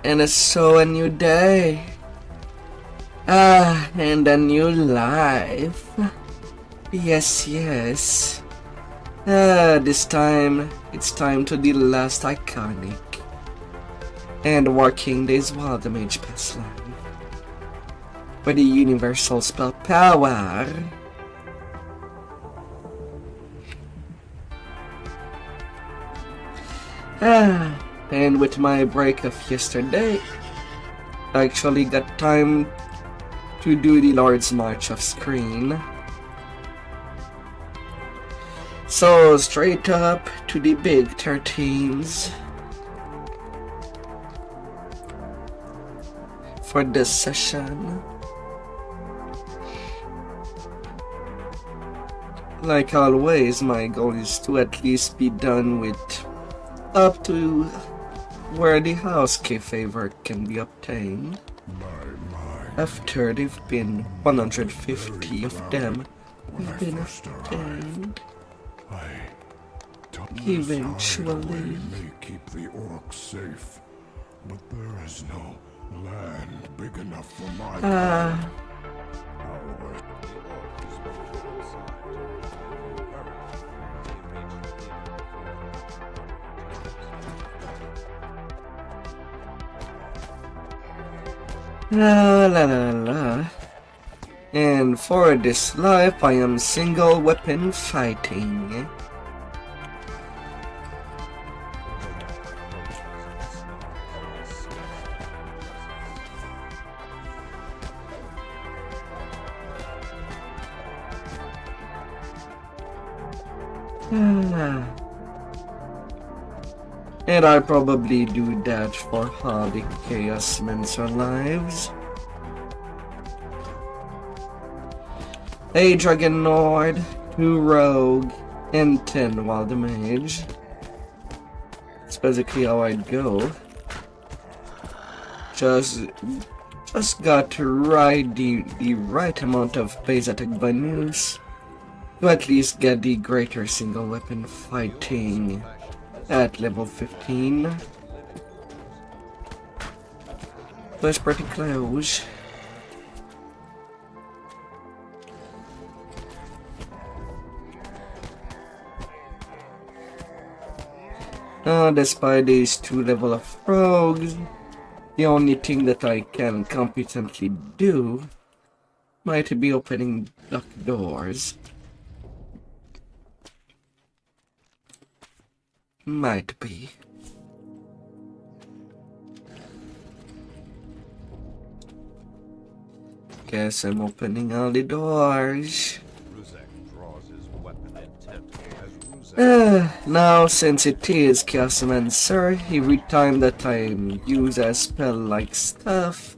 And it's so a new day. And a new life. Yes, yes. This time, it's time to the last iconic and working days wild mage past life. For the universal spell power. And with my break of yesterday, I actually got time to do the Lord's March of Screen. So straight up to the big 13s for this session. Like always, my goal is to at least be done with up to where the house key favor can be obtained. After they've been 150 of them have been obtained. Eventually, may keep the orcs safe, but there is no land big enough for my la la la la. And for this life, I am single weapon fighting. And I probably do that for all the Chaosmancer lives. A Dragon Lord, 2 Rogue, and 10 Wild Mage. That's basically how I'd go. Just got to ride the right amount of base attack bonus to at least get the greater single weapon fighting at level 15. So it's pretty close. Despite these 2 level of rogues, the only thing that I can competently do might be opening lock doors. Might be. Guess I'm opening all the doors. Now, since it is Chaosmancer, every time that I use a spell like stuff,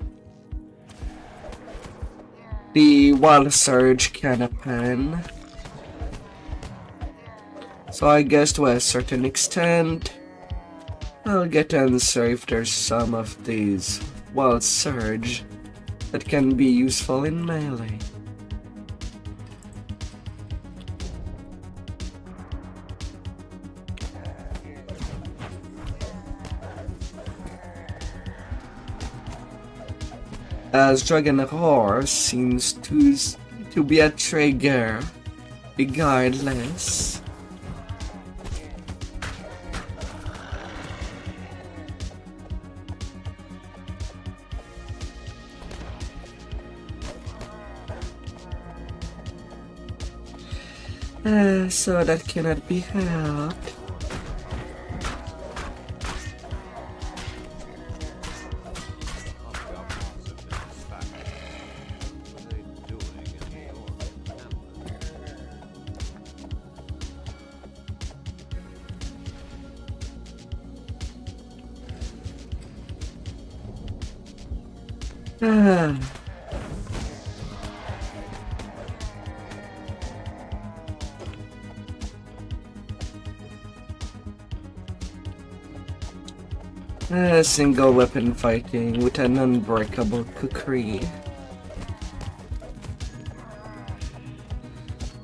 the Wild Surge can happen. So I guess to a certain extent, I'll get answer if there's some of these Wild Surge that can be useful in melee. As Dragon Roar seems to be a trigger, regardless. So that cannot be helped. Single weapon fighting with an unbreakable kukri.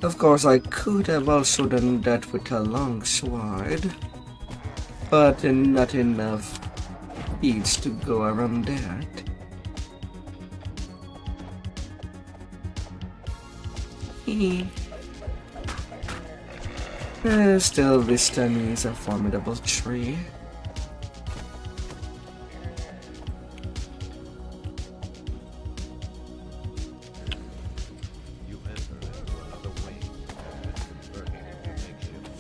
Of course, I could have also done that with a long sword, but not enough needs to go around that. Still, this time is a formidable tree. You enter into another wing, converting into makeshift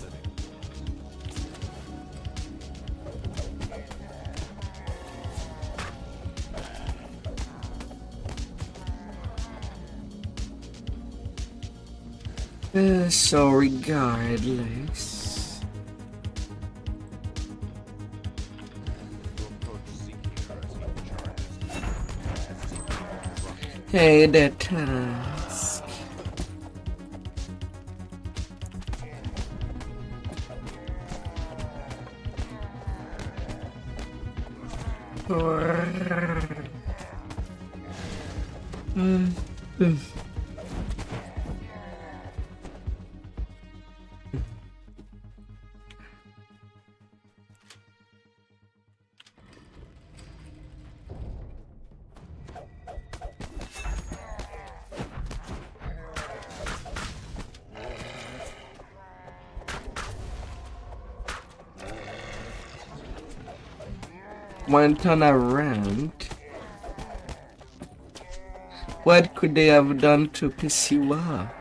living. So regardless, You approach seeking her as you charge. hey, the task. Went on a rant. What could they have done to piss you off?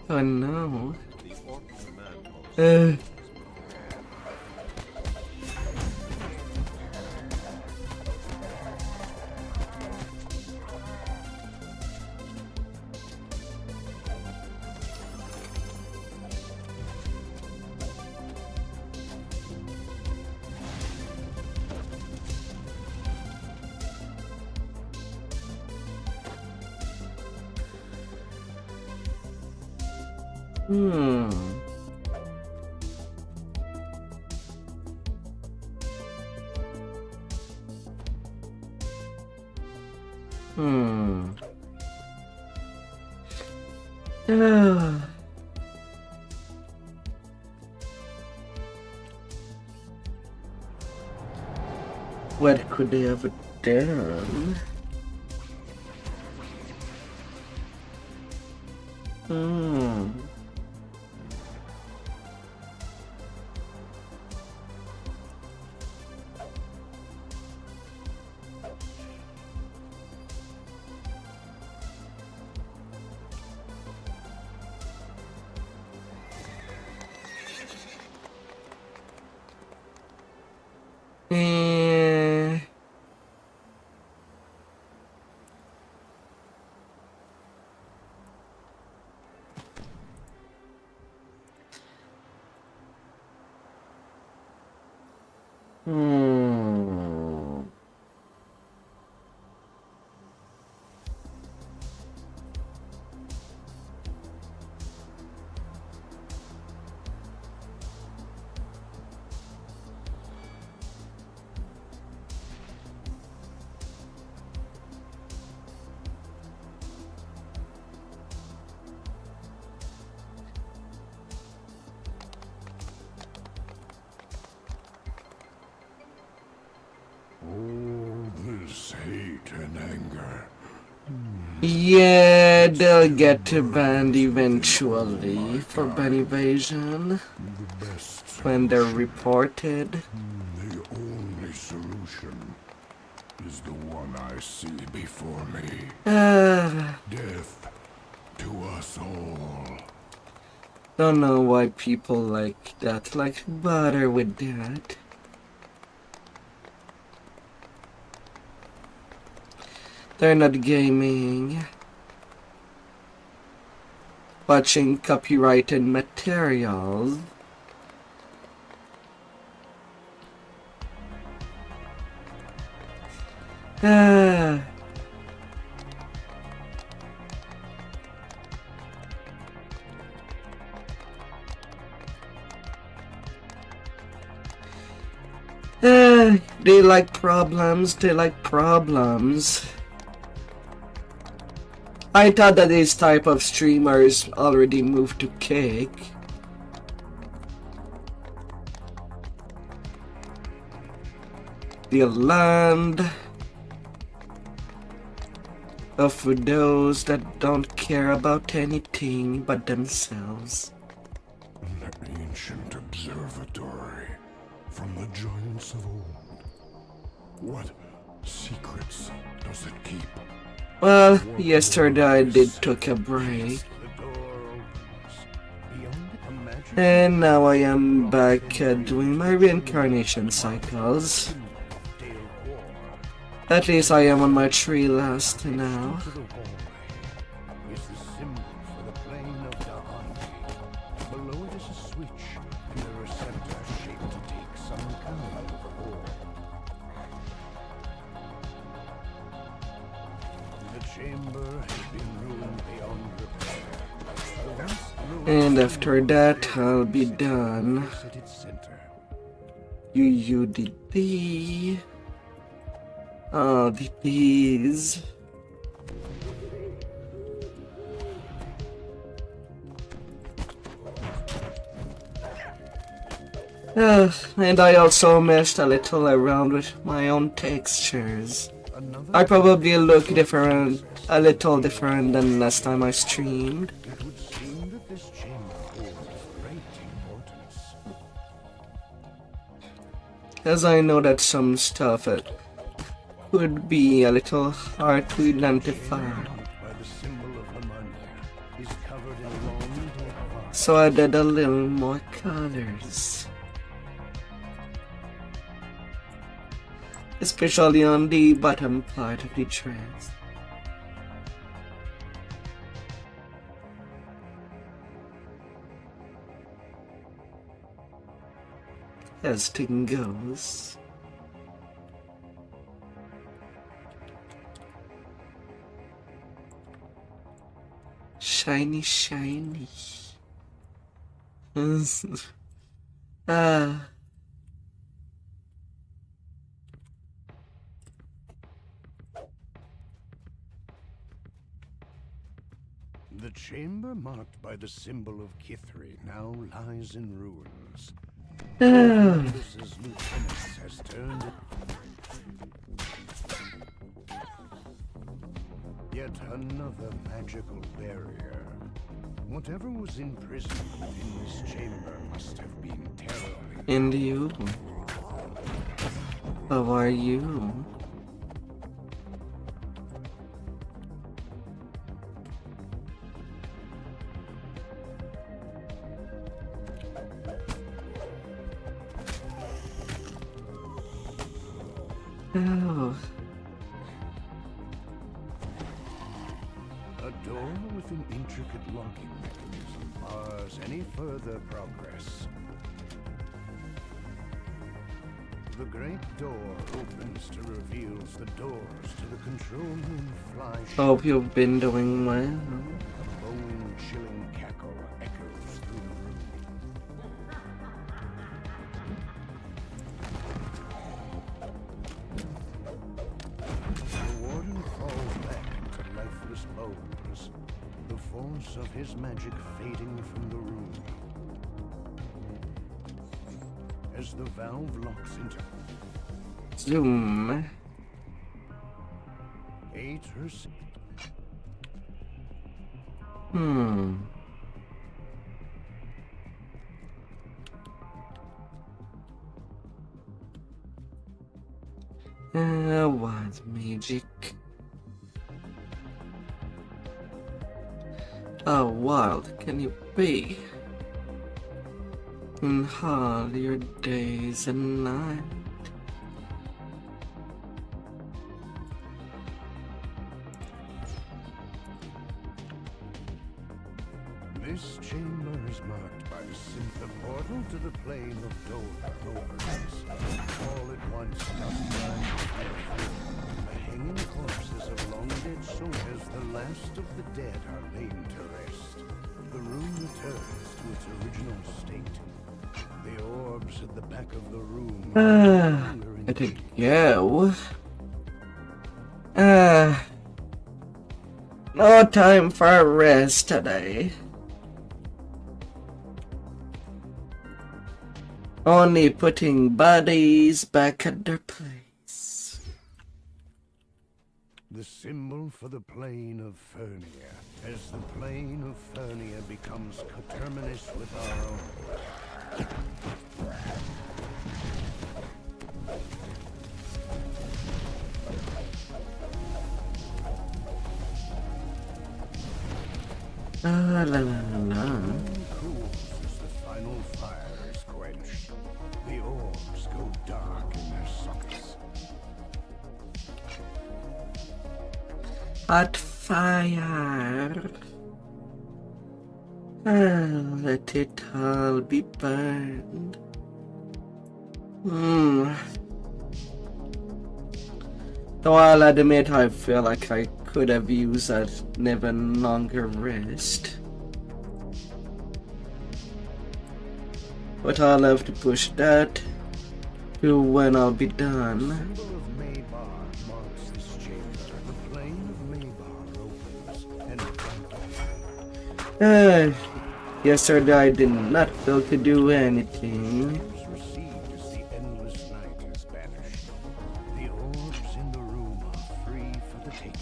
Oh no. The orc command post. Hmm. Ah. What could they have done? Eh. Hmm. All this hate and anger. Yeah, they'll get to banned eventually for ban evasion The best when they're reported. The only solution is the one I see before me. Death to us all. Don't know why people like that, like bother with that. They're not gaming. Watching copyrighted materials. Ah. They like problems, they like problems. I thought that this type of streamers already moved to cake. The land of those that don't care about anything but themselves. An ancient observatory from the giants of old. What secrets does it keep? Well, yesterday I did took a break. And now I am back doing my reincarnation cycles. At least I am on my 3 last now. And after that, I'll be done. You did the... Oh, these. And I also messed a little around with my own textures. I probably look different, a little different than last time I streamed. As I know that some stuff could be a little hard to identify. So I did a little more colors. Especially on the bottom part of the dress. As thing goes. Shiny, shiny. Ah. The chamber marked by the symbol of Kithri now lies in ruins. This lieutenant has turned it. Yet another magical barrier. Whatever was imprisoned in this chamber must have been terribly. And you? How are you? Oh. A door with an intricate locking mechanism bars any further progress. The great door opens to reveal the doors to the control room fly shut. Hope you've been doing well. A bone-chilling cackle echoes through the room. The warden falls back into lifeless bones, the force of his magic fading from the room. As the valve locks into Zoom. Aether's What magic? How wild can you be in all your days and nights? This chamber is marked by the portal to the plane of Dover opens. All at once, the hanging corpses of long-dead soldiers, the last of the dead, are laid to rest. The room returns to its original state. The orbs at the back of the room Let it go. No time for rest today. Only putting bodies back at their place. The symbol for the plane of Fernia. As the plane of Fernia becomes coterminous with our own. La la la. Cools as the final fire is quenched. The orbs go dark in their sockets. Hot fire. Let it all be burned. Though I'll admit I feel like I could have used that never longer rest. But I'll have to push that to when I'll be done. The symbol of Maybar marks this chamber. The plane of Maybar opens and Yesterday I did not feel to do anything. is received as the endless night is banished. The orbs in the room are free for the taking.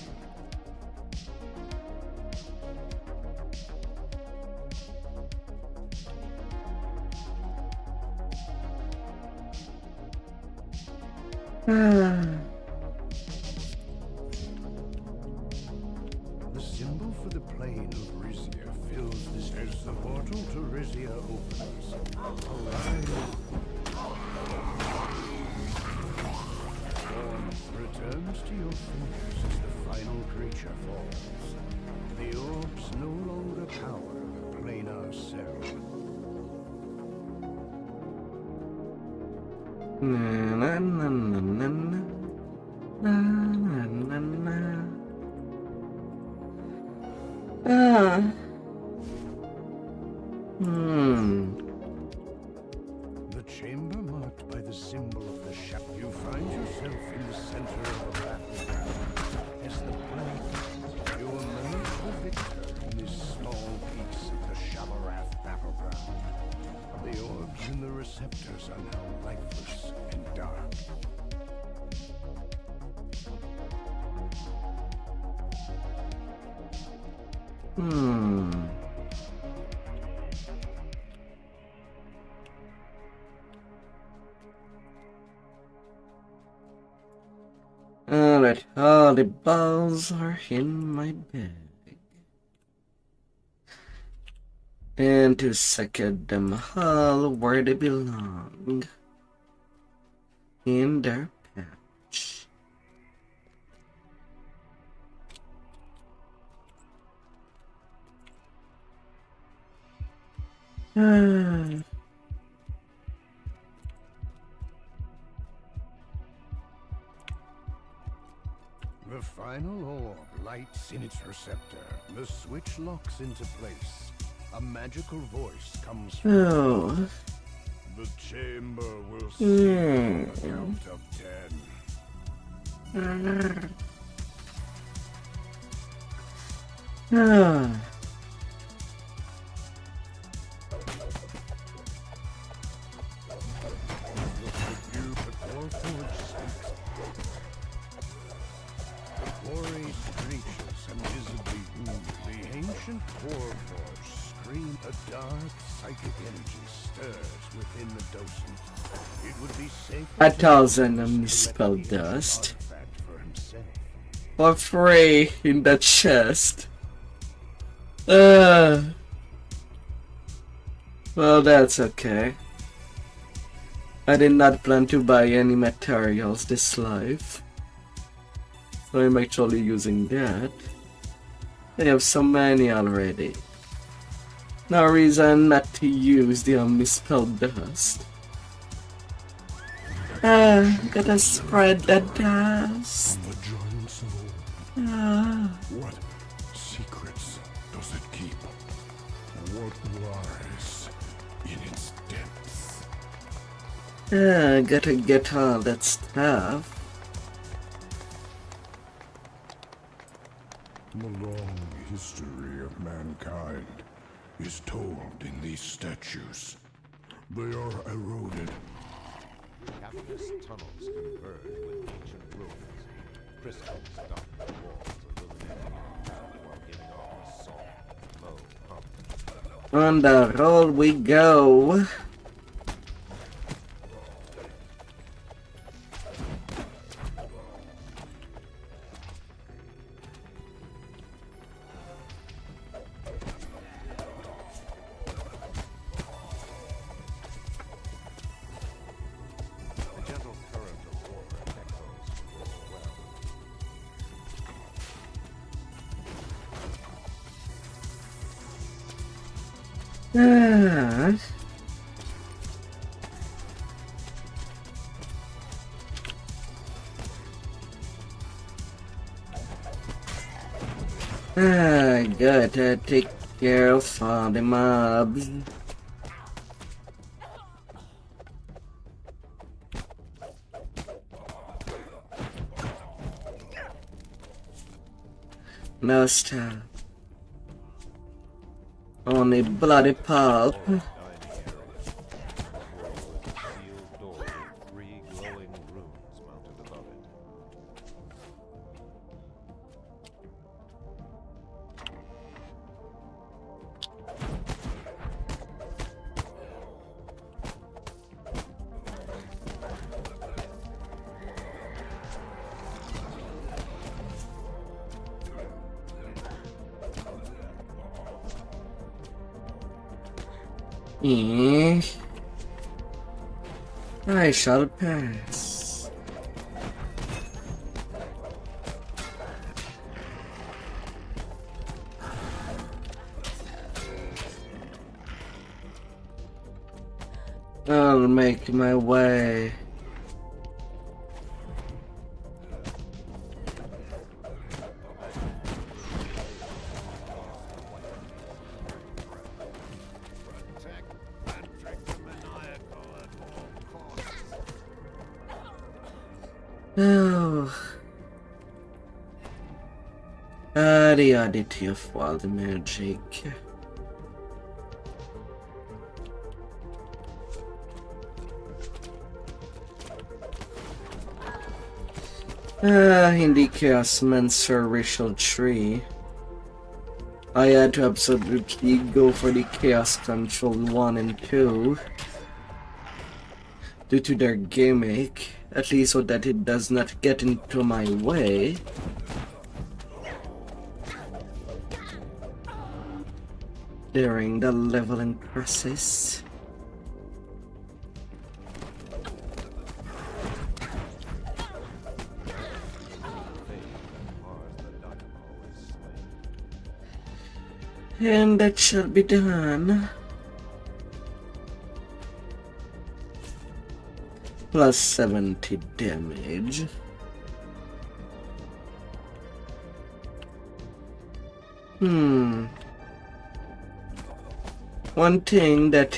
The symbol for the plane of Rizia fills this as the portal to Rizia opens. Warmth returns to your fingers as the final creature falls. The orbs no longer power the planar cell. Na na na na na na na na na. The chamber marked by the symbol of the shadow. You find yourself in the center of a battleground. As the blade, you emerge the victor in this small piece of the Shabarath battleground. The orbs in the receptors are now lifeless and dark. Alright, all the balls are in my bag. And to second them all where they belong. In their pouch. The final orb lights in its receptor. The switch locks into place. A magical voice comes from Oh. the chamber will see a count of 10. You but Warforged speaks. The quarry screeches and visibly wounded. The ancient Warforged scream. A dark psychic energy stirs within the docent. It would be safe. 1,000 misspelled dust. For free in the chest. Well, that's okay. I did not plan to buy any materials this life. So I'm actually using that. I have so many already. No reason not to use the misspelled dust. Gotta spread the dust. From the giants of old, what secrets does it keep? What lies in its depths? Gotta get all that stuff. The long history of mankind is told in these statues. They are eroded. Cavernous tunnels converge with ancient ruins. Crystals dot the walls, illuminating while giving off a soft, low hum. On the roll we go. The gentle current of water echoes from this well. Gotta take care of all the mobs. No stuff. Only bloody pulp. Dining area. With a sealed door with 3 glowing runes mounted above it. I shall pass. I'll make my way. Oh. The oddity of wild magic. In the Chaosmancer racial tree, I had to absolutely go for the Chaos Control 1 and 2 due to their gimmick, at least so that it does not get into my way. During the leveling process. And that shall be done. Plus 70 damage. One thing that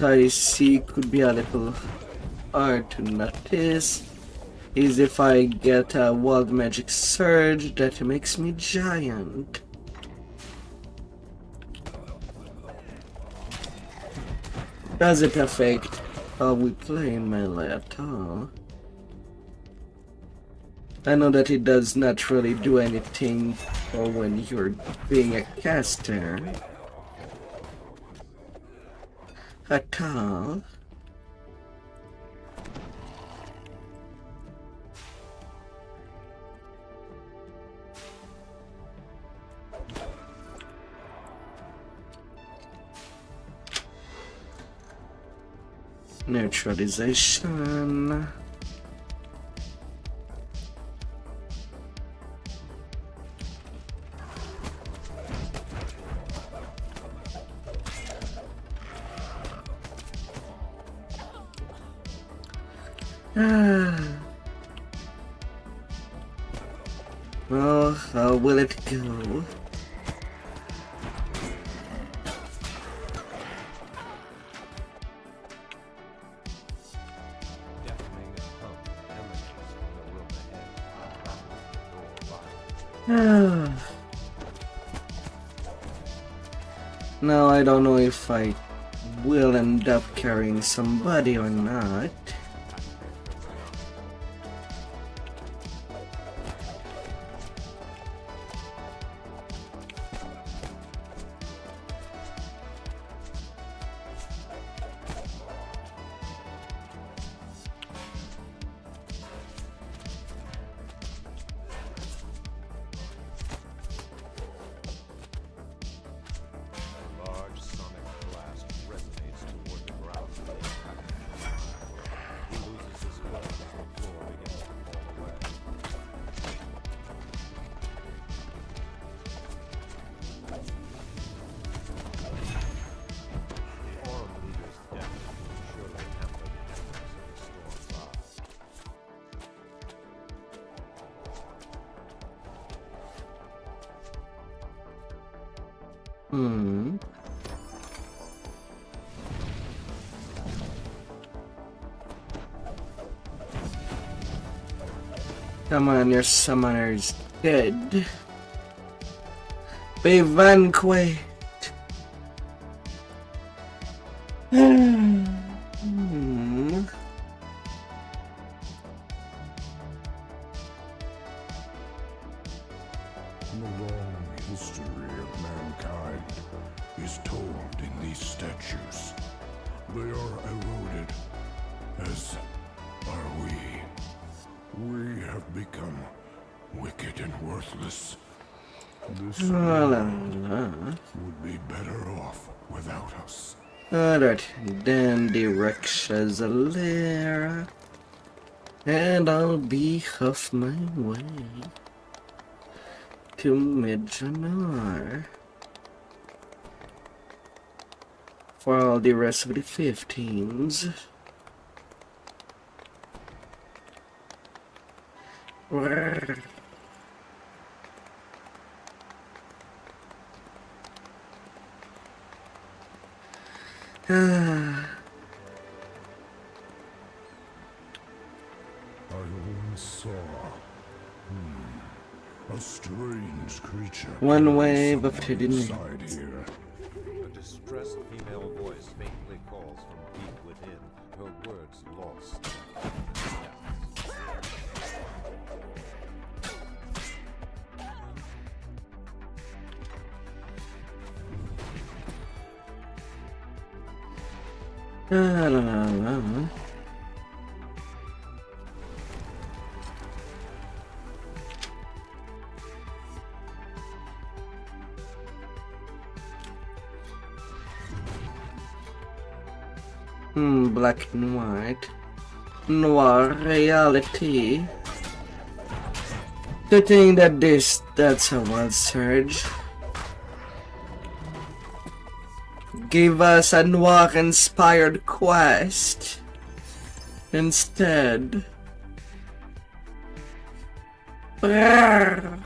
I see could be a little hard to notice is if I get a wild magic surge that makes me giant. Does it affect how we play melee at all? I know that it does not really do anything for when you're being a caster at all. Neutralization. Well, how will it go? Now I don't know if I will end up carrying somebody or not. Large sonic blast resonates toward the ground of the attack. He loses his footing as the floor begins to fall away. The Aurum leader's death will surely hamper the efforts of the Storm's Eye. Come on, your summoner's dead. Be vanquished. The long history of mankind is told in these statues. They are eroded, as are we. We have become wicked and worthless. This world would be better off without us. Alright, then directions a lair. And I'll be off my way to Midjanar for all the rest of the 15s. I once saw a strange creature. One wave of somewhere hidden inside here. A distressed female voice faintly calls from deep within, her words lost. Black and white. Noir reality. To think that that's a wild surge. Give us a noir-inspired quest instead. Brrr.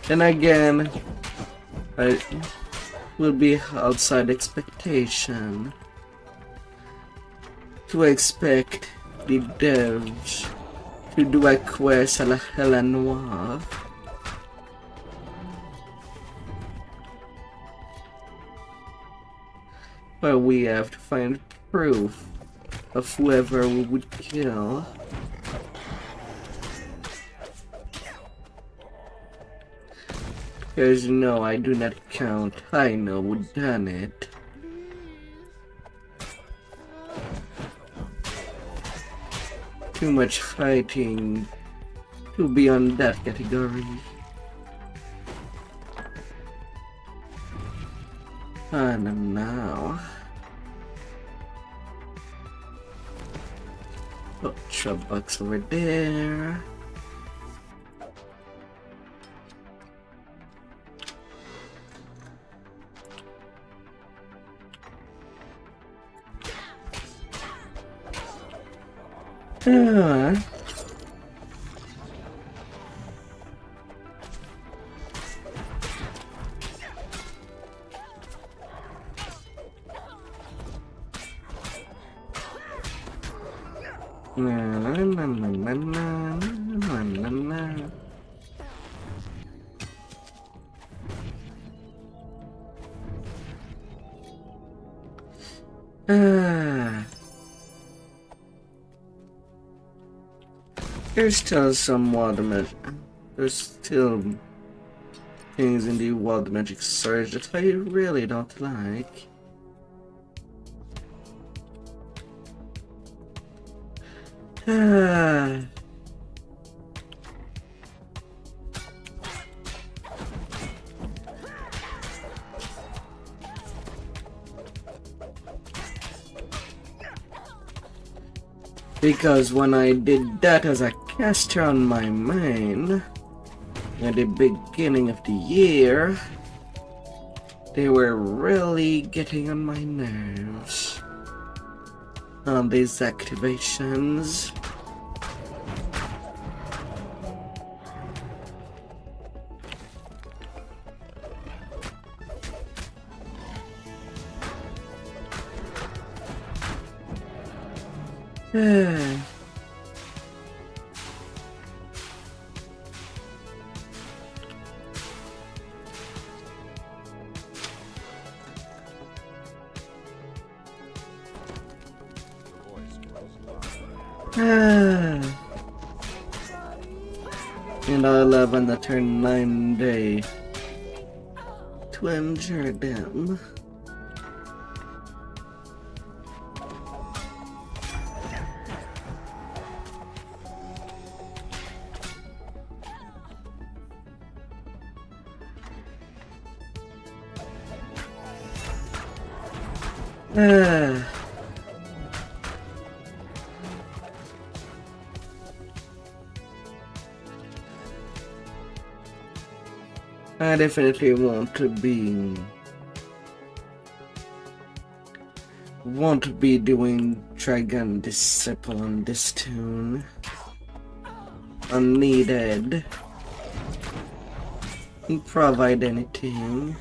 And again, I will be outside expectation to expect the devs to do a quest a la Hella Noir. Where we have to find proof of whoever we would kill. Because no, I do not count. I know who done it. Too much fighting to be on that category. And now, oh, Trubbuck's over there. Na, na, na, na, na, na, na, na, na. There's still some wild magic. There's still things in the wild magic surge that I really don't like. Because when I did that as a caster on my main at the beginning of the year, they were really getting on my nerves on these activations. And I'll have another 9 day to endure them. I definitely want to be doing Dragon Disciple on this tune. Unneeded. Provide anything.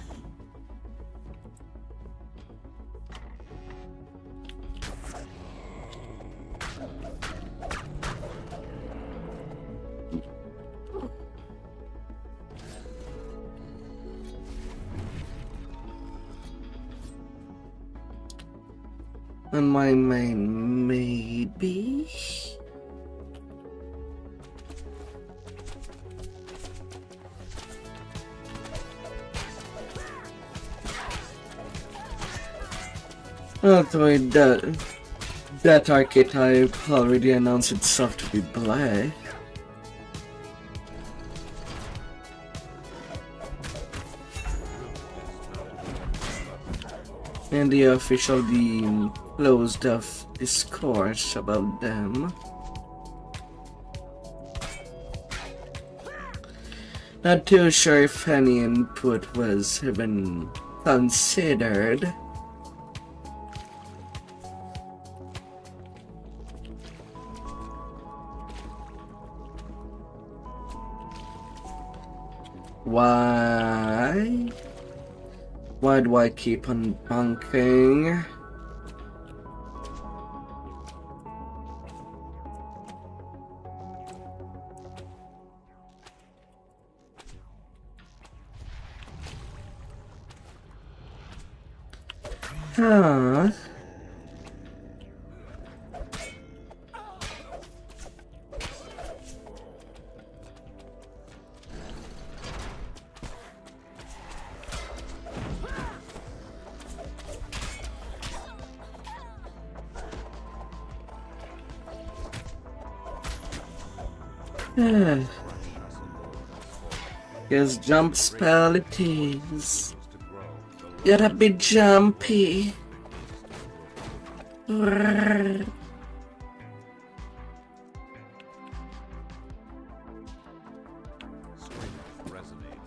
On my main, maybe? Although that archetype already announced itself to be black. And the official closed off discourse about them. Not too sure if any input was even considered. Why? Why do I keep on bunking? Huh? Yes, jump spell it is. Gotta be jumpy. Resonate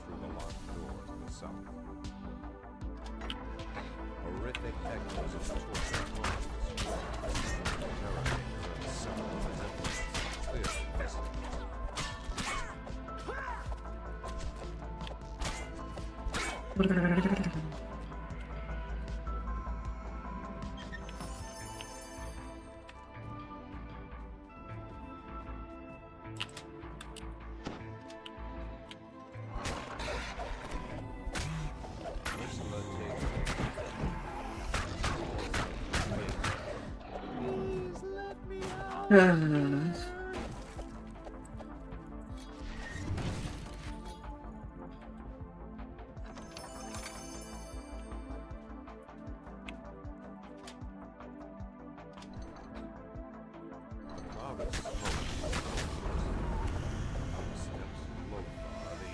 through the locked door to the south. Horrific echoes of torture haunts the narrator and some of the networks clearly visible. Ah.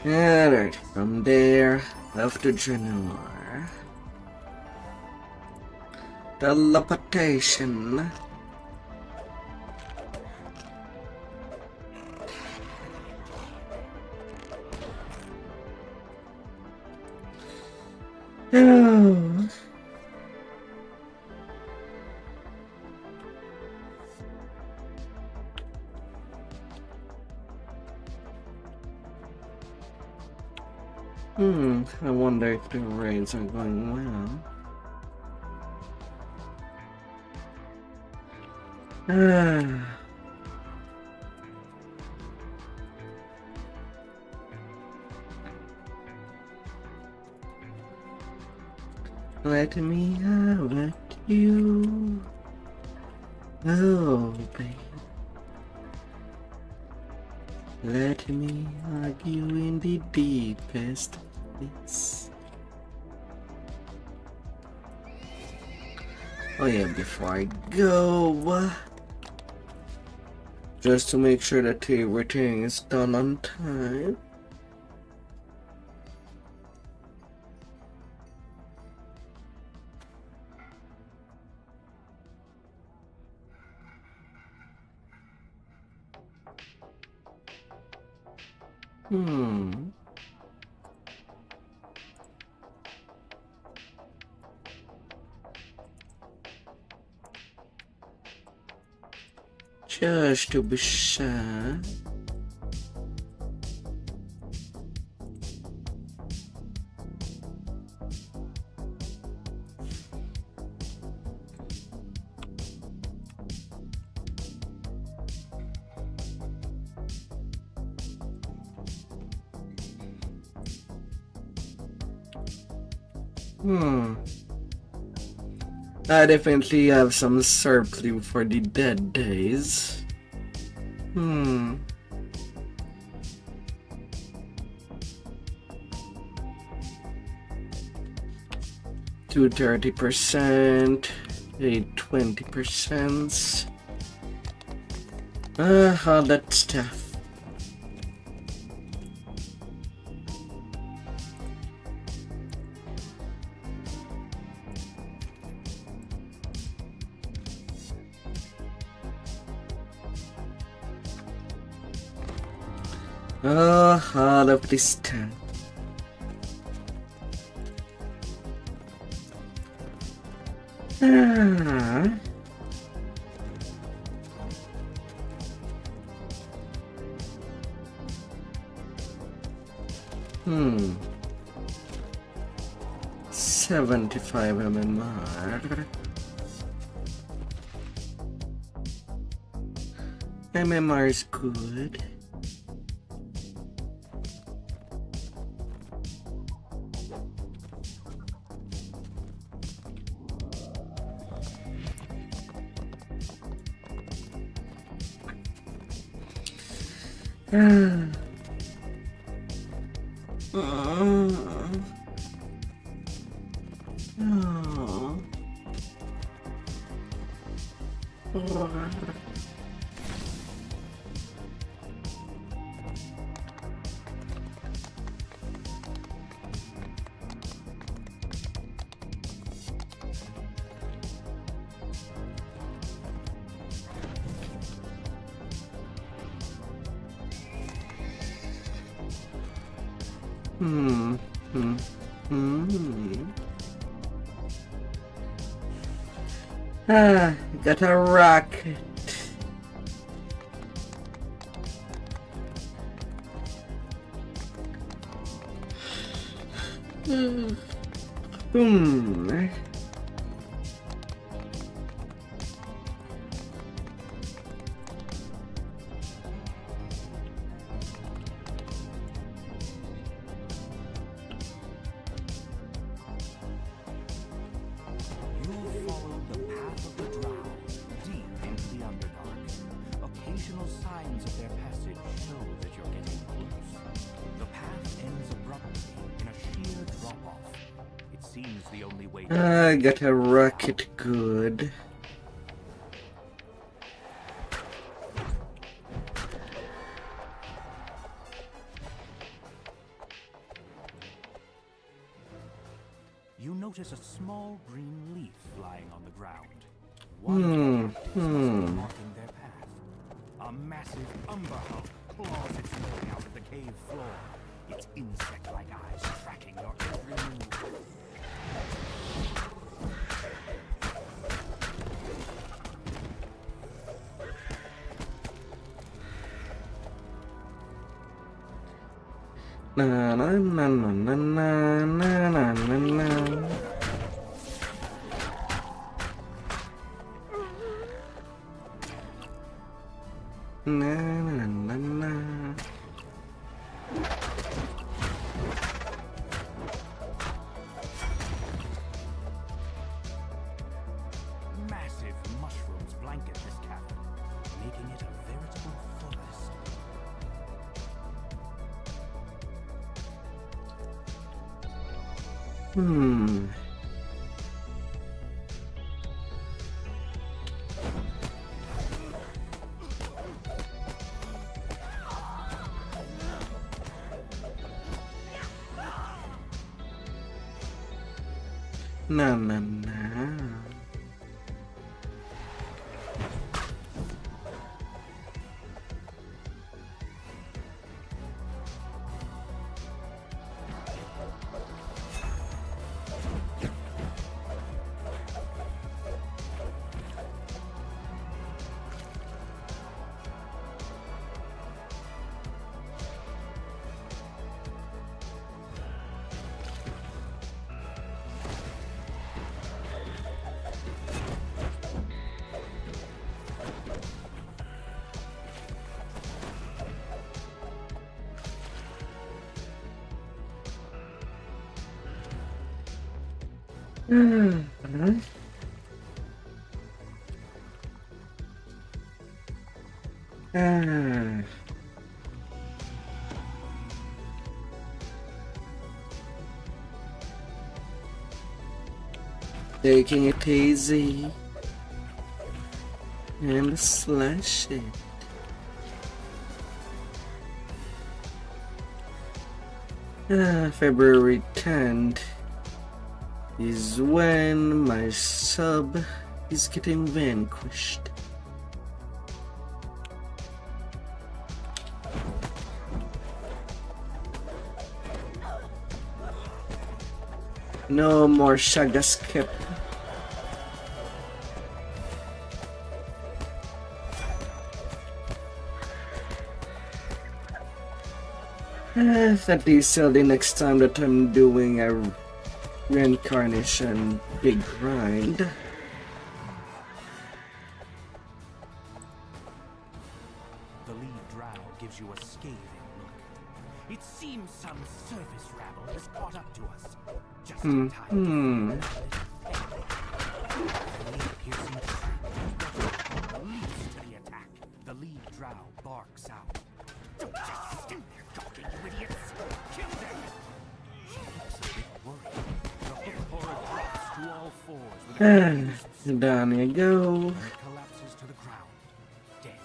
Alright, from there, left to Janur. Teleportation. Oh. I wonder if the raids are going well. Let me have at you. Oh, baby. Let me hug you in the deepest place. Oh yeah, before I go, just to make sure that everything is done on time. Just to be sure. I definitely have some surplus for the dead days. 30%, 20%. All that stuff. All of this stuff. Ah. 75 MMR. MMR is good. Got a rocket. Boom. abruptly in a sheer drop-off. It seems the only way I got a rocket good. You notice a small green leaf lying on the ground. One must be marking their path. A massive umber hulk claws its way out of the cave floor, its insect-like eyes tracking your every move. Na na na na na na na na na. Na na na na. Massive mushrooms blanket this cavern, making it a veritable forest. Na na na. Taking it easy and slash it. February 10th is when my sub is getting vanquished. No more Shaga skip. That is the next time that I'm doing a reincarnation big grind. The lead drow gives you a scathing look. It seems some surface rabble has caught up to us. Just in time. Piercing shriek leaps to the attack. The lead drow barks out. Don't just stand there talking, you idiots! Kill them! She looks a bit worried. The hook horror drops to all fours with a Down you go. and it collapses to the ground. Dead.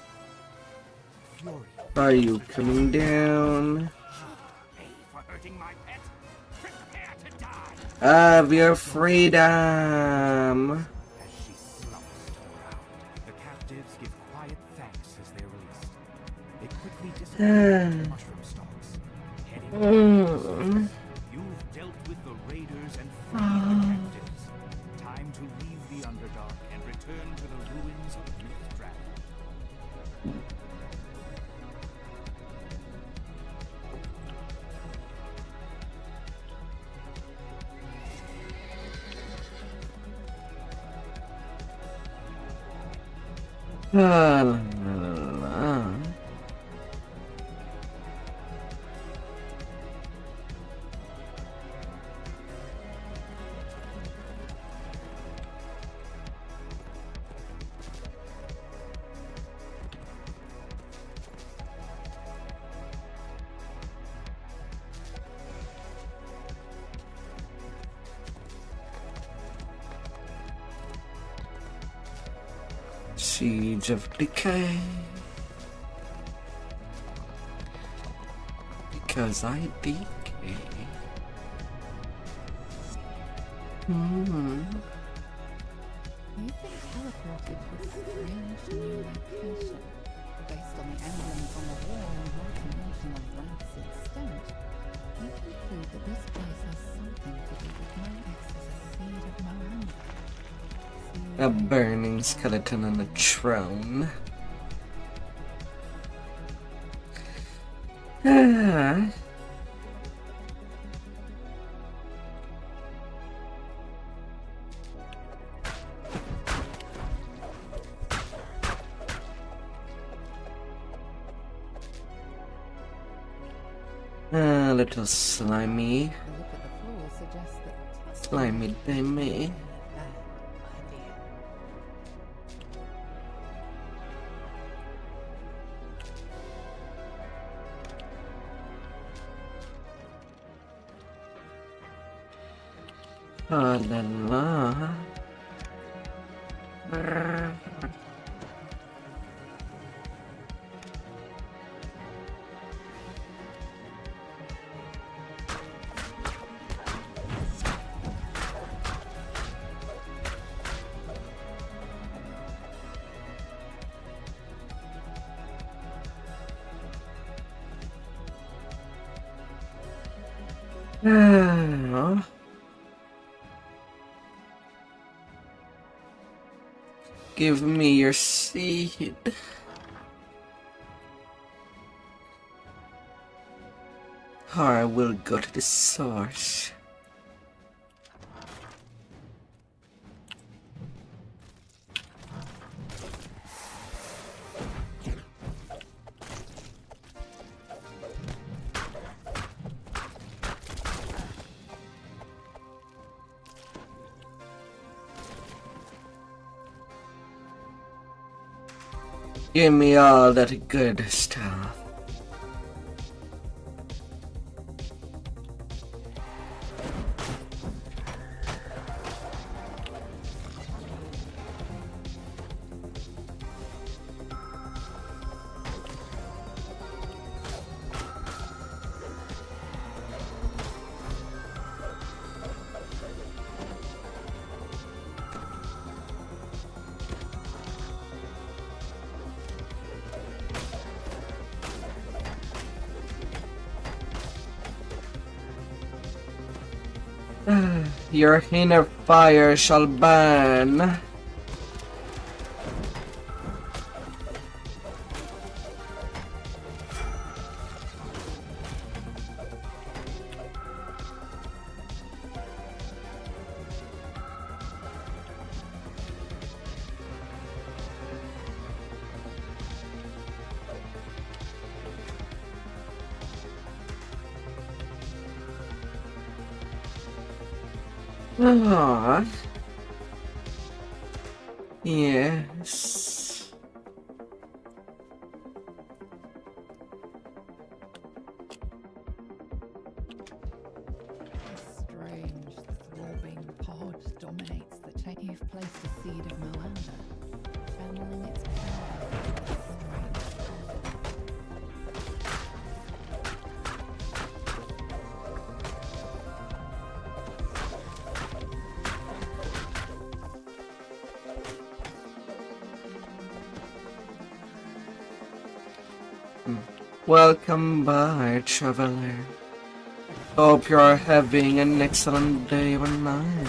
Fury. Are you coming down? Hey, for hurting my pet. Prepare to die. Have your freedom. As she slumps to the ground, the captives give quiet thanks as they're released. They quickly disappear into the mushroom stalks. Heading You've dealt with the raiders and freed the captives. Time to leave the Underdark and return to the ruins of Mythdragon. La, la, la, la. Siege of Decay. Because I decay. You've been teleported to a strange new location. Based on the emblems on the wall and your combination of rancid stench, you conclude that this place has something to do with Moex's seed of Moanda. A burning skeleton on a throne. Ah. A little slimy. The look at the floor suggests that Slimy Demi. Oh la la. Give me your seed. Or I will go to the source. Give me all that good stuff. Your inner fire shall burn. Ah, yes. strange, throbbing pod dominates the chain. You've placed a seed of Moanda, channeling its power. Welcome by, traveler. Hope you're having an excellent day or night.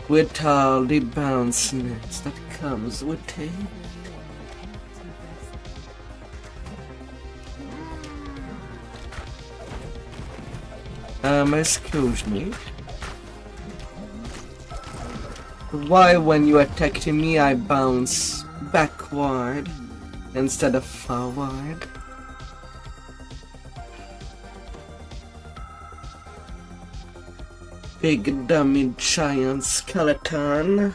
With all the bounciness that comes with it. Excuse me. Why when you attacked me I bounce backward instead of forward? Big dummy giant skeleton.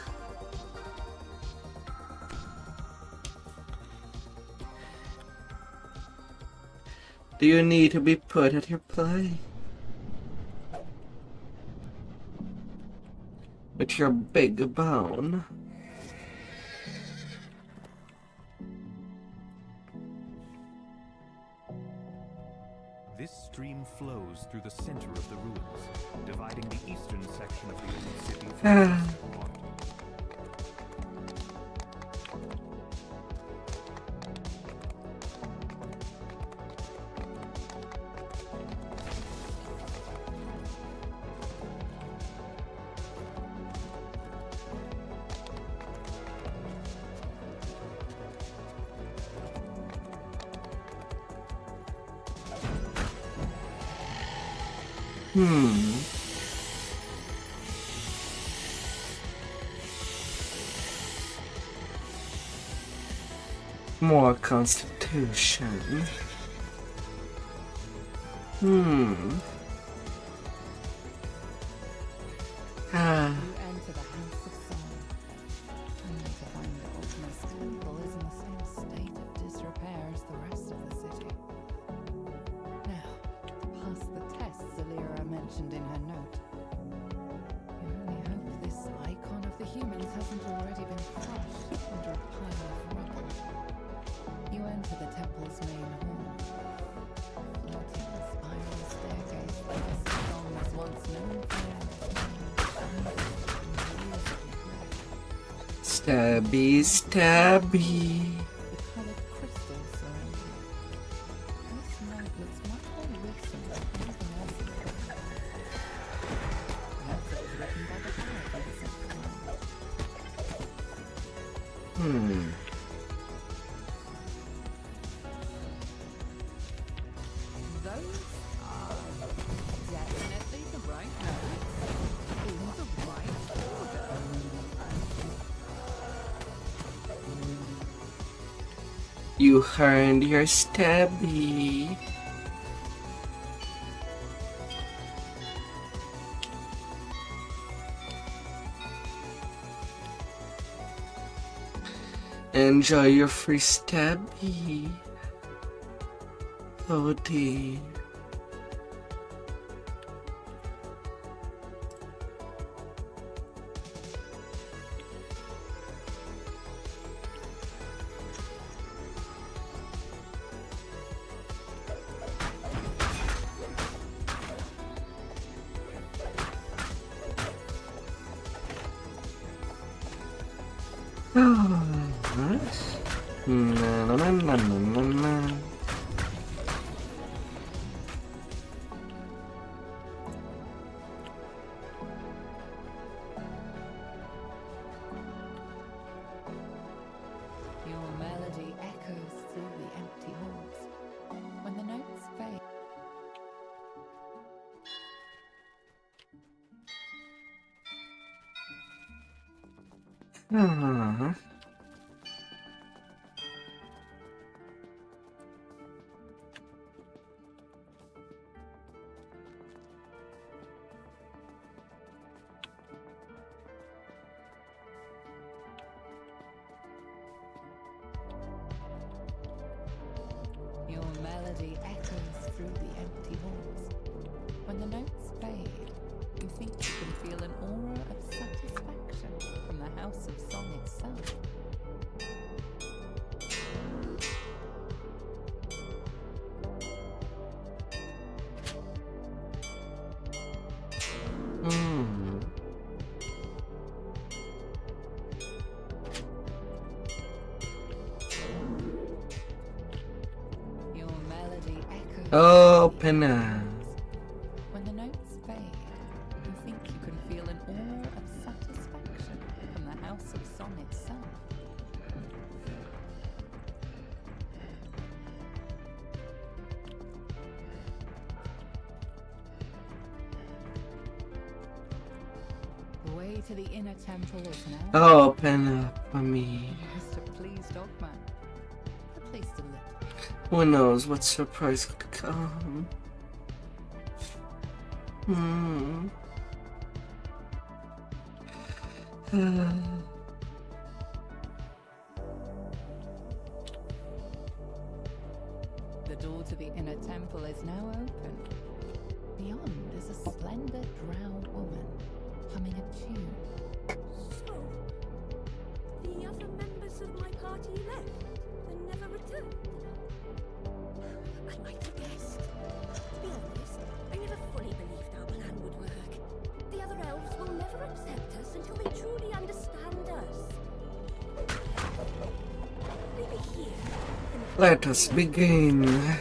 Do you need to be put at your play? With your big bone? multistream flows through the center of the ruins, dividing the eastern section of the old city from the western part. More constitution. Ah. You enter the House of Song, only to find the Ultima's temple is in the same state of disrepair as the rest of the city. Now, to pass the tests Zalira mentioned in her note, you only hope this icon of the humans hasn't already been crushed under a pile of rubble. You enter the temple's main hall. Floating spiral staircase, the House of Song was once known for. Stabby, stabby. The colored crystals surround you. This night looks much more recent than anything else in the world. Perhaps it was written by the poet of the same time. Those are definitely the right notes in the right order. You earned your stabby. Enjoy your free stabby. Oh dear. Na, na, na, na, na, na. Your melody echoes through the empty halls. When the notes fade, your melody echoes through the empty halls. When the notes fade, you think you can feel an aura of satisfaction from the House of Song itself. Your melody echoes. Open up. When the notes fade, you think you can feel an aura of satisfaction from the House of Song itself. The way to the inner temple is now. Open up for me. Mr. Please, Dogman. The place to live. Who knows what surprise could come? The door to the inner temple is now open. Beyond is a slender drowned woman humming a tune. So, the other members of my party left and never returned. I might have guessed. To be honest, Let us begin. I can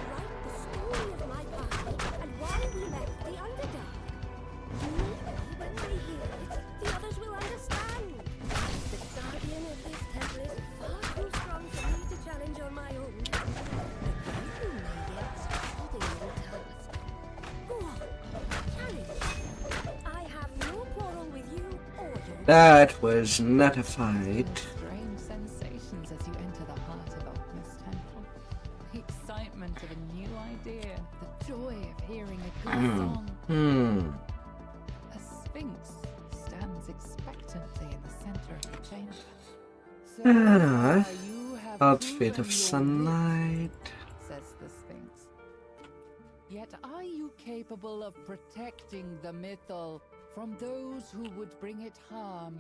write the story of my party and why we left the Underdark. Maybe when they hear it, the others will understand. The guardian of this temple is far too strong for me to challenge on my own. But you may yet solve the little task. Go on, challenge. I have no quarrel with you or your That was not a fight. Strange sensations as you enter the heart of Alchemist Temple. The excitement of a new idea, the joy of hearing a good song. A sphinx stands expectantly in the center of the chamber. So Ah, you have outfit proven of your sunlight. wit, says the sphinx. Yet are you capable of protecting the mythal from those who would bring it harm?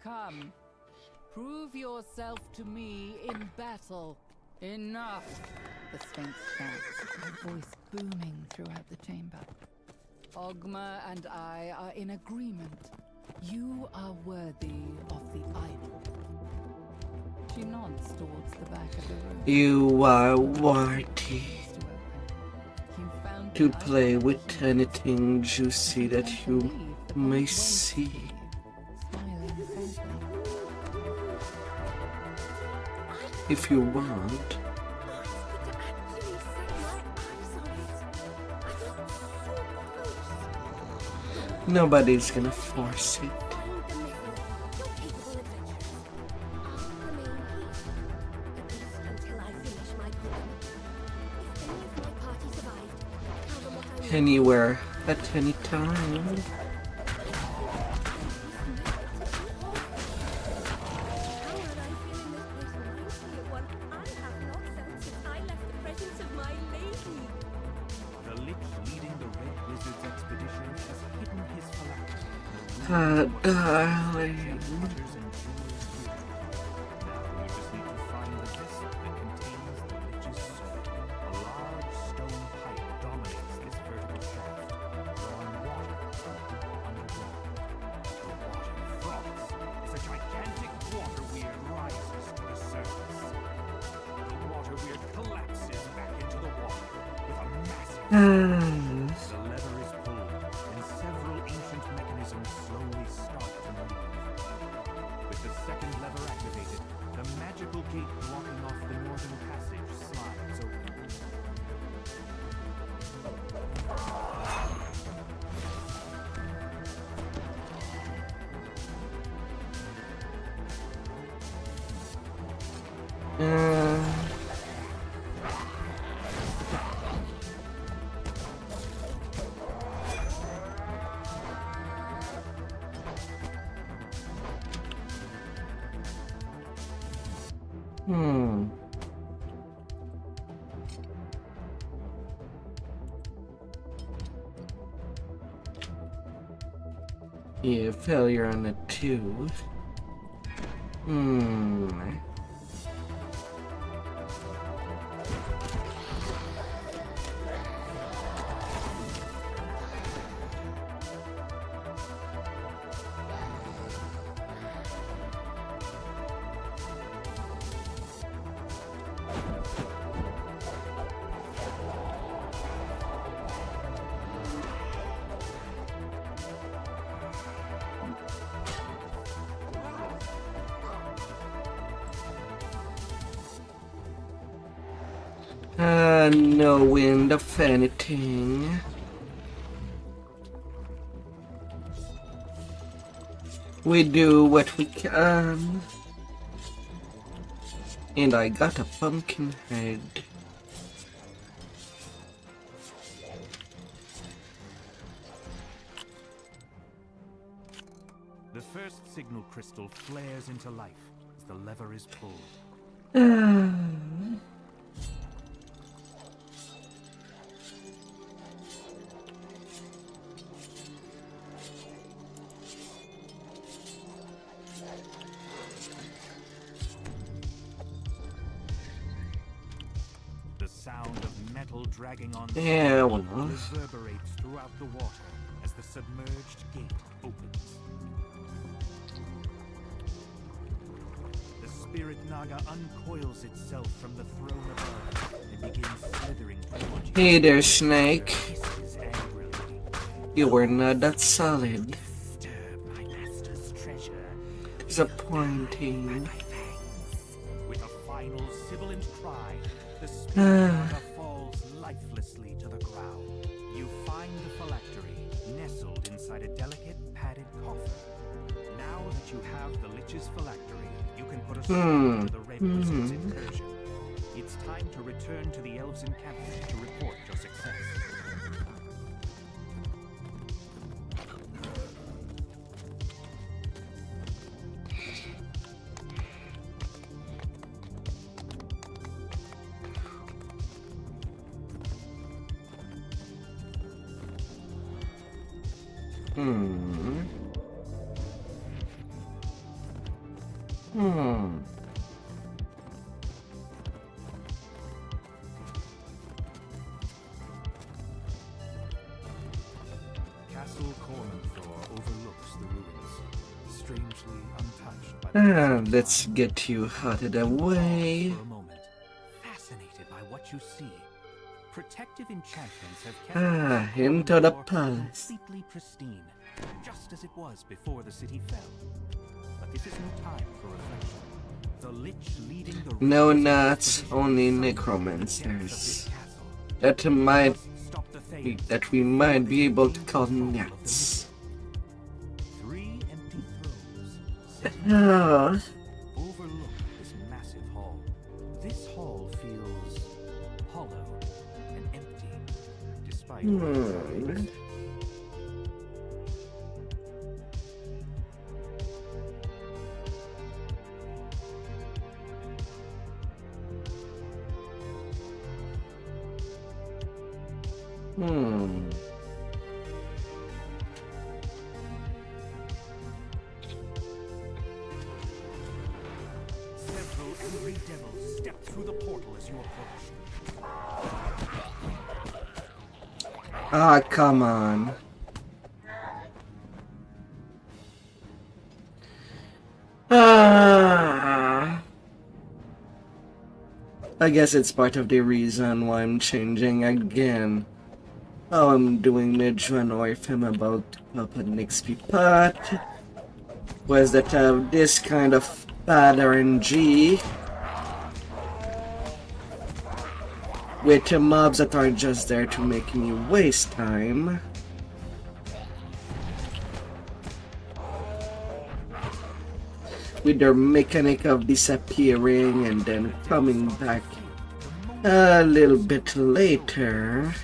Come, prove yourself to me in battle. Enough! The Sphinx shouts, her voice booming throughout the chamber. Ogma and I are in agreement. You are worthy of the idol. She nods towards the back of the room. You are worthy To open. You found to the play idol with machine. anything juicy that Can't you believe that may wait see. for you, smiling faintly. If you want. eyes could actually set my eyes on it. I got so close. Nobody's gonna force it. Find the mythic, your capable adventurers. I'll remain here, at least until I finish my program. If any of my party survived, tell them what I know. Anywhere, at any time. The lich leading the Red Wizard's expedition has hidden his phylactery. Darling. Treasures and jewels here. Now we just need to find the vessel that contains the lich's soul. A large stone pipe dominates this vertical shaft, drawing water from underground. The water froths as a gigantic water weir rises to the surface. The water weir collapses back into the water with a massive Ah, the lever is pulled, and several ancient mechanisms slowly start to move. With the second lever activated, the magical gate blocking off the northern passage slides open. hmm. Yeah, failure on the 2. No wind of anything. We do what we can. And I got a pumpkin head. The first signal crystal flares into life as the lever is pulled. The sound of metal dragging on Yeah, well. reverberates throughout the water as the submerged gate opens. The spirit naga uncoils itself from the throne above and begins slithering towards you. Hey there, Snake. Hisses angrily. You were not that solid. Disturb my master's treasure. Disappointing. With a final sibilant cry, the spirit naga falls lifelessly to the ground. You find the phylactery nestled inside a delicate padded coffer. Now that you have the Lich's phylactery, you can put a stop to the Red Wizard's incursion. It's time to return to the Elves' encampment to report your success. Castle Cornthor overlooks the ruins, strangely untouched by the Let's get you out of the way. for a moment, fascinated by what you see. Protective enchantments have kept Into the Cornthor palace. completely pristine, just as it was before the city fell. But this is no time for reflection. The Lich leading the No Red nuts, Expedition only is necromancers. the depths of this castle. That we might be able to call nuts. 3 empty thrones Oh, overlook this massive hall. This hall feels hollow and empty, despite several angry devils step through the portal as you approach. Ah, come on. I guess it's part of the reason why I'm changing again. Oh, I'm doing Midran or if I'm about to pop an XP pot. Was that have this kind of bad RNG with the mobs that are just there to make me waste time. With their mechanic of disappearing and then coming back a little bit later.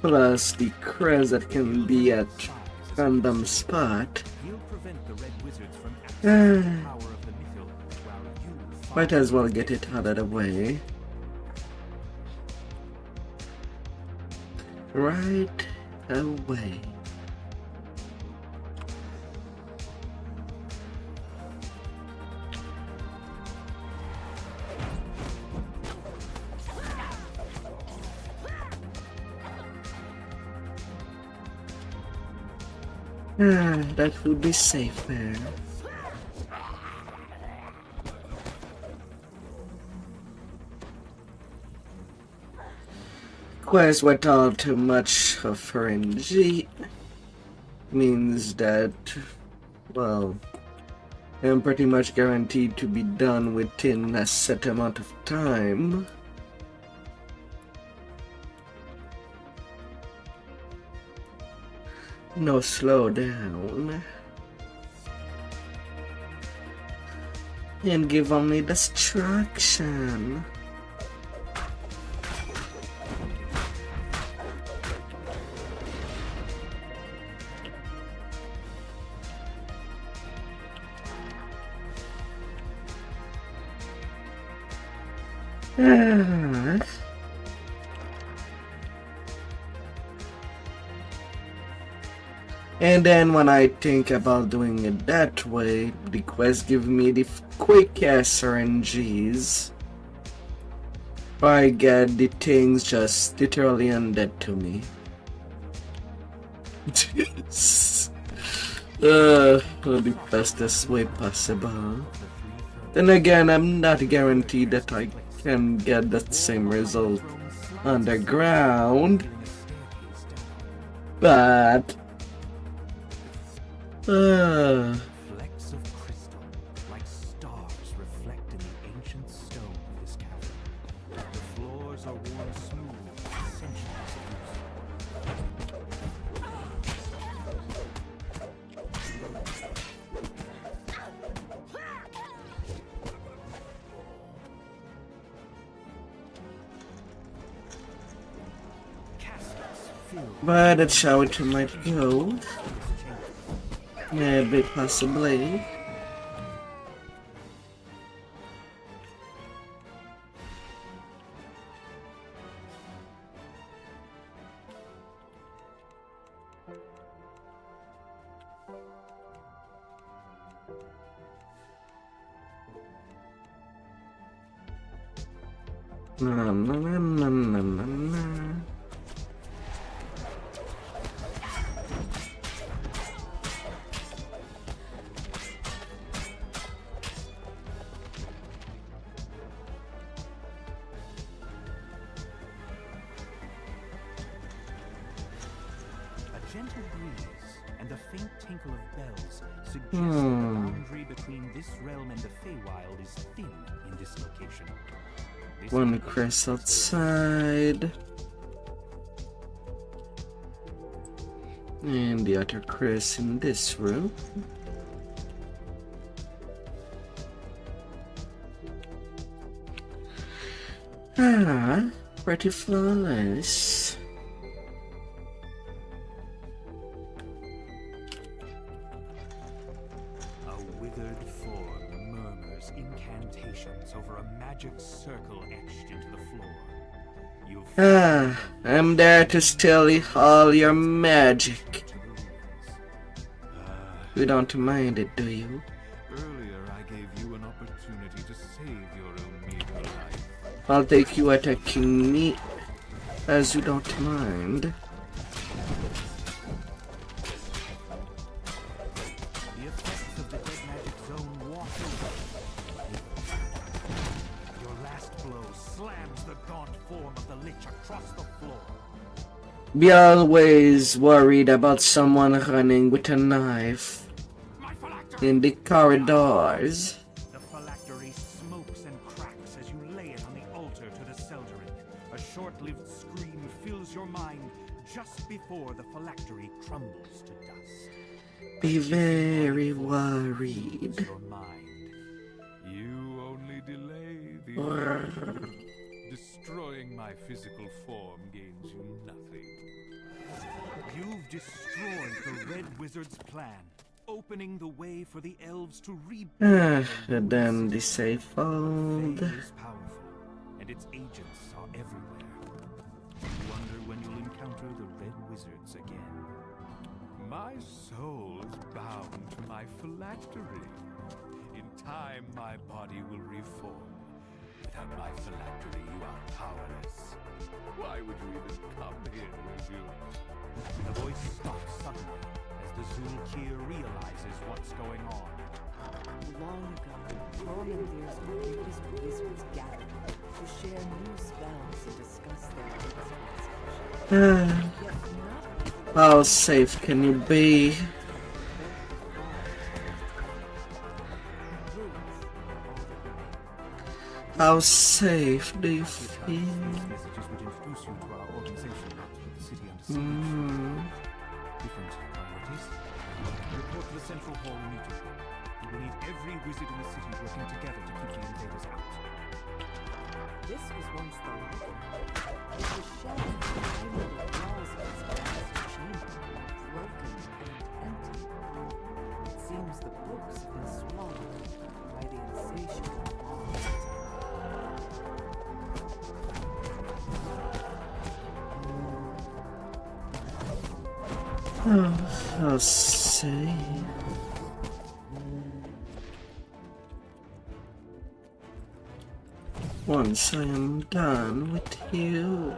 Plus the crest that can be at random spot. He'll prevent the Red Wizards from accessing the power of the Mythil, while you Might as well get it out of the way. Right away. That would be safer. Quest without too much of RNG means that, well, I'm pretty much guaranteed to be done within a set amount of time. No slowdown. And give only destruction. And then when I think about doing it that way, the quest give me the quick ass RNGs. I get the things just literally undead to me. The fastest way possible. Then again, I'm not guaranteed that I can get that same result underground. But Flecks of crystal, like stars, reflect in the ancient stone of this cavern. The floors are worn smooth by centuries of use. Castles filled but that's how it might go. with this chamber. Maybe, possibly. Na, na, na, na, na, na, na. A gentle breeze and the faint tinkle of bells suggest that the boundary between this realm and the Feywild is thin in this location. This One crest outside. And the other crest in this room. Ah, pretty flawless. A withered form murmurs incantations over a magic circle etched into the floor. You Ah, I'm there to steal all your magic. to ruins. You don't mind it, do you? Earlier, I gave you an opportunity to save your own meager life. I'll take you attacking me, as you don't mind. The effects of the dead magic zone wash over. Your last blow slams the gaunt form of the lich across the floor. Be always worried about someone running with a knife My phylactery! in the corridors. The phylactery smokes and cracks as you lay it on the altar to the Seldarin. A short-lived scream fills your mind just before the phylactery crumbles to dust. Be very worried. Your mind. You only delay the destroying my physical form gains you nothing. You've destroyed the Red Wizard's plan, opening the way for the elves to rebuild Ah, their and then ruined the city. safe fold. Fey is powerful, and its agents are everywhere. You wonder when you'll encounter the Red Wizards again. My soul is bound to my phylactery. In time, my body will reform. Without my phylactery, you are powerless. Why would you even come here, Zul? The voice stops suddenly as the Zulkir realizes what's going on. Long ago, Tormendir's greatest wizards gathered to share new spells and discuss their exploits. Ah, Yet not how safe can you be? How safe do you feel? These messages would introduce you to our organization not to put the city under siege. Mm. Different priorities. Report to the central hall immediately. We will need every wizard in the city working together to keep the invaders out. this was once the library. It was shelved behind the walls of its vast chamber, broken and empty. It seems the books have been swallowed by the insatiable walls. Oh, I'll see. Once I am done with you.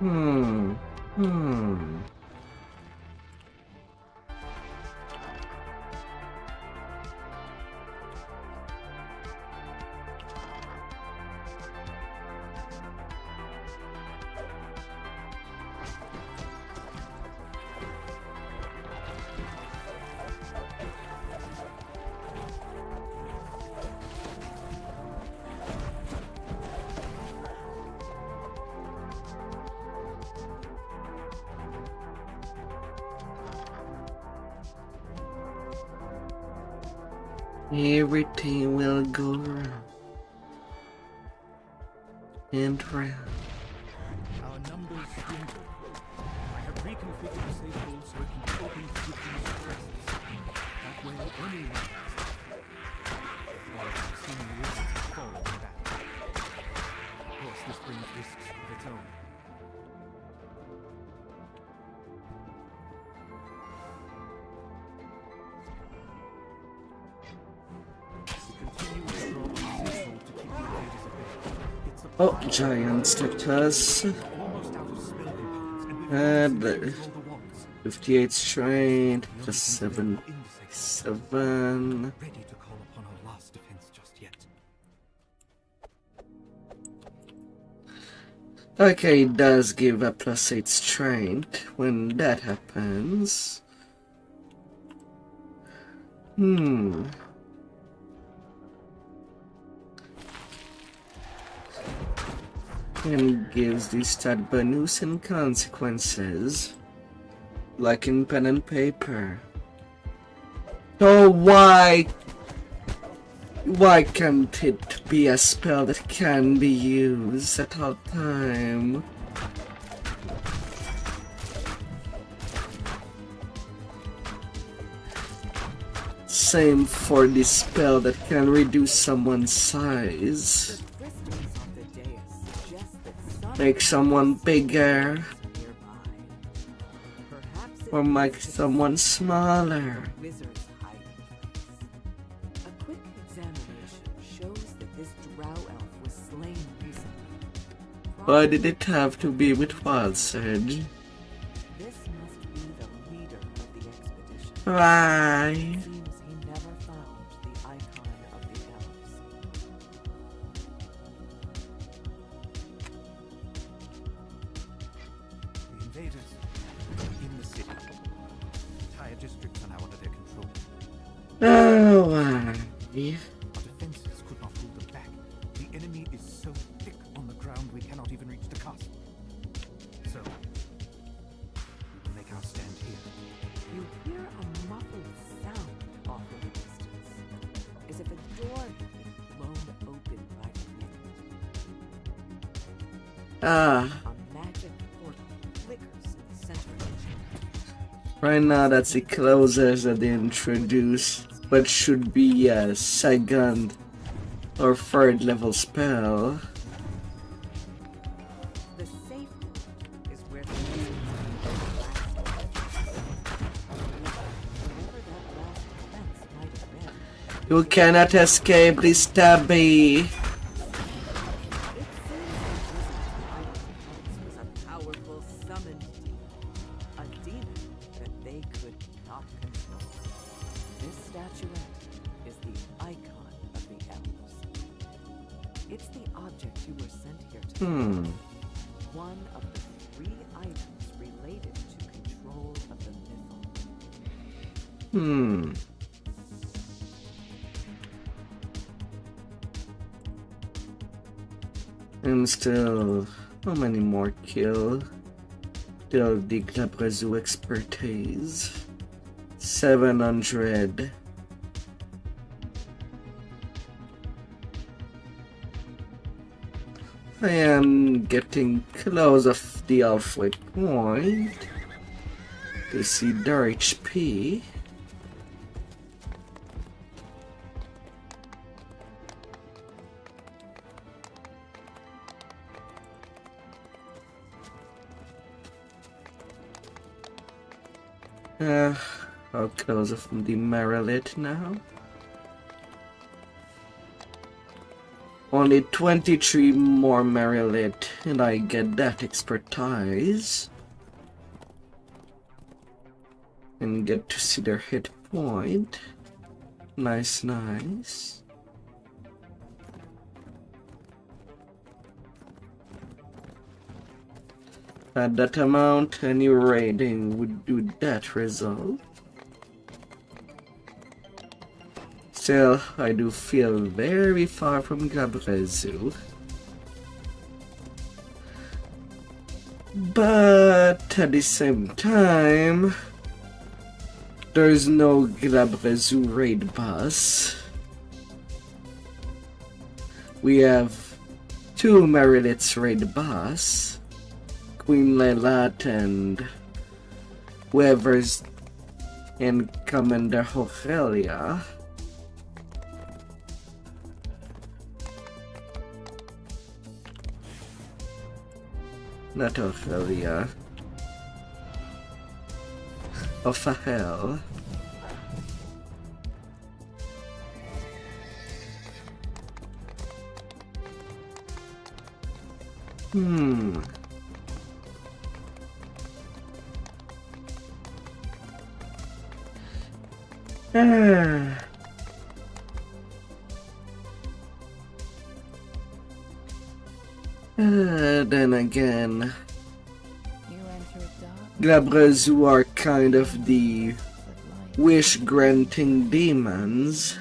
Hmm. Hmm. Everything will go round and round. Our numbers dwindle. I have reconfigured the safe hole so it can be opened with these stresses. That way, anyone can while I've seen the risks of falling back. Of course, this brings risks of its own. Oh, giant status. And 58 strain, plus 7. Ready to call upon our last defense just yet. Okay, it does give a plus 8 strength when that happens. And gives the stat bonus and consequences, like in pen and paper. Oh, why can't it be a spell that can be used at all time? Same for the spell that can reduce someone's size. Make someone bigger, or make someone smaller. A quick examination shows that this drow elf was slain recently. Why did it have to be with Wild Surge? This must be the leader of the expedition. Why? Seems he never found the icon of the elves. The invaders in the city. Entire districts are now under their control. Oh, why? Our defenses could not hold them back. The enemy is so thick on the ground we cannot even reach the castle. So, we'll make our stand here. You hear a muffled sound off in the distance, as if a door had been blown open by the wind. Ah, A magic portal flickers in the center of the chamber. right now that's the closers that they introduced, but should be a second or third level spell. The safe room is where the wizards whatever that last defense might have been. You cannot escape this stabby. It seems the wizard's was a powerful summoned demon, a demon that they could not control. This statuette is the icon of the elves. It's the object you were sent here to find. One of the 3 items related to control of the mythal. And still, how many more kill? Still the Glabrazu expertise. 700. I am getting close of the halfway point to see their HP. How close from the Marilith now? Only 23 more Marilit, and I get that expertise. And get to see their hit point. Nice, nice. At that amount, any raiding would do that result. Still, I do feel very far from Gabrezu. But at the same time, there's no Gabrezu raid boss. We have 2 Marilith's raid boss, Queen Lelat and whoever's in Commander Horelia. Not Ophelia. Ophael. Then again, Gabrezu are kind of the wish-granting demons.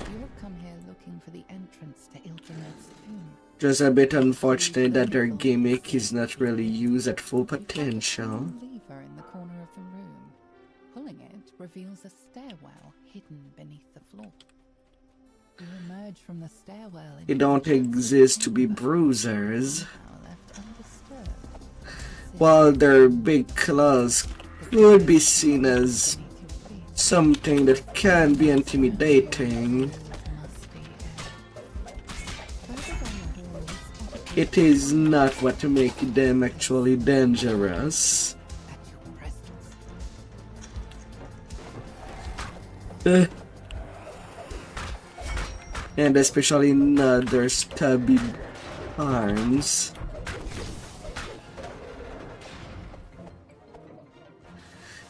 You have come here looking for the entrance to Eladrin's tomb. Just a bit unfortunate that their gimmick is not really used at full potential. Lever in the corner of the room. Pulling it reveals a stairwell hidden beneath the floor. You emerge from the stairwell. They don't exist to be bruisers. Left undisturbed. While their big claws could be seen as something that can be intimidating, it is not what to make them actually dangerous. And especially not their stubby arms.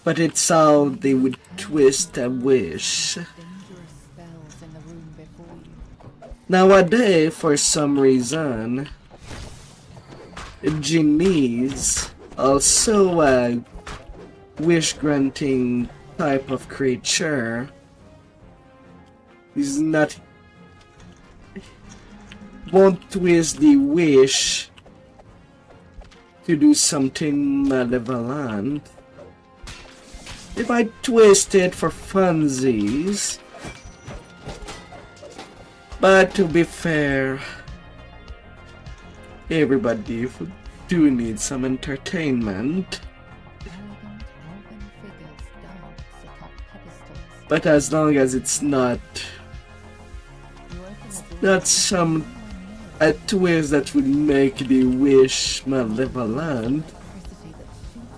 But it's how they would twist a wish. Nowadays, for some reason, genies, also a wish-granting type of creature, is not won't twist the wish to do something malevolent. If I twist it for funsies, but to be fair, everybody do need some entertainment. But as long as it's not some a twist that would make the wish malevolent,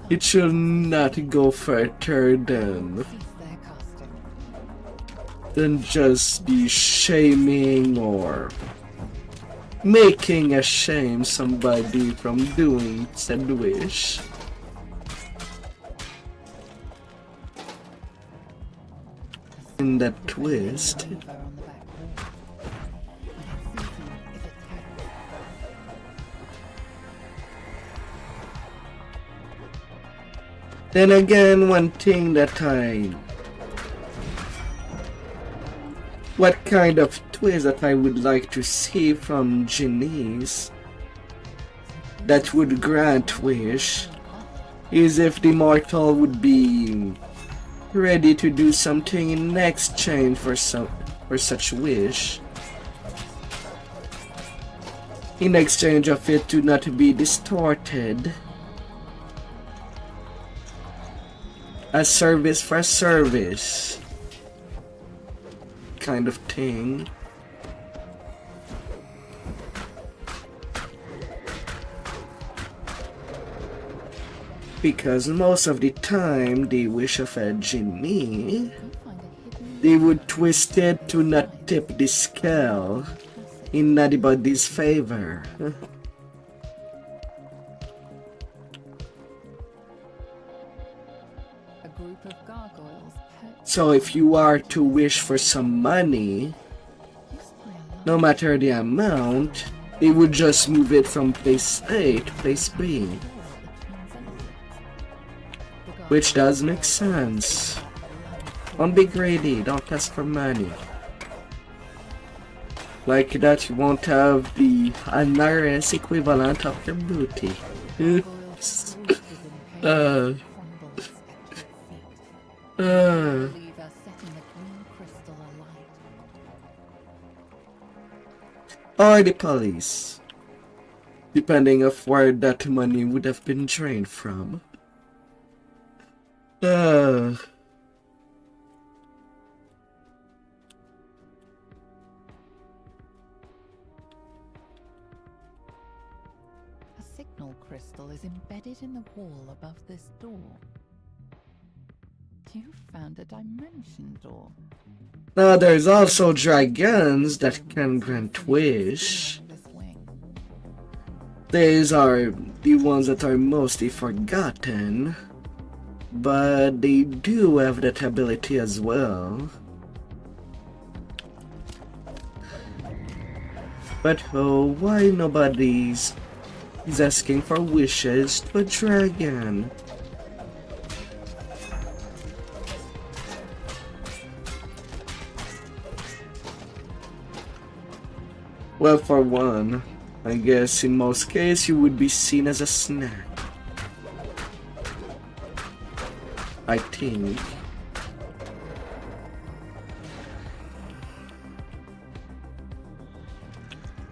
it should not go further than just the shaming or making ashamed somebody from doing said wish. In that twist, then again, one thing that what kind of twist that I would like to see from genies that would grant wish is if the mortal would be ready to do something in exchange for such wish, in exchange of it to not be distorted. A service for service kind of thing. Because most of the time, the wish of a genie, they would twist it to not tip the scale in anybody's favor. A group of gargoyles perched So if you are to wish for some money, just by a large no matter the amount, they would just move it from place A to place B. wall between exits. The Which does make sense. Don't be greedy, don't ask for money. Like that you won't have the Anaris equivalent of your booty. gargoyles twisted in pain Uh. crumbled at your feet. Uh, Lever setting the green crystal alight. or the police. Depending of where that money would have been drained from. A signal crystal is embedded in the wall above this door. You found a dimension door. Now there's also dragons that can grant wish. This wing. These are the ones that are mostly forgotten. But they do have that ability as well. But oh, why nobody's is asking for wishes to a dragon? Well, for one, I guess in most cases you would be seen as a snack. I think.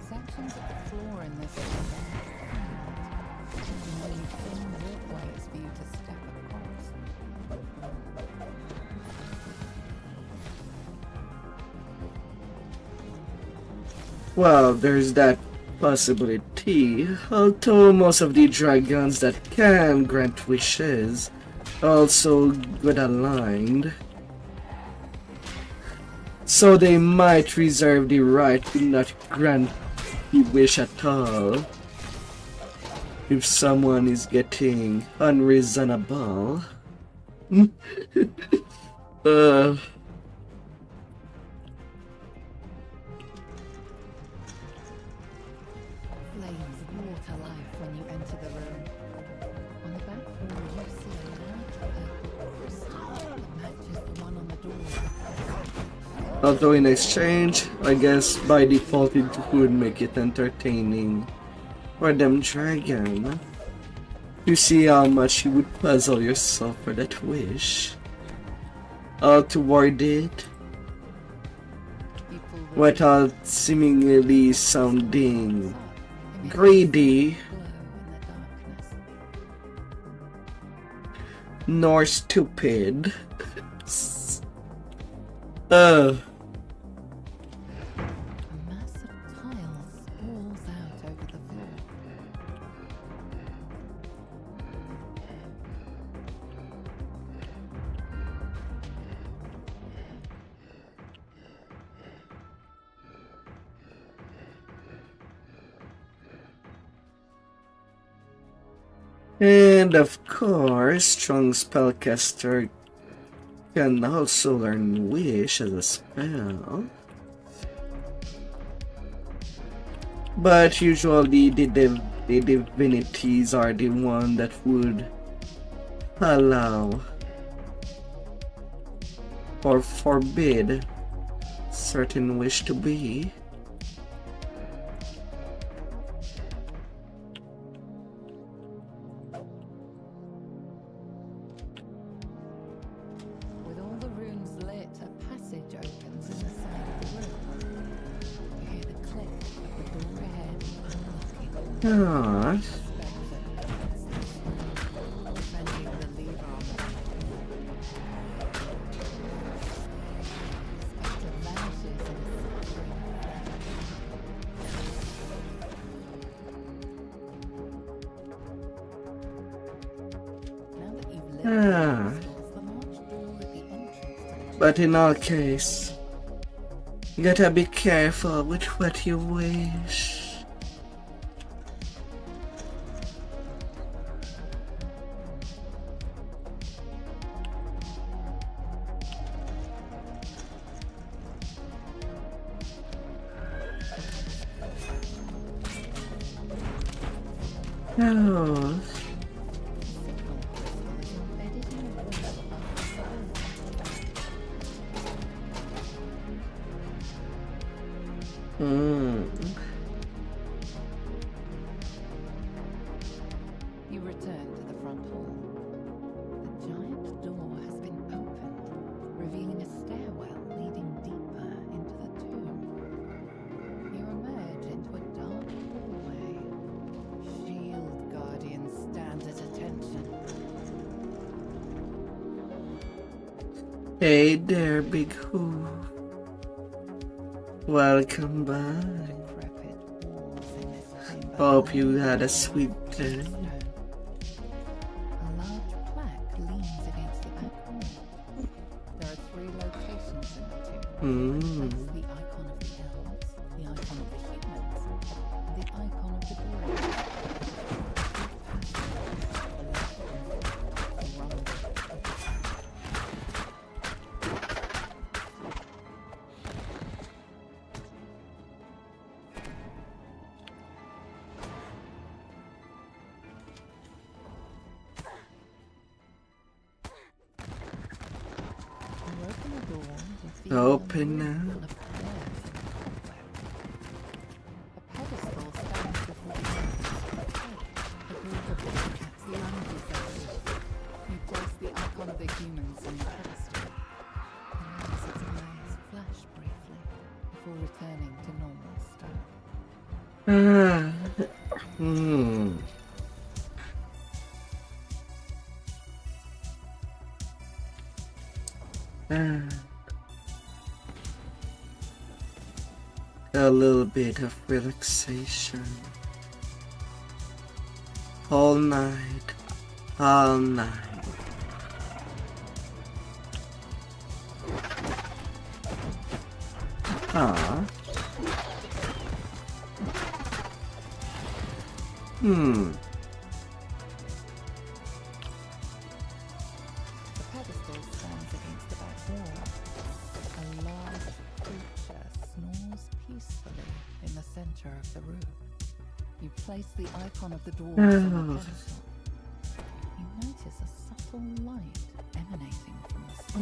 Sections of the floor in this area are leaving thin walkways for you to step across. Well, there's that possibility, although most of the dragons that can grant wishes are also good aligned. So they might reserve the right to not grant the wish at all if someone is getting unreasonable. Flames water life when you enter the room. On the back wall, you see a large purple crystal that matches the one on the door. Although in exchange, I guess by default it would make it entertaining for them dragon. You see how much you would puzzle yourself for that wish. All toward it, You pull the without seemingly sounding up, emitting greedy a glow in the darkness. nor stupid. A mass of tiles sprawls out over the floor. And of course, strong spellcaster can also learn wish as a spell. But usually the divinities are the one that would allow or forbid certain wish to be. With all the rooms lit, a passage opens in the side of the room. You hear the click of the door ahead unlocking. Ah, Defending the lever on the back. Spectre vanishes in a sputtering flame. Now that you've lit the crystals, the large door at the entrance to the but in our case, You gotta be careful with what you wish. Oh. You return to the front hall. The giant door has been opened, revealing a stairwell leading deeper into the tomb. You emerge into a dark hallway. Shield guardians stand at attention. Hey there, big hoof. Welcome back. Decrepit walls in this chamber. Hope you had a sweet day. A large plaque leans against the back wall. There are 3 locations in the tomb. Place the icon of the elves, the icon of the humans, and the icon of the dwarves. Open now. A pedestal stands before the a group of cats lunges at you. You place the icon of the humans on the pedestal. You notice its eyes flash briefly before returning to normal state. A little bit of relaxation. All night. All night. Ah. The pedestal stands against the back wall. A large creature snores peacefully in the center of the room. You place the icon of the dwarves on the pedestal. You notice a subtle light emanating from the stone.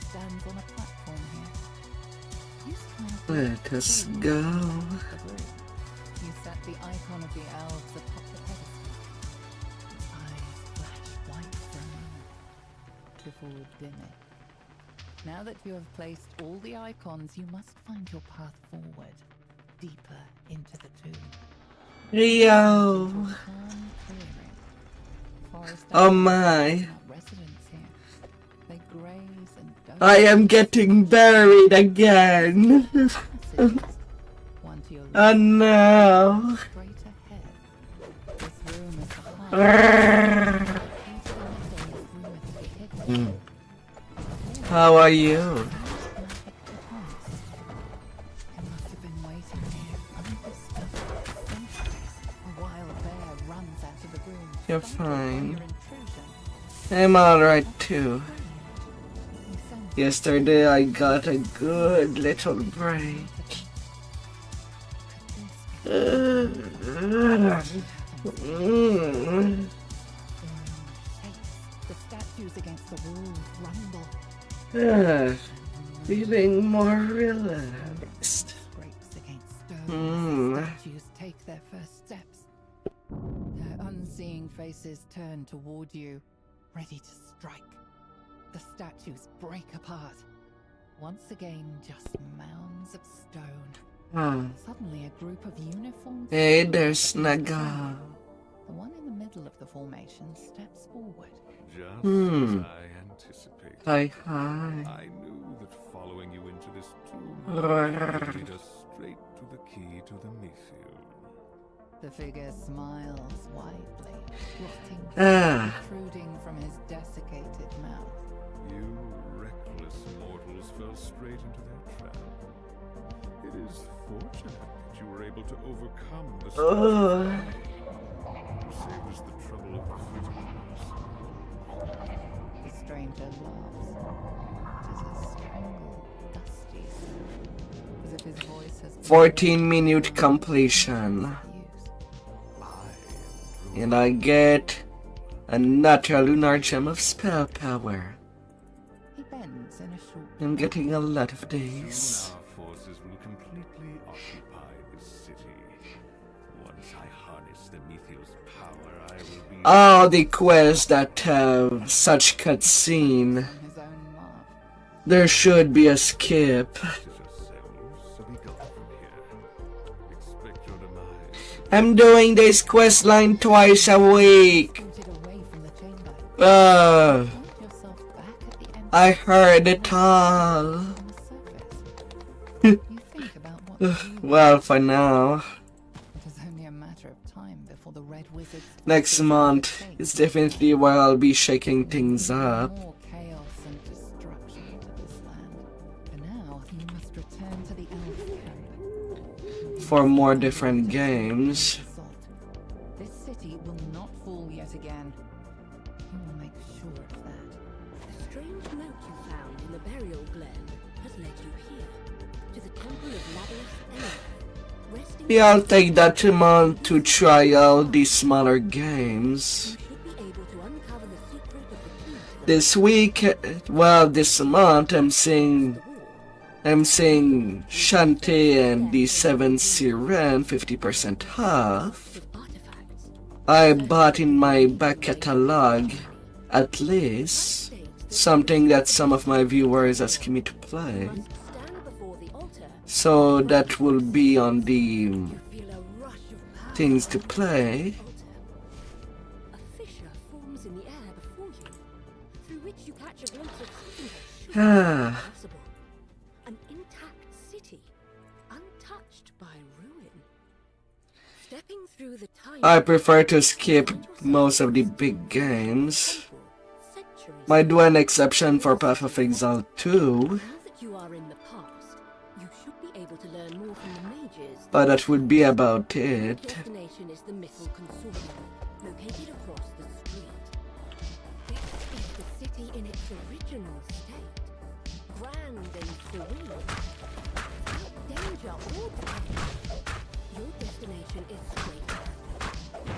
Stands on a platform here. You Let us go. You set the icon of the elves atop the pedestal. Its eyes flash white for a moment before dimming. Now that you have placed all the icons, you must find your path forward, deeper into the tomb. Yo. Oh my. Residents here. They graze and I am getting buried again. One to your Oh no. straight ahead. This room is behind. How are you? You must have been waiting here undisturbed for centuries. A wild bear runs out of the room. You're Startled by fine. your intrusion. I'm alright too. You sense Yesterday I got a good little break. the statues against the walls rumble. Feeling more relaxed. Scrapes against stone. Mm. Statues take their first steps. Their unseeing faces turn toward you, ready to strike. The statues break apart. Once again, just mounds of stone. Ah. Suddenly, a group of uniformed Hey there, Snuggle. The one in the middle of the formation steps forward. Just as I anticipated. Hi. I knew that following you into this tomb would lead us straight to the key to the Mythium. The figure smiles widely, plotting protruding from his desiccated mouth. You reckless mortals fell straight into their trap. It is fortunate that you were able to overcome the storm. You saved us the trouble of defeating us. The stranger laughs. It is a strangled, dusty sound, as if his voice has 14-minute completion. use. And I get another lunar gem of spell power. He bends in a short I'm getting a lot of Soon these. our forces will completely occupy this city. Once I harness the Mythio's power, I will be Oh, the quests that have such cutscene. in his own laugh. There should be a skip. yourselves, so be gone from here. Expect your demise. I'm doing this quest line twice a week. Scooted away from the chamber. Uh, Find yourself back at the end I heard it all. on the surface. You think about what to do. Well, for now. It is only a matter of time before the Red Wizard's Next forces month take is definitely where I'll be shaking things up. more chaos and destruction to this land. For now, you must return to the Elf Camp. For more different games. Assault. This city will not fall yet again. You will make sure of that. The strange note you found in the burial glen has led you here, to the temple of Ladris Eladrin. Resting Yeah, I'll take that month to try out these smaller games. you should be able to uncover the secret of the key to the This week, well, this month, I'm seeing Shantae and the 7 Siren 50% off. of artifacts. I bought in my back catalog, at least, something that some of my viewers asked me to play. Must stand before the altar. So that will be on the Feel a rush of power. things to play. A fissure forms in the air before you, through which you catch a glimpse of something that should Ah. be possible. An intact city, untouched by ruin. Stepping through the tiny I prefer to skip most of the big games. centuries. Might do an exception for Path of Exile 2, Now that you are in the past, you should be able to learn more from the mages. but that would be about it. Destination is the Mythal Consortium, located across the street. This is the city in its original state, grand and serene, without danger or decay. Your destination is straight ahead.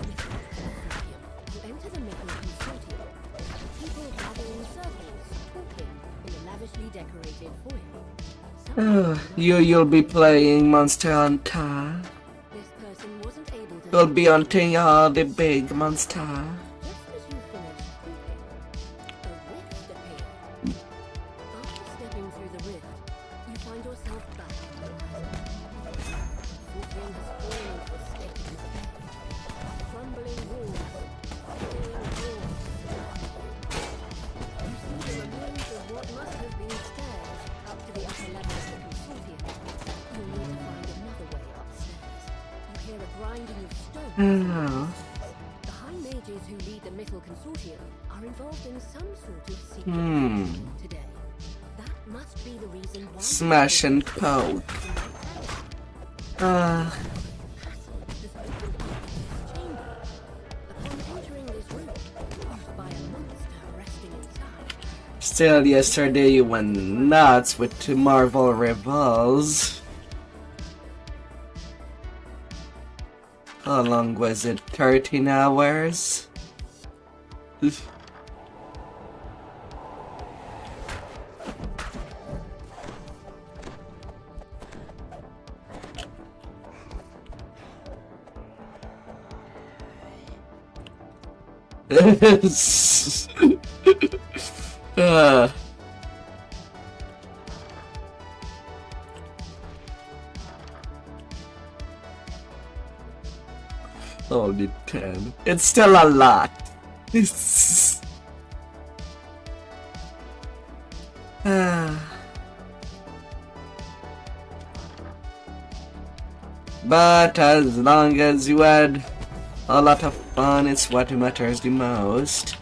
Mythal Consortium. You enter the Mythal Consortium. People gather in circles, talking in the lavishly decorated foyer. You'll be playing Monster Hunter. This person wasn't able to. You'll be hunting all the big monster. Just as you finished speaking, a rift appeared. After stepping through the rift, you find yourself back in the present. Fortune has fallen into a state of despair. Crumbling walls, falling walls. You see the remains of what must have been stairs up to the upper level of the consortium. You'll need to find another way upstairs. You hear a grinding of stone. Oh. The high mages who lead the Mythal Consortium are involved in some sort of secret Hmm. mission today. That must be the reason why. Smash and poke. Has opened up this chamber. Upon entering this room, used by a monster resting inside, Still, yesterday you went nuts with the Marvel Rivals. How long was it? 13 hours? uh. Only 10. It's still a lot. It's... But as long as you had a lot of fun, it's what matters the most.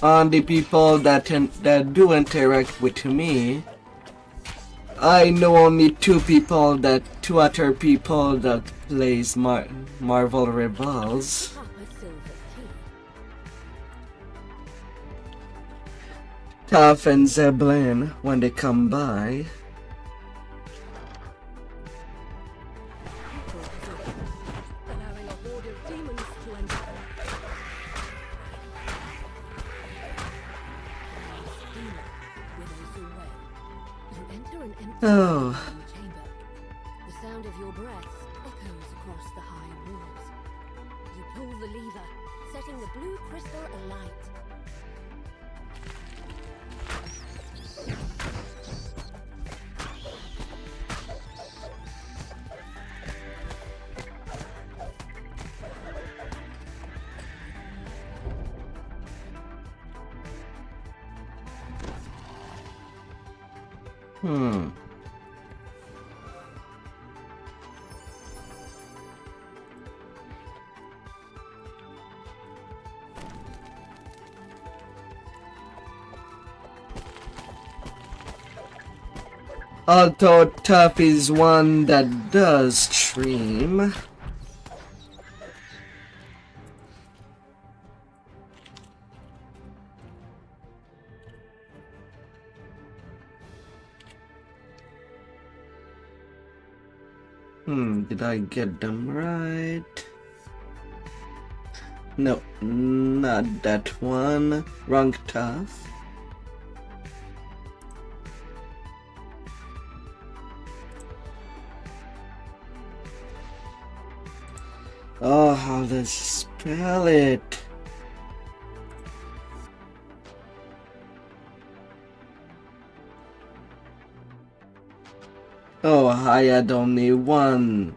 On the people that do interact with me, I know only two other people that plays Marvel Rebels. Half a silver key. Taff and Zeblin when they come by. Allowing a horde of demons to enter. Demon withers away. You enter an empty Oh. chamber. The sound of your breath echoes across the high walls. You pull the lever, setting the blue crystal alight. Although Tuff is one that does stream. Did I get them right? No, not that one. Wrong Tuff. Oh, how does you spell it? Oh, I had only one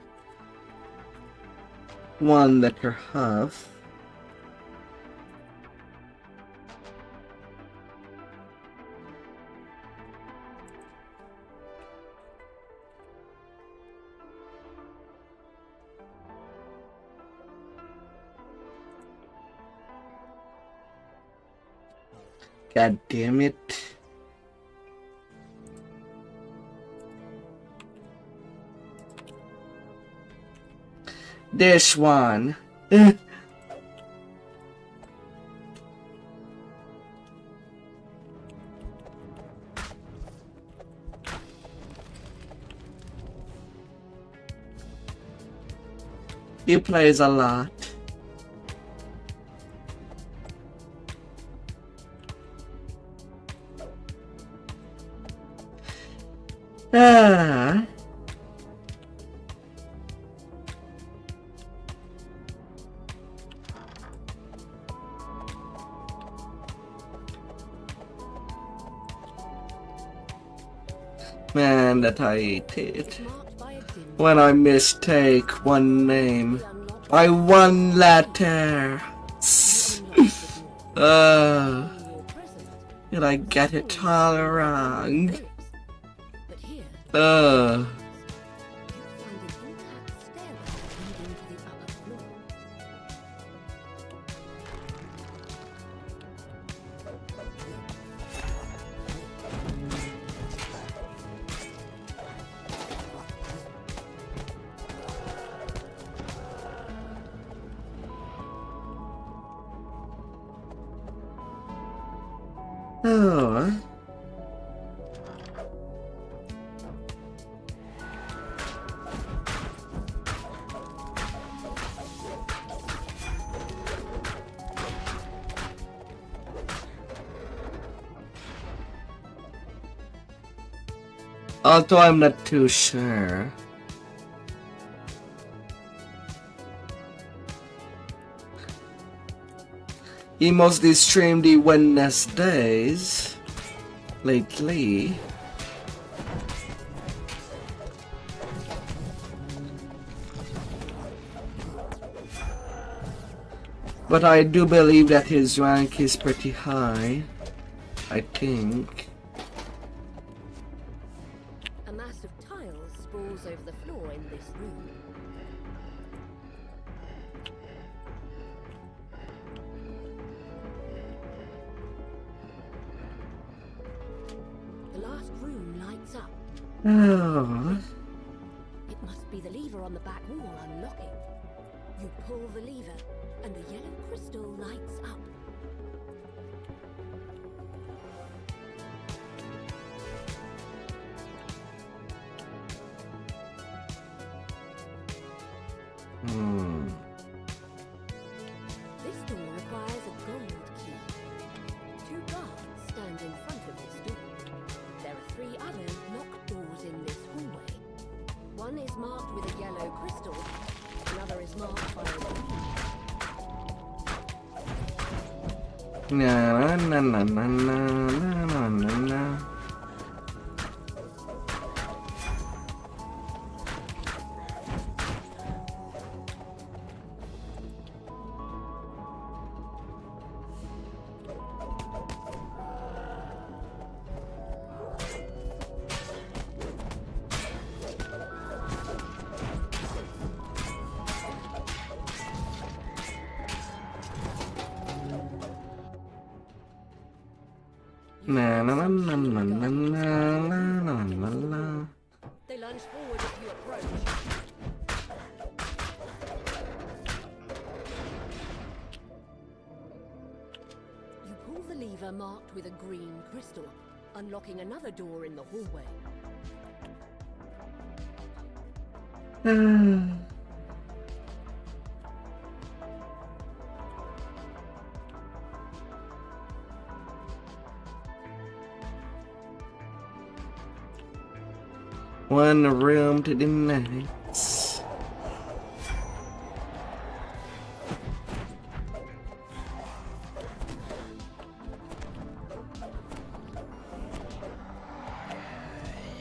letter half. God damn it. This one. He plays a lot. Ah. Man, that I hate it. Marked by a dim When I mistake one name by one letter. your present. Did I get it all wrong? But here, Uh. you find an intact stairwell leading to the upper floor. Oh. Although I'm not too sure. He mostly streamed the Wednesdays lately. But I do believe that his rank is pretty high, I think. A mass of tiles sprawls over the floor in this room. The last room lights up. Oh. It must be the lever on the back wall unlocking. You pull the lever, and the yellow crystal lights up. This door requires a gold key. 2 guards stand in front of this door. There are 3 other locked doors in this hallway. One is marked with a yellow crystal, another is marked by a green. Na na na na na na na na. Na na na na na na na na na na. They lunge forward as you approach. You pull the lever marked with a green crystal, unlocking another door in the hallway. One room to the next.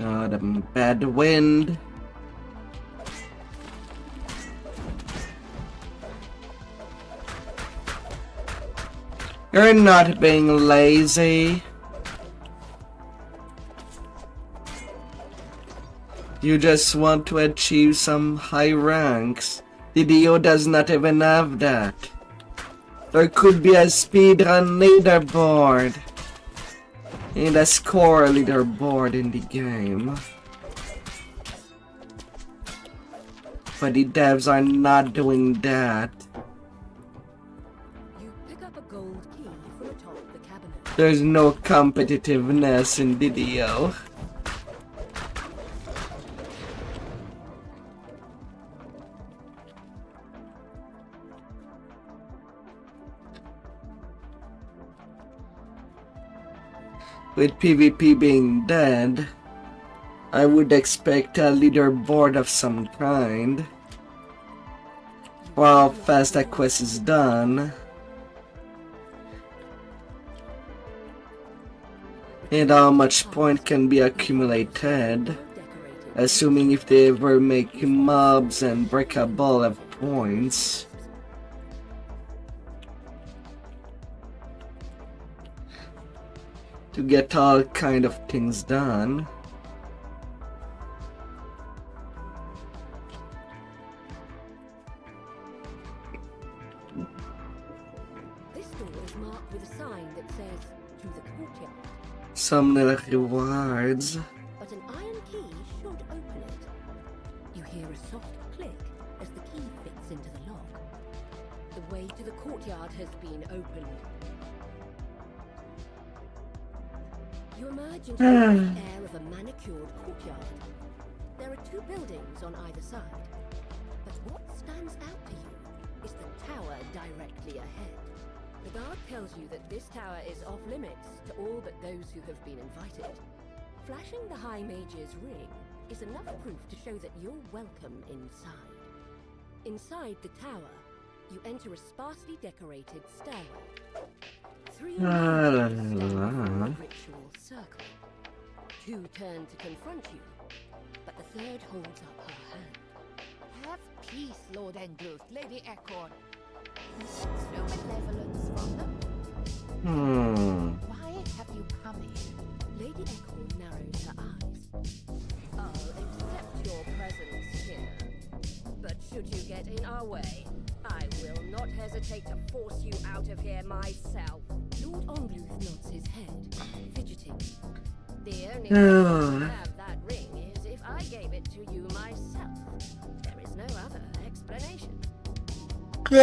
Got a bad wind. You're not being lazy. You just want to achieve some high ranks. The DO does not even have that. There could be a speedrun leaderboard and a score leaderboard in the game. But the devs are not doing that. You pick up a gold key from atop the cabinet. There's no competitiveness in the DO. With PvP being dead, I would expect a leaderboard of some kind. While fast a quest is done, and how much point can be accumulated, assuming if they ever make mobs and break a ball of points. To get all kind of things done. This door is marked with a sign that says, "To the courtyard." Some little rewards. But an iron key should open it. You hear a soft click as the key fits into the lock. The way to the courtyard has been opened. You emerge into the air of a manicured courtyard. There are two buildings on either side. But what stands out to you is the tower directly ahead. The guard tells you that this tower is off limits to all but those who have been invited. Flashing the High Mage's ring is enough proof to show that you're welcome inside. Inside the tower, you enter a sparsely decorated stairwell. Three men stand in a ritual circle. Two turn to confront you, but the third holds up her hand. Have peace, Lord Engluth, Lady Ecorn. No malevolence from them. Why have you come here? Lady Ecorn narrows her eyes. I'll accept your presence here. But should you get in our way, I will not hesitate to force you out of here myself. Lord Engluth nods his head, fidgeting. The only way you have that ring is if I gave it to you myself. There is no other explanation. It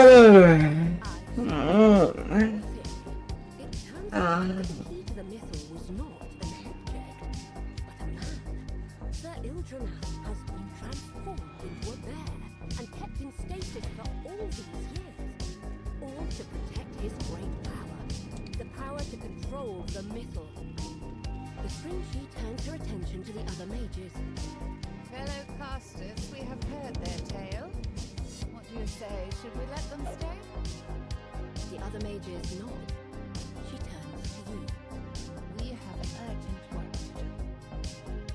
turns out that the key to the mythal was not an object, but a man. Sir Ildranath has been transformed into a bear and kept in stasis for all these years. All to protect his great power. The power to control the mythal. The string she turns her attention to the other mages. Fellow casters, we have heard their tale. What do you say? Should we let them stay? The other mages nod. She turns to you. We have urgent work to do.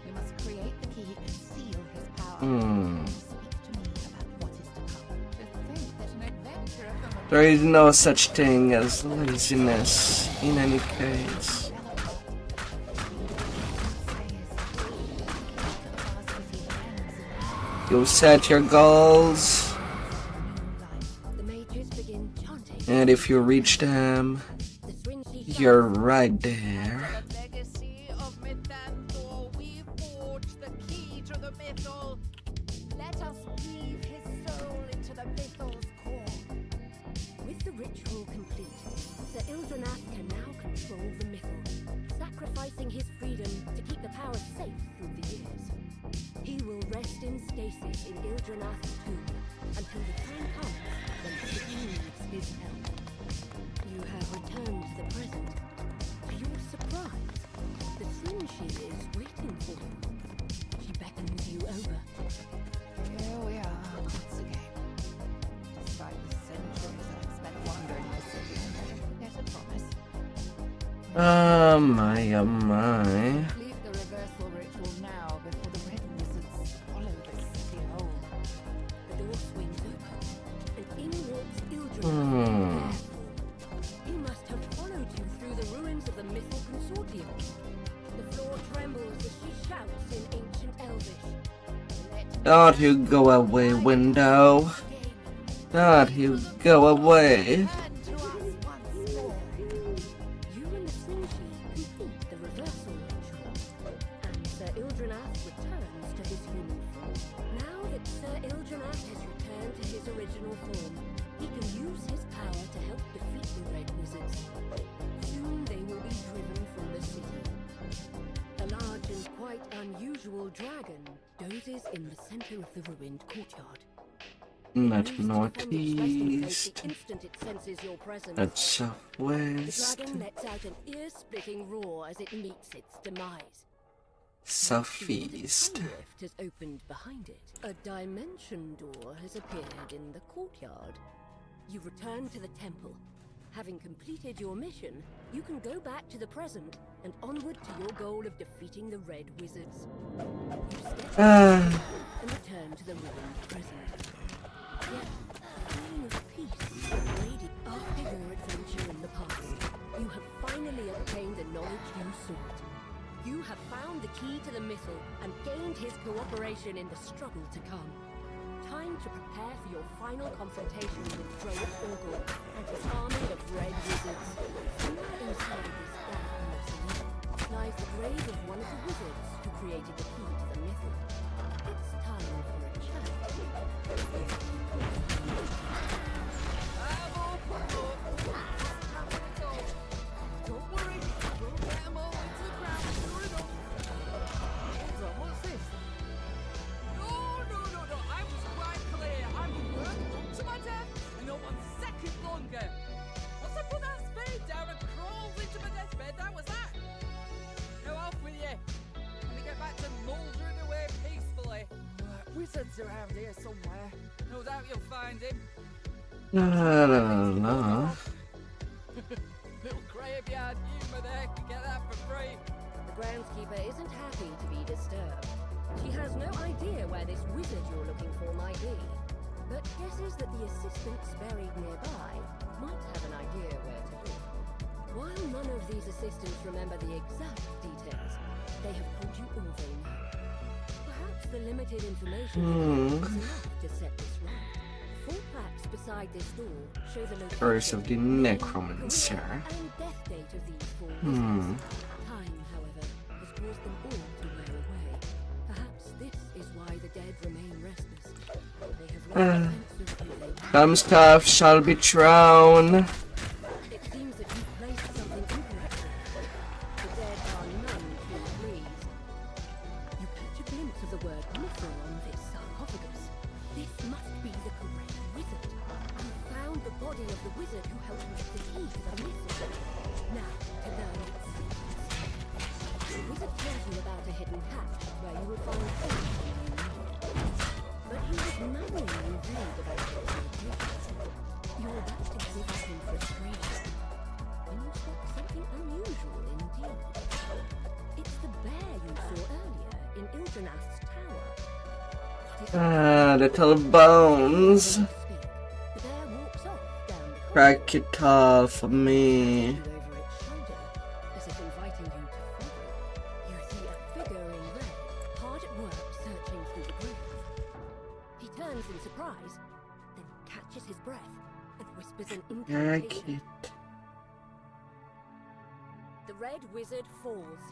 We must create the key and seal his power. Speak to me about what is to come. To think that an adventurer from a There is no such thing as laziness in any case. You set your goals, The mages begin chanting. and if you reach them, The string she you're right there. legacy of Mythanthor, we forge the key to the mythal. Let us weave his soul into the mythal's core. With the ritual complete, Sir Ildranath can now control the mythal, sacrificing his freedom to keep the power safe through the years. He will rest in stasis in Ildranath's tomb until the time comes when the city needs his help. You have returned to the present. To your surprise, the string she is waiting for you. She beckons you over. Here we are once again. Despite the centuries I've spent wandering the city, I never forget a promise. Oh my. Leave the reversal ritual now before the red wizards swallow the city whole. The door swings open, and in walks Ildranath. He must have followed you through the ruins of the Mythal Consortium. The floor trembles as she shouts in ancient Elvish. Don't you go away, window. Don't you go away. Turn to us once more. You and the Slinky complete the reversal ritual, and Sir Ildranath returns to his human form. Now that Sir Ildranath has returned to his original form, he can use his power to help defeat the Red Wizards. Soon they will be driven from the city. A large and quite unusual dragon dozes in the center of the ruined courtyard. Not It moves to defend its resting place northeast. the instant it senses your presence. Not The southwest. dragon lets out an ear-splitting roar as it meets its demise. Southeast. A rift has opened behind it. A dimension door has appeared in the courtyard. You return to the temple. Having completed your mission, you can go back to the present and onward to your goal of defeating the Red Wizards. You step and return to the ruined present. Yet, a feeling of peace radiates after your adventure in the past. You have finally obtained the knowledge you sought. You have found the key to the mythal and gained his cooperation in the struggle to come. Time to prepare for your final confrontation with Droid Orgul and his army of Red Wizards. Somewhere inside this dark mausoleum lies the grave of one of the wizards who created the key to the mythal. It's time for a chat. Don't worry, we'll get 'em all into the ground. you'll find him. La la la la. Little graveyard humor there. Can get that for free. The groundskeeper isn't happy to be disturbed. She has no idea where this wizard you're looking for might be, but guesses that the assistants buried nearby might have an idea where to look. While none of these assistants remember the exact details, they have told you all they know. Perhaps the limited information is enough to set this right. 4 plaques beside this door show the location, Curse of the Necromancer. and death date of these 4 wizards. Time, however, has caused them all to wear away. Perhaps this is why the dead remain restless. They have lost sense of who they are. Some stuff shall be thrown. It seems that you've placed something incorrectly. The dead are none too pleased. You catch a glimpse of the word Mithril on this sarcophagus. This must be the correct wizard. You found the body of the wizard who helped make the key to the Mithril. Now, to learn its secrets. The wizard tells you about a hidden hatch where you will find everything you need. But he was manually vague about its location. You're about to give up in frustration when you spot something unusual indeed. It's the bear you saw earlier in Ildranath's tower. Little bones. The bear walks off down the corridor, Crack it off for me. over its shoulder, as if inviting you to follow. You see a figure in red, hard at work searching through the grave. He turns in surprise, then catches his breath and whispers an Crack incantation. it. The red wizard falls,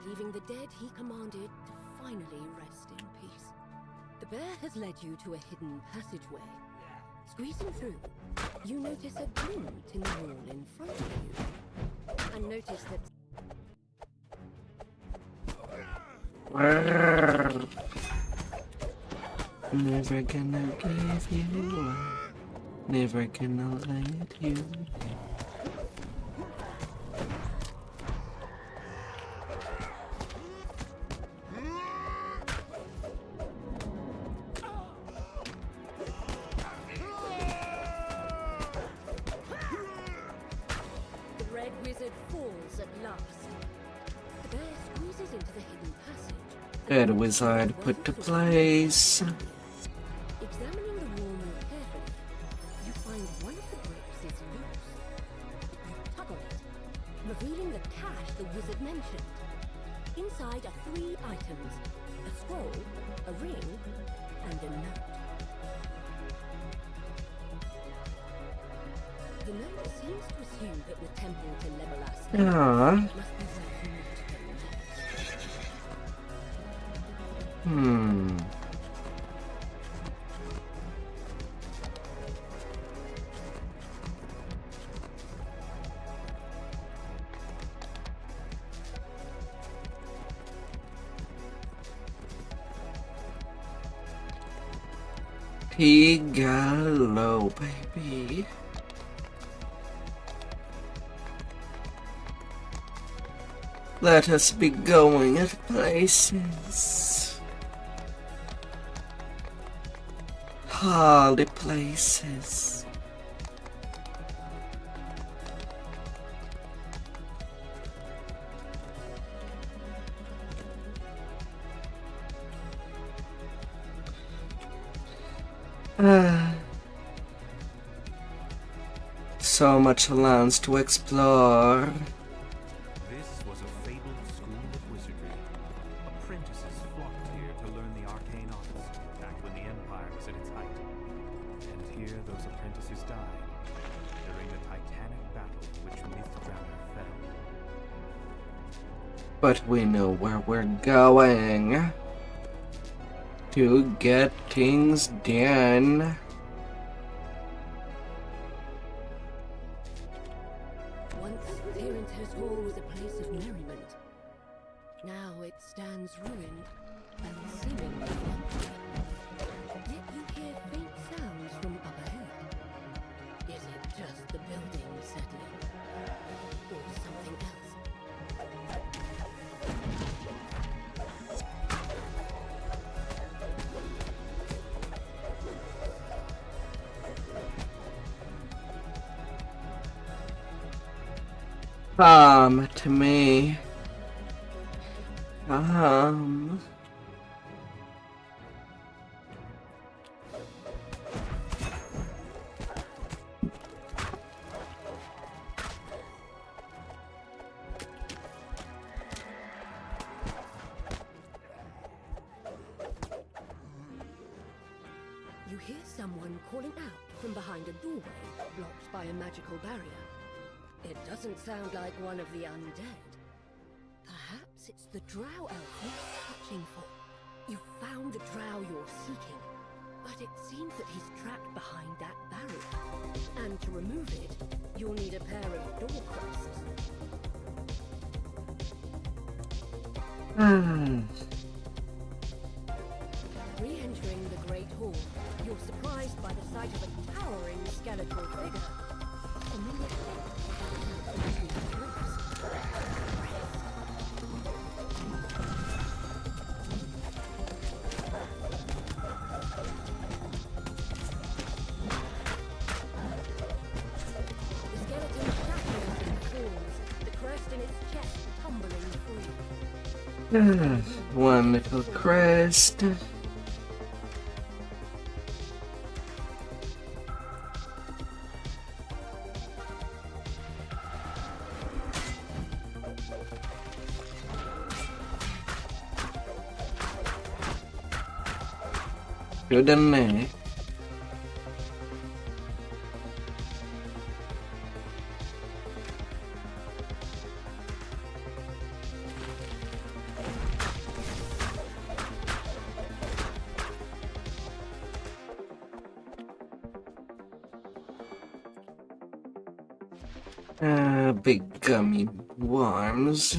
leaving the dead he commanded to finally rest in peace. The bear has led you to a hidden passageway. Squeezing through, you notice a glint in the wall in front of you. And notice that Never gonna give you up. Never gonna let you down. the red wizard falls at last. The bear squeezes into the hidden passage. and That wizard put to place. Examining the wall more carefully, you find one of the bricks is loose. You tug on it, revealing the cache the wizard mentioned. Inside are 3 items: a scroll, a ring, and a note. The note seems to assume that the temple to Legolas Ah. must be worth multiple Hmm. Pigalo, baby. Let us be going at places. Holy places. So much lands to explore. This was a fabled school of wizardry. Apprentices flocked here to learn the arcane arts, back when the Empire was at its height. And here those apprentices died, during the titanic battle in which Mythdraughter fell. But we know where we're going to get things done. Once Therenter's Hall was a place of merriment. Now it stands ruined and seemingly empty. Yet you hear faint sounds from up ahead. Is it just the building settling? Or something else? Come to me. Come. You hear someone calling out from behind a doorway blocked by a magical barrier. It doesn't sound like one of the undead. Perhaps it's the drow elf you're searching for. You found the drow you're seeking, but it seems that he's trapped behind that barrier. And to remove it, you'll need a pair of door crests. Re-entering the Great Hall, you're surprised by the sight of a towering skeletal figure. Familiar shape between the ribs. The skeleton shatters and falls, the crest in its chest tumbling free. One little crest. Udane. Big gummy worms.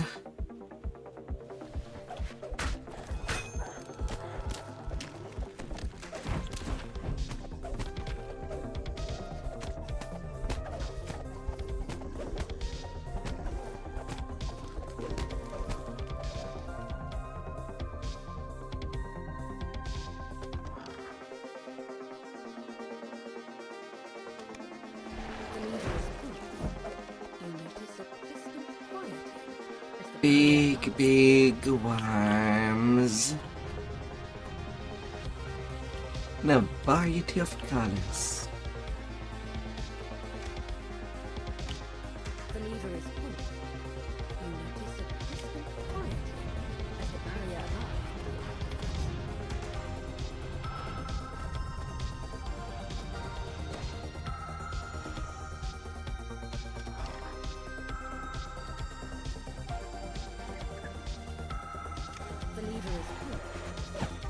Big worms. In a variety of colors. The lever is pulled. You notice a distant quieting as the barrier The lever is pulled.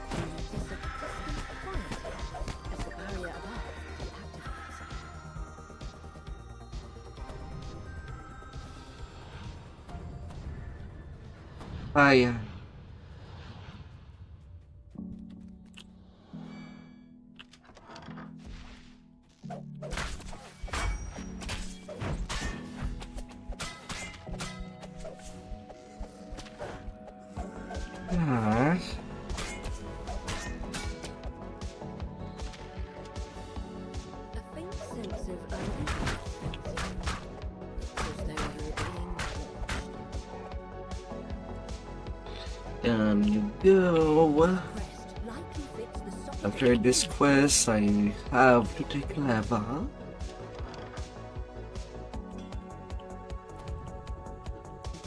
You notice a distant quieting as the barrier above deactivates. Fire. A faint sense of unease as though you were being watched. Down you go. Crest likely fits the socket. After this quest, I have to take a level.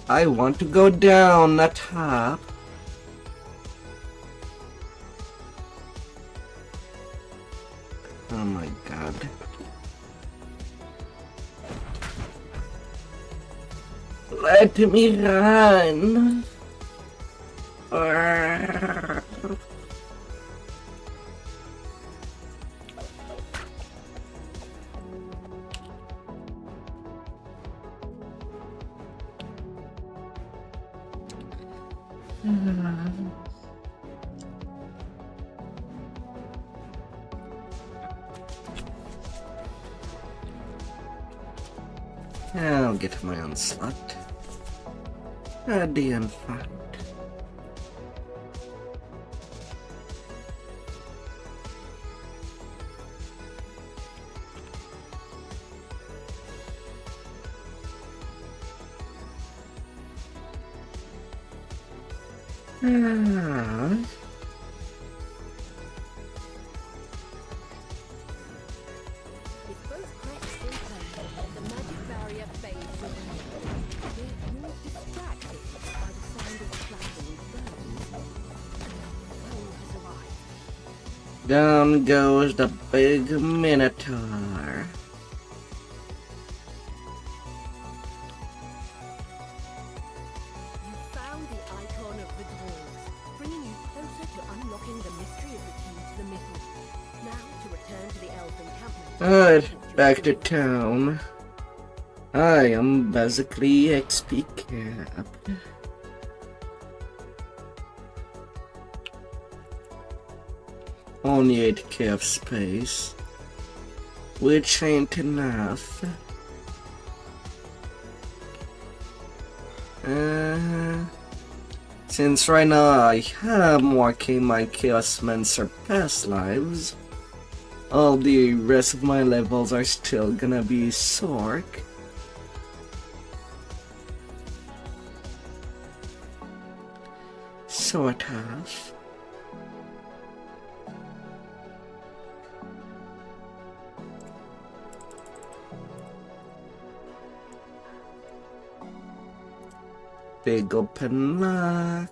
I want to go down, not up. Oh my god. Let me run. I'll get my own slot. The unfact. Ah. If both cracks in place, the magic barrier fades away. Yet you're distracted by the sound of clapping bones. Foe has arrived. Down goes the big Minotaur. You found the icon of the dwarves, bringing you closer to unlocking the mystery of the key to the mythos. Now to return to the elf encampment. Alright, back to town. I am basically XP capped. Only 8k of space, which ain't enough. Since right now I am working my Chaosmancer past lives, all the rest of my levels are still gonna be Sork. Sort of. Big open lock.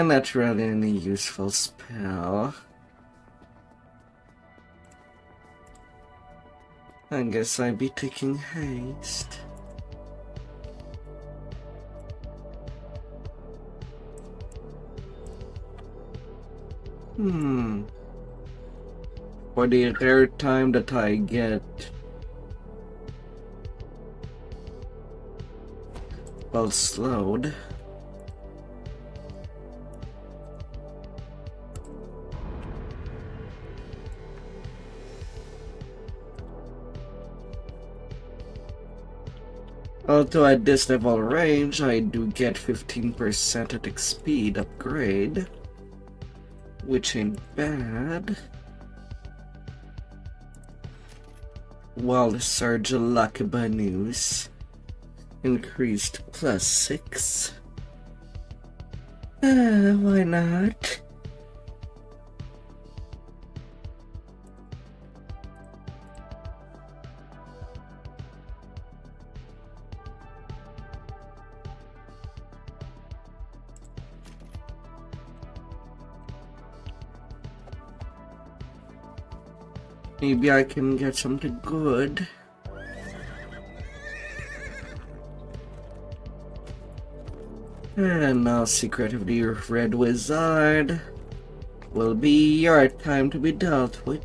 Not really any useful spell. I guess I'd be taking haste. For the rare time that I get well slowed. Although at this level range, I do get 15% attack speed upgrade, which ain't bad. While the Surge Lucky Banus increased +6. Why not? Maybe I can get something good. And now Secret of the Red Wizard will be your time to be dealt with.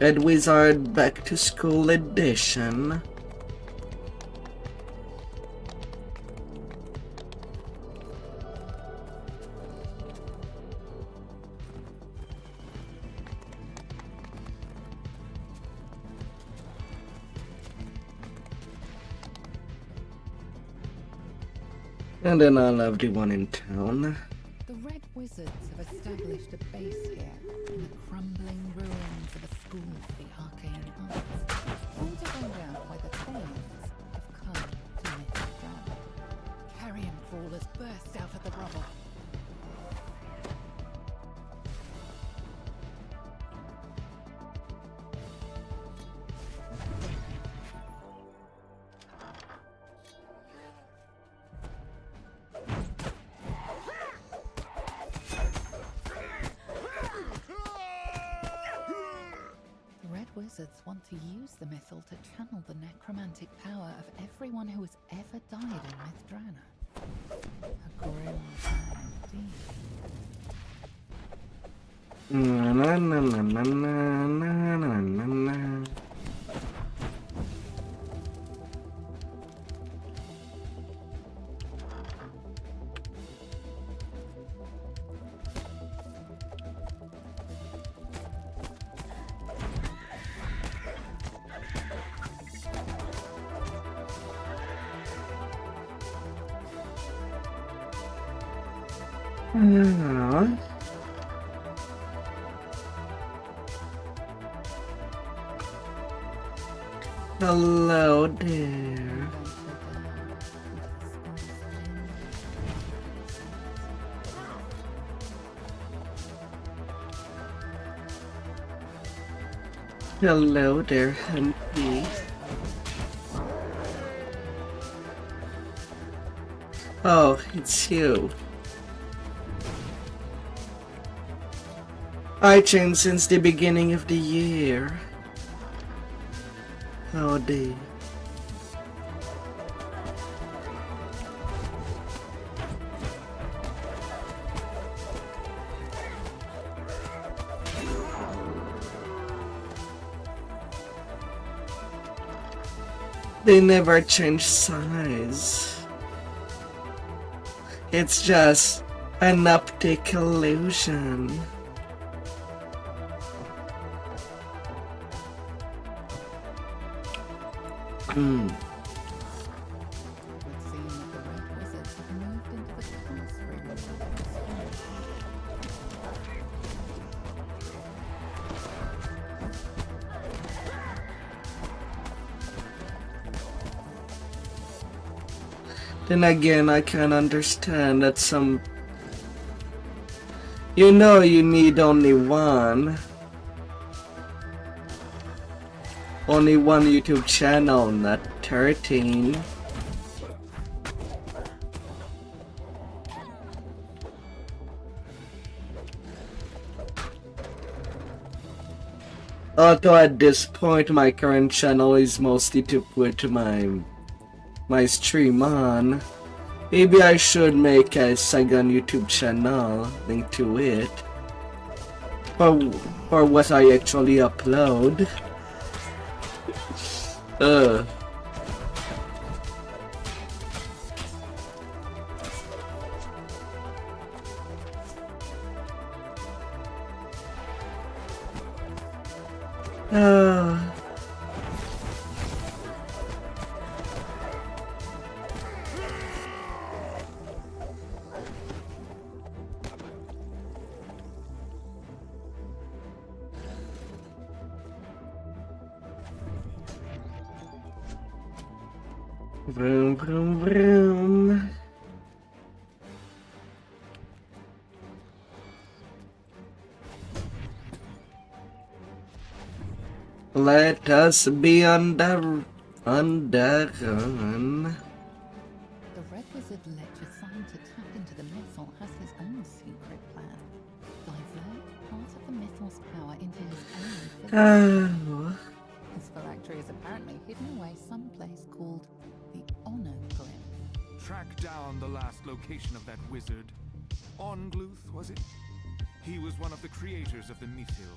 Red Wizard Back to School Edition. And then I'll have the one in town. The Red Wizards have established a base here in the crumbling ruins of a school for the arcane arts. Want to find out why the Thanes have come to Mythdrana. Carrion crawlers burst out of the rubble. Wizards want to use the mythal to channel the necromantic power of everyone who has ever died in Mythdrana. A grim plan indeed. Ah. Hello there. Hello there, Hunty. Oh, it's you. I changed since the beginning of the year. Oh dear. They never change size. It's just an optic illusion. It would seem that the red wizards have moved into the classroom. Then again, I can understand that some... You know you need only one. Only one YouTube channel, not 13. Although at this point my current channel is mostly to put my stream on. Maybe I should make a second YouTube channel link to it. For what I actually upload. Vroom, vroom, vroom. Let us be on the run. The red wizard Legion to tap into the missile has his own secret plan. Divert part of the missile's power into his own. His phylactery is apparently hidden away someplace called the Honor Glyph. Track down the last location of that wizard. Ongluth, was it? He was one of the creators of the Mythil.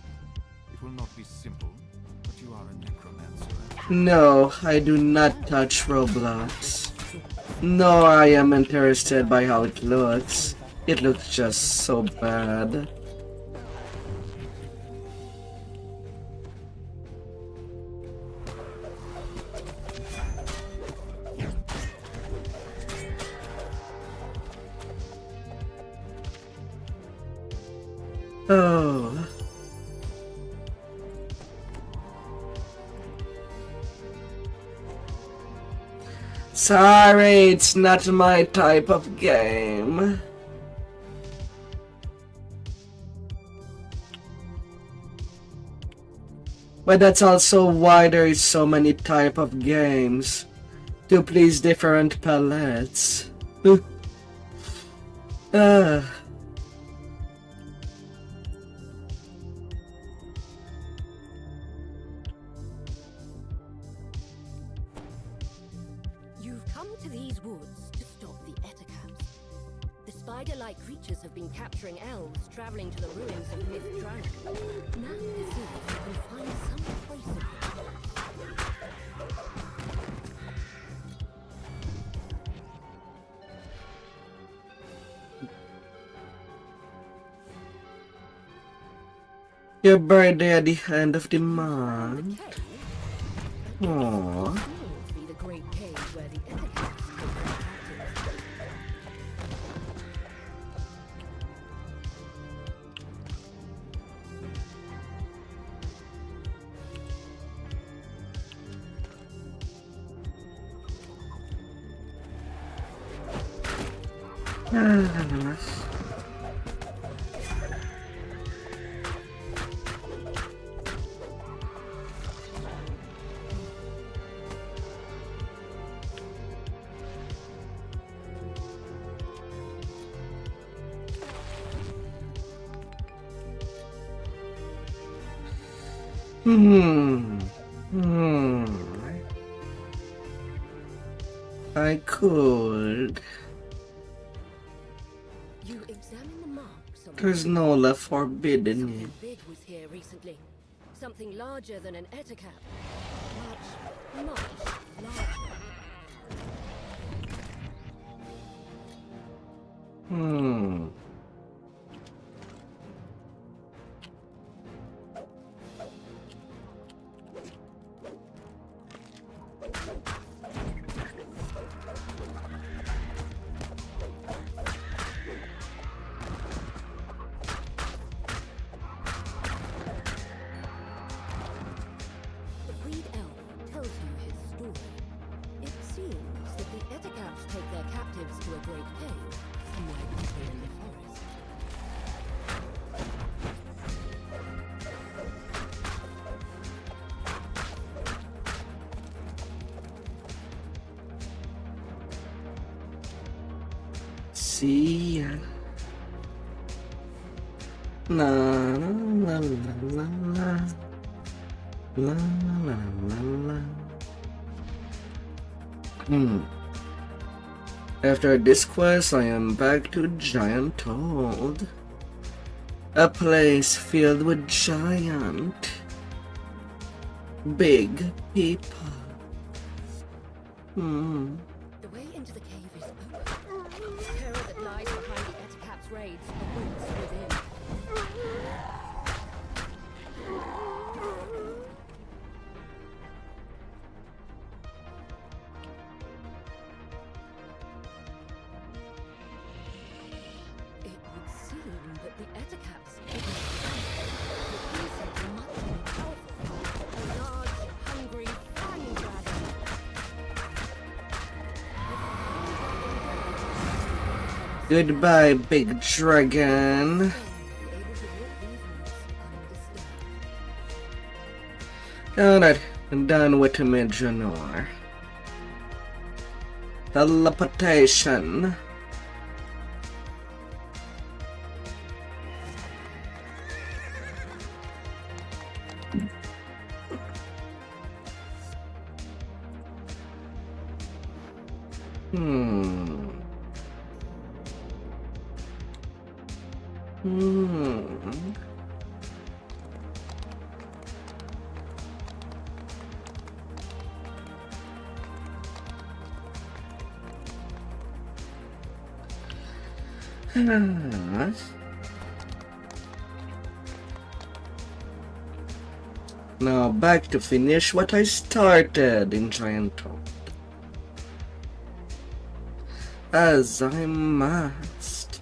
It will not be simple, but you are a necromancer. No, I do not touch Roblox. No, I am interested by how it looks. It looks just so bad. Oh. Sorry, it's not my type of game. But that's also why there is so many type of games to please different palettes. You've come to these woods to stop the Etacams. The spider-like creatures have been capturing elves traveling to the ruins of Myth Drunk. Now to see if you can find some trace of them. Your birthday at the end of the month. Aww. To be the great cave where the Etacams take their captives. Ah. I could. You examine the marks on There's no left forbidden Something yet. big was here recently. Something larger than an etacap. Much, much larger. The Freed Elf tells you his story. It seems that the etacaps take their captives to a great cave, somewhere deeper in the forest. See ya. La la la la la la la la la. After this quest, I am back to Giant Toad. A place filled with giant, big people. The way into the cave is open. The terror that lies behind the etacap's raids awaits within. It would seem that the etacaps could be something much more powerful. A large, hungry fang dragon. Goodbye, big dragon. Alright, done with Midjanor. Teleportation. Now back to finish what I started in Giant Toad. As I must.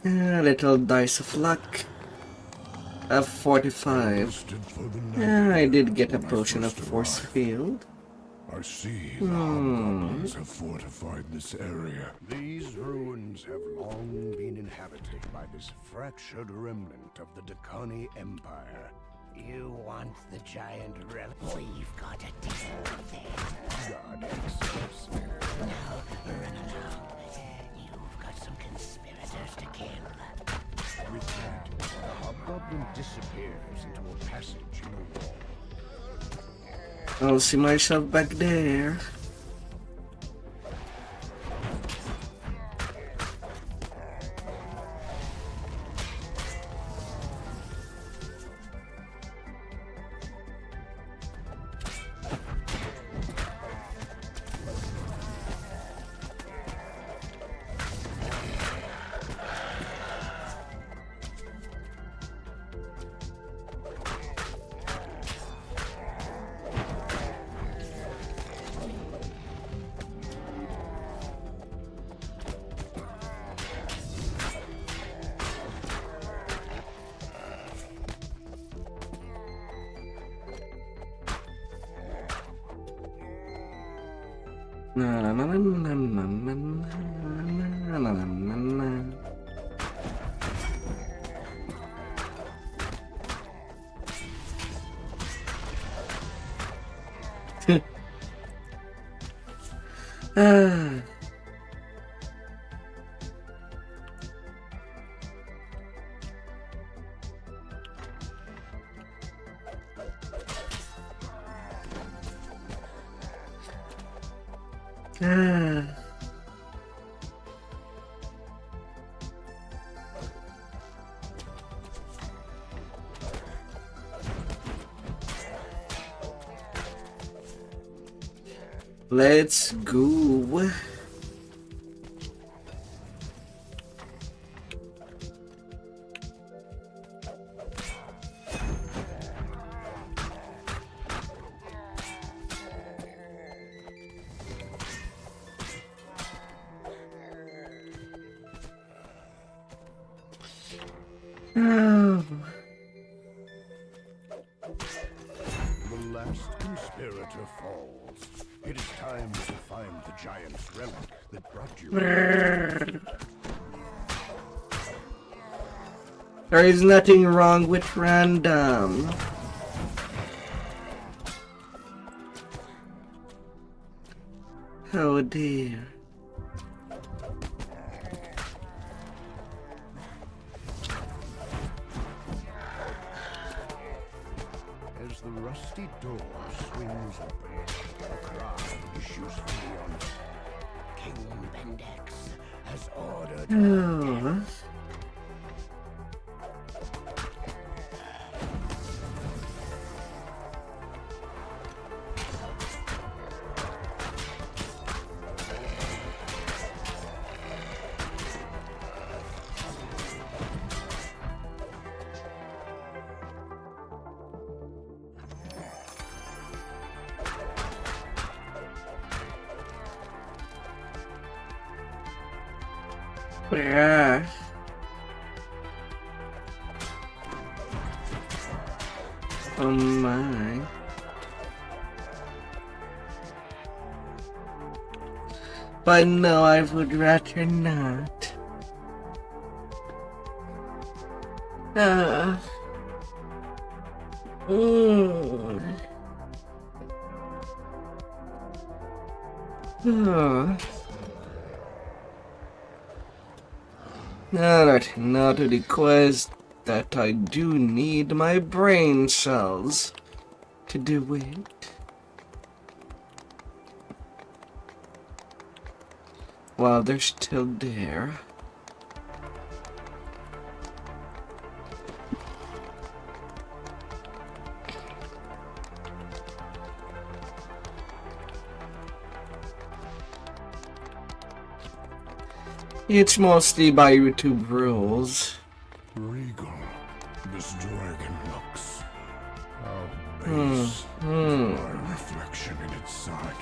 A little dice of luck. A 45. I did get a potion of force field. I see the hobgoblins have fortified this area. These ruins have long been inhabited by this fractured remnant of the Dakani Empire. You want the giant relic? We've got a deal with them. God accepts. Now, run along. You've got some conspirators to kill. With that, the hobgoblin disappears into a passage in a wall. I'll see myself back there. Na na na na na na na na na na na. Ah. Ah. Let's go. Oh. The last conspirator falls. It is time to find the giant relic that brought you. There is nothing wrong with random. Oh dear. As the rusty door swings open, a cry issues from beyond. King Bendex has ordered. Oh. Yeah. Oh my. But no, I would rather not. Mm. Alright, now to the quest that I do need my brain cells to do it. While they're still there. It's mostly by YouTube rules. Regal, this dragon looks. How base is my reflection in its side.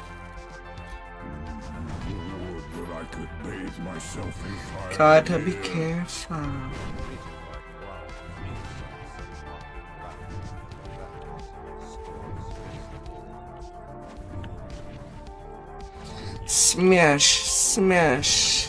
Would that I could bathe myself in fire. Gotta be here. careful. Smash, smash.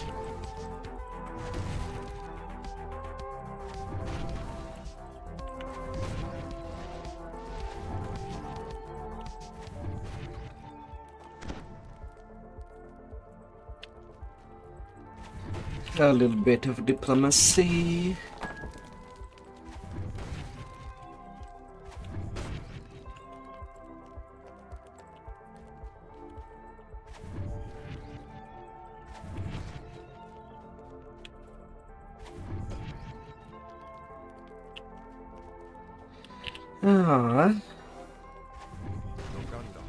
A little bit of diplomacy. Ah. No Gundam,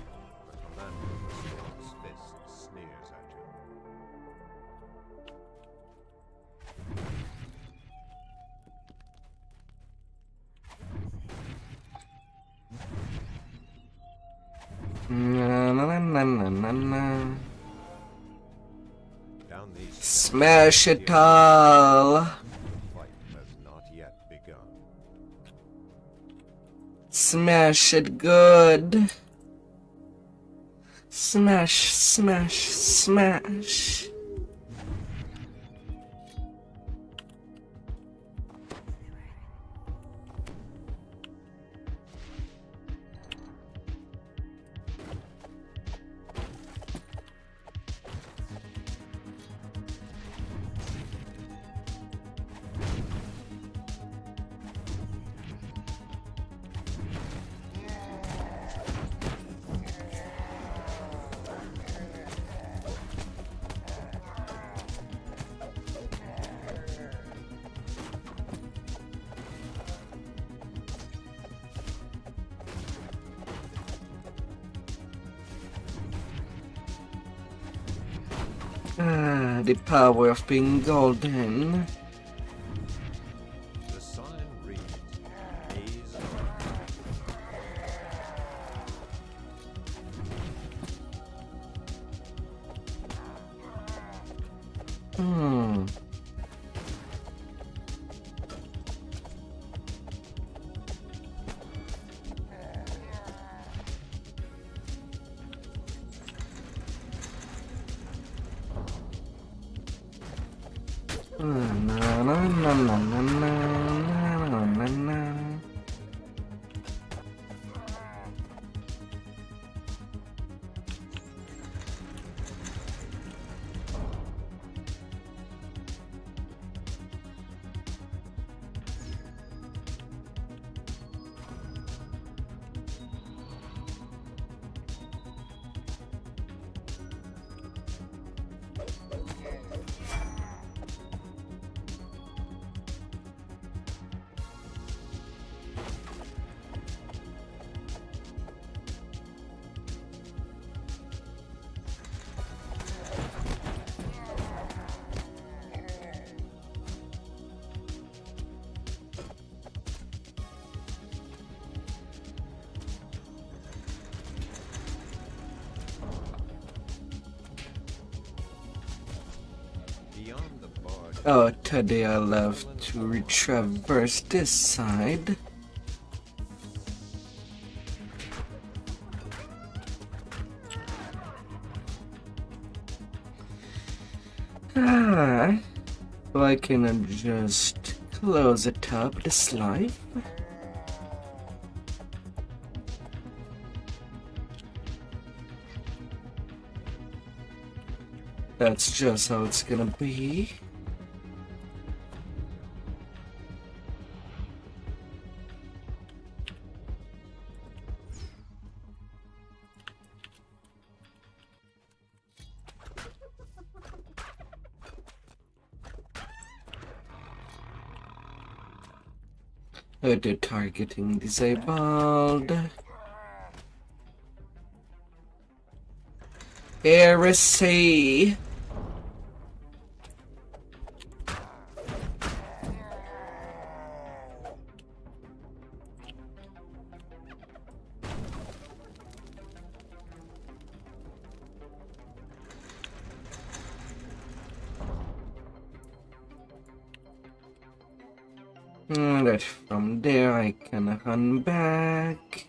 the commander of the Storm's Fist, sneers at you. Na na na na na na. Down these Smash it all. the fight has not yet begun. Smash it good. Smash, smash, smash. The power of being golden. The sign reads, A's Hmm. Na na na na na na na na. beyond the barred Oh, today I love to retraverse this side. Why can't I just close it up, this life? That's just how it's gonna be. Auto targeting disabled. Heresy. Right from there I can run back.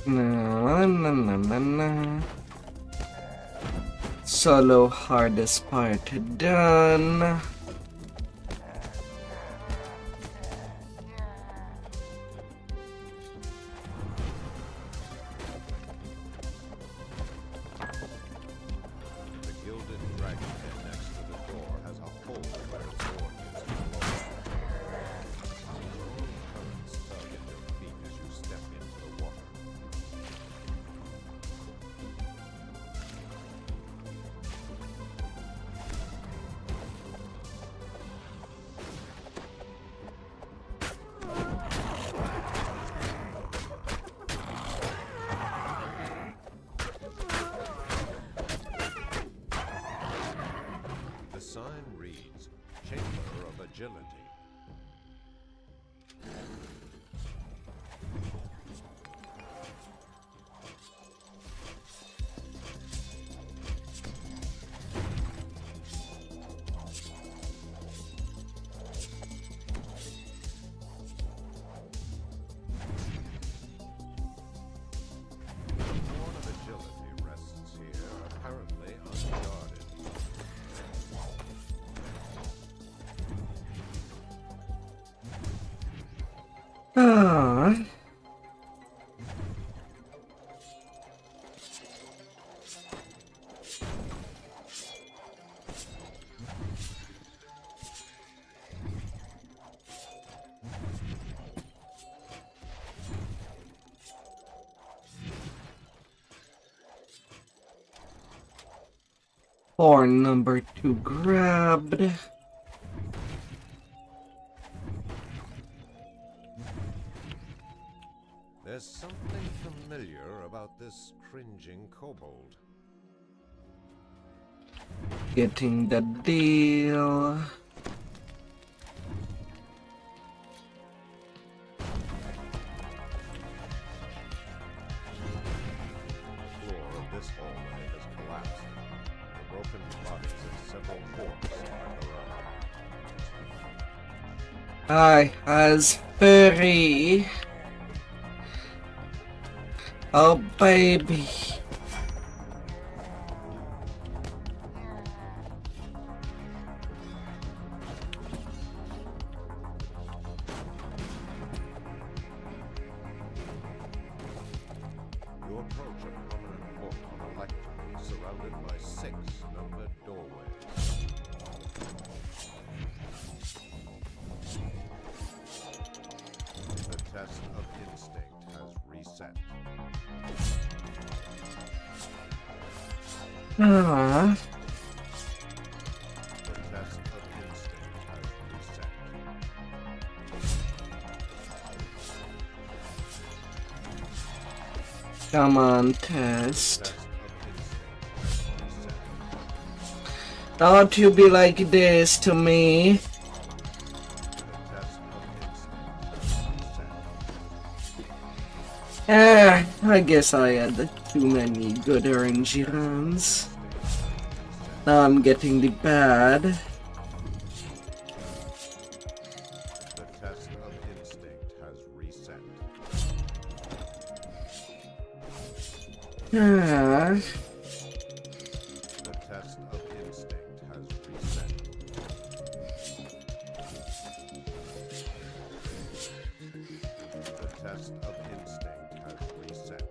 Na. Solo hardest part done. the gilded dragon head next to the door has a hole where its sword used to belong. Currents tug at your feet as you step into the water. agility. Ah. Horn number 2 grabbed. There's something familiar about this cringing kobold. Getting the deal. The floor of this hallway has collapsed. The broken bodies of several corpses are below. I as furry. Oh baby. You approach a prominent book on a lectern surrounded by 6 numbered doorways. The test of instinct has reset. Ah. The test of instinct has reset. Come on, test. Test of instinct has reset. Don't you be like this to me. The test of instinct has reset. I guess I had too many good RNG runs. Now I'm getting the bad. The test of instinct has reset. Ah. The test of instinct has reset. The test of instinct has reset.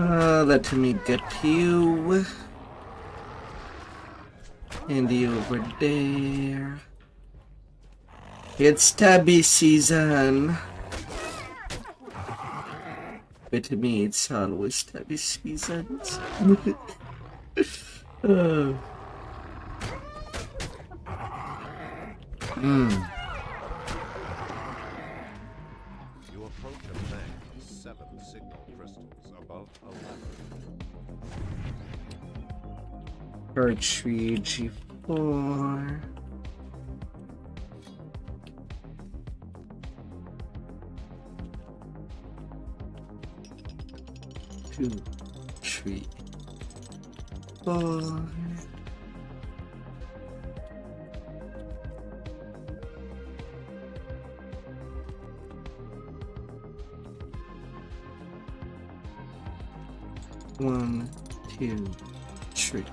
Ah. Let me get you. And you over there. It's tabby season. With me, it's always tabby seasons. Oh. You approach a bank of 7 signal crystals above a lever. Archery G4. Two, 3, 4. One, 2, 3.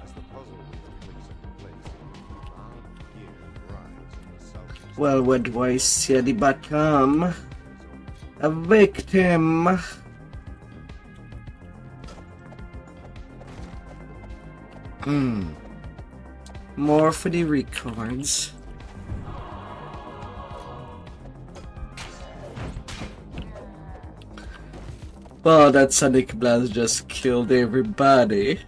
As the puzzle wheel clicks into place, an odd gear grinds Well, where do I see the bottom? A victim. More for the records. Wow, that Sonic Blast just killed everybody.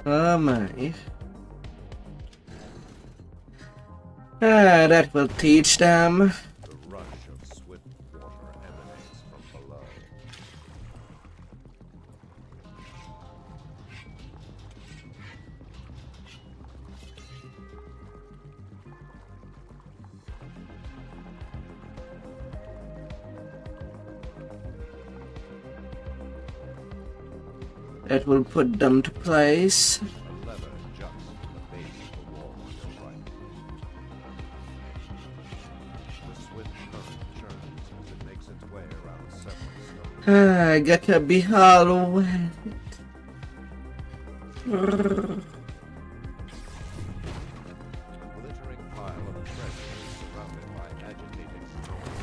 Oh my. That will teach them. The rush of swift water emanates from below. That will put them to place. A lever juts from the base of the wall on your right. The swift current churns as it makes its way around several stones. I gotta be all wet. A glittering pile of treasure is surrounded by agitating stones.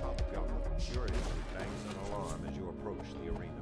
Hobgoblin furiously bangs an alarm as you approach the arena.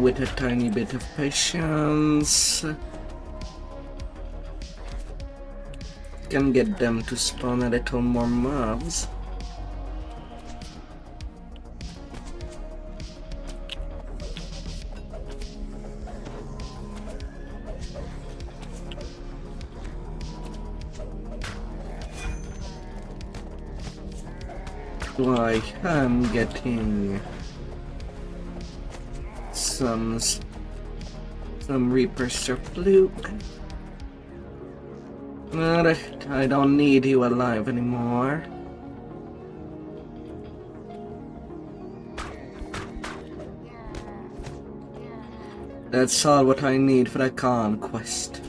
With a tiny bit of patience, can get them to spawn a little more mobs. Like, I'm getting some Reaper Fluke. I don't need you alive anymore. That's all what I need for the conquest.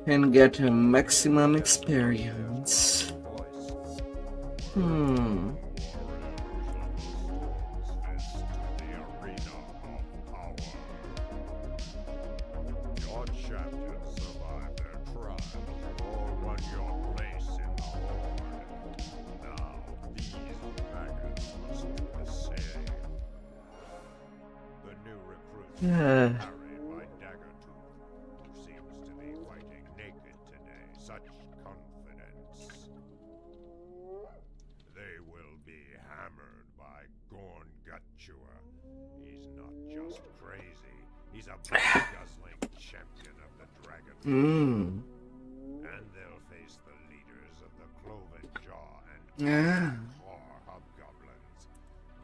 And get a maximum experience. Your champions survived their trial. You all won your place in the horde. Now, these dragons must do the same. The new recruit, carried by Daggertooth, who seems to be fighting naked today. Such confidence. They will be hammered by Gorn Gutchewer. He's not just crazy. He's a blood-guzzling champion of the dragon. And they'll face the leaders of the Cloven Jaw and Claw Hobgoblins,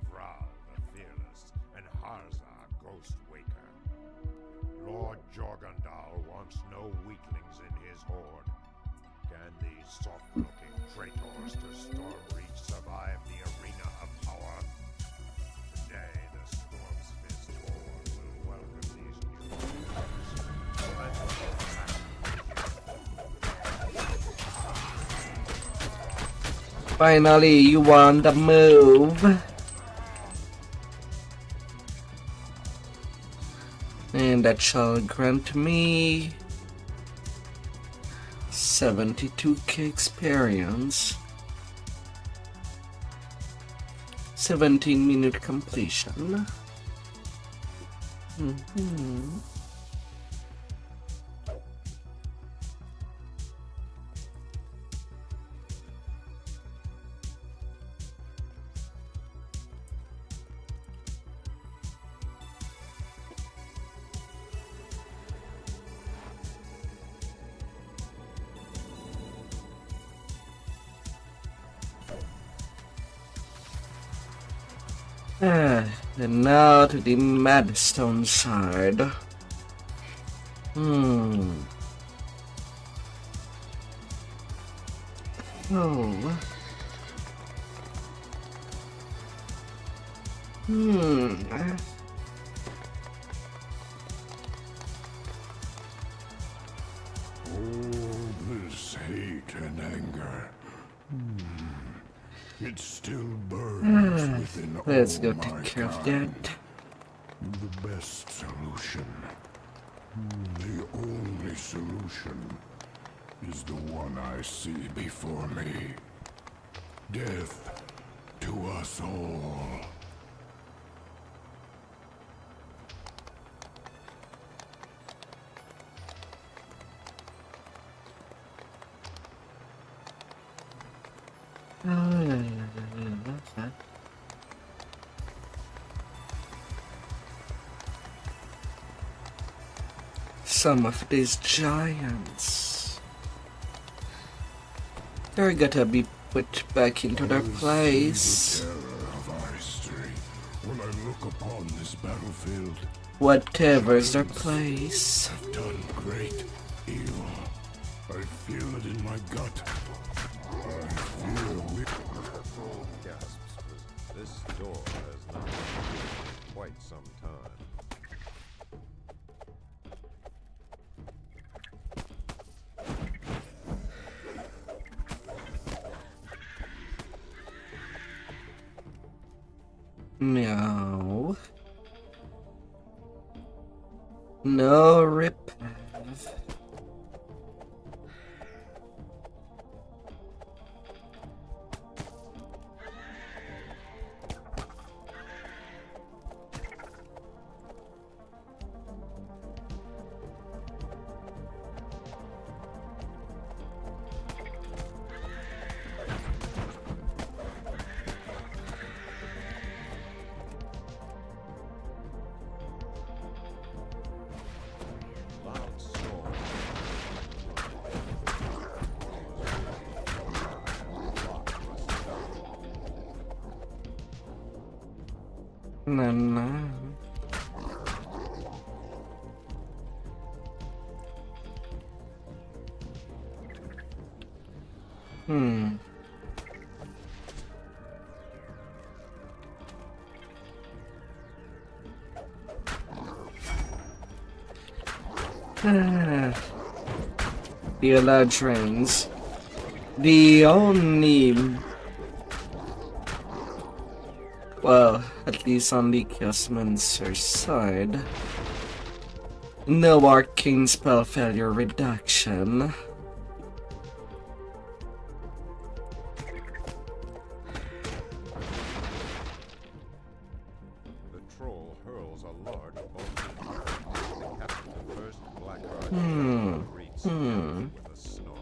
Vral the Fearless, and Harza Ghostwaker. Finally, you are on the move. And that shall grant me 72k experience. 17-minute completion. And now to the Madstone side. Oh. All this hate and anger. It still burns within Let's all go my take care of kind. that. The best solution, the only solution, is the one I see before me. Death to us all. Some of these giants, they're gotta be put back into their place. The terror of our history. When I look upon this battlefield, Whatever's their place. have done great evil. I feel it in my gut. I feel we... Gasps, as this door has not been used in quite some time. No. No repair. Loud storm. No. The Eladrins. The only... Well, at least on the Chaosmancer side. No arcane spell failure reduction. The troll hurls a large boulder. The captain confers Blackheart reads with a snarl.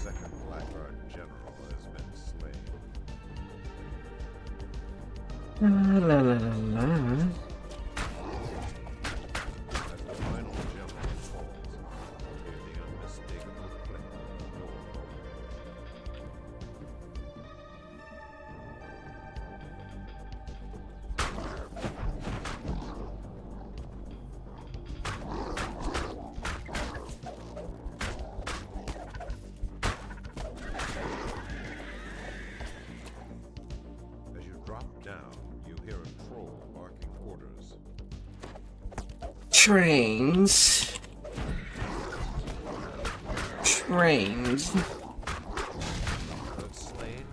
Second Blackheart general has been slain. La la la la. As the final general falls, hear the unmistakable click of the door. trains. Trains. But slain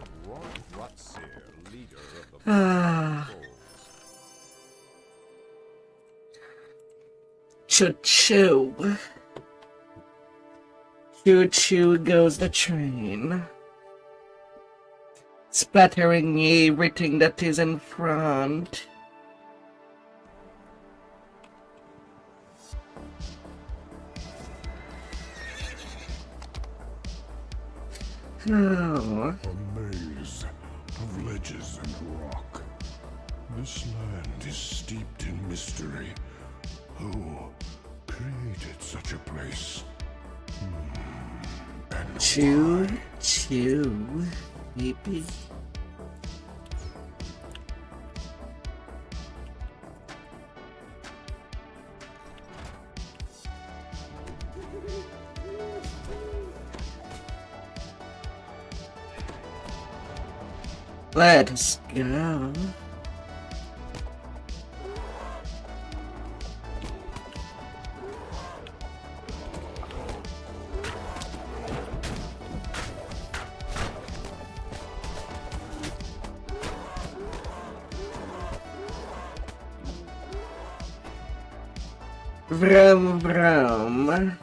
Rutsir, leader of the Ah. Choo-choo. Choo-choo goes the train. Splattering everything that is in front. Oh. A maze of ledges and rock. This land is steeped in mystery. Who created such a place? And Choo why? choo, maybe. Let's go. Vroom vroom.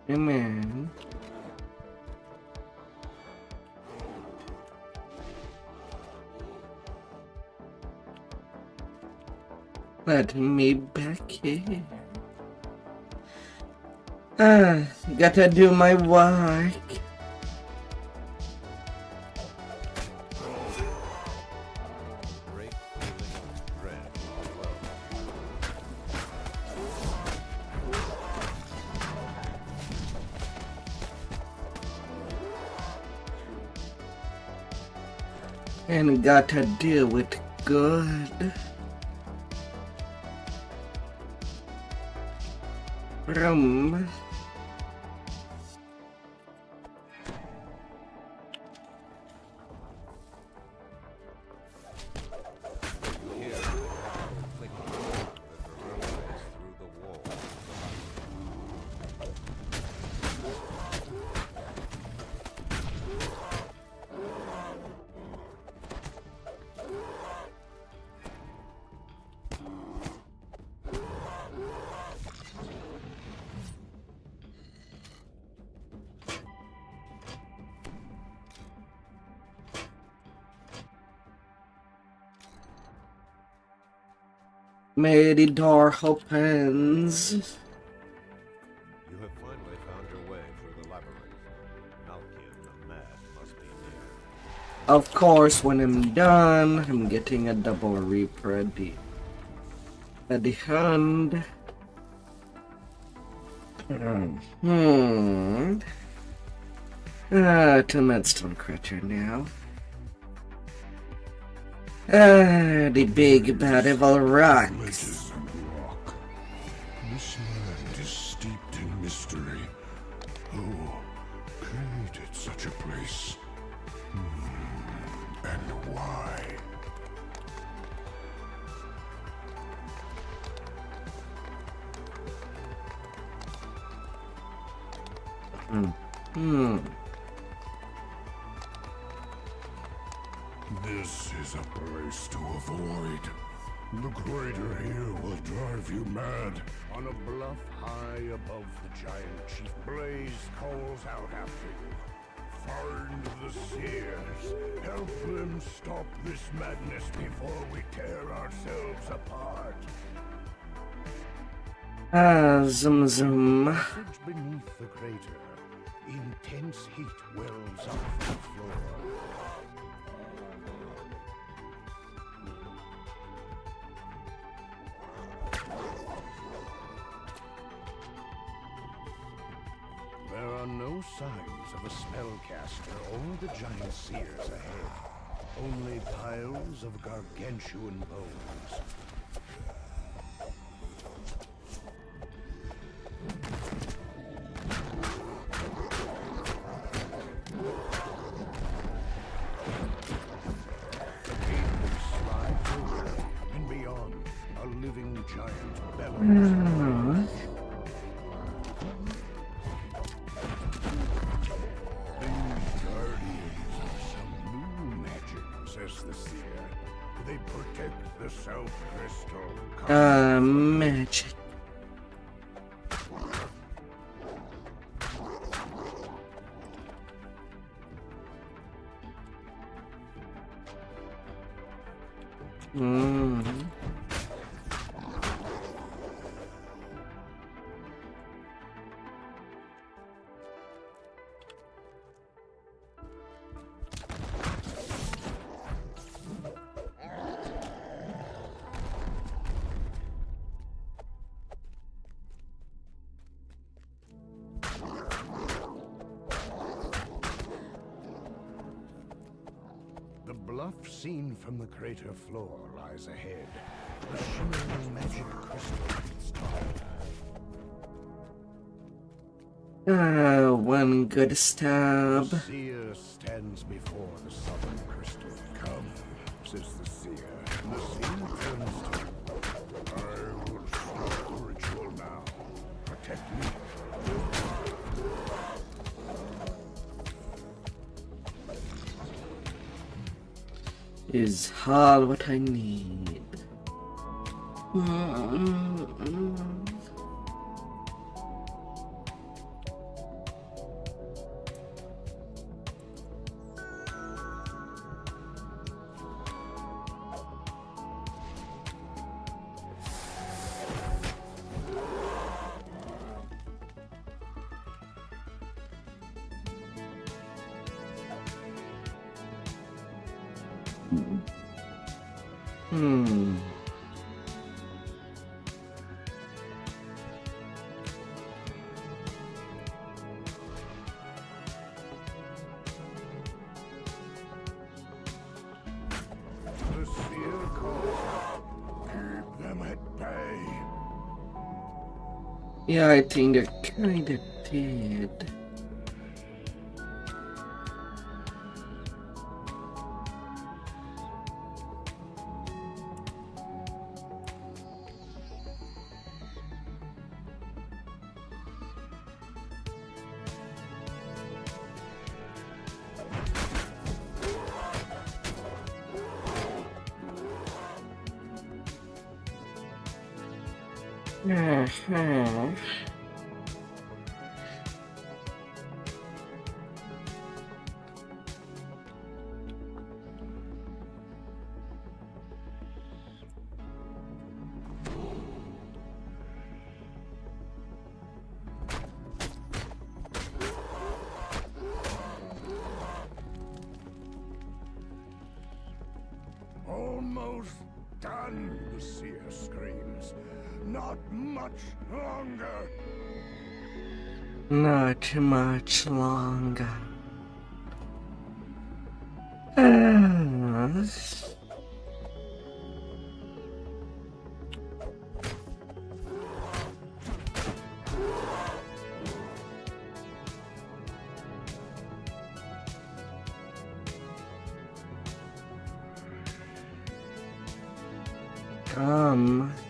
Amen. Let me back here. Gotta do my work. great feeling of dread below. And gotta do it good. Vroom. Here, a powerful clicking sound that reverberates through the wall. May the door opens. You have finally found your way through the labyrinth. Malkin the Mad must be near. Of course, when I'm done, I'm getting a double reaper at the hand. To Madstone Critter now. The big bad evil rocks. Ledges and rock. This land is steeped in mystery. Who created such a place? And why? This is a place to avoid. The crater here will drive you mad. On a bluff high above the giant chief, Blaze calls out after you. Find the seers. Help them stop this madness before we tear ourselves apart. Zoom zoom. Passage beneath the crater. Intense heat wells up from the floor. signs of a spellcaster or the giant seers ahead. Only piles of gargantuan bones. The gateway slides over, and beyond, a living giant bellows. The seer. They protect the South Crystal. Magic. The bluff seen from the crater floor lies ahead. The shimmering magic crystal at its top. One good stab. The seer stands before the southern crystal. Come, says the seer. And the seer turns to him. I will start the ritual now. Protect me. Is all what I need. The seer calls out, keep them at bay. Yeah, I think they're kinda dead. Almost done, the seer screams. Not much longer. Not much longer.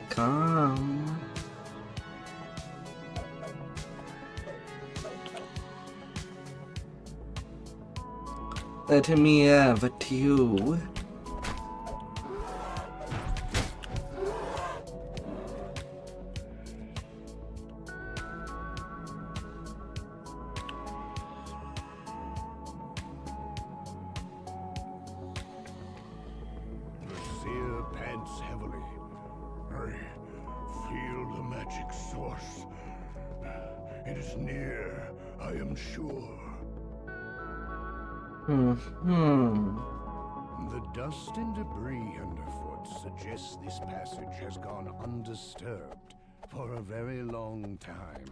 Come. Let me have it, you. The seer pants heavily. I feel the magic source. It is near, I am sure. The dust and debris underfoot suggests this passage has gone undisturbed for a very long time.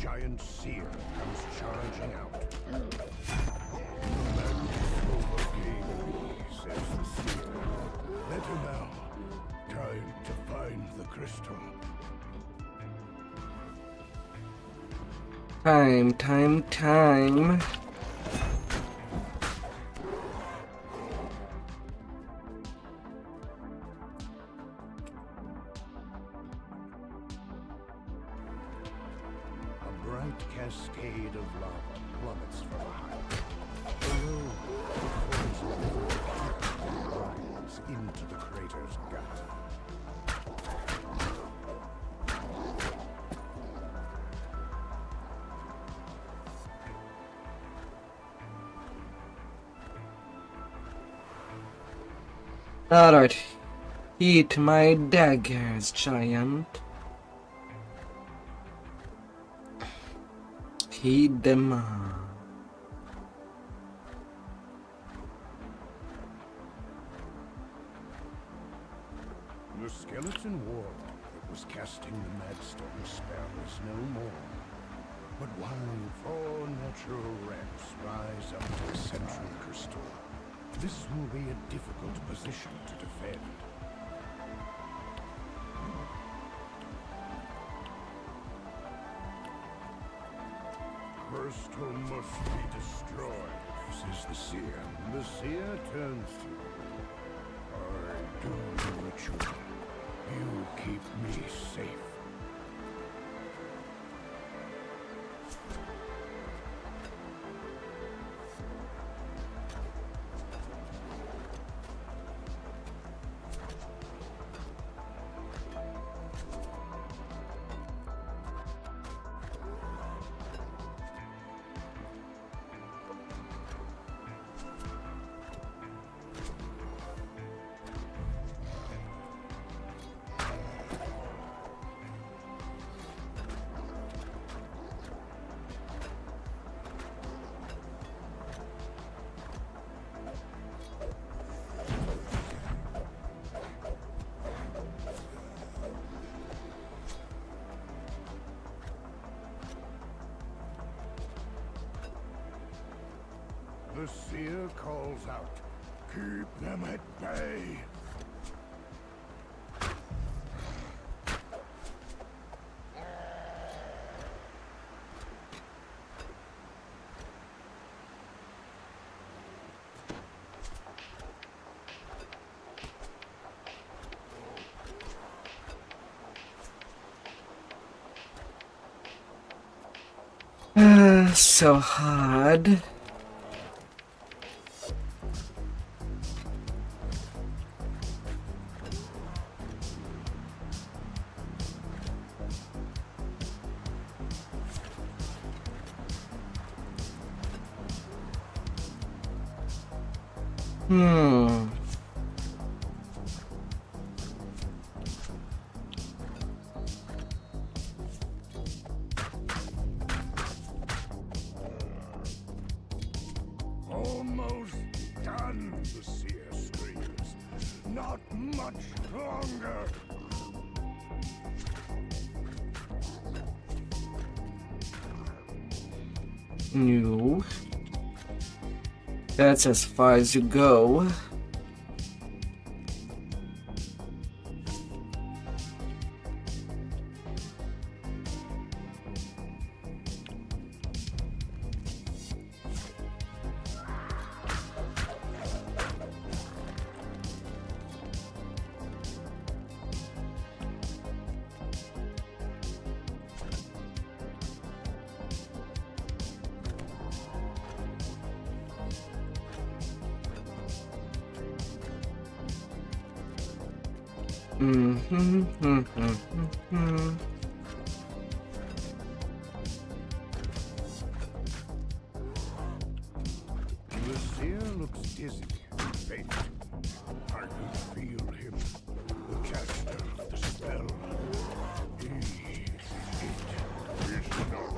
giant seer comes charging out. Madness overcame me, says the seer. Better now. Time to find the crystal. Time. A bright cascade of lava plummets from high. Below, it falls into the crater's gut. Alright. Eat my daggers, giant. Heed them on. The skeleton warlock that was casting the Madstone spell is no more. But while 4 natural ramps rise up to the central crystal, this will be a difficult position to defend. Crystal must be destroyed, says the seer. The seer turns to you. I do the ritual. You keep me safe. The seer calls out, keep them at bay. So hard. Almost done, the seer screams. Not much longer. No. That's as far as you go. The seer looks dizzy, faint. I can feel him, the caster of the spell. It is not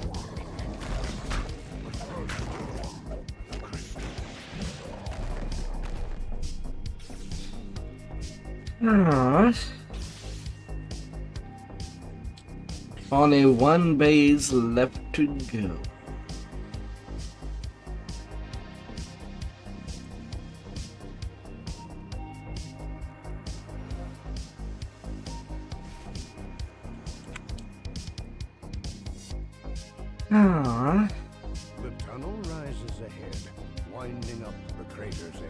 the crystal. Only one base left to go. Ah. The tunnel rises ahead, winding up the crater's edge.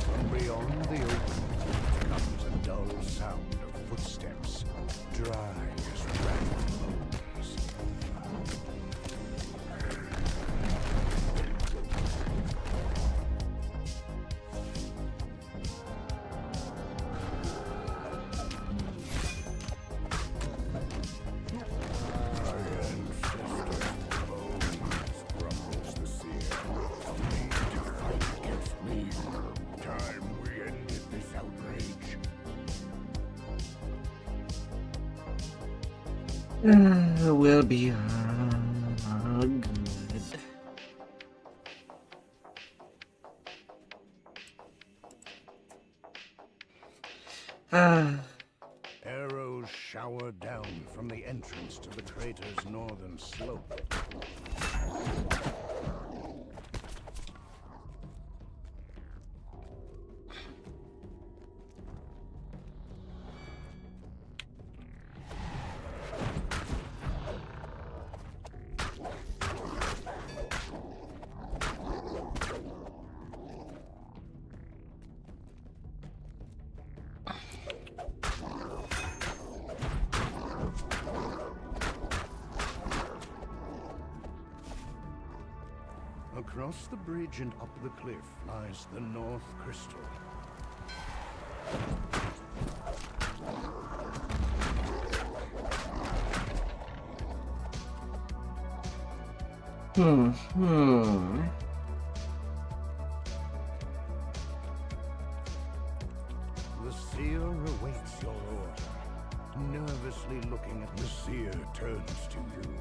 From beyond the open gate comes a dull sound of footsteps, dry as ragged bones. Will be good. Arrows shower down from the entrance to the crater's northern slope. Across the bridge and up the cliff lies the North Crystal. The seer awaits your order. Nervously looking at the seer turns to you.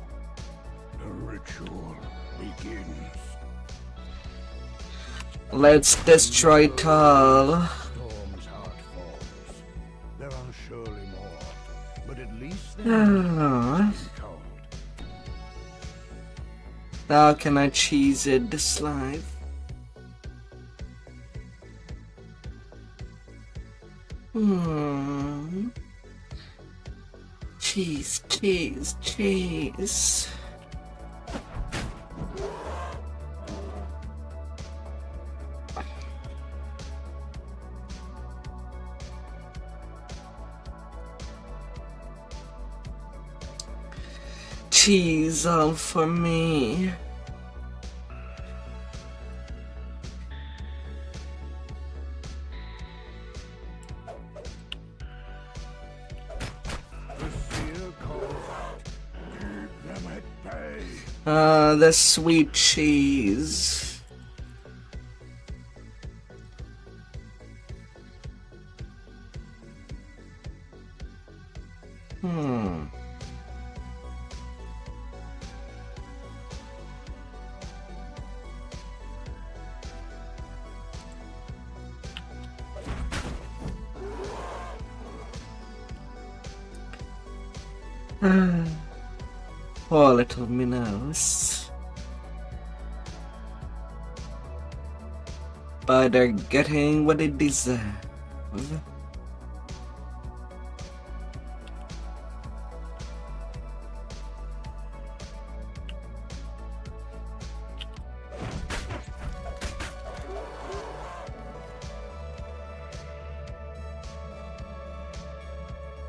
The ritual begins. Let's destroy it all. Storm's heart falls. There are surely more, but at least there are called. How can I cheese it this life? Cheese, cheese, cheese. Cheese all for me. The seer calls out, keep them at bay. The sweet cheese. Poor little minnows. But they're getting what they deserve.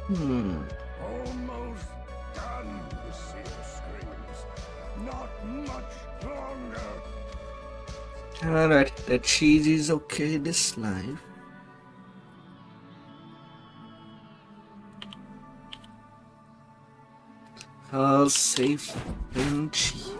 Almost done, the seer screams. Not much longer. Alright, the cheese is okay this life. All safe in cheese.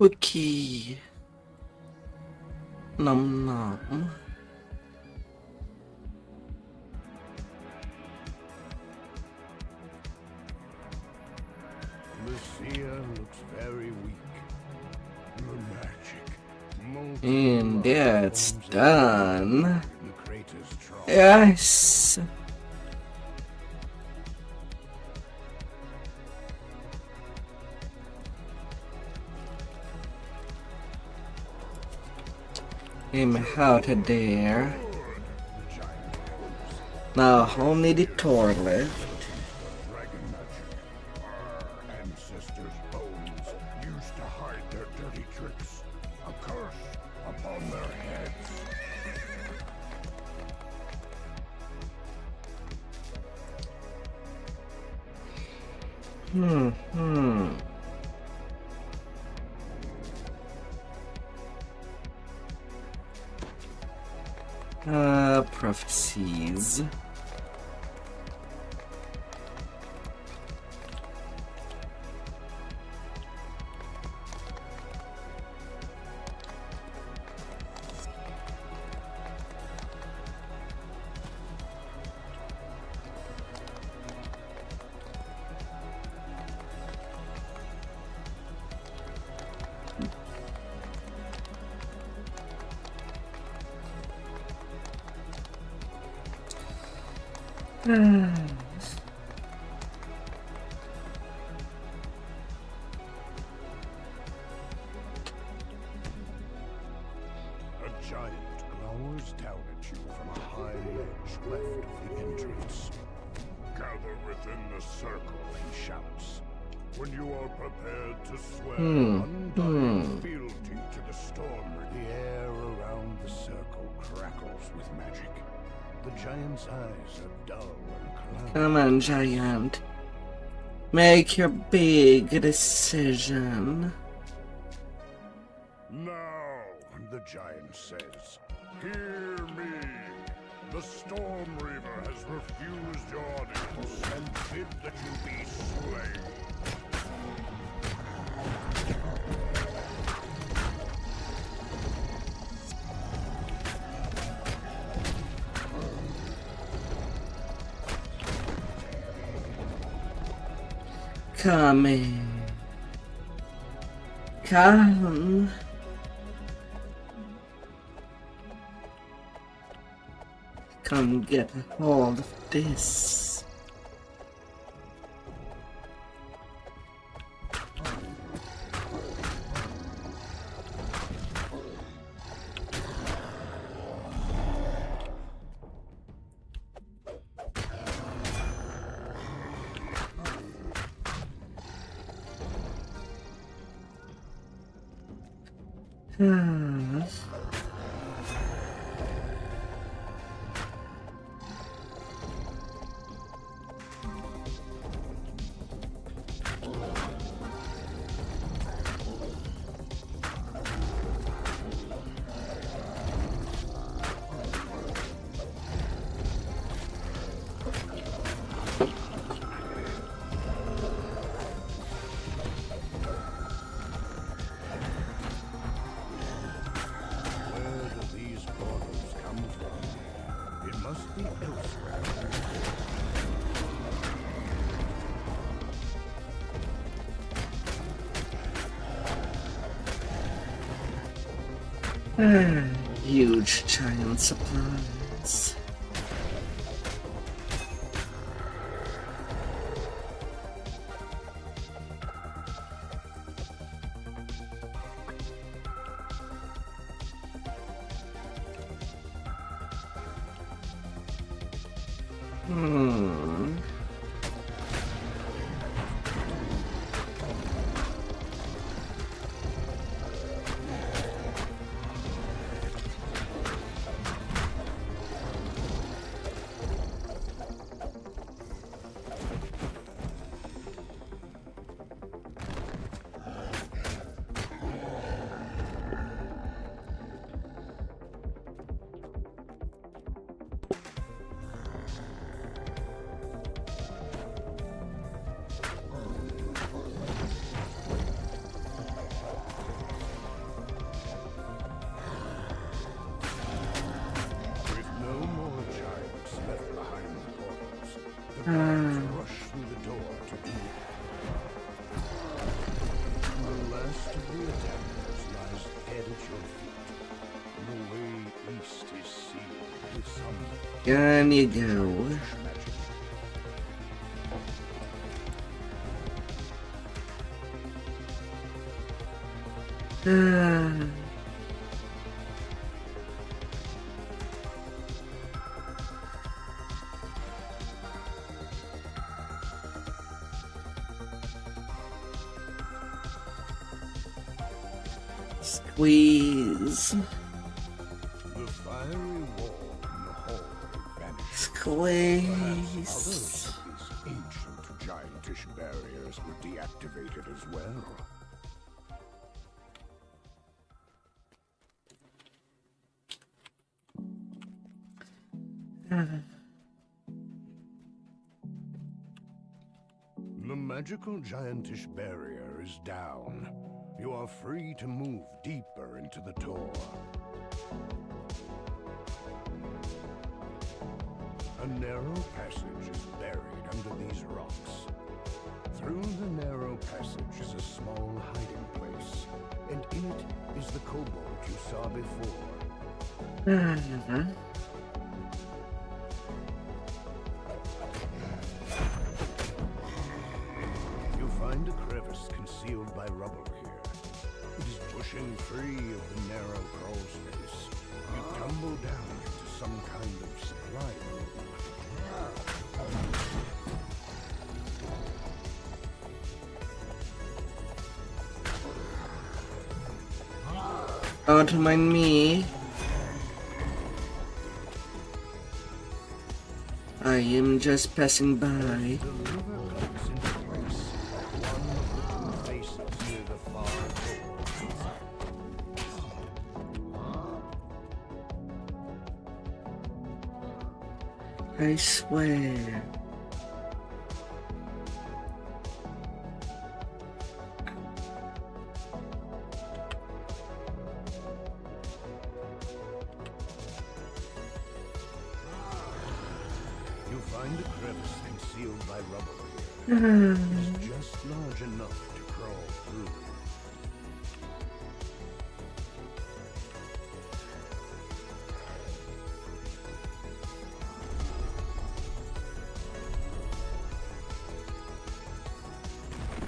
Okay. Nom nom. Lucia looks very weak. The magic. And that's Multi-forms done. in the crater's trough. Yes. I'm out of there. The giant arms. Now only the toilet. Dragon magic. Our ancestors' bones used to hide their dirty tricks. A curse upon their heads. Prophecies. A giant glowers down at you from a high ledge left of the entrance. Gather within the circle, he shouts. When you are prepared to swear undying fealty to the storm, the air around the circle crackles with magic. The giant's eyes are dull and clouded. Come on, giant. Make your big decision. Now, the giant says, hear me. The Storm Reaver has refused your audience and bid that you be slain. Come in. Come. Come get a hold of this. Where do these portals come from? It must be elsewhere. Huge giant supplies. The guards rush through the door to do it. The last of the attackers lies dead at your feet. The way east is sealed with some Can you go? magic. Squeeze. The fiery wall in the hall vanished. Squeeze. Others of these ancient giantish barriers were deactivated as well. The magical giantish barrier is down. You are free to move deeper into the Tor. A narrow passage is buried under these rocks. Through the narrow passage is a small hiding place, and in it is the kobold you saw before. You find a crevice concealed by rubble here. It is pushing free of the narrow crawl space. You tumble down into some kind of supply room. Don't mind me. I am just passing by. The river cuts into place. One of the two faces near the far door. I swear. You find a crevice concealed by rubble here. It is just large enough to crawl through.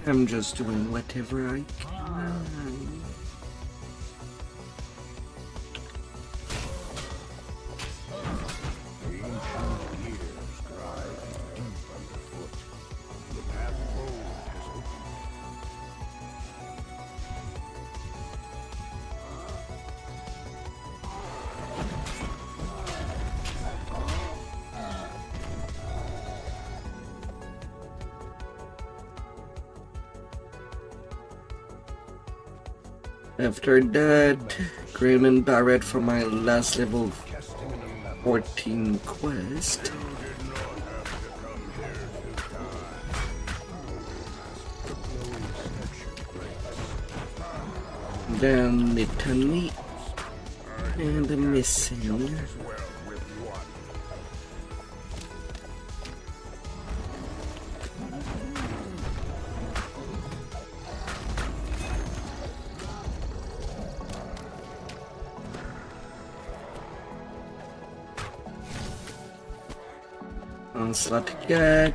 I'm just doing whatever I can. Ancient gears grind deep underfoot. The path forward has opened. After that, Grim and Barrett for my last level Casting an elaborate 14 quest. did not have to come here to die. The closed section breaks. Then Litany and the missing. Well, with one. Onslaught Cat.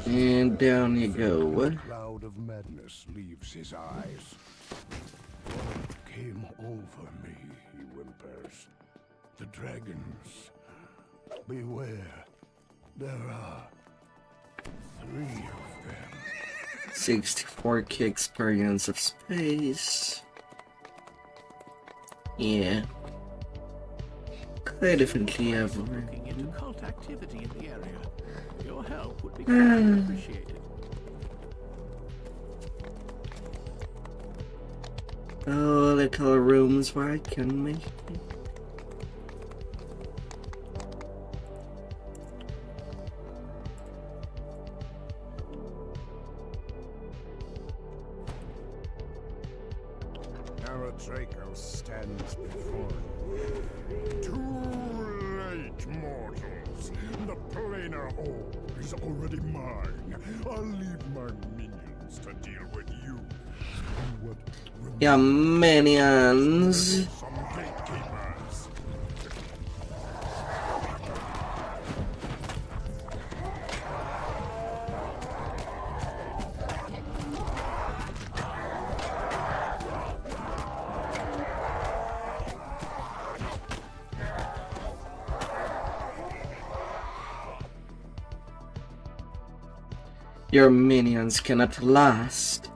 And down you go. A cloud of madness leaves his eyes. What came over me, he whimpers. The dragons. Beware. There are 3 of them. 64k experience of space. Yeah. I definitely have Looking into cult activity in the area. Your help would be greatly appreciated. Oh, little rooms where I can make it. Draco stands before you. Too late, mortals. The planar orb is already mine. I'll leave my minions to deal with you. What Yeah, minions. some gatekeepers. Your minions cannot last.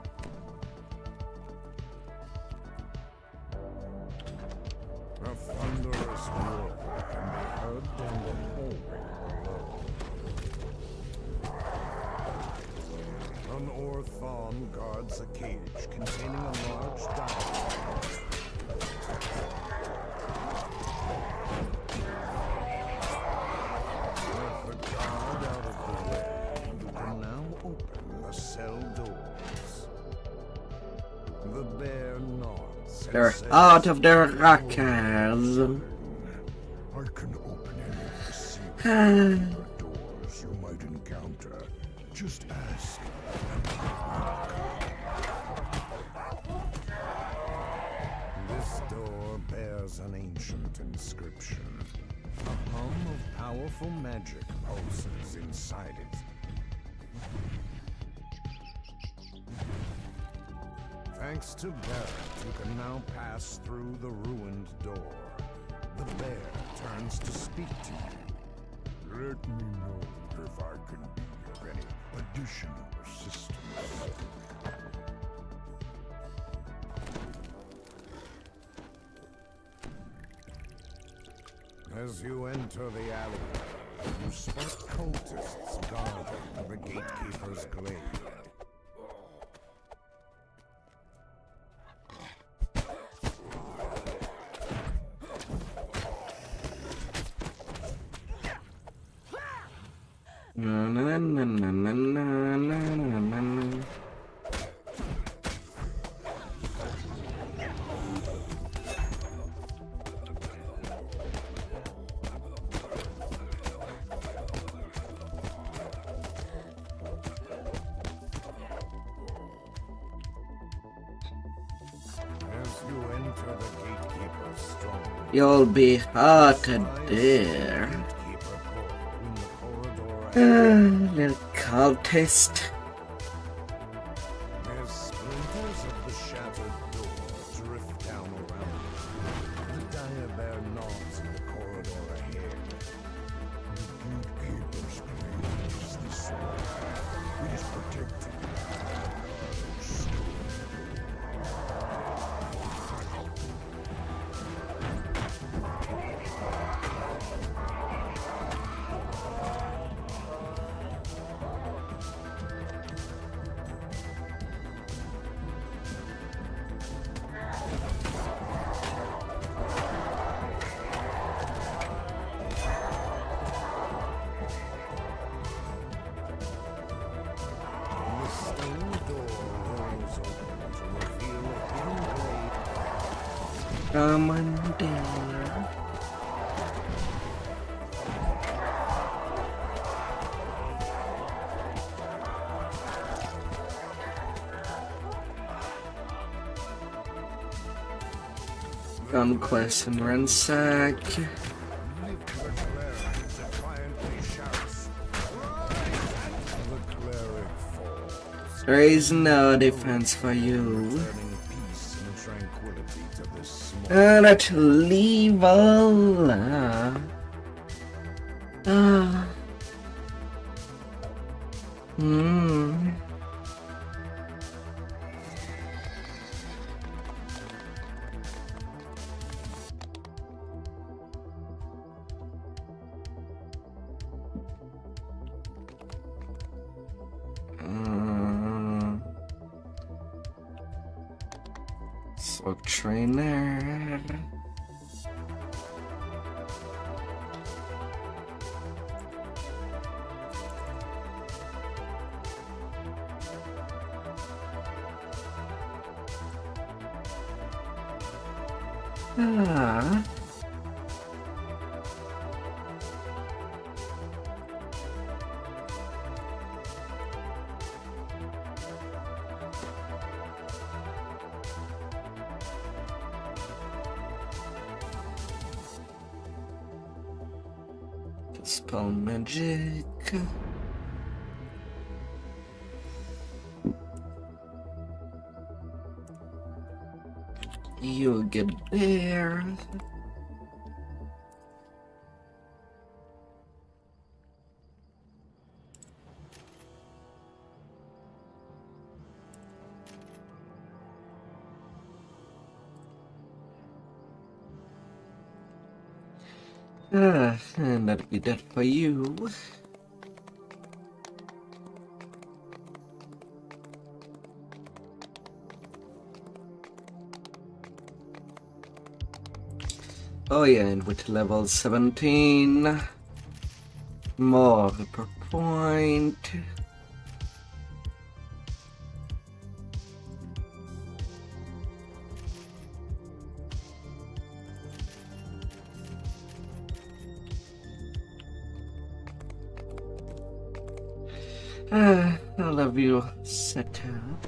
A thunderous roar can be heard down the hallway below. An Orthon guards a cage containing a large diamond. With the guard out of the way, you can now open the cell doors. The bear nods. and They're says, out of their rockers. I can open any of the sealed doors you might encounter. Just ask. This door bears an ancient inscription. A hum of powerful magic pulses inside it. Thanks to Barrett, you can now pass through the ruined door. The bear turns to speak to you. Let me know if I can be of any additional assistance. As you enter the alleyway, you spot cultists guarding the gatekeeper's glade. Na, na, na, na, na, na, na, na, na. As you enter the gatekeeper's stronghold, You'll be haunted there. gatekeeper portal in the corridor. Little cultist. As splinters of the shattered door drift down around you, the dire bear nods in the corridor ahead. The gatekeeper's blade is this way. It is protected by a stone. The stone door rolls open to reveal a hidden glade. Come on there. Conquest and ransack. The cleric defiantly shouts, "Rise!" The cleric falls, There is no defense for you. turning peace and tranquility to this small. That level. Hmm. So trainer. Ah. Spell magic. You get there. And that'll be that for you. Oh yeah, and with level 17, more per point. I'll have you set up.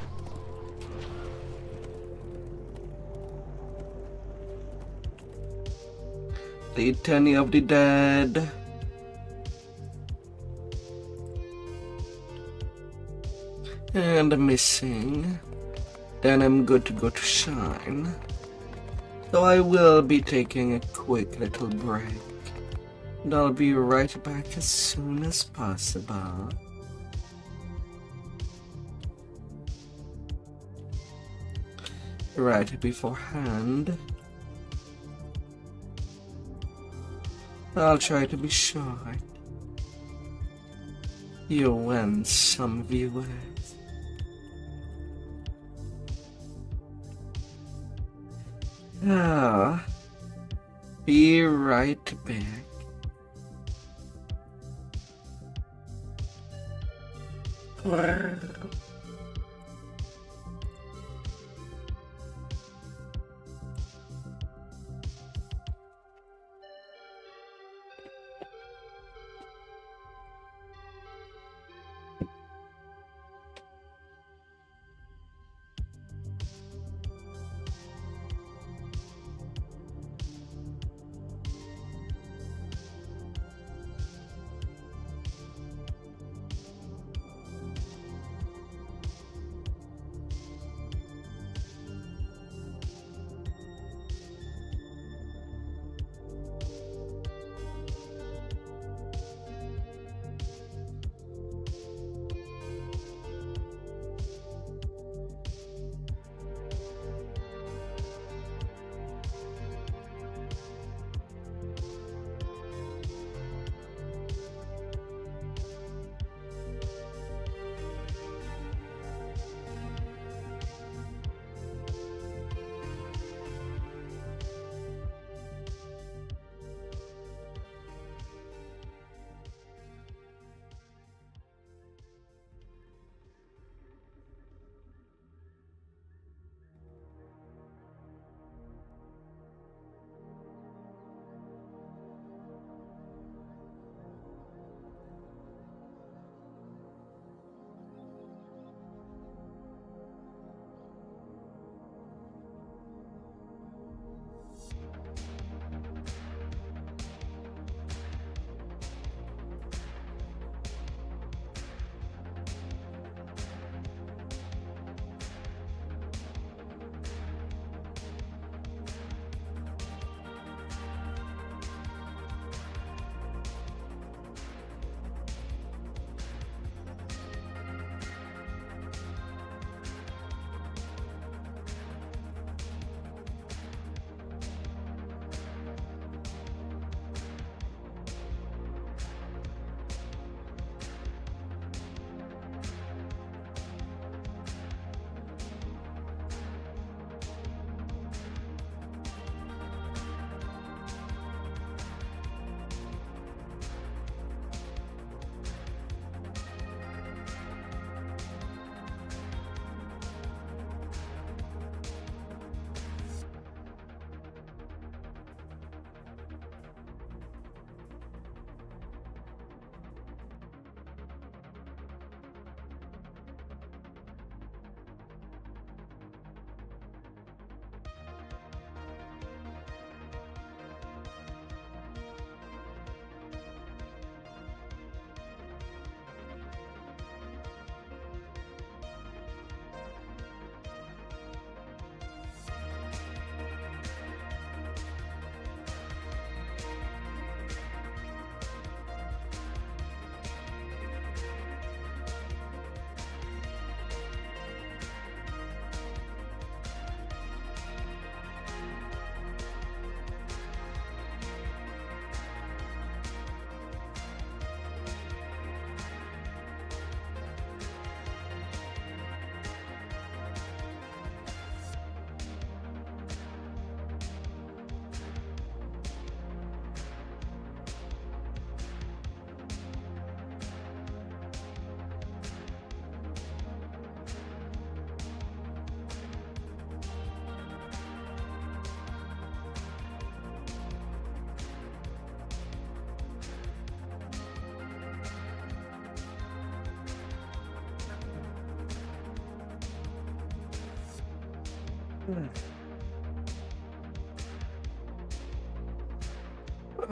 The Eternity of the Dead. And missing. Then I'm good to go to Shine. So I will be taking a quick little break. And I'll be right back as soon as possible. Right beforehand, I'll try to be short. You win some viewers. Be right back.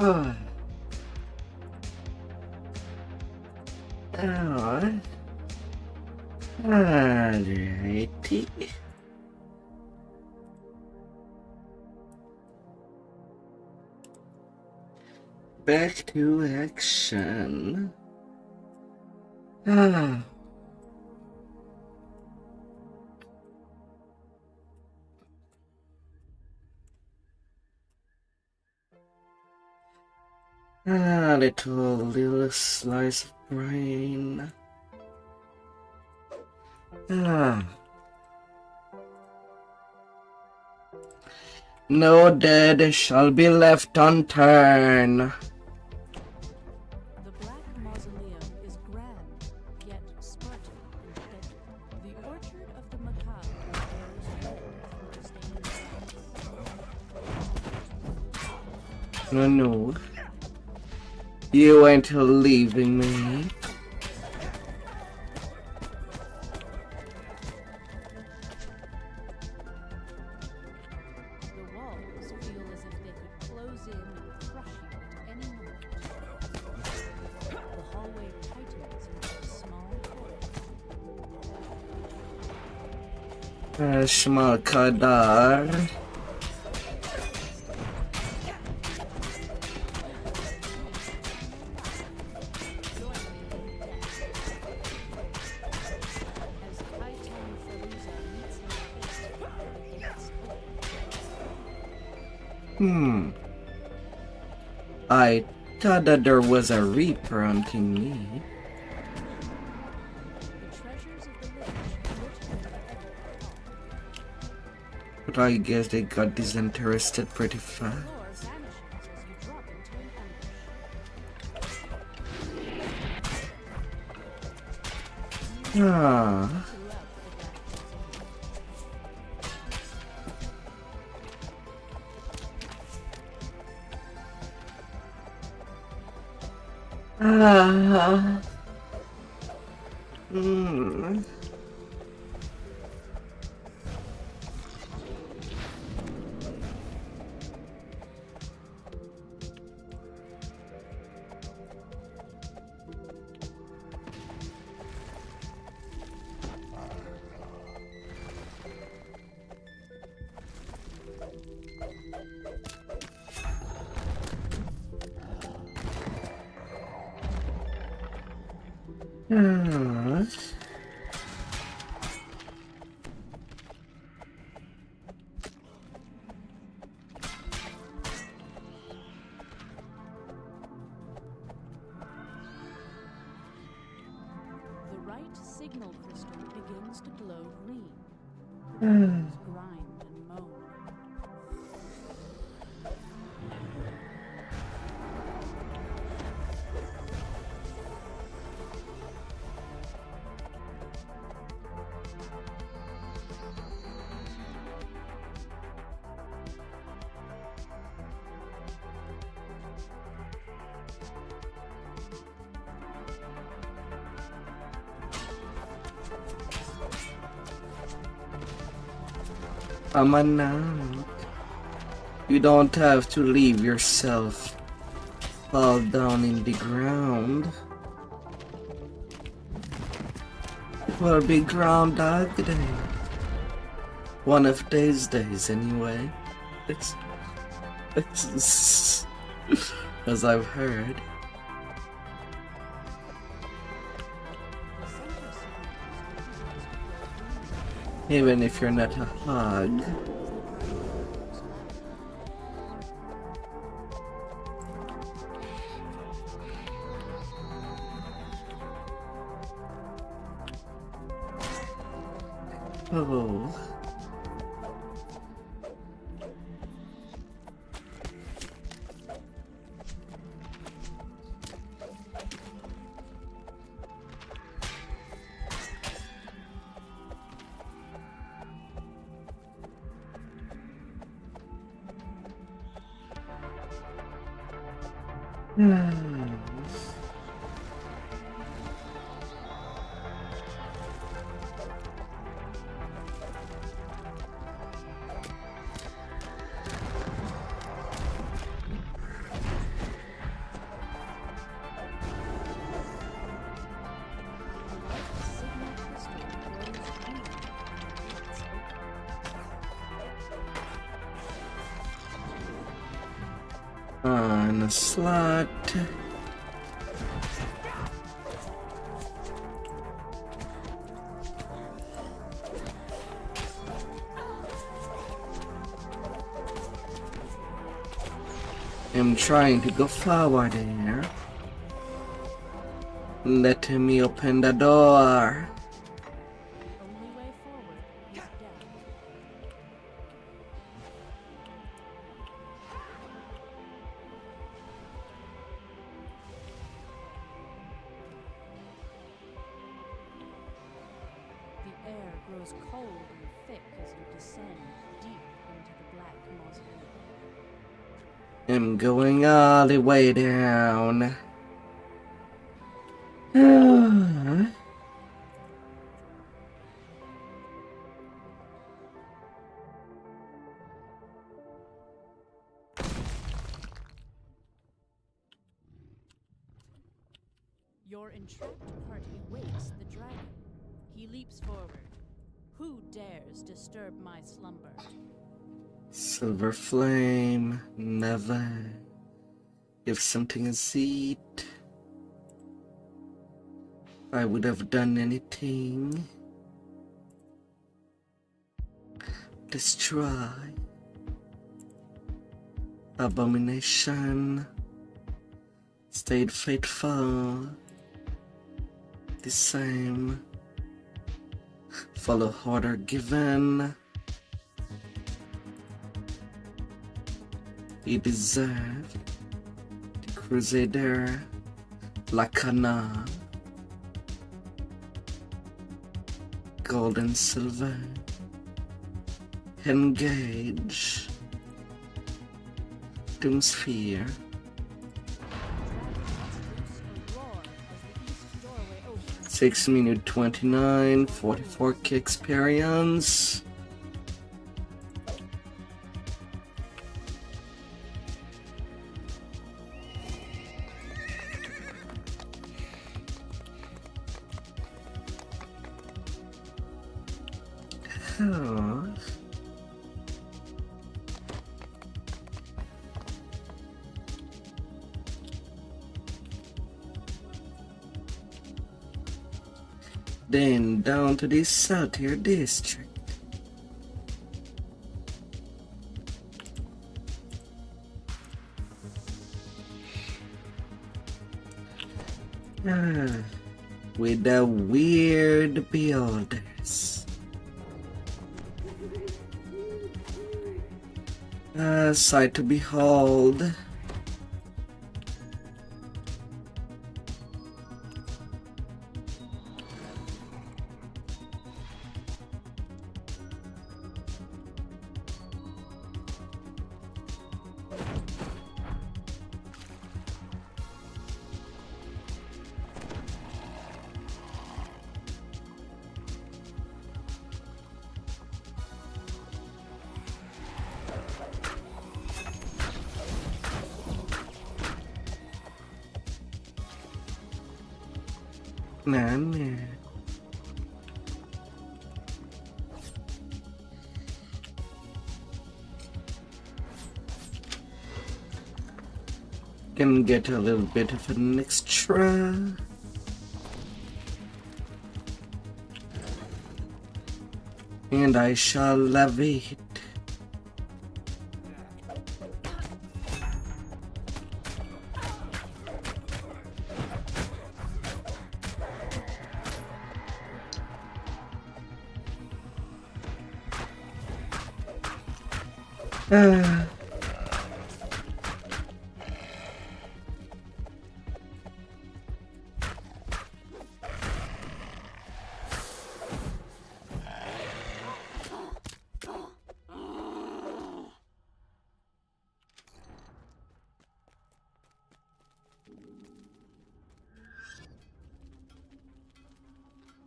Oh. Alright. Alrighty. Back to action. Ah. Little slice of brain. No dead shall be left unturned. The Black Mausoleum is grand, yet Spartan and deadly. The Orchard of the Macabre bears hope for the stained No. You ain't leaving me. The walls feel as if they could close in and crush you at any moment. The hallway tightens into a small corridor. Shmalkadar. As Titan Feruza meets her fate, the gates open. I thought that there was a reaper hunting me. The treasures of the lich glitter at the edge of the hall. But I guess they got disinterested pretty The fast. floor vanishes as you drop into an ambush. Ah. Throughout the Black Ah. Hmm. Ah. The right signal crystal begins to glow green. Ah. Grind and moan. Now. You don't have to leave yourself fall down in the ground. Will be Groundhog Day. One of these days, anyway. It's as I've heard. The center signal Even if you're not a hog. Oh. On a slot. I'm trying to go forward here. Let me open the door. Only way forward is down. The air grows cold and thick as you descend deep into the black mausoleum. I'm going all the way down. Your entrapped party wakes the dragon. He leaps forward. Who dares disturb my slumber? Silver flame, never. If something is eat, I would have done anything. Destroy. Abomination. Stayed faithful. The same. Follow order given. He deserved. The Crusader. Lacana. Gold and silver. Engage. Doomsphere. 6 minute 29, 44 kick experience. Oh. Then down to the South Tier District. With the weird builders. Sight to behold. Man. Can get a little bit of an extra. And I shall levitate.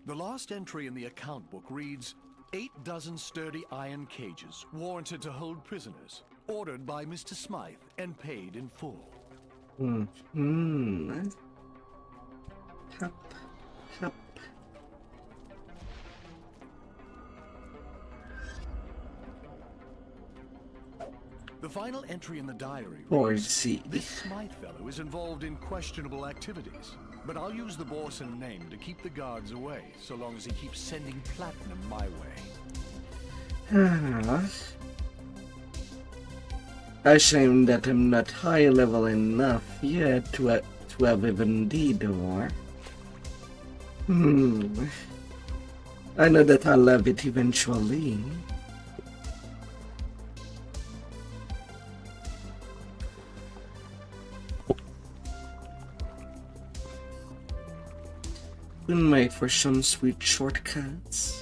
The last entry in the account book reads, 8 dozen sturdy iron cages, warranted to hold prisoners, ordered by Mr. Smythe and paid in full. Hup, hup. The final entry in the diary Or reads, Z. "This Smythe fellow is involved in questionable activities, but I'll use the Borson name to keep the guards away, so long as he keeps sending platinum my way." A shame that I'm not high level enough yet to have even the door. I know that I'll have it eventually. We'll make for some sweet shortcuts.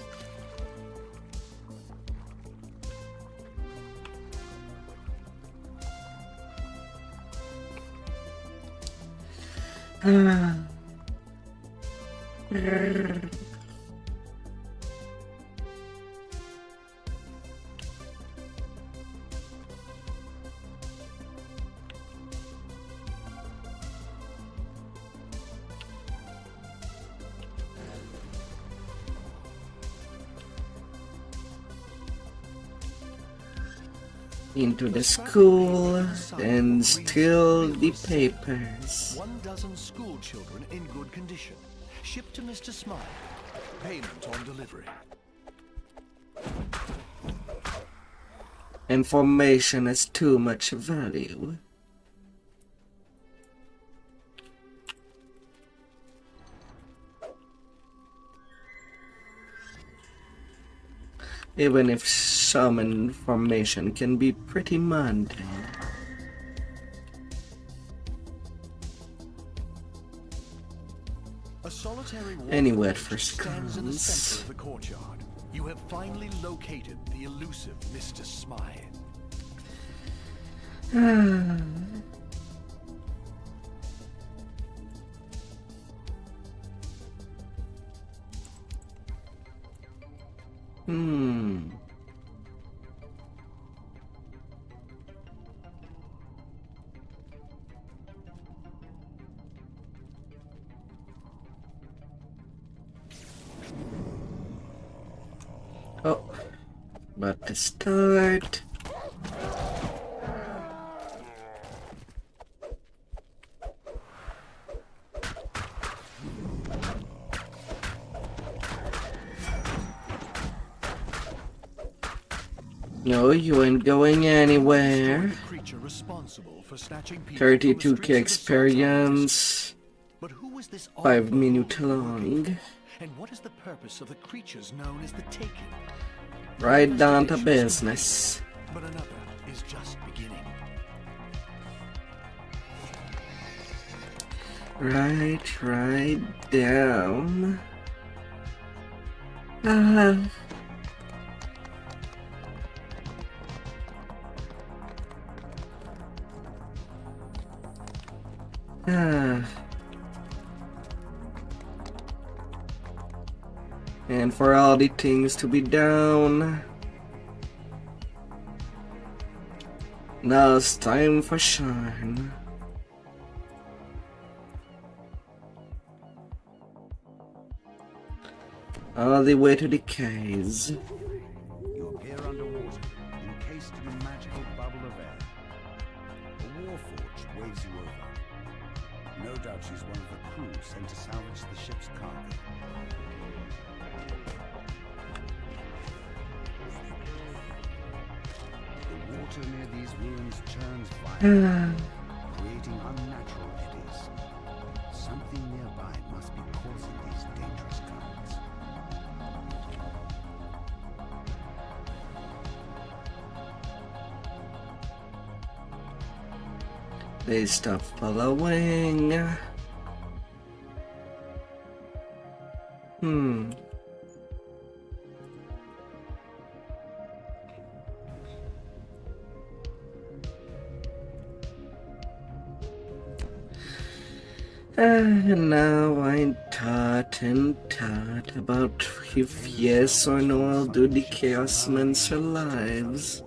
Into the school and steal the papers. 12 school children in good condition. Shipped to Mr. Smythe. Payment on delivery. Information has too much value. Even if some information can be pretty mundane. A solitary Anyway, wolf at first stands in the glance. center of the courtyard. You have finally located the elusive Mr. Smythe. Oh, but to start. No, you ain't going anywhere. 32k experience, But who is this 5 minutes long. And what is the purpose of the creatures known as the Taken? Right down to business. But another is just beginning. Right down. And for all the things to be down, now it's time for shine. All the way to the caves. You appear underwater, encased in a magical bubble of air. A warforged waves you over. No doubt she's one of the crew sent to salvage the ship's cargo. The water near these ruins churns violently, creating unnatural eddies. Something nearby must be causing these dangerous currents. They stop following. And now I'm taught about if yes or no I'll do the Chaosmancer lives.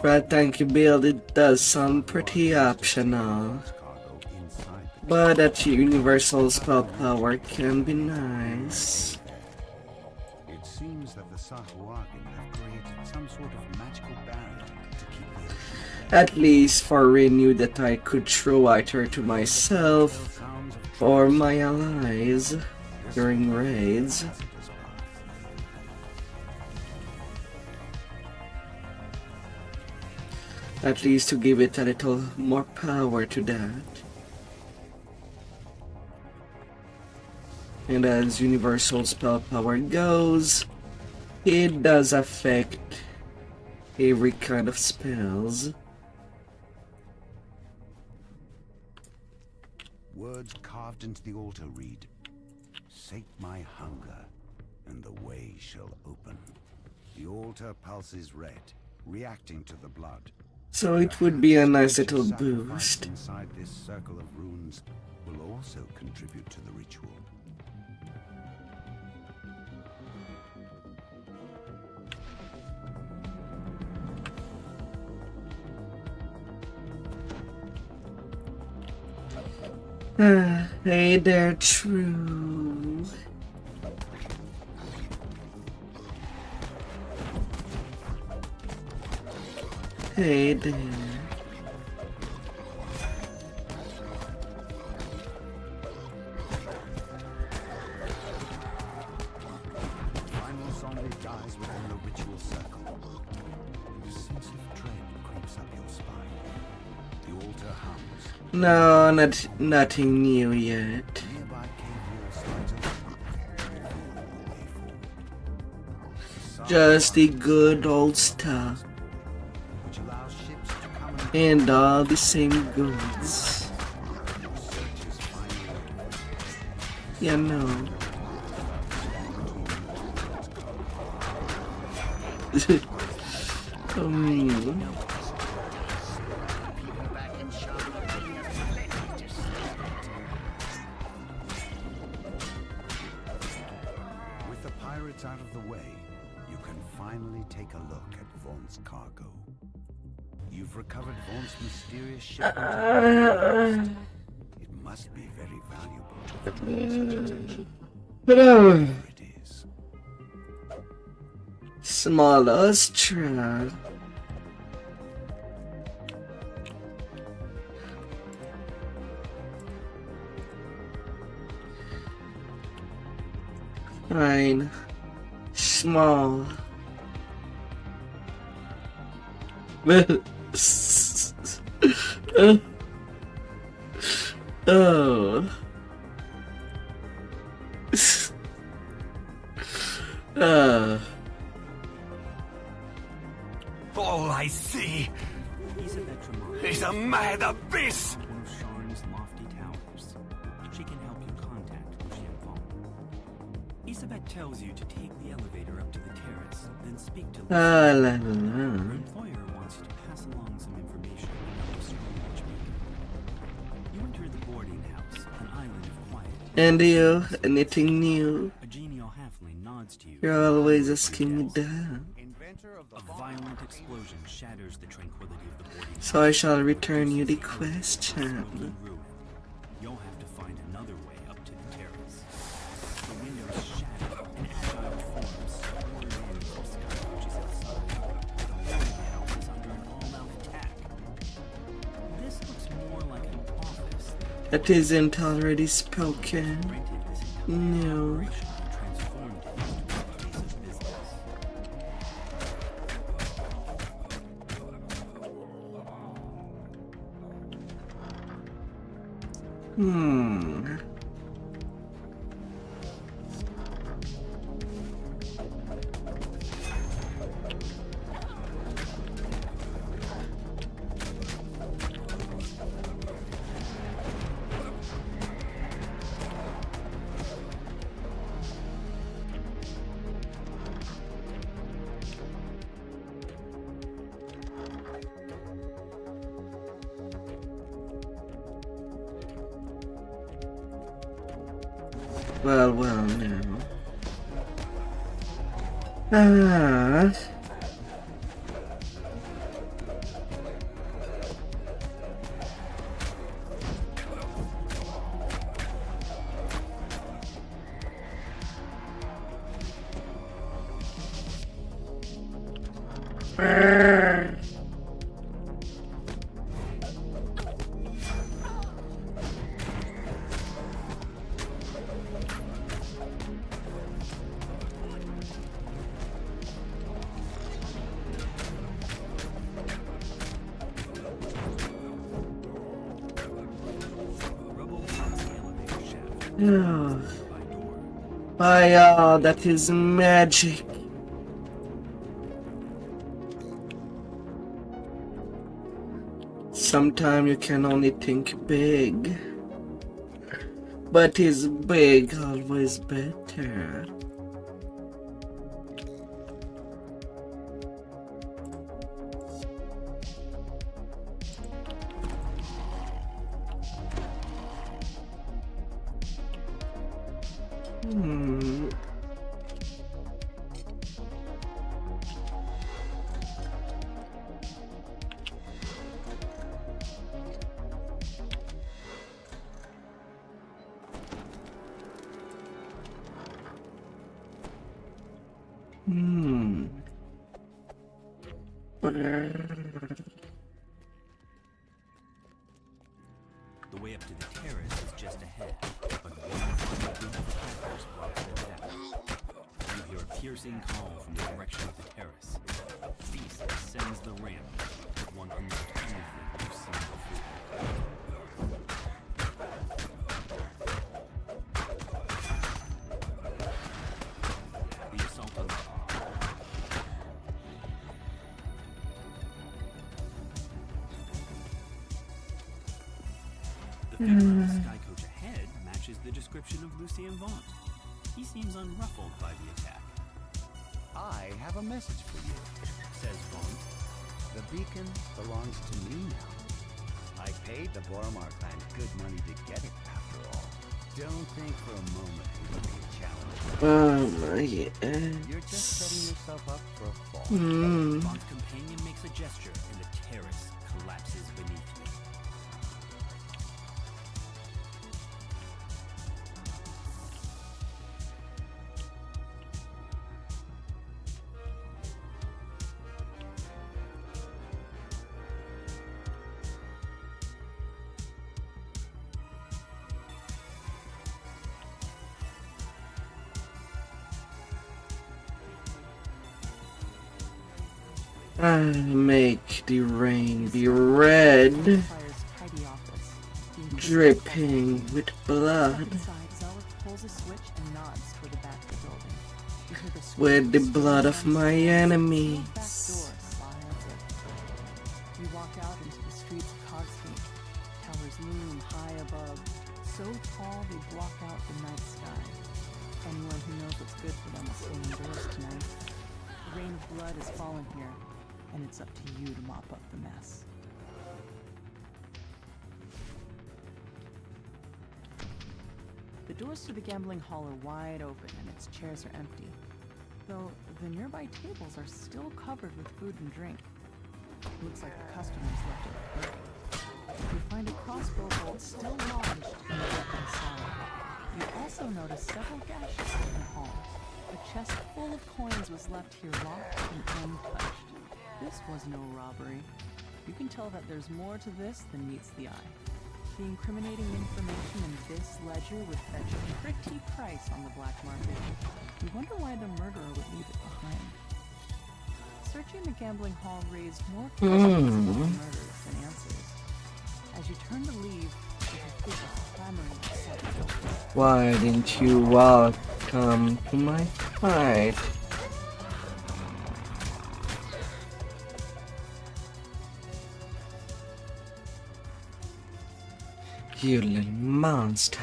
But thank you, Bill, it does sound pretty optional. But that universal spell power can be nice. It seems that the Sahuagin have created some sort of magical barrier to keep the ocean. At least for renew that I could throw either to myself Sounds of or my allies during raids. passengers path. At least to give it a little more power to that. And as universal spell power goes, it does affect every kind of spells. Words carved into the altar read, "Sate my hunger, and the way shall open." The altar pulses red, reacting to the blood. So it would be a nice Each little sacrifice boost. inside this circle of runes will also contribute to the ritual. Hey there, true. Hey there. Final zombie dies within the ritual circle. A sense of dread creeps up your spine. The altar hums. No, nothing new yet. Nearby cave walls start to fall. Just the good old stuff. Which allows ships to come And all the same goods. searches finally over. You know. With the pirates out of the way, you can finally take a look at Vaughn's cargo. You've recovered Vaughn's mysterious shipment. It must be very valuable to the whatever it is. Small Astra. Fine. Small. Oh. All I see is a mad abyss! One of Sharn's lofty towers. She can help you contact Lucian Vaughn. Isabet tells you to take the elevator up to the terrace, then speak to Lucian. Ah, la, la, Your la. employer wants you to pass along some information about the Stormwatch beacon. You enter the boarding house, an island of quiet. And you, anything new? A genial halfling nods to you. You're always asking me that. A violent explosion shatters the tranquility of the boarding house. So I shall return you the question. Smoking ruin. You'll have to find another way up to the terrace. The windows shatter and agile forms pour in from Skywatch's outside. The whole now is under an all-out attack. This looks more like an office That isn't already spoken. than rented this entire No. operation and transformed it into a place of business. Hmm. Well, now. Ah. Fire, that is magic. Sometimes you can only think big, but is big always better? The way up to the terrace is just ahead, but one group of attackers blocks the path. You hear a piercing call from the direction of the terrace. Beast ascends the ramp with one unlike anything you've seen before. The assault on the figure on the sky coach ahead matches the description of Lucien Vaunt. He seems unruffled by the attack. I have a message for you, Says Vaunt. The beacon belongs to me now. I paid the Bormark clan good money to get it, after all. Don't think for a moment you're looking at challenge. Oh my You're just setting yourself up for a fall. Vaunt's companion makes a gesture and the terrace collapses beneath me. I make the rain be red, Fire's tidy office. The dripping with blood, inside, Zelda pulls a switch and nods toward the back of the building. You hear the switch with the scream blood of and my the back door enemies. slams it. You walk out into the streets of Cogsgate. Towers loom high above, so tall they block out the night sky. Anyone who knows what's good for them will stay indoors tonight. The rain of blood has fallen here, and it's up to you to mop up the mess. The doors to the gambling hall are wide open and its chairs are empty, though the nearby tables are still covered with food and drink. Looks like the customers left it burning. You find a crossbow bolt still lodged in the weapon's side. You also notice several gashes in the hall. A chest full of coins was left here locked and untouched. This was no robbery. You can tell that there's more to this than meets the eye. The incriminating information in this ledger would fetch a pretty price on the black market. You wonder why the murderer would leave it behind. Searching the gambling hall raised more questions about the murders than answers. As you turn to leave, you can feel a clamoring outside. Why didn't you welcome to my fight? You little monster.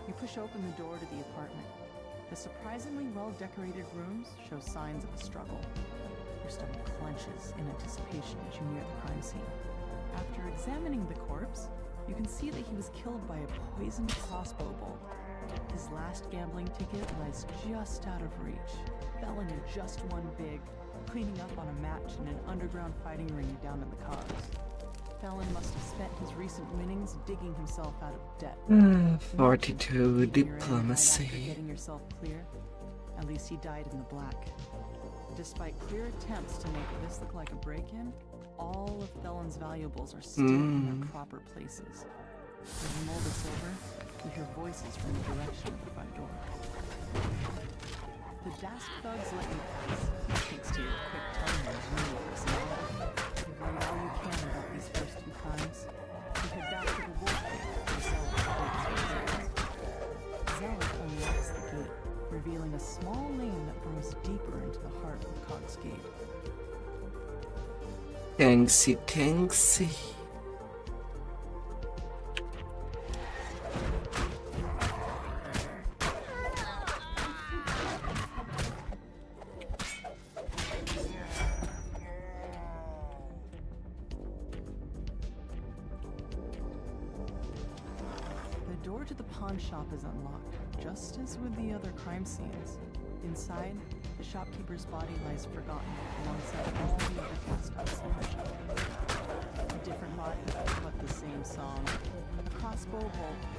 You push open the door to the apartment. The surprisingly well-decorated rooms show signs of a struggle. Your stomach clenches in anticipation as you near the crime scene. After a examining the corpse, you can see that he was killed by a poisoned crossbow bolt. His last gambling ticket lies just out of reach. Felon had just won big, cleaning up on a match in an underground fighting ring down in the Cogs. Felon must have spent his recent winnings digging himself out of debt. 42 Keeping your end right after diplomacy. getting yourself clear. At least he died in the black. Despite clear attempts to make this look like a break-in, all of Felon's valuables are still in their proper places. As you mull this over, you hear voices from the direction of the front door. The Dask thugs let you pass, thanks to your quick tongue and real personality. You've learned all you can about these first two crimes. You head back to the wolf pit where Zealot unlocks the gate, revealing a small lane that runs deeper into the heart of Cog's Gate. Tanksy. The door to the pawn shop is unlocked, just as with the other crime scenes. Inside, the shopkeeper's body lies forgotten alongside all the other cast-offs in the shop. A different body, but the same song. A crossbow bolt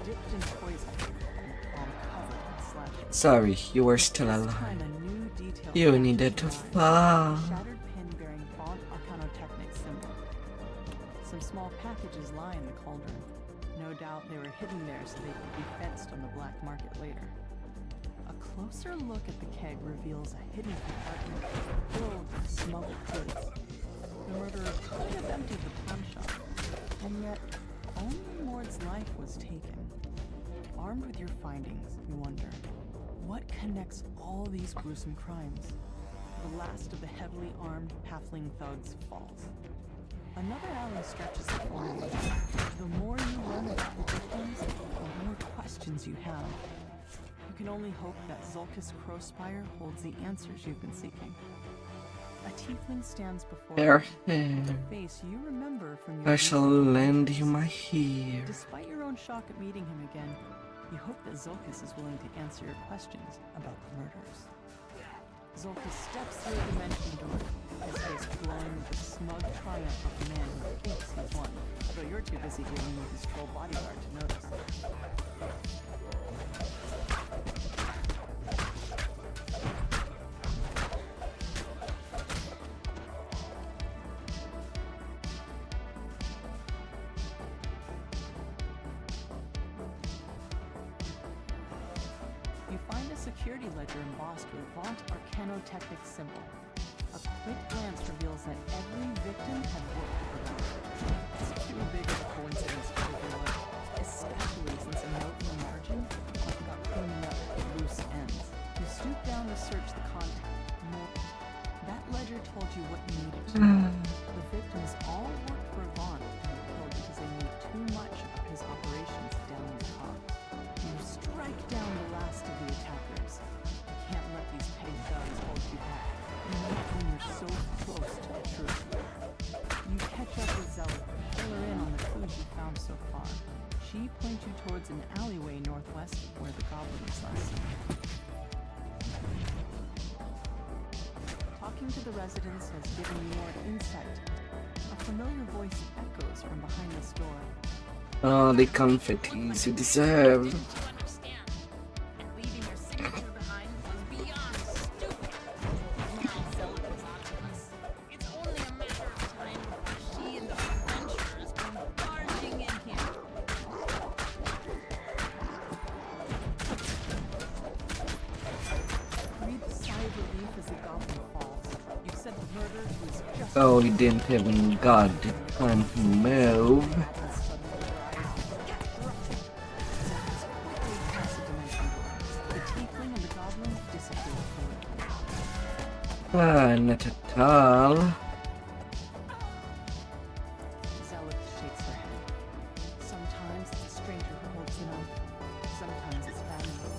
dipped in poison, and palm covered in slashes. Sorry, you were still This alive. time, a new detail You catches needed to your eye. fall. A shattered pin bearing Font Arcanotechnic symbol. Some small packages lie in the cauldron. No doubt they were hidden there so they could be fenced on the black market later. A closer look at the keg reveals a hidden compartment filled with smuggled goods. The murderer could have emptied the pawn shop, and yet only Mord's life was taken. Armed with your findings, you wonder, what connects all these gruesome crimes? The last of the heavily armed halfling thugs falls. Another alley stretches before you. The more you learn about the victims, the more questions you have. You can only hope that Zulkus Crowspire holds the answers you've been seeking. A tiefling stands before Fair you, hair. a face you remember from your I shall recent lend you meetings. my ear. Despite your own shock at meeting him again, you hope that Zulkus is willing to answer your questions about the murders. Zulkus steps through a dimension door, his face glowing with the smug triumph of a man who thinks he's won, though you're too busy dealing with his troll bodyguard to notice. You find a security ledger embossed with Vont Arcanotechnic symbol. A quick glance reveals that every victim had worked for them. It's too big of a coincidence to overlook, especially since a note in the margin got cleaned up with loose ends. You stoop down to search the content. That ledger told you what you needed to know. The victims all worked for Vont and were killed because they knew too much about his operations down in the Cogs. You strike down the last of the attackers. You can't let these petty thugs hold you back, not when you're so close to the truth. You catch up with Zealot, pull her in on the clues you found so far. She points you towards an alleyway northwest of where the goblin was last seen. Talking to the residents has given you more insight. A familiar voice echoes from behind this door. Oh, the confettis you deserve. Didn't you understand? And leaving your signature behind was beyond stupid. Now Zealot is onto us. It's only a matter of time before she and the adventurers come barging in here. Breathe a sigh of relief as the goblin falls. You've said the murder was just Oh, he didn't even god time to move. Ah, not at all. Zealot shakes her head. Sometimes it's a stranger who holds the knife. Sometimes it's family.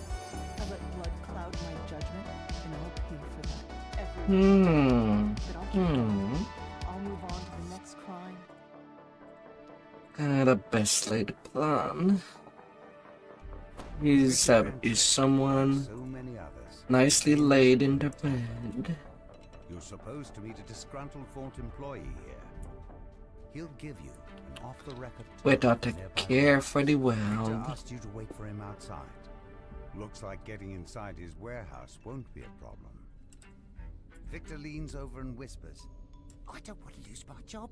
I let blood cloud my judgment, and I'll pay for that every day. But I'll keep going. I'll move on to the next crime. best laid plan. Is someone So many others. nicely laid in the bed? You're supposed to meet a disgruntled Fort employee here. He'll give you an off-the-record tour Without a nearby. care for the Victor world. asked you to wait for him outside. Looks like getting inside his warehouse won't be a problem. Victor leans over and whispers, I don't want to lose my job.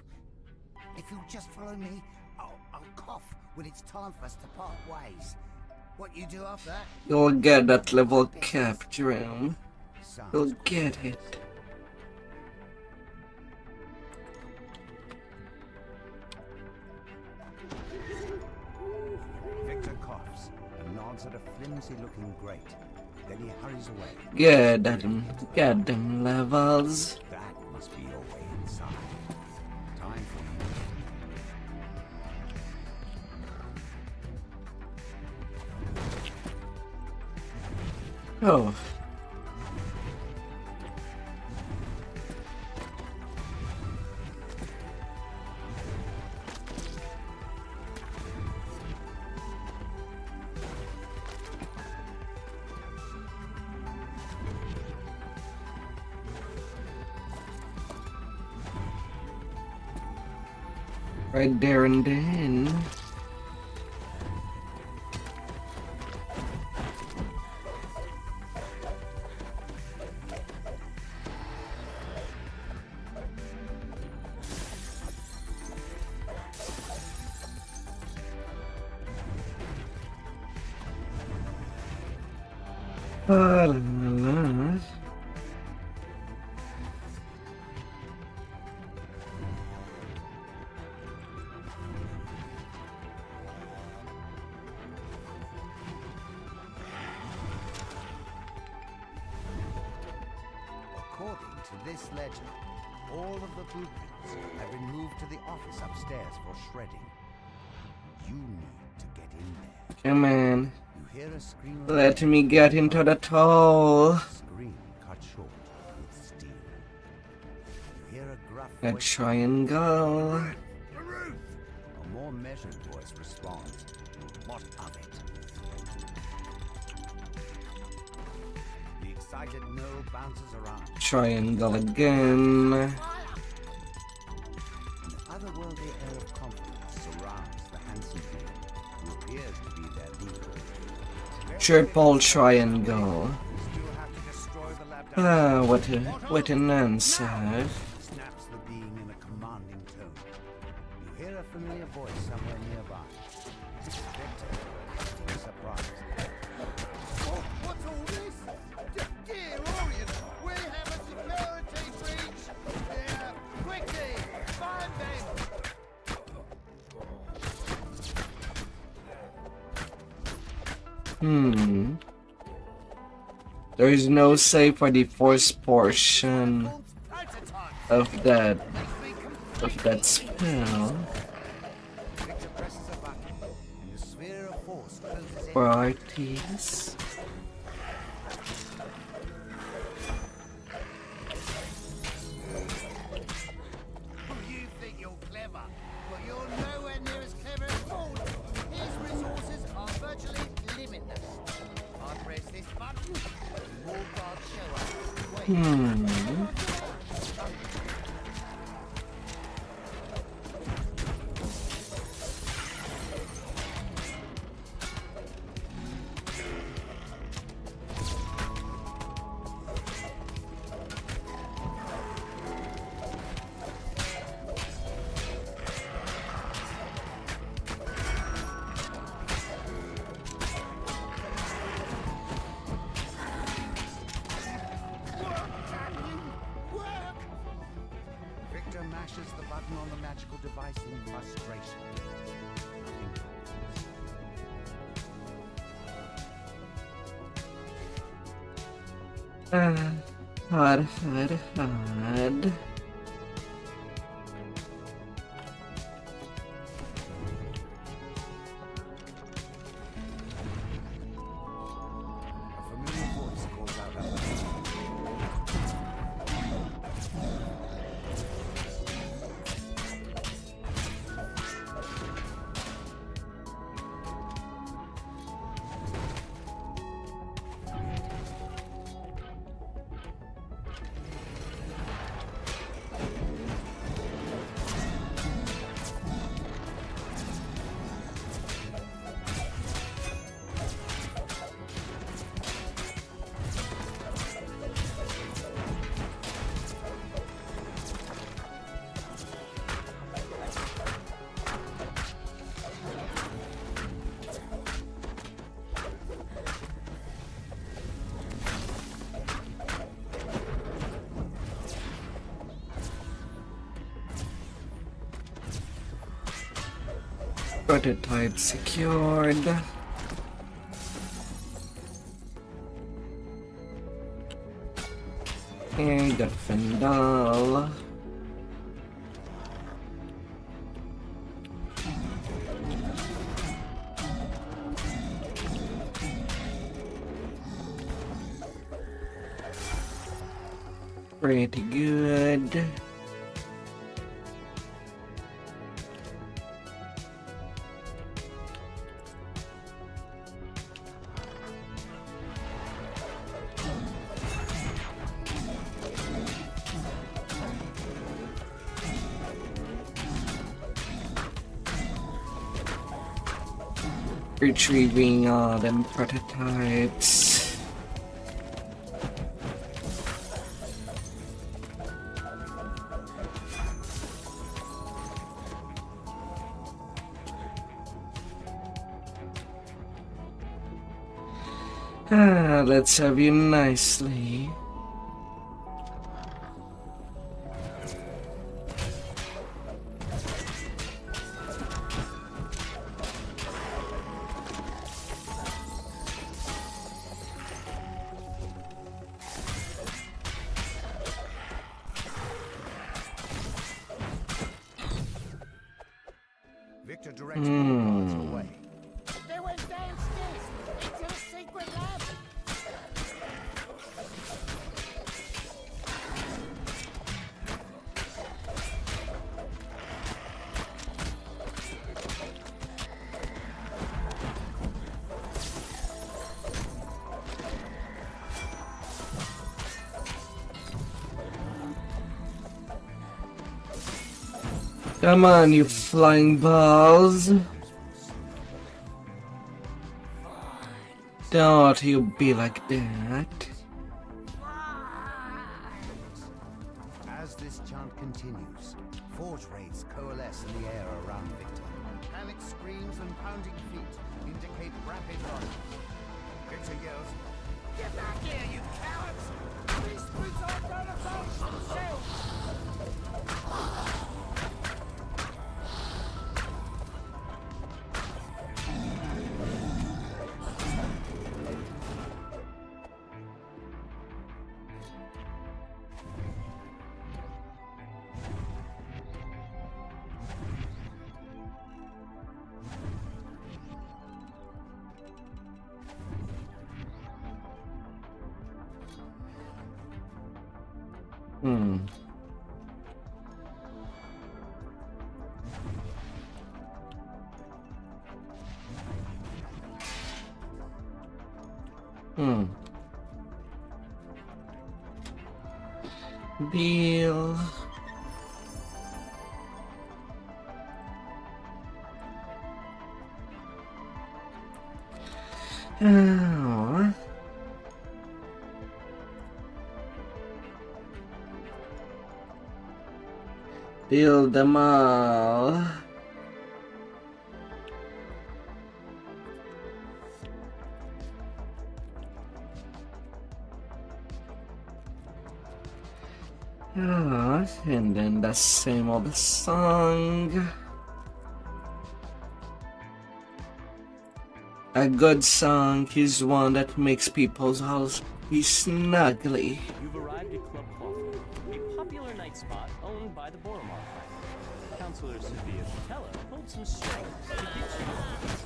If you'll just follow me, I'll cough when it's time for us to part ways. What you do after that? You'll get that level cap, Jerome. "Sounds You'll get it. Victor coughs and nods at a flimsy-looking grate. Then he hurries away. Get them levels. That must be your way inside. Time for you. Oh. Right there and then. La, la, la. According to this ledger, all of the blueprints have been moved to the office upstairs for shredding. You need to get in there. Come on. You hear a scream of Let me get into the hole. scream cut short with steel. You hear a gruff A voice. triangle. A more measured voice responds. What of it? The excited no bounces around. Triangle again. An otherworldly air of confidence surrounds the handsome being, who appears to be their leader. Triple triangle. Still have to destroy the lab What an answer. snaps the being in a commanding tone. You hear a familiar voice somewhere nearby. Victor, acting surprised. What's all this? Dear Orient, we have a security breach. Quickly, find them. There is no save for the force portion of that spell. Victor presses a button, and the sphere of force closes in. Parties. You think you're clever, but you're nowhere near as clever as Ford. His resources are virtually limitless. I press this button, and more guards show up. Wait. Victor mashes the button on the magical device in frustration. Nothing happens. Hard. A familiar voice calls out her name. Prototype secured. And got Fendal. Pretty good. Retrieving all them prototypes. Let's serve you nicely. Victor directs all guards away. They went downstairs into the secret lab. Come on, you flying balls. Don't you be like that. As this chant continues, forge raids coalesce in the air around Victor. Panic screams and pounding feet indicate rapid launch. Victor yells, "Get back here, you cowards! These boots aren't gonna vote themselves!" Deal. Oh. Deal them all. Ah, and then the same old song. A good song is one that makes people's house be snuggly. You've arrived at Club Clawfoot, a popular night spot owned by the Boromar family. Counselor Sophia Patella pulled some strings to get you your business.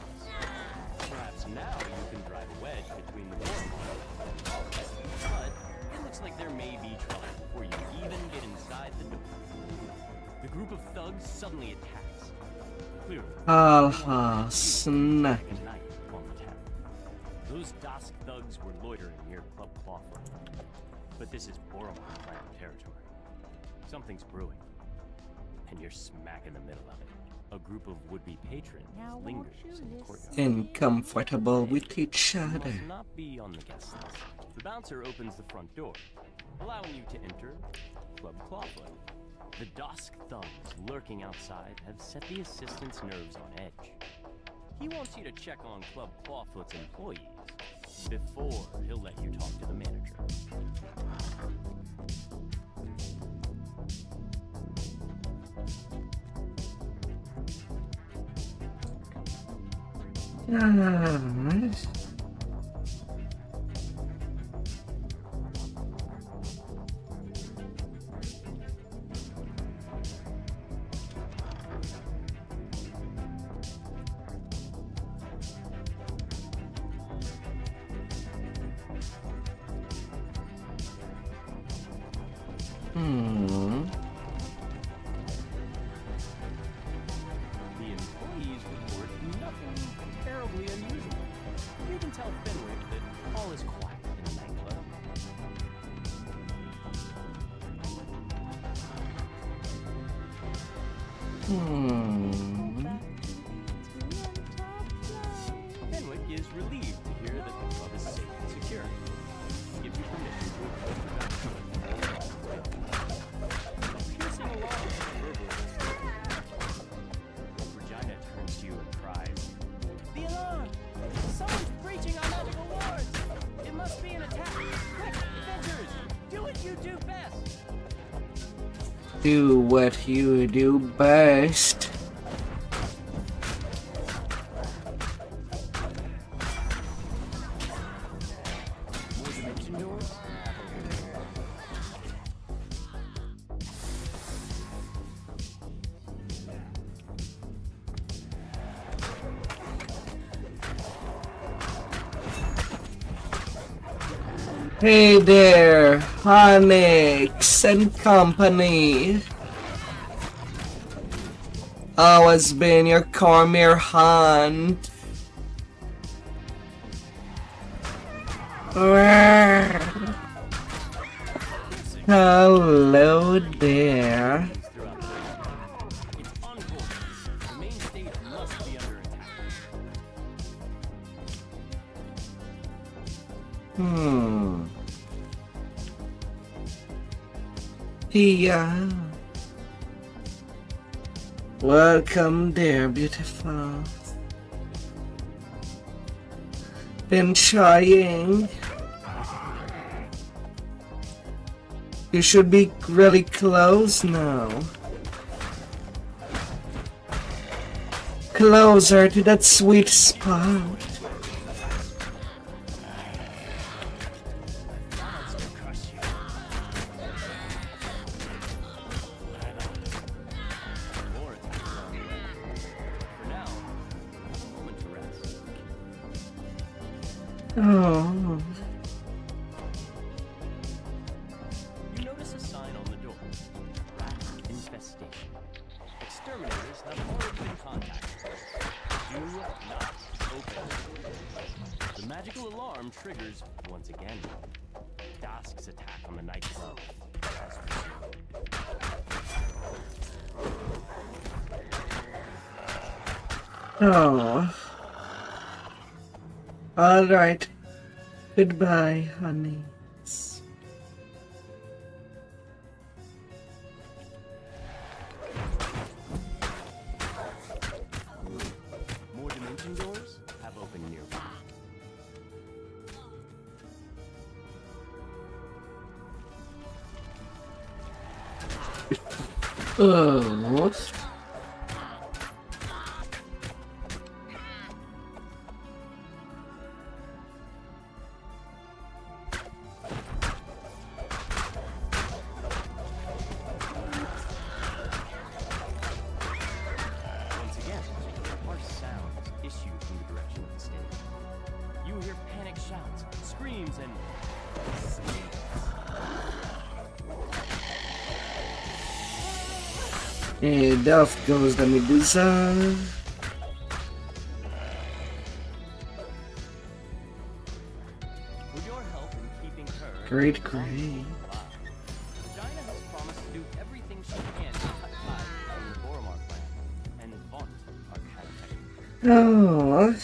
Perhaps now you can drive a wedge between the Boromar and but it looks like there may be trouble before you even get inside the door. The group of thugs suddenly attacks. Clearly, Snack. night on the town. Those Dusk thugs were loitering near Club Clawfoot. But this is Boromar clan territory. Something's brewing. And you're smack in the middle of it. A group of would-be patrons lingers in the courtyard. Uncomfortable with each You other. must not be on the guest list. The bouncer opens the front door, allowing you to enter Club Clawfoot. The Dusk thugs lurking outside have set the assistant's nerves on edge. He wants you to check on Club Clawfoot's employees before he'll let you talk to the manager. Ah. Hmm. The employees report nothing terribly unusual. You can tell Fenwick that all is quiet in the nightclub. Fenwick is relieved to hear that the club is safe and secure. He gives you permission to approach the piercing alarm Regina turns to you and cries, "The alarm! Someone's breaching our magical wards! It must be an attack! Quick, adventurers! Do what you do best!" Do what you do best. Hey there, Onyx and company. How has been your Cormier hunt? Hello there. It's encore. The main stage must be under attack. Yeah. Welcome there, beautiful. Been trying. You should be really close now. Closer to that sweet spot. Oh. You notice a sign on the door. Rat infestation. Exterminators have already been contacted. Do not open. The magical alarm triggers once again. Dask's attack on the nightclub. Oh. Alright. Goodbye, honey. More dimension doors have opened nearby. Oh. Once again, harsh sounds issue from the direction of the stage. You hear panic shouts, screams, and And off goes the Medusa. with your help in keeping her Great. Regina has promised to do everything she can to cut ties from the Boromar clan and vaunt our catech. Oh.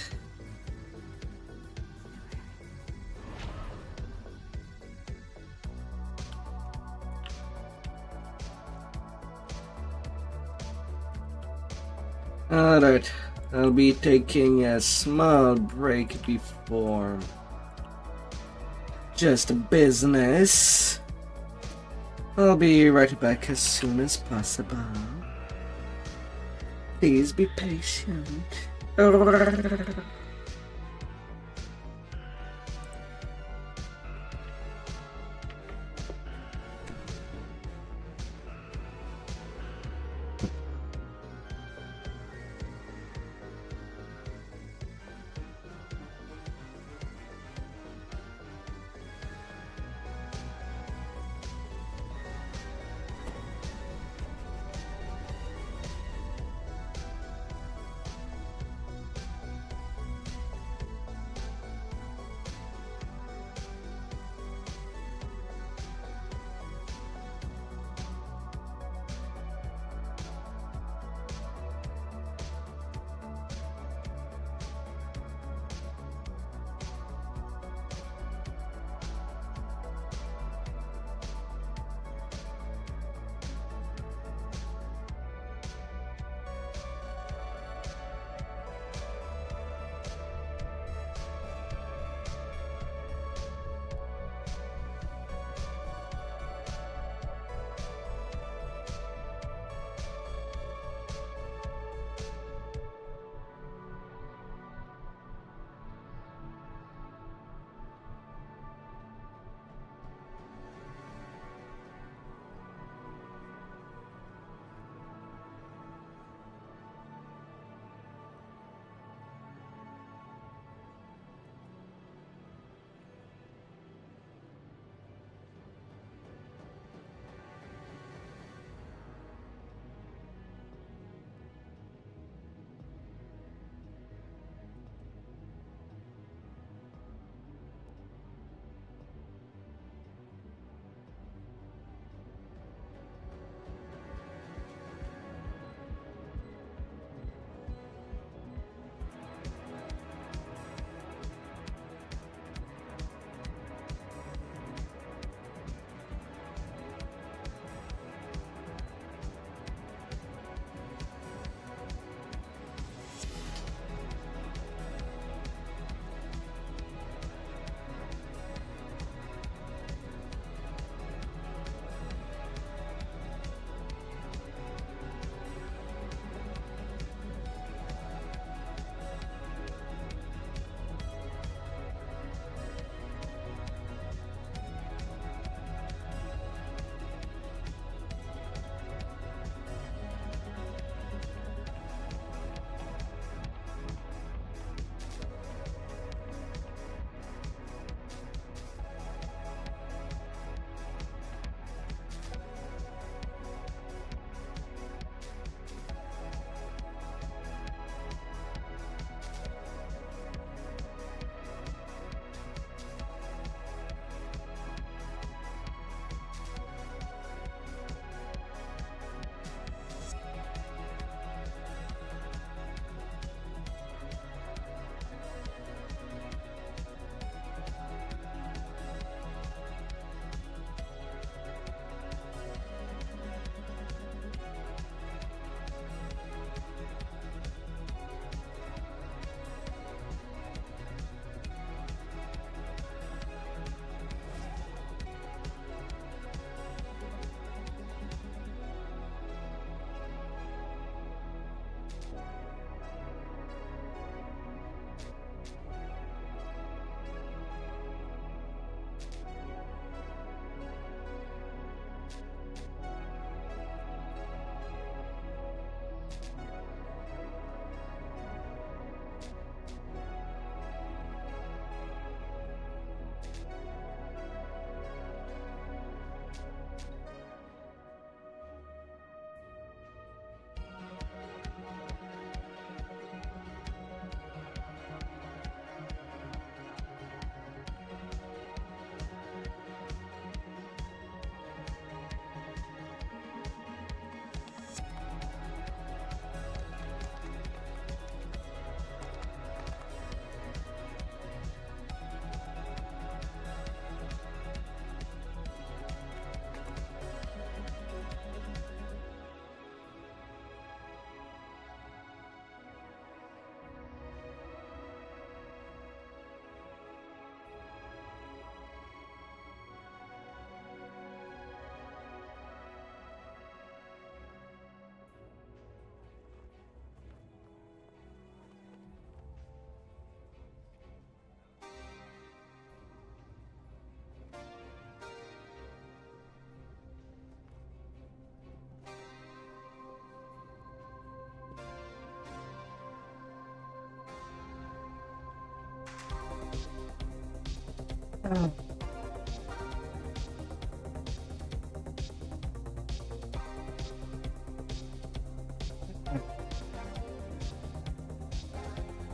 Alright, I'll be taking a small break before just business. I'll be right back as soon as possible. Please be patient.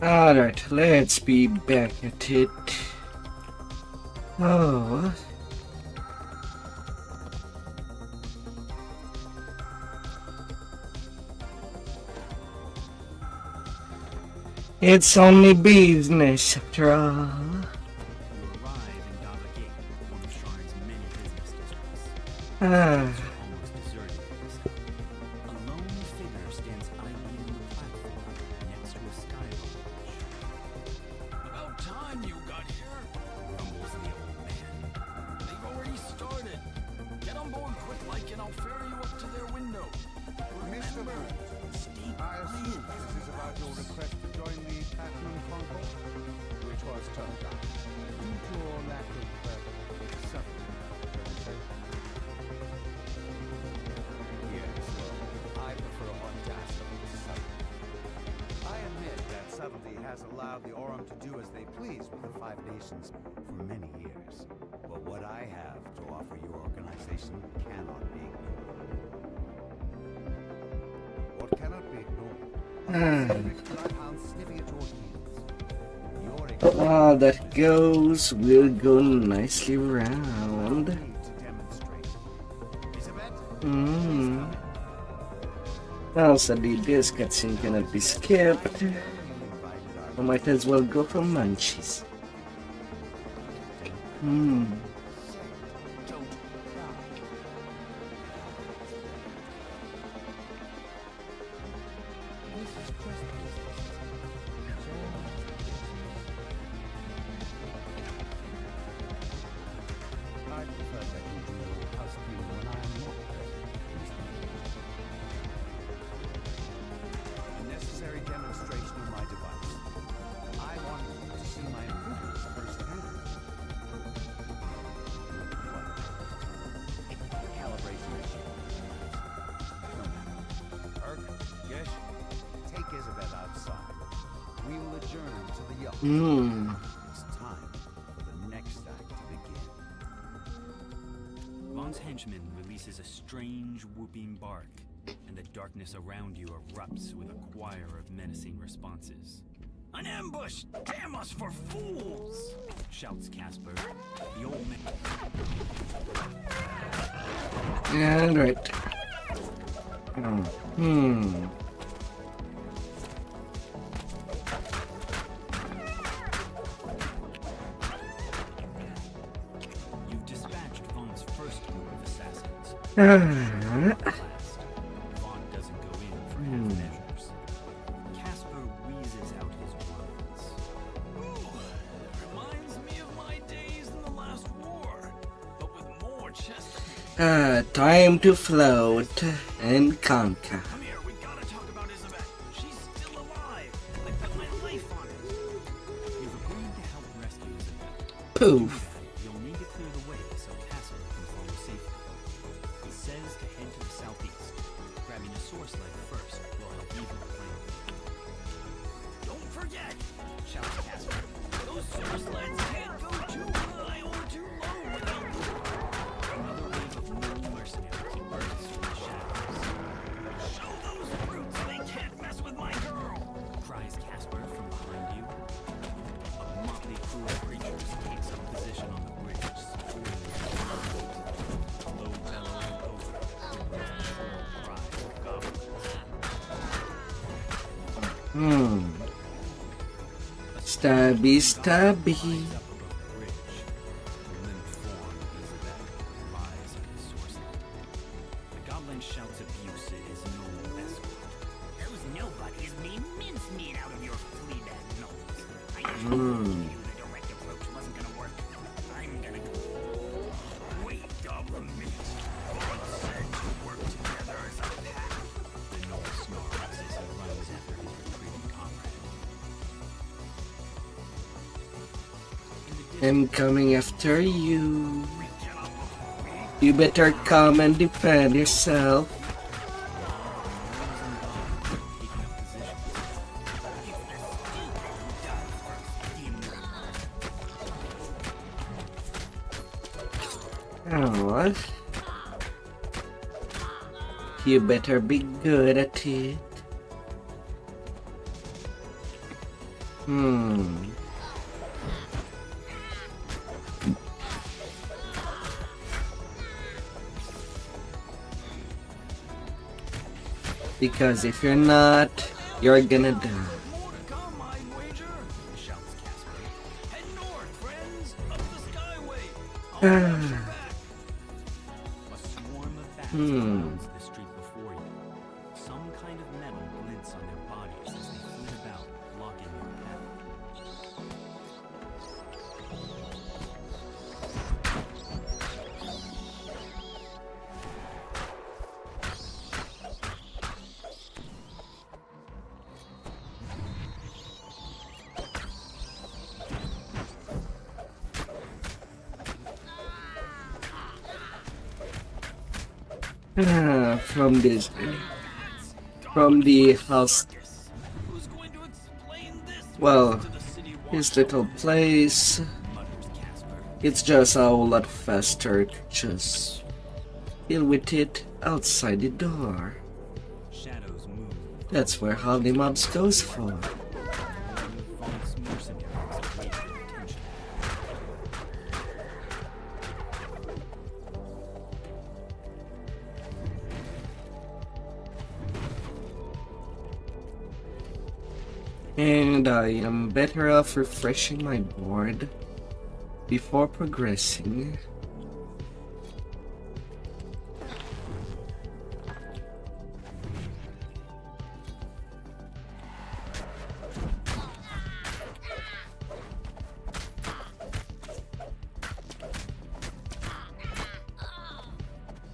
Alright, let's be back at it. Oh. It's only business after all. You arrive in Dava Gate, one of Shard's many business districts. Ah. Almost deserted for this hour. A lone figure stands idly on the platform next to a sky barge. About time you got here, Rumbles the old man. they've already started. Get on board quick like and I'll ferry you up to their window. Mr. Remember, stay I assume quiet. this is about your request to join the Platinum Concourse, which was turned down due to your lack of subtlety, shall we say? Yes, well, I prefer audacity to subtlety. I admit that subtlety has allowed the Aurum to do as they please with the Five Nations for many years. But what I have to offer your organization cannot be ignored. What cannot be ignored? Bloodhounds sniffing at your heels. Your All that goes will go nicely round. need to demonstrate. Is a bet? Hmm. Well, sadly, this cutscene cannot be skipped. I might as well go for munchies. Hmm. I prefer that you do your housekeeping when I am not present, Mr. A necessary demonstration of my device. I want you to see my improvements firsthand. Calibration issue. No matter. Erk, Gesh, take Isabel outside. We will adjourn to the yacht. Hmm. It's time for the next act to begin. Vaughn's henchman releases a strange whooping bark, and the darkness around you erupts with a choir of menacing responses. An ambush! Damn us for fools! Shouts Casper. The old man. Alright. Hmm. You've dispatched Vaughn's first group of assassins. Ah. Vaughn doesn't go in for half measures. Casper wheezes out his words. reminds me of my days in the last war, but with more chest. Time to float and conquer. Come here, we gotta talk about Isabel. She's still alive. I bet my life on it. You've agreed to help rescue Isabel. Poof. You'll need to clear the way so Casper can follow safely. He says to head to the southeast. Grabbing a source leg first will help even the plan. Don't forget, shouts Casper. Those source sleds can't go too high or too low without Another wave of new mercenaries bursts from the shadows. show those brutes they can't mess with my girl. Cries Casper from behind you. A motley crew of creatures takes up position on the bridge, supporting the low bellowing over the shrill cries of goblins. Hmm. Stabby, stabby. Up above the bridge, the limp form of Isabel lies on his source line. The goblin shouts abuse at his noble escort. Those nobodies mean mincemeat out of your fleabag nose. I Hmm. knew the direct approach wasn't gonna work. I'm gonna go. Wait, goblin meat. God said to work together as a pack. The noble snarls as he runs after his retreating comrade. In the I'm coming after you. You better come and defend yourself. Oh. You better be good at it. Because if you're not, you're gonna die. More to come, I'd wager, shouts Casper. Head north, friends, up the skyway. I'll watch your back. A swarm of bats crowds the street before you. Some kind of metal glints on their bodies as they flit about, blocking your path. From the house, Who's going to explain this well, to the city his little place, mutters Casper. it's just a whole lot faster to just deal with it outside the door. Shadows move. That's where Holly Mobs goes for. False mercenaries await your attention. And I am better off refreshing my board before progressing.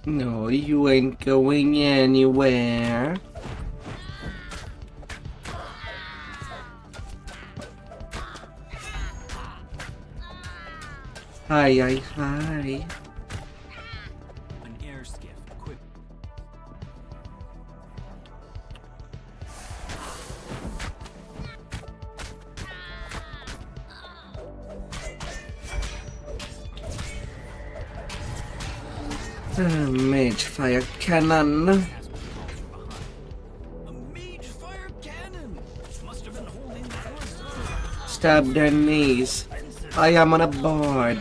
No, you ain't going anywhere. Hi. An air skiff equipped. Mage fire cannon. A mage fire cannon. Must have been holding the force. Stab their knees. I am on a board.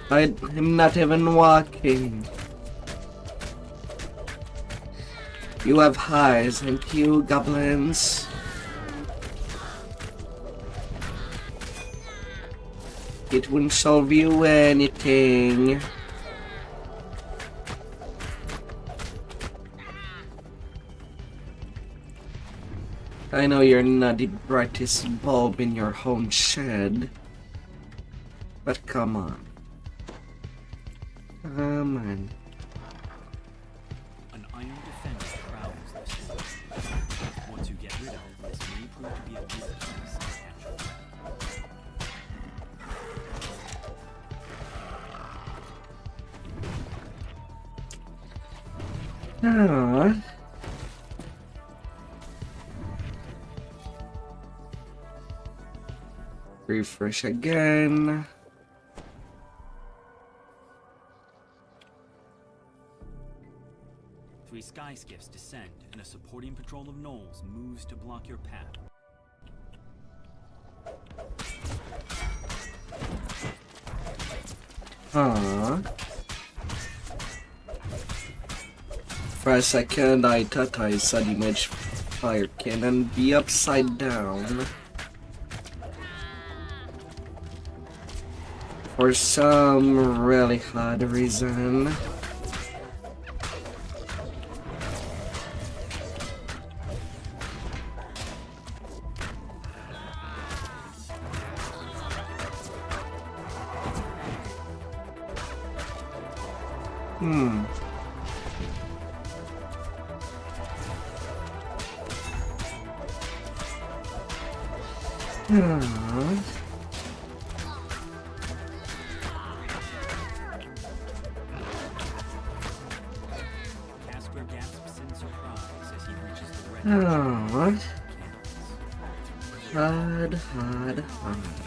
I am not even walking. You have highs, and you goblins. It won't solve you anything. I know you're not the brightest bulb in your home shed, but come on. Come on. An iron defender prowls this way. Once you get rid of it, this may prove to be a good place to capture. Ah. Refresh again. Three sky skiffs descend, and a supporting patrol of gnolls moves to block your path. For a second, I thought I saw the mage fire cannon be upside down. For some really odd reason. Casper gasps in surprise as he reaches the red Hard.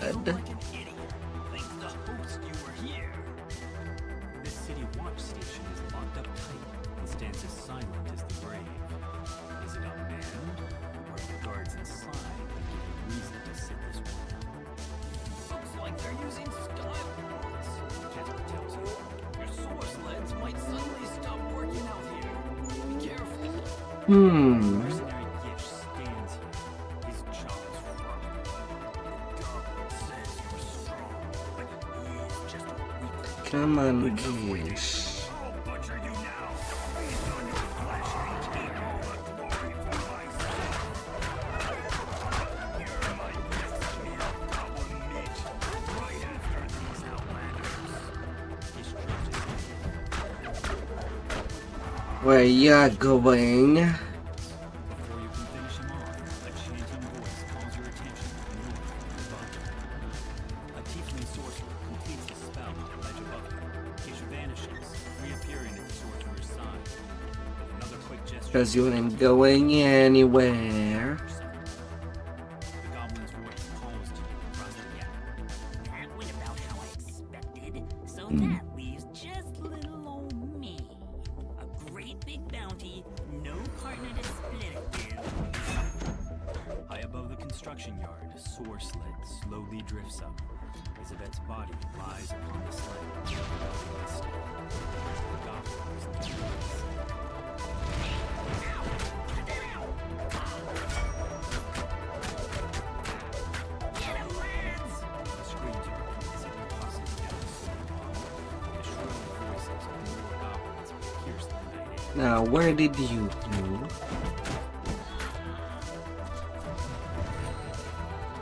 Like an idiot. Think the host you were here. This city watch station is locked up tight and stands as silent as the grave. Is it unmanned, or the guards inside that give a reason to sit this one out? Looks like they're using skyboards. Jasper tells you, your source sleds might suddenly stop working out here. Be careful. Mercenary Gish stands here, his jaws frothing. The goblin says you're strong, but he's just a weak. Come on, Gish. I'll butcher you now. Feast on your flesh and keep all the glory for myself. You're my best meal of goblin meat. Right after these outlanders. Gish drops his hand. Where ya going? Before you can finish him off, a chanting voice calls your attention to the north and above. A tiefling sorcerer completes a spell on the ledge above him. Gish vanishes, reappearing at the sorcerer's side. With another quick gesture, Because you ain't going anywhere. the goblin's voice calls to you across the gap. That went about how I expected. So that leaves just little old me. A great big bounty, no partner to split it with. High above the construction yard, a sore sled slowly drifts up. Isabet's body lies upon the sled. Still, the goblin is near. Get him, lads! The screams are convincingly tossing down the slope. The shrill voices of more goblins pierce the night air. Now, where did you go?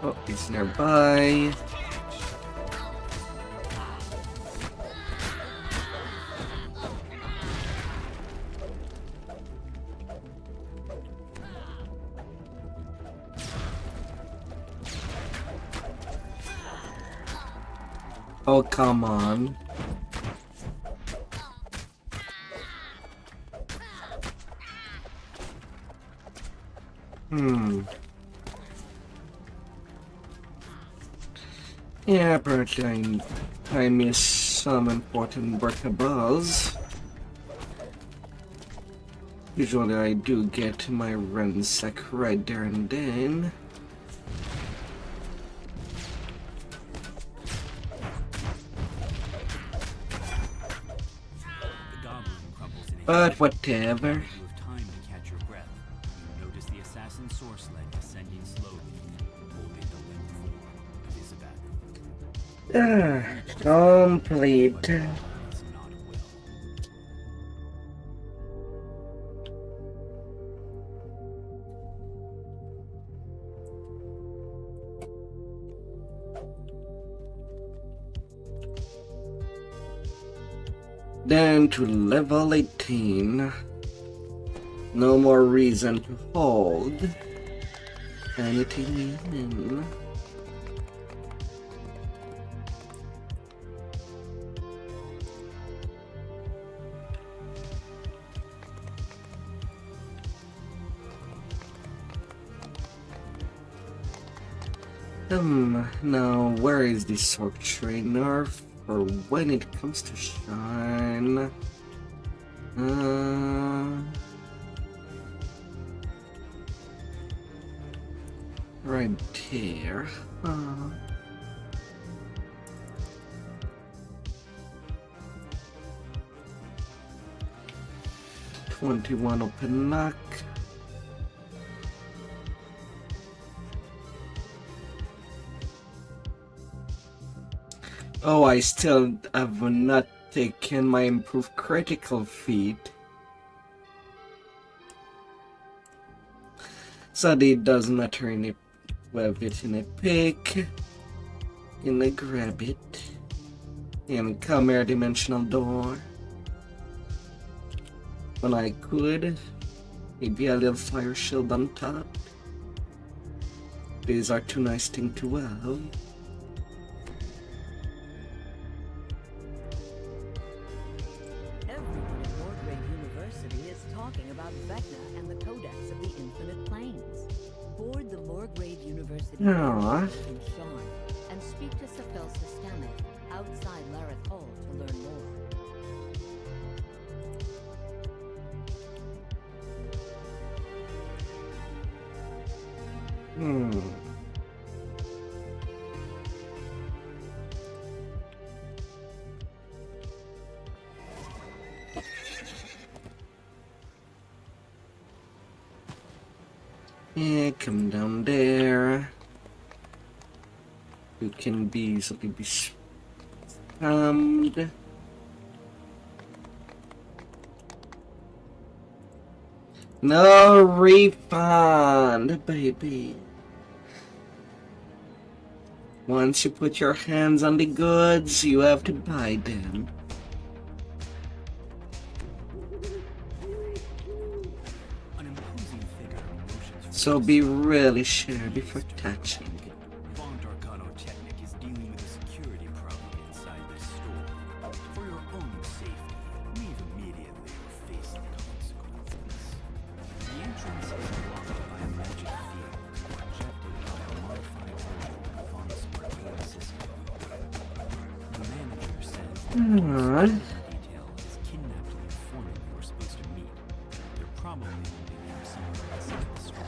Oh, it's nearby. Oh, come on. Yeah, apparently I missed some important breakables. Usually I do get my ransack right there and then. The goblin crumbles in a But heap. whatever. You have time to catch your breath. You notice the assassin sword sled descending slowly, holding the limp form of Isabet. Complete. It's not well. Then to level 18. No more reason to hold anything in. Now where is the sword trainer for when it comes to shine? Right here. 21 open knock. Oh, I still have not taken my improved critical feat. So it doesn't matter in a have it in a pick. In a grab it. And come here, dimensional door. When I could, maybe a little fire shield on top. These are two nice things to have. Everyone at Wargrave University is talking about Vecna and the Codex of the Infinite Planes. Board the Wargrave University Aww. in Sharn and speak to Safel Systemic outside Lareth Hall to learn more. Hmm. Yeah, come down there. You can be easily be spammed. No refund, baby. Once you put your hands on the goods, you have to buy them. So be really sure before touching. Von Darkano Technic is dealing with a security problem inside this store. For your own safety, leave immediately or face the consequences. The entrance is blocked by a magic field projected by a modified version of Von's arcane system. The manager says that detail is kidnapped the informant you were supposed to meet. They're probably holding him somewhere inside the store.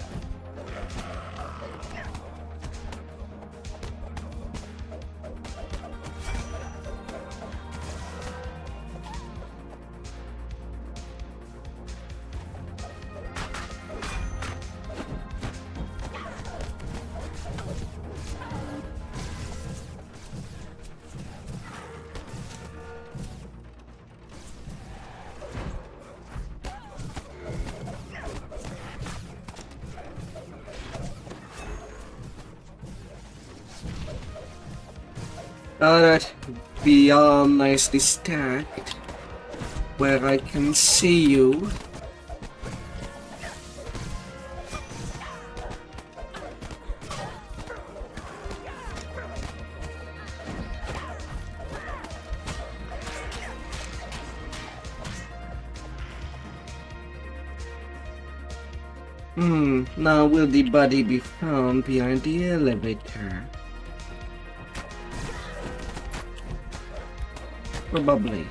Alright, be all nicely stacked where I can see you. Now will the body be found behind the elevator? Probably.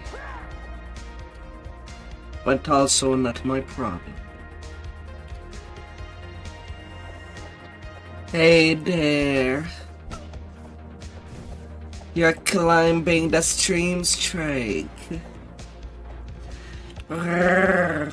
But also not my problem. Hey there. You're climbing the stream strike. Oh.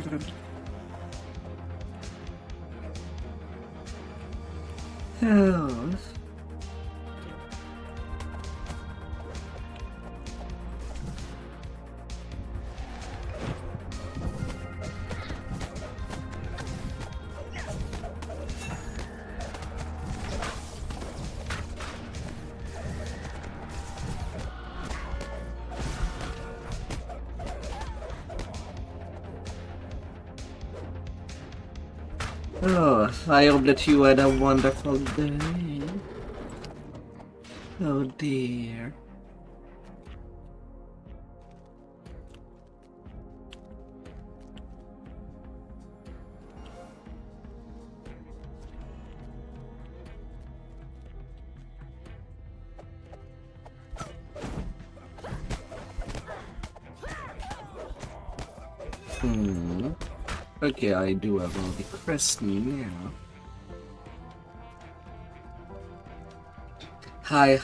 Oh, I hope that you had a wonderful day. Oh dear. Okay, I do have all the crests now. Hi.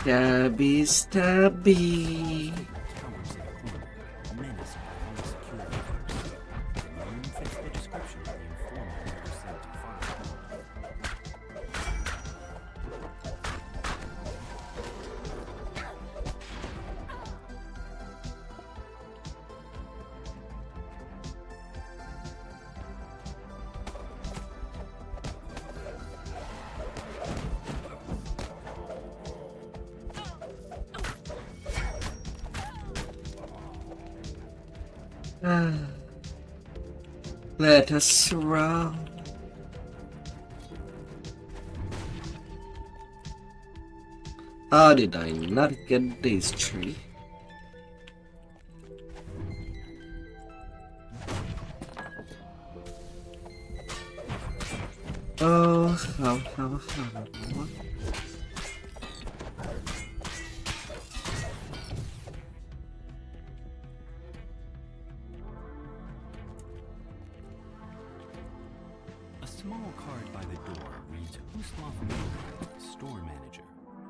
Stabby, stabby. Towers in a corner, menaced by all security forces. None fits the description of the informant who was sent to find. Let us roll. How did I not get this tree? Oh, how. A small card by the door reads Huslav Miller, store manager.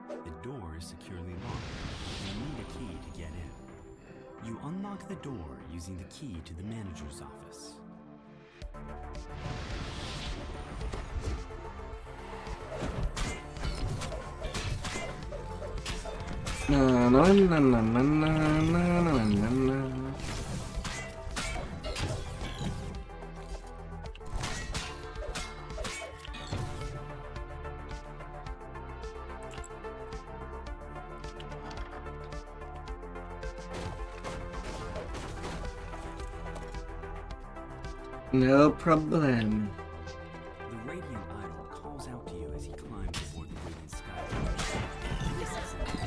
The door is securely locked. You need a key to get in. You unlock the door using the key to the manager's office. Na. No problem. The radiant idol calls out to you as he climbs aboard the wooden sky. This isn't it.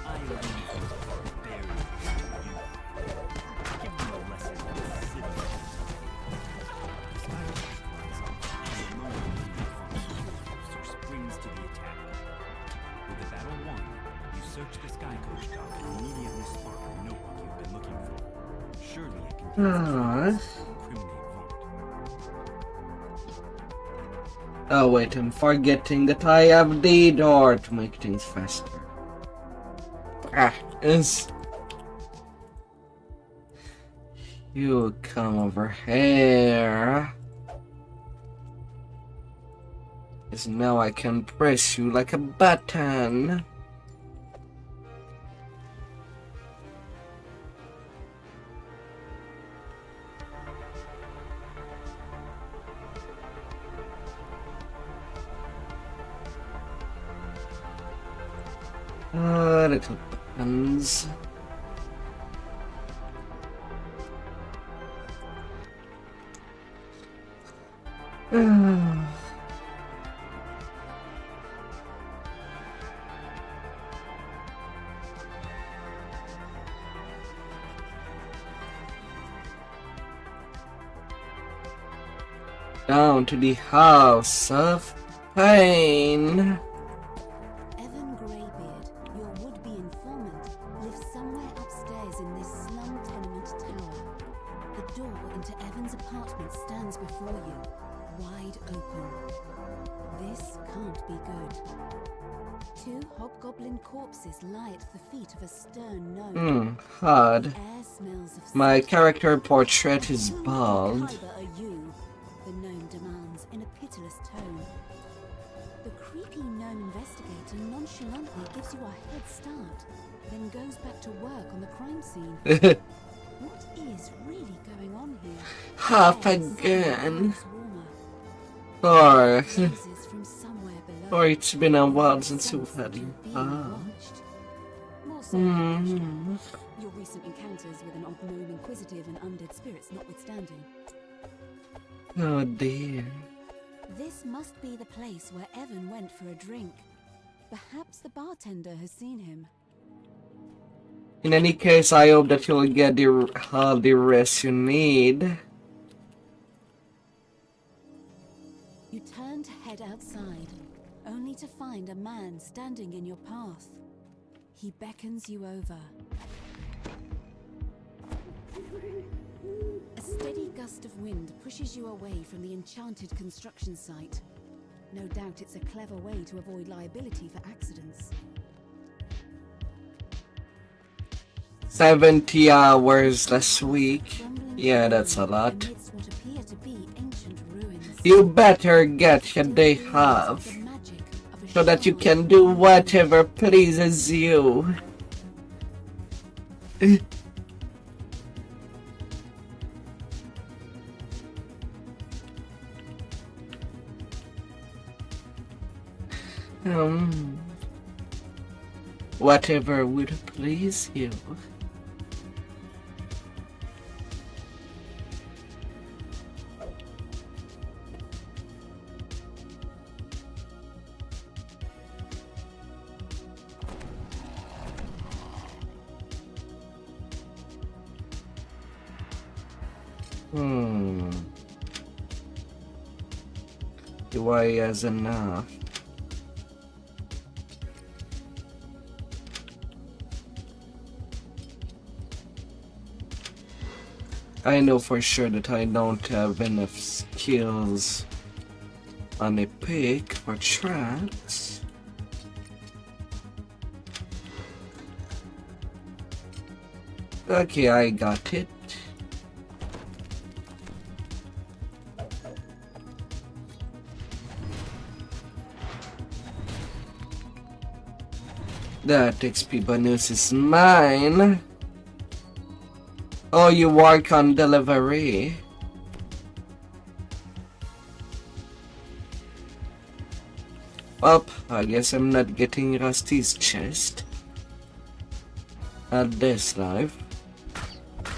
I am going for the barbarian you. Give them a lesson in civilization. The sky runs off, and the moment the officer springs to the attack. With the battle won, you search the sky coach dock and immediately spot the notebook you've been looking for. Surely it contains Oh wait, I'm forgetting that I have the door to make things faster. Yes. You come over here. Because now I can press you like a button. Little buttons. Down to the house of pain. Evan Greybeard, your would-be informant, lives somewhere upstairs in this slum tenement tower. The door into Evan's apartment stands before you, wide open. This can't be good. Two hobgoblin corpses lie at the feet of a stern gnome. Hard. Air smells of My soot. character portrait is bald. What caliber are you? The gnome demands in a pitiless tone. The creepy gnome investigator nonchalantly gives you a head start, then goes back to work on the crime scene. What is really going on here? Half Air again. smells warmer. Or, Noises from somewhere below. or it's been a while since you've had You're you. being watched. More so, your recent encounters with an odd gnome inquisitive and undead spirits notwithstanding. Oh dear. This must be the place where Evan went for a drink. Perhaps the bartender has seen him. In any case, I hope that you'll get all the rest you need. You turn to head outside, only to find a man standing in your path. He beckons you over. A steady gust of wind pushes you away from the enchanted construction site. No doubt it's a clever way to avoid liability for accidents. 70 hours last week. Yeah, that's a lot. amidst what appear to be ancient ruins. You better get your day off The magic of a so that you shaman can do whatever pleases you. Whatever would please you. UI has enough. I know for sure that I don't have enough skills on a pick for traps. Okay, I got it. That XP bonus is mine. Oh, you work on delivery. Well, I guess I'm not getting Rusty's chest at this life.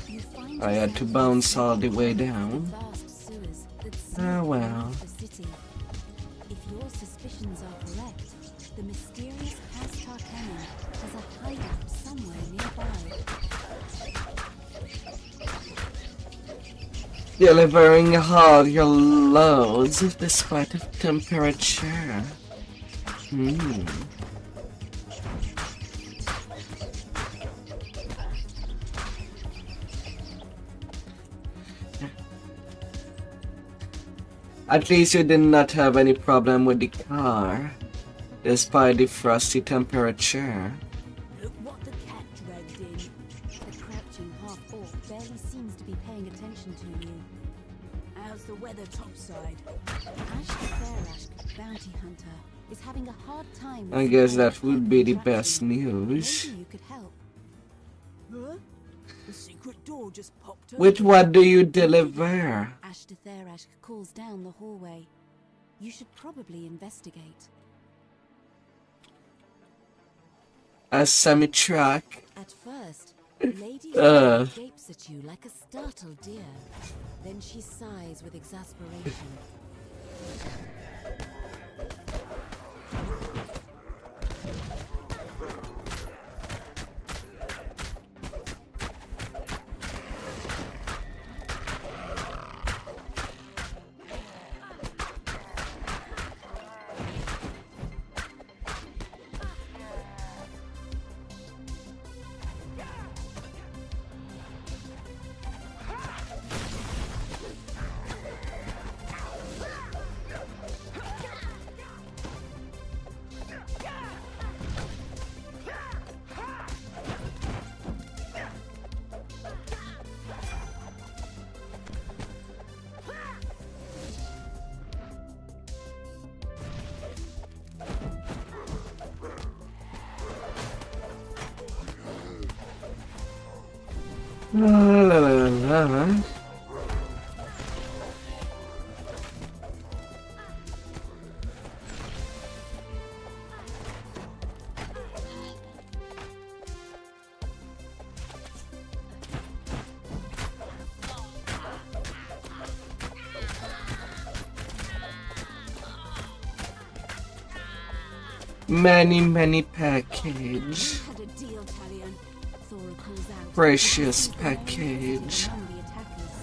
You find I had to yourself bounce all the way in down. vast sewers that Ah, seal well. off the city. If your suspicions are correct, the mysterious Castar Cannon has a hideout somewhere nearby. Delivering all your loads despite the temperature. At least you did not have any problem with the car, despite the frosty temperature. Look what the cat dragged in. The crouching half-orc barely seems to be paying attention to you. How's the weather topside? Ash the Fairash, bounty hunter, is having a hard time. I guess that would be the best news. Maybe you could help. Huh? The secret door just popped open. With what do you deliver? Ash the Fairash calls down the hallway. You should probably investigate. A semi-truck. At first, Lady gapes at you like a startled deer. Then she sighs with exasperation. La la la la. Many package. Had a deal, Talion. Thora calls out. Precious package. Among the attackers.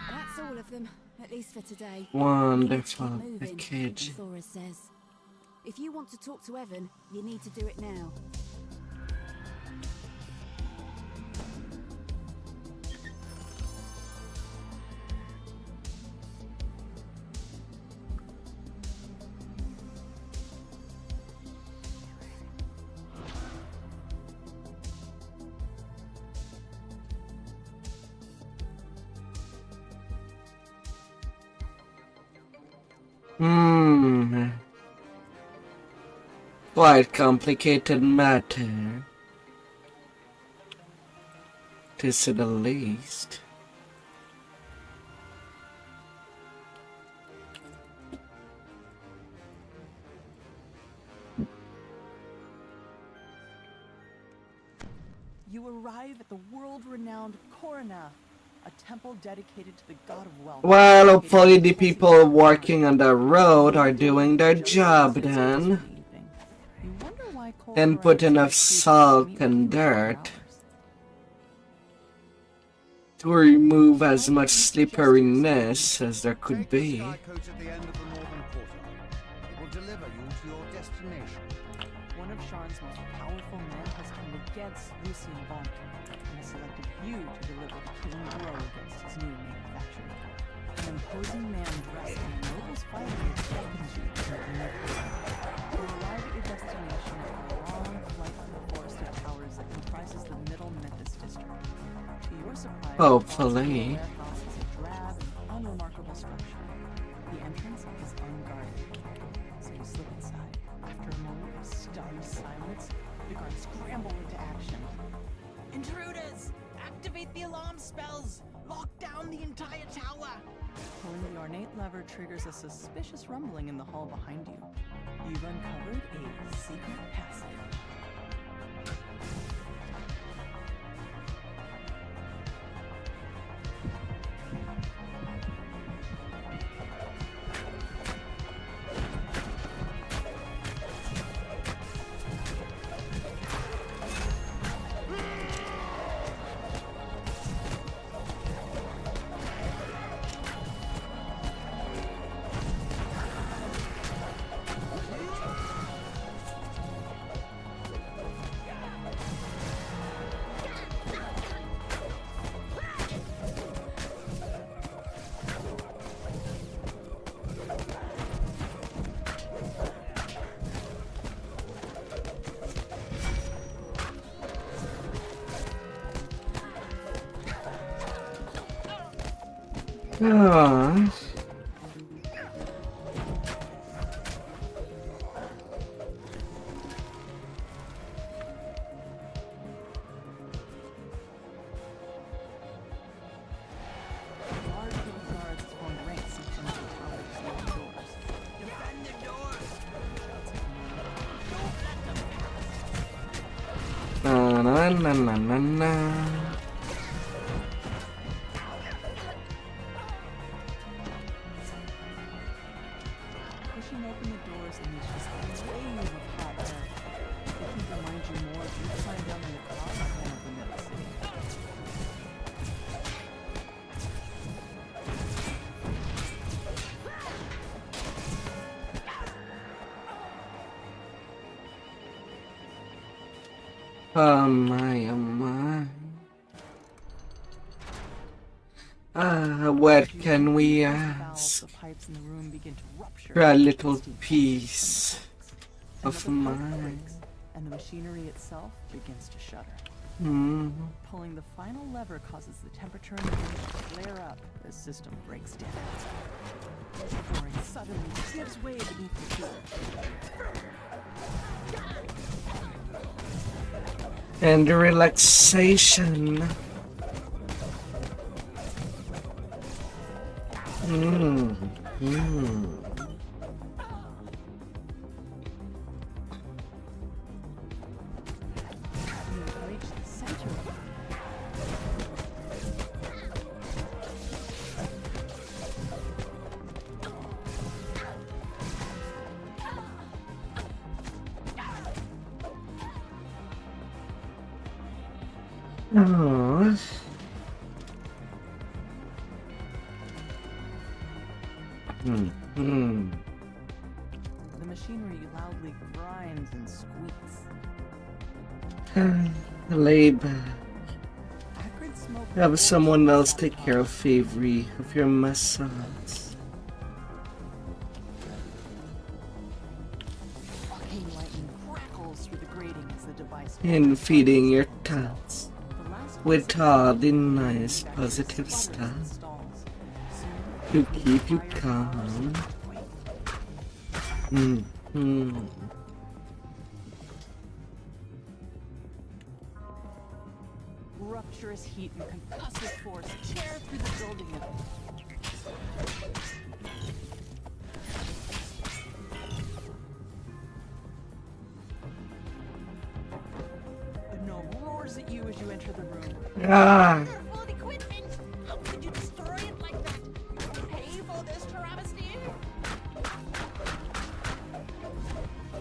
That's all of them, at least for today. Wonderful Keep moving, package. Thora says. If you want to talk to Evan, you need to do it now. Quite complicated matter, to say the least. You arrive at the world-renowned Korana, a temple dedicated to the god of wealth. Well, hopefully the people working on the road are doing their job then. And put enough salt and dirt to remove as much slipperiness as there could be. Sky coach at the end of the northern quarter. It will deliver you to your destination. One of Sharn's most powerful men has turned against Lucien Bond and has selected you to deliver the killing blow against his new manufacturer. An imposing man dressed in noble's finery beckons you to meet him. To arrive at your destination after a long flight through the forest of towers that comprises the middle Memphis district. To your surprise, Hopefully. the warehouse is a drab and unremarkable structure. The entrance is unguarded, so you slip inside. After a moment of stunned silence, the guards scramble into action. Intruders! Activate the alarm spells! Lock down the entire tower! Pulling the ornate lever triggers a suspicious rumbling in the hall behind you. You've uncovered a secret passage. Ah. Na na na na na na. Pushing open the doors unleashes a wave of hot air. It can remind you more of you climbed down in the cloud than of the middle city. Oh my, oh my. What can we ask for a little piece of mind? And the machinery itself begins to shudder. Pulling the final lever causes the temperature in the room to flare up as the system breaks down. The roaring suddenly gives way beneath your feet. And relaxation. Oh. The machinery loudly grinds and squeaks. Lay back. Acrid smoke Have someone else take care of Avery of your muscles. arcane lightning crackles through the grating as the device And feeding your thoughts The last with all the nice positive stuff installs. to keep you calm. Mm-hmm. Rupturous heat and concussive force tear through the building. The gnome roars at you as you enter the room. Ah! Careful equipment! How could you destroy it like that? You pay for this travesty?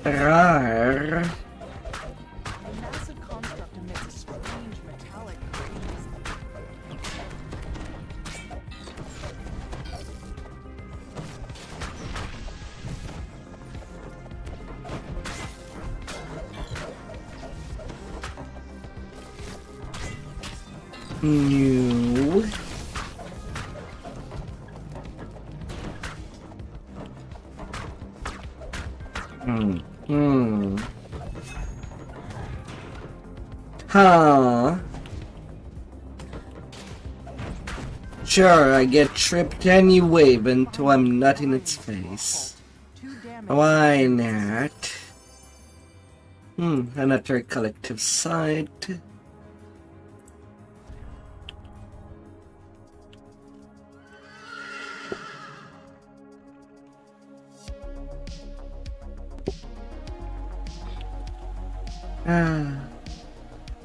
Rar. The massive construct emits a strange metallic breeze. New. Huh. Sure, I get tripped anyway until I'm not in its face. Why not? Another collective site.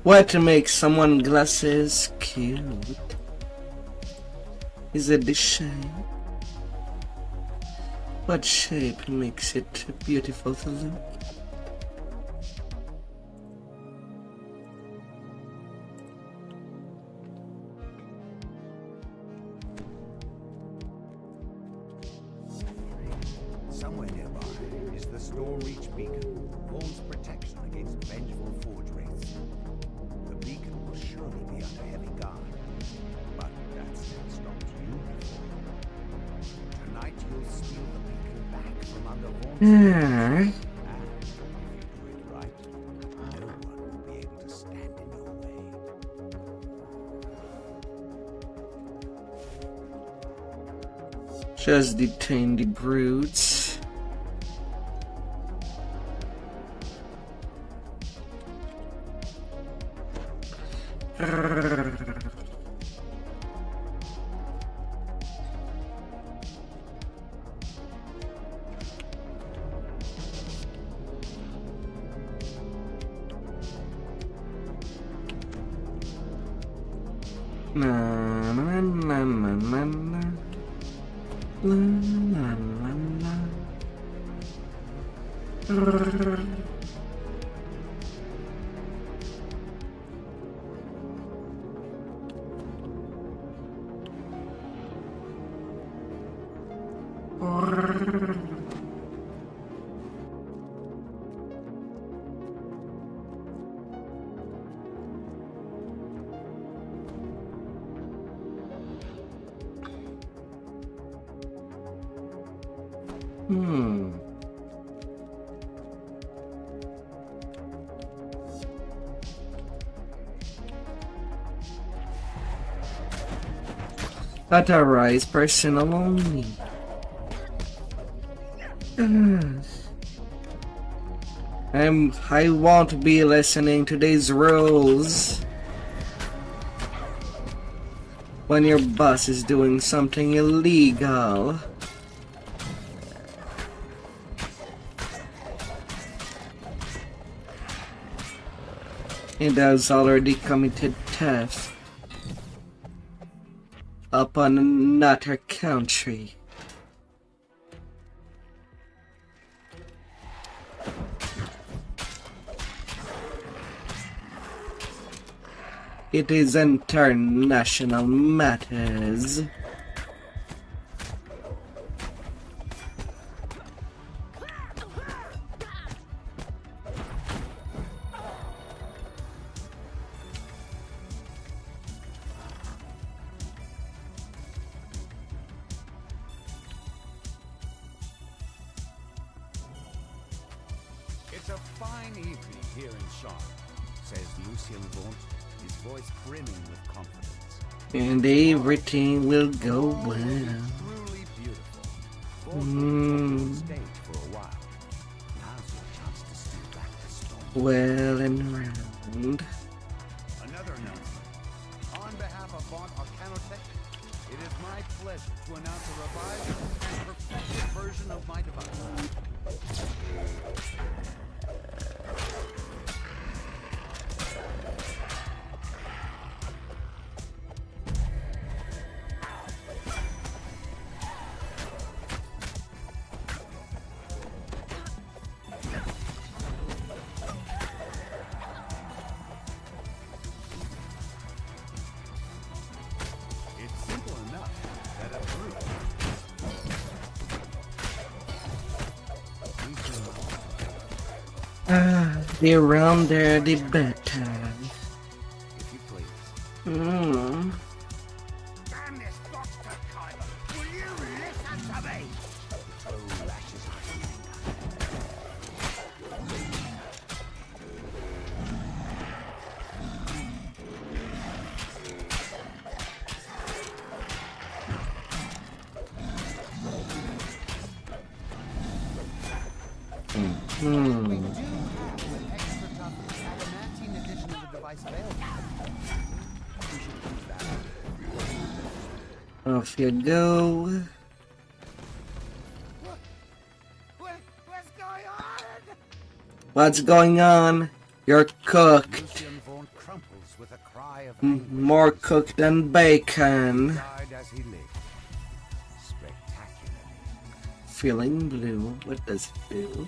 What makes someone glasses cute? Is it the shape? What shape makes it beautiful to look? Somewhere nearby is the Storm Reach beacon, Vaughn's protection against vengeful forge wraiths. The beacon will surely be under heavy guard, but that still stops you. Tonight you'll steal the beacon back from under Vaughn's protection, and if you do it right, no one will be able to stand in your way. Just detain the brutes. Na na na na na na. La la la la. Authorized personnel only. I won't be listening to these rules. When your boss is doing something illegal. And has already committed theft upon another country. It is international matters. It's a fine evening here in Charlotte, says Lucien Vaunt, his voice brimming with confidence. And everything will go well. Truly beautiful. Vaunt will on stage for a while. Now's your chance to steal back the stone. Well and round. Another announcement. On behalf of Vaunt Arcanotech, it is my pleasure to announce a revised and perfected version of my device. It's simple enough that a brute. The rounder the better. If you please. Hmm. Damn this Dr. Kyber! Will you listen to me? Oh, lashes out in We do have an extra tough adamantine edition of the device available. We should keep that. Off you go. What's going on? What's going on? You're cooked. Lucien Vaunt crumples with a cry of More cooked than bacon. died as he lived. Spectacularly. Feeling blue. What does it do?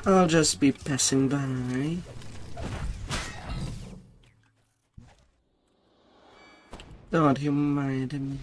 I'll just be passing by. Don't you mind me?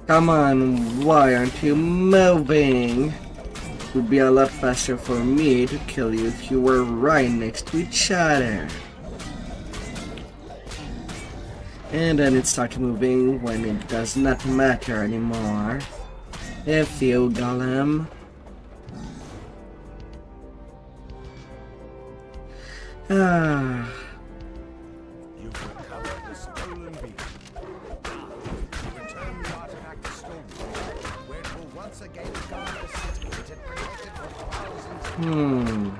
Come on, why aren't you moving? It would be a lot faster for me to kill you if you were right next to each other. And then it starts moving when it does not matter anymore. If you golem. Ah. You've recovered the stolen beacon. Return the artifact to Stormwood, where it will once again guard the city that it protected for thousands of years.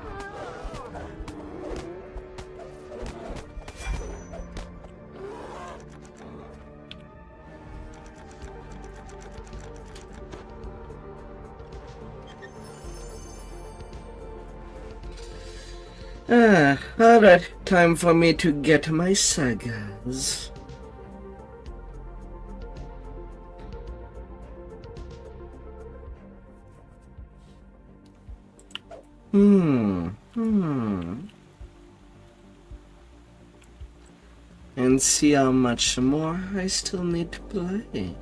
Alright, time for me to get my sagas. And see how much more I still need to play.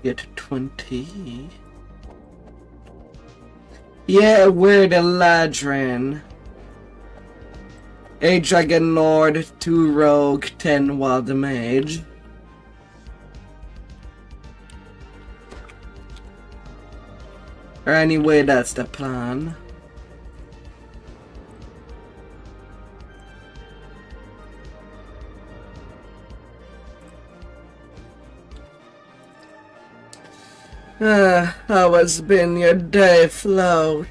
Get 20. Yeah, we're the Eladrin. A Dragon Lord, 2 Rogue, 10 Wild Mage. Or anyway, that's the plan. How has been your day, Float?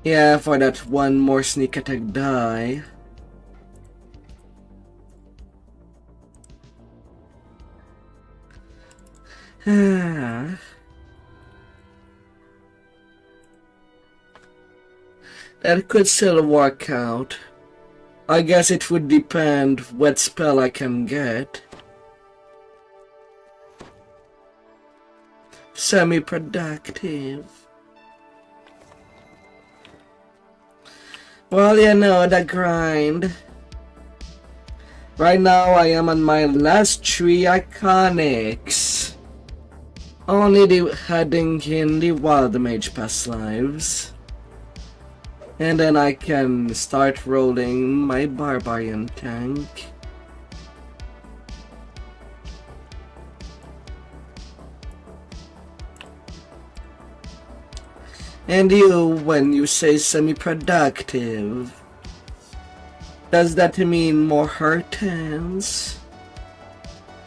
Yeah, for that one more sneak attack die. That could still work out. I guess it would depend what spell I can get. Semi-productive. Well, you know, the grind. Right now, I am on my last 3 iconics. Only heading in the Wild Mage past lives. And then I can start rolling my Barbarian tank. And you, when you say semi-productive, does that mean more hurtons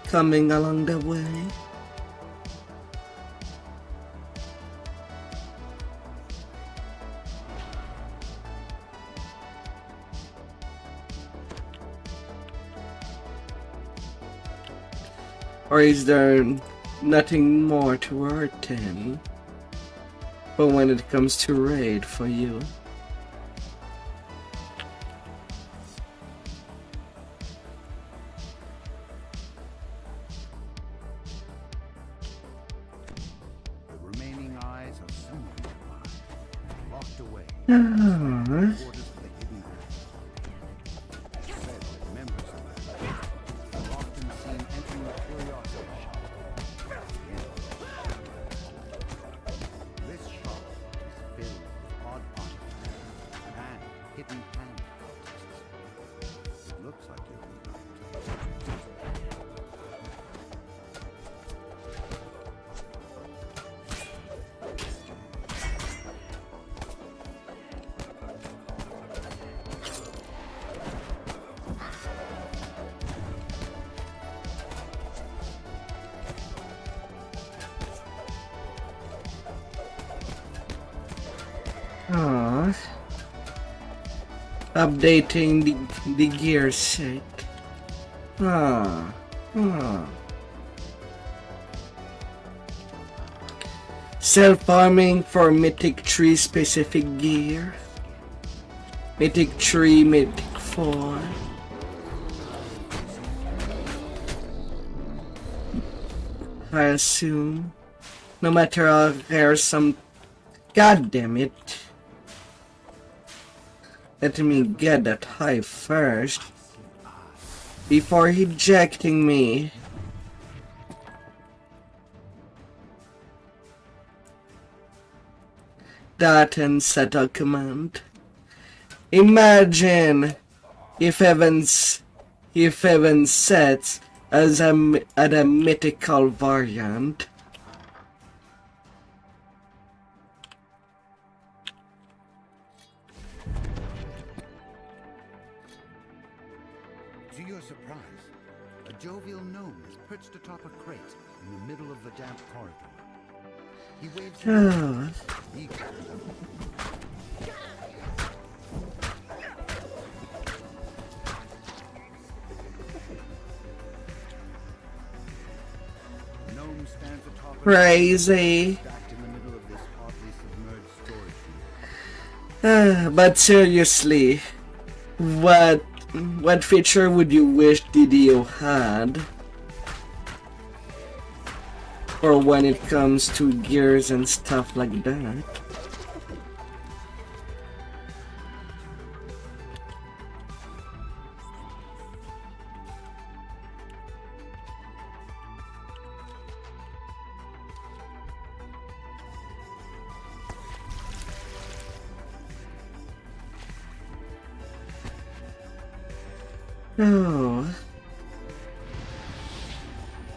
coming along the way? Or is there nothing more to hurton? But when it comes to raid for you? The remaining eyes are soon locked away. Ah. Members of the are often seen entering the curiosity shop. This shop is filled with odd artifacts and hidden handcrafts. It looks like you'll be Ah, updating the gear set. Self-farming for Mythic 3 specific gear. Mythic 3, Mythic 4. I assume. No matter how rare some... God damn it. Let me get that high first. Before ejecting me. That and settle command. Imagine if Evans sets as a mythical variant. To your surprise, a jovial gnome is perched atop a crate in the middle of the damp corridor. He waves Gnome stands atop Crazy. stacked in the middle of this oddly submerged storage room. But seriously, what feature would you wish DDO had? Or when it comes to gears and stuff like that? Oh.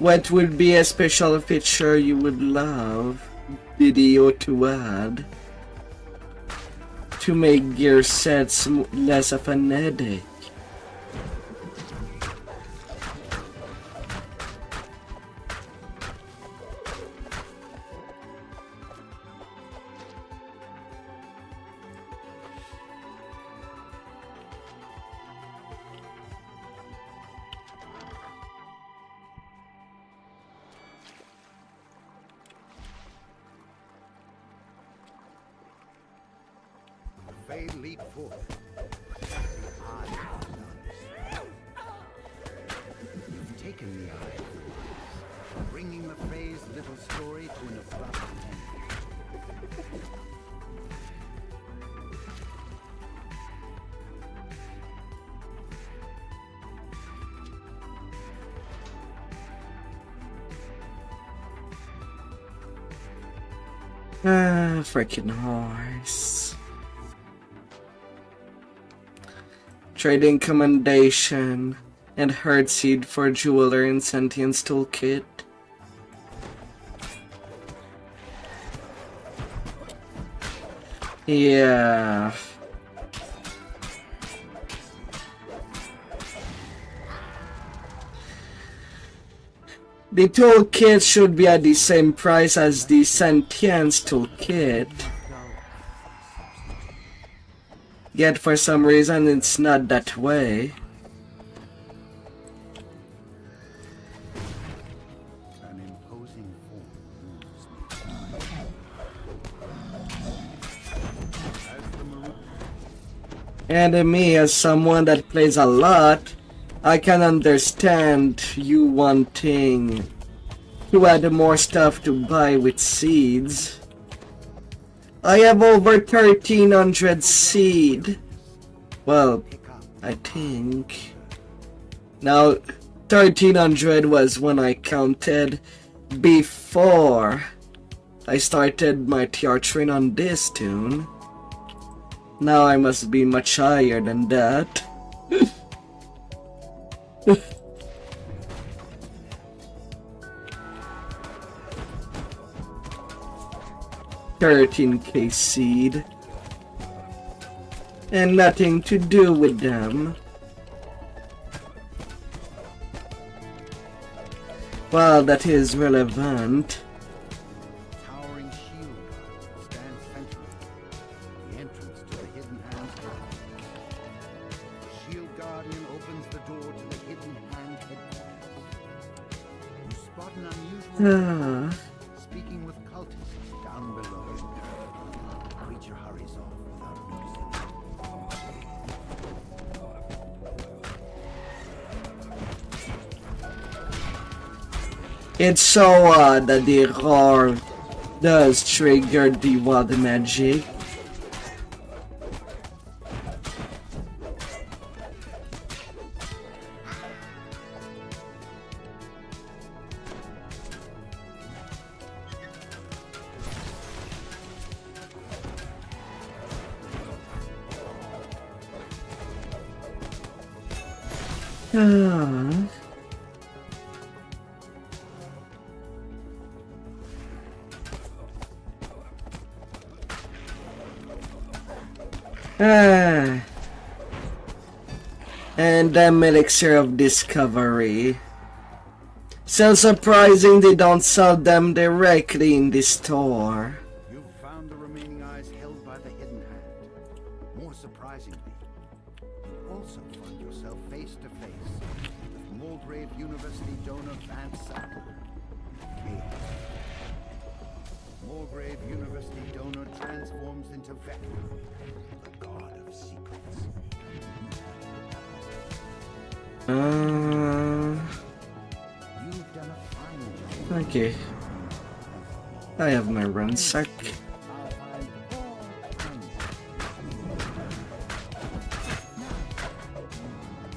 What would be a special feature you would love video to add to make gear sets less of an headache? They leap forth. You've taken the eye, bringing the Fae's little story to an abrupt end. Freaking horse. Trading commendation and herd seed for jeweler and sentience toolkit. Yeah. The toolkit should be at the same price as the sentience toolkit. Yet for some reason it's not that way. An imposing form. And me, as someone that plays a lot, I can understand you wanting to add more stuff to buy with seeds. I have over 1300 seed. Well, I think. Now, 1300 was when I counted before I started my TR train on this tune. Now I must be much higher than that. 13k seed. And nothing to do with them. Well, that is relevant. Towering shield guard stands sentry. The entrance to the hidden hands door. The shield guardian opens the door to the hidden hand headquarters. You spot an unusual speaking with cultists down below. The creature hurries off without noticing. It's so odd that the roar does trigger the wild magic. And the elixir of discovery. So surprising they don't sell them directly in the store. You've found the remaining eyes held by the hidden hand. More surprisingly, you also find yourself face to face with Mulgrave University donor Vtuber. Mulgrave University donor transforms into Vector, the god of secrets. You've done a fine job. Okay. I have my ransack. I'll find all kinds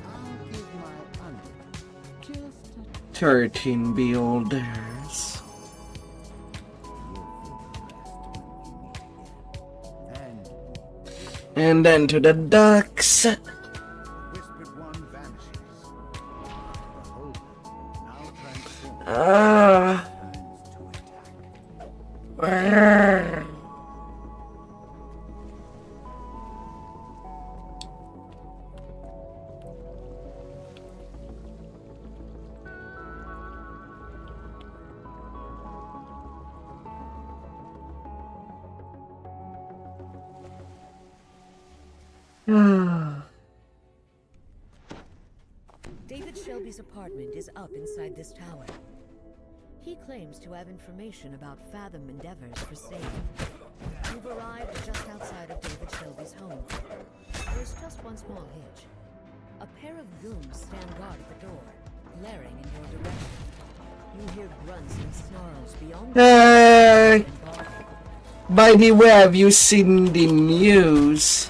I'll give my honor just a 13 beholders. And then to the ducks. whispered one vanishes. Behold, now transformed Ah. to attack. David Shelby's apartment is up inside this tower. He claims to have information about Fathom endeavors for sale. You've arrived just outside of David Shelby's home. There's just one small hitch. A pair of goons stand guard at the door, glaring in your direction. You hear grunts and snarls beyond Hey! By the way, have you seen the news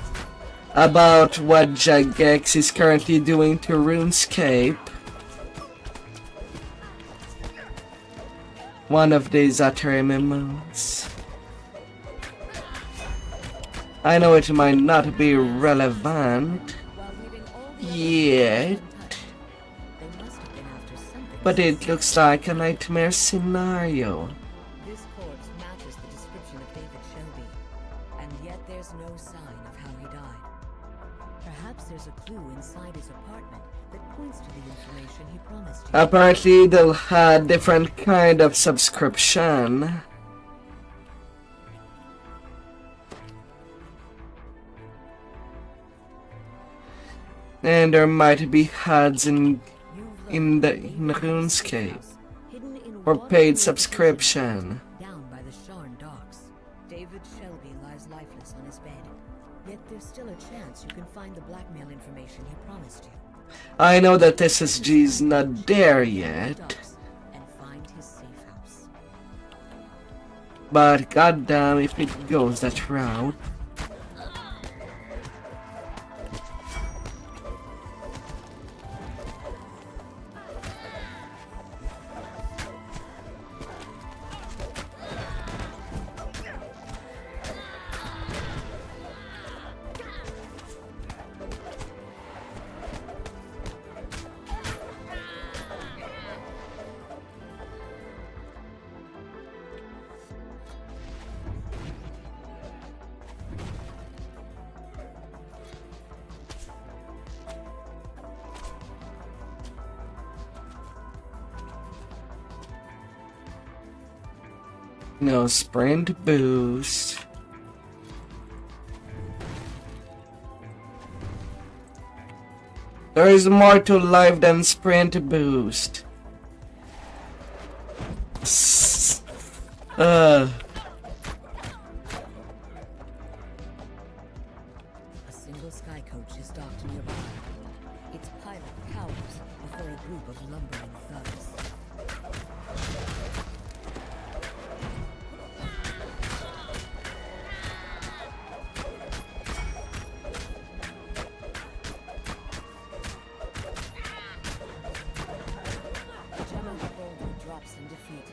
about what Jagex is currently doing to RuneScape? One of these other MMOs. I know it might not be relevant yet, but it looks like a nightmare scenario. This corpse matches the description of David Shelby, and yet there's no sign of how he died. Perhaps there's a clue inside his apartment that points to the information he promised you. Apparently they'll have different kind of subscription. And there might be ads in RuneScape for paid subscription. Down by the Sharn docks, David Shelby lies lifeless on his bed. Yet there's still a chance you can find the blackmail information he promised you. I know that SSG is not there yet, And find his safe house. but goddamn if it goes that route. No sprint boost. There is more to life than sprint boost. A single sky coach is docked nearby. Its pilot cowers before a group of lumbering thugs. Gemma the Boulder drops in defeat.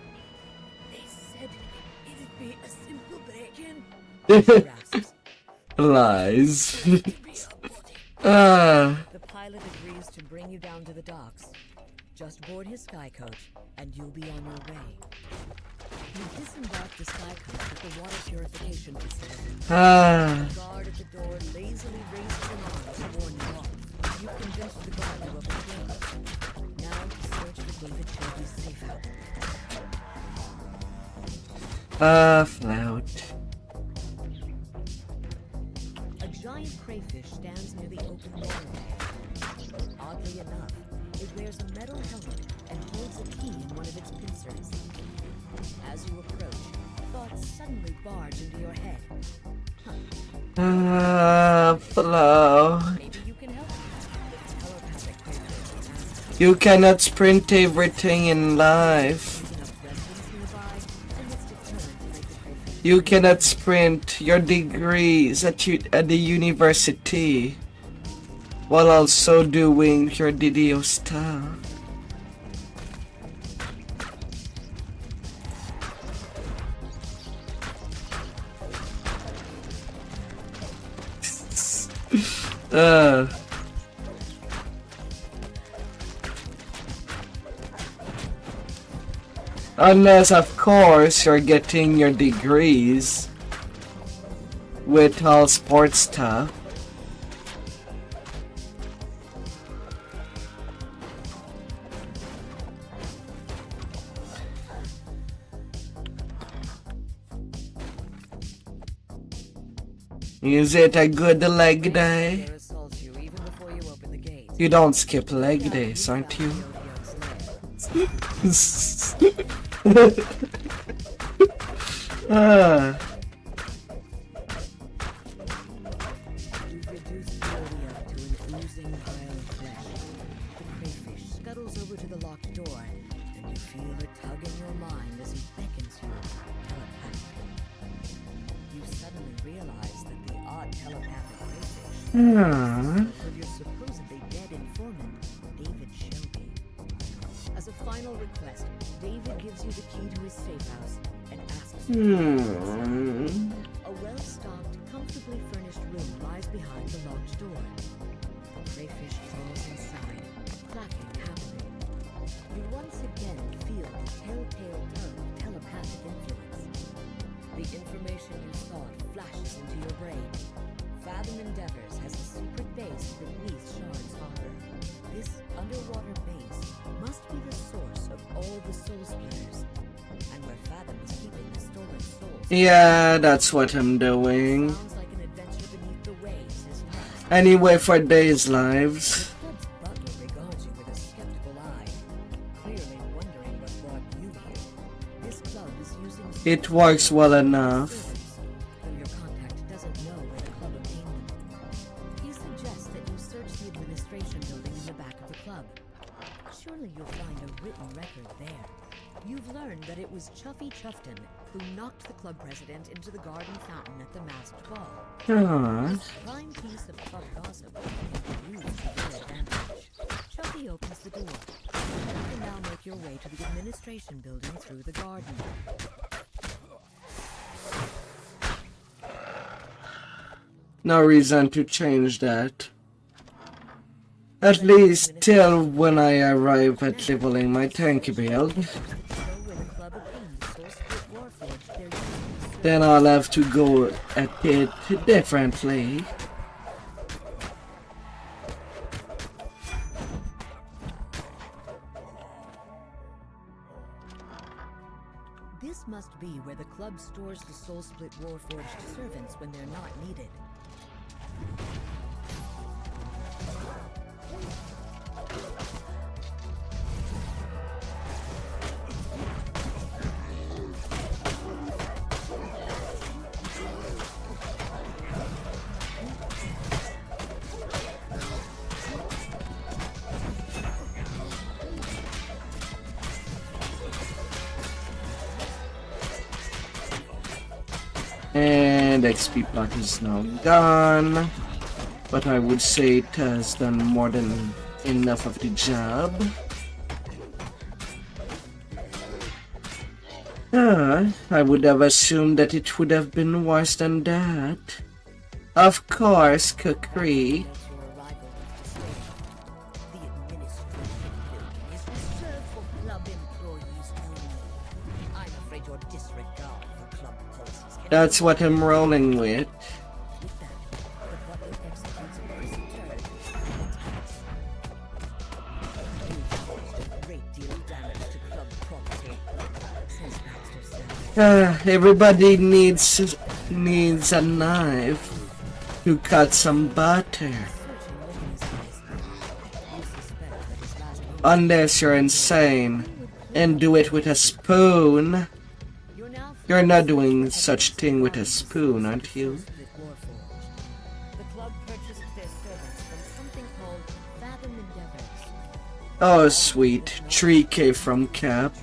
They said it'd be a simple break-in. Gasps. Lies. The pilot agrees to bring you down to the docks. Just board his sky coach, and you'll be on your way. You disembark the sky coach at the water purification facility. The guard at the door lazily raises an arm to warn you off. You convince the guard you overcame. Now search for David Shelby's safe house. Flout. A giant crayfish stands near the open waterway. Oddly enough, it wears a metal helmet and holds a key in one of its pincers. As you approach, thoughts suddenly barge into your head. Flow. Maybe you can help me. The telepathic crayfish asks You cannot sprint everything in life. enough residents nearby, and it's determined to make the crayfish. You cannot sprint your degrees at the university while also doing your DDO stuff. Unless, of course, you're getting your degrees with all sports stuff. Is it a good leg day? There assaults you even before you open the gate. You don't skip leg days, aren't you? Of your supposedly dead informant, David Shelby. As a final request, David gives you the key to his safe house and asks you to A well-stocked, comfortably furnished room lies behind the locked door. The crayfish crawls inside, clacking happily. You once again feel the telltale tongue of telepathic influence. The information you sought flashes into your brain. Fathom Endeavors has a secret base beneath Shard's Harbor. This underwater base must be the source of all the soul splitters, and where Fathom is keeping the stolen souls. Yeah, that's what I'm doing. Sounds like an adventure beneath the waves is fast. Anyway, for days' lives. The club's butler regards you with a skeptical eye, clearly wondering what brought you here. This club is using It works well enough. though your contact doesn't know where the club obtained them. He suggests that you search the administration building in the back of the club. Surely you'll find a written record there. You've learned that it was Chuffy Chuffton who knocked the club president into the garden fountain at the masked ball. This prime piece of club gossip can be used to your advantage. Chuffy opens the door. You can now make your way to the administration building through the garden. No reason to change that. At least till when I arrive at leveling my tank build. Then I'll have to go at it differently. This must be where the club stores the Soul Split Warforged servants when they're not needed. And XP block is now gone. But I would say it has done more than enough of the job. I would have assumed that it would have been worse than that. Of course, Kukri. That's what I'm rolling with. Everybody needs a knife to cut some butter. Unless you're insane and do it with a spoon. You're not doing such thing with a spoon, aren't you? The club purchased their servants from something called Fathom Endeavors. Oh, sweet. 3K from Cap.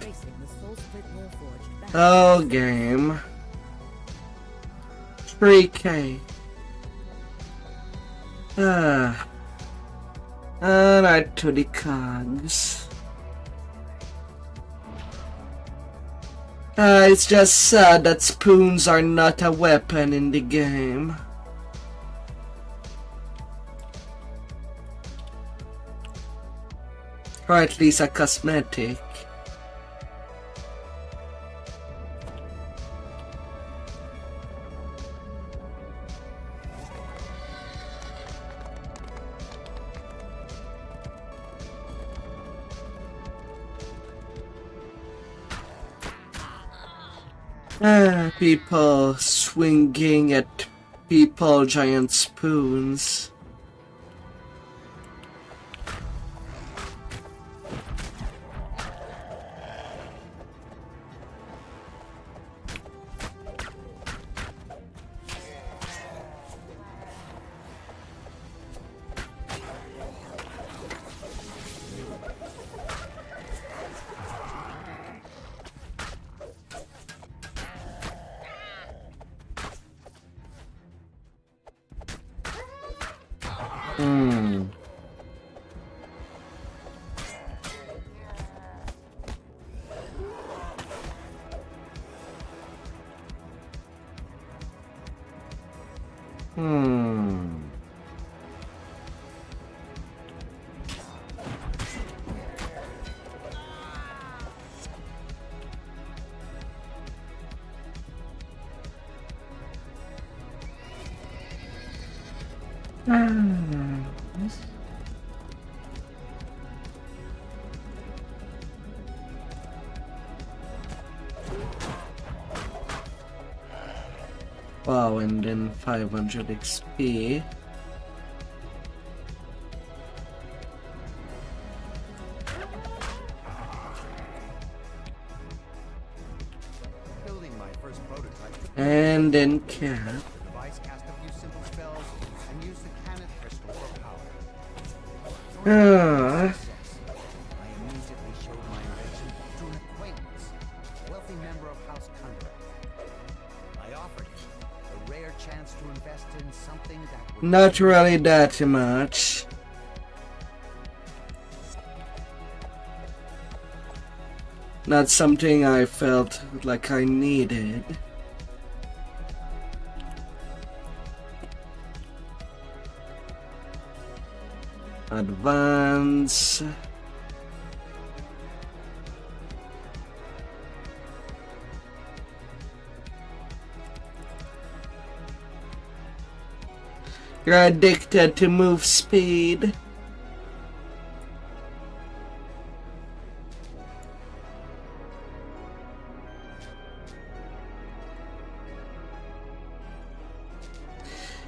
Oh, game. 3K. Alright, to the cogs. It's just sad that spoons are not a weapon in the game. Or at least a cosmetic. People swinging at people giant spoons. Hmm. Hmm. Wow, and then 500 XP. Building my first prototype. And then cap. The device cast a few simple spells and used the cannon crystal for power. Ah. I immediately showed my invention to an acquaintance, a wealthy member of House Conrad. I offered him a rare chance to invest in something that would Not really that much. Not something I felt like I needed. Advance. You're addicted to move speed.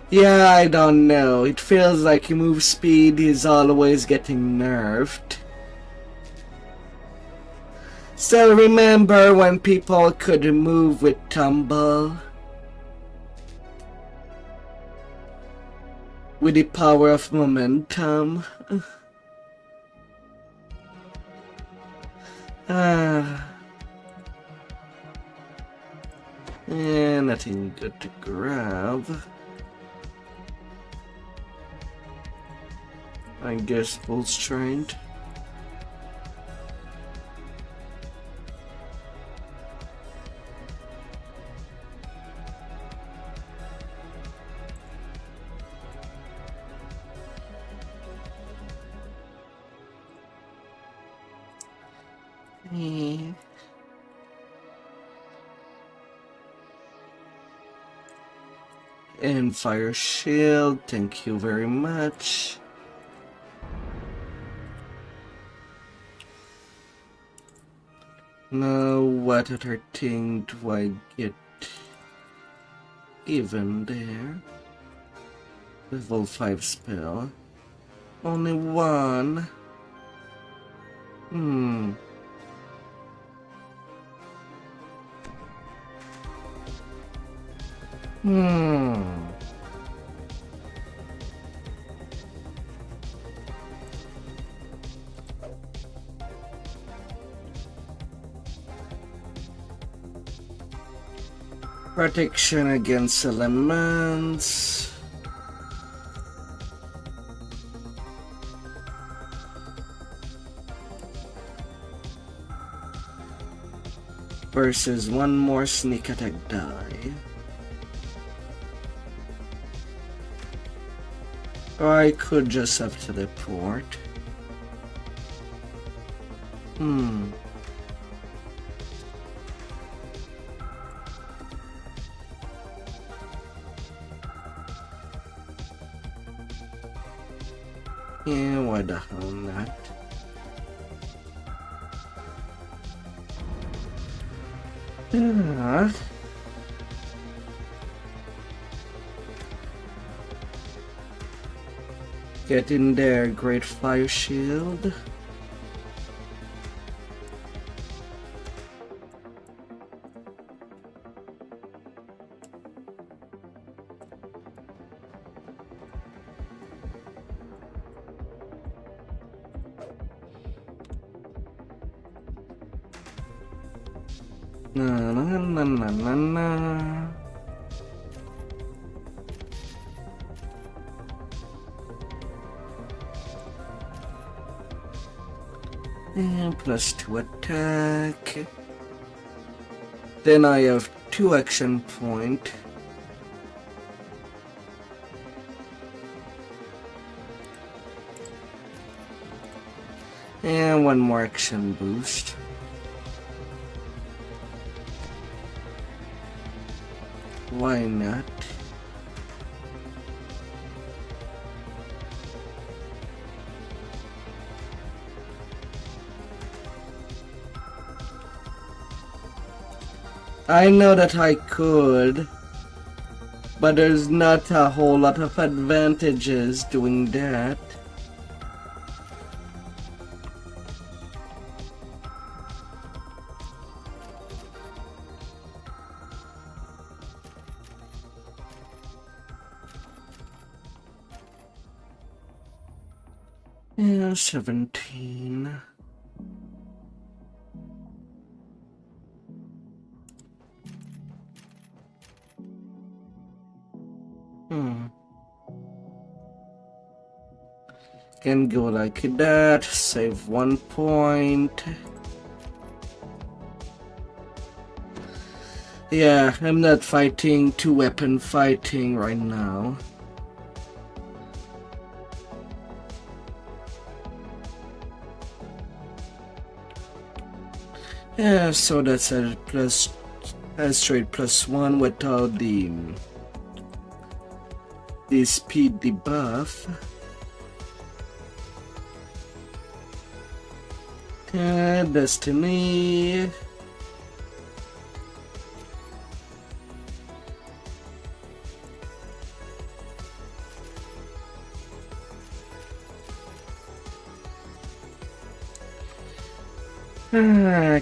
Yeah, I don't know. It feels like your move speed is always getting nerfed. Still remember when people could move with tumble? With the power of momentum. Nothing good to grab. I guess full strength. And fire shield, thank you very much. Now, what other thing do I get even there? Level 5 spell. Only one. Protection against elements. Versus one more sneak attack die. Or I could just have teleport. Yeah, why the hell not? Get in there, great fire shield. And +2 attack. Then I have 2 action point. And 1 more action boost. Why not? I know that I could, but there's not a whole lot of advantages doing that. Yeah, 17. Can go like that, save 1 point. Yeah, I'm not fighting 2-weapon fighting right now. Yeah, so that's a straight +1 without the speed debuff. Destiny.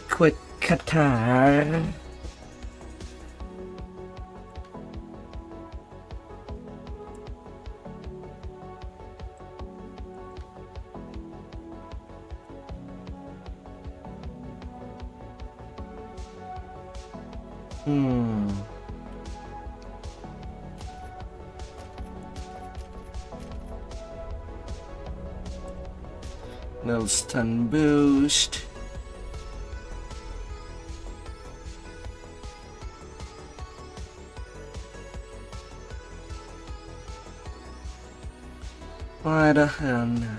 Quick Qatar. No stun boost. Why the hell not?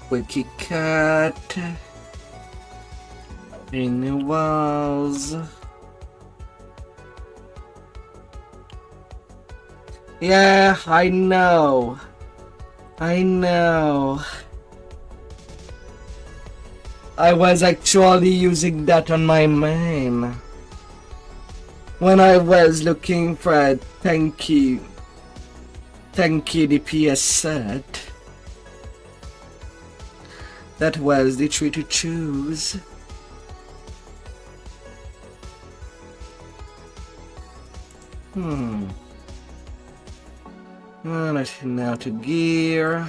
Wiki cat in the walls. Yeah, I know. I was actually using that on my main when I was looking for a tanky DPS set. That was the tree to choose. Let's head now to gear.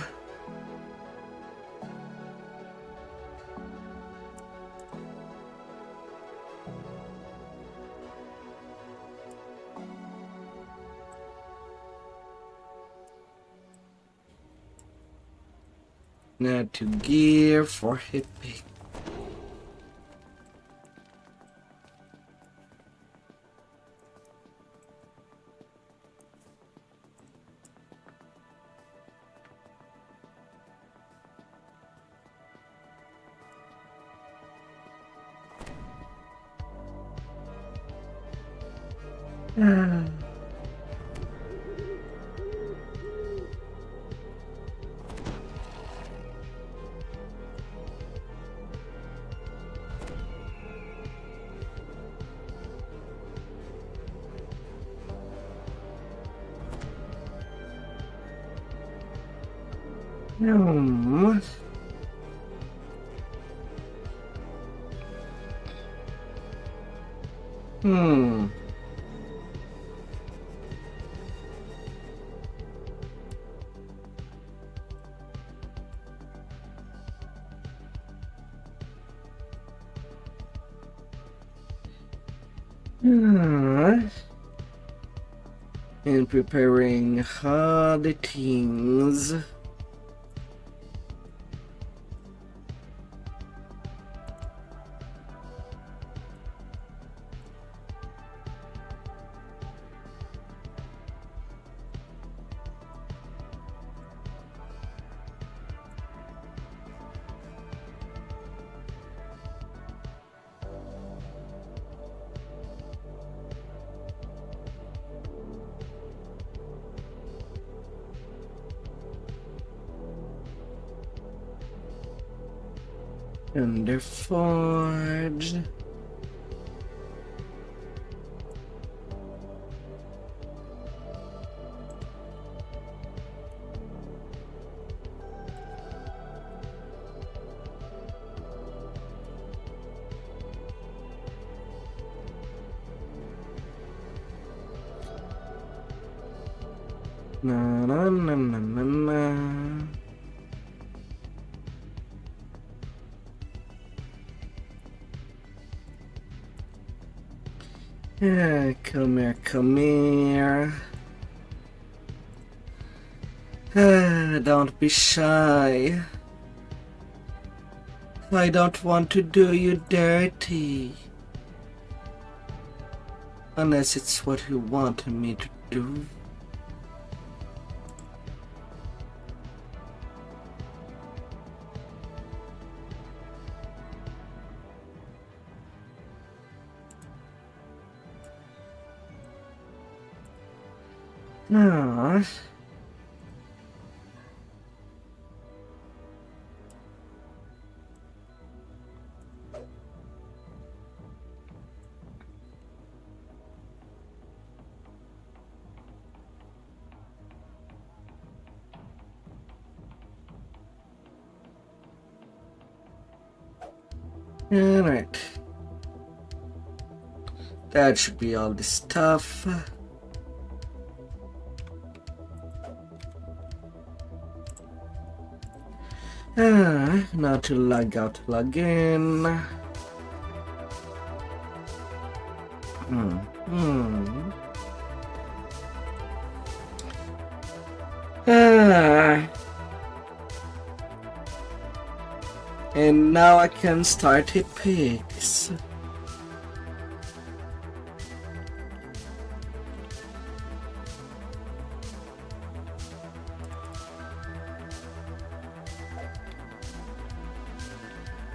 Now to gear for hippie. Hmm. Hmm. And preparing all the things. And they're forged. Na na na na na na. Yeah, come here, come here. Don't be shy. I don't want to do you dirty. Unless it's what you want me to do. Ah. Alright. That should be all the stuff. Now to log out, log in. And now I can start the pics.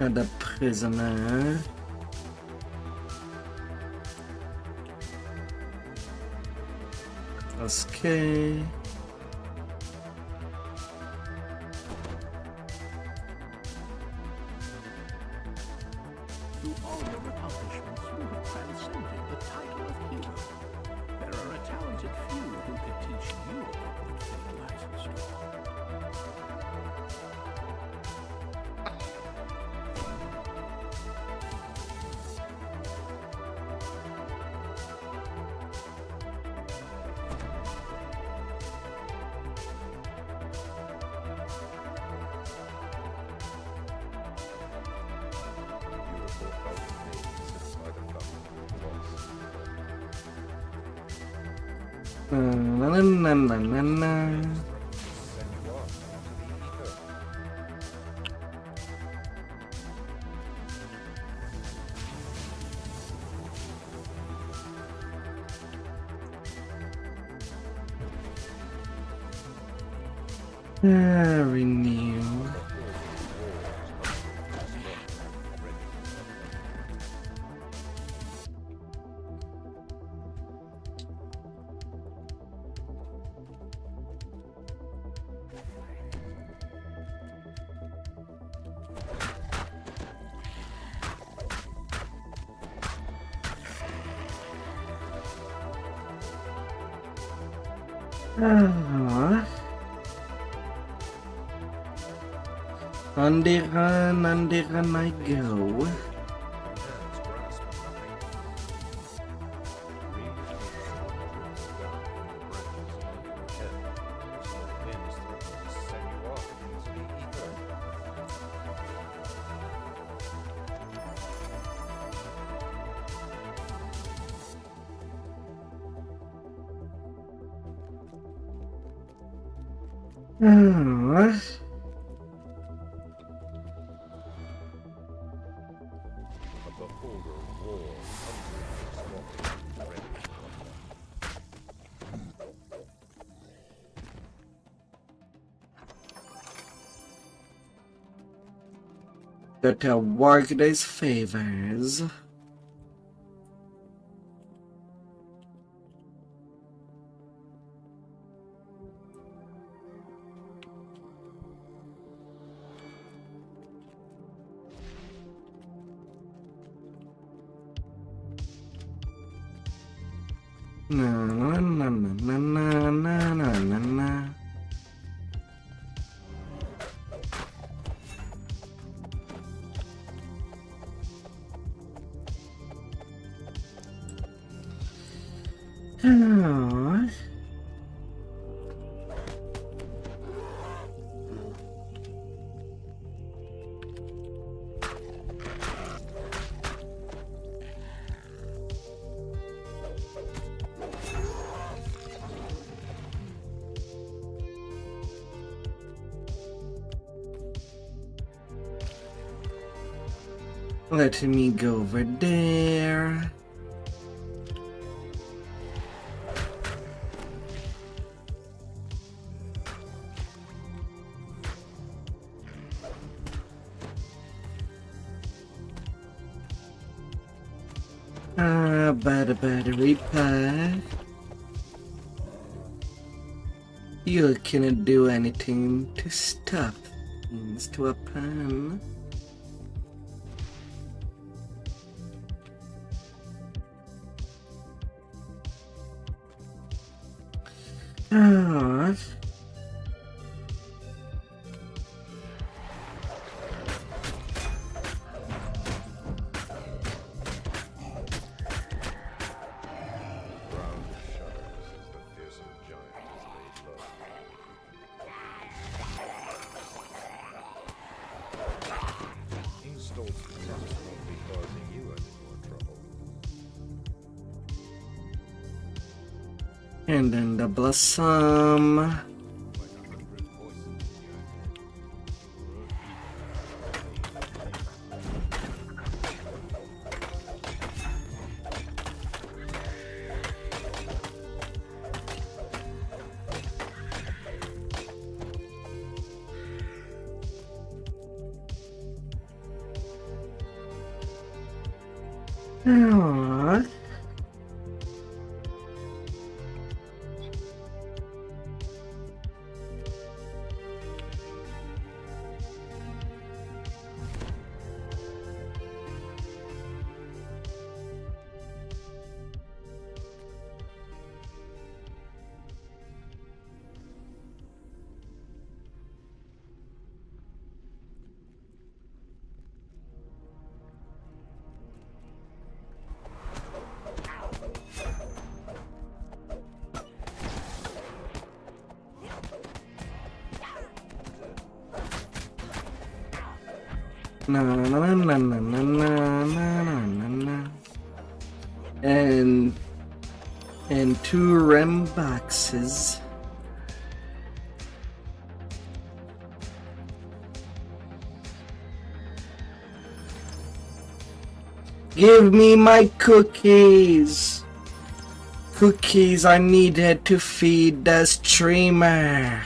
And the prisoner. Okay. Through all your accomplishments, you have transcended the title of hero. There are a talented few who could teach you what fate lies in store. Na na na na na. Renew. On the run I go. That I work these favors. Na na na na na na na na na. Let me go over there. Battery pack. You cannot do anything to stop things to happen. And then the blossom. Aww. Na na na na na na na na na. And 2 REM boxes. Give me my cookies. Cookies I needed to feed the streamer.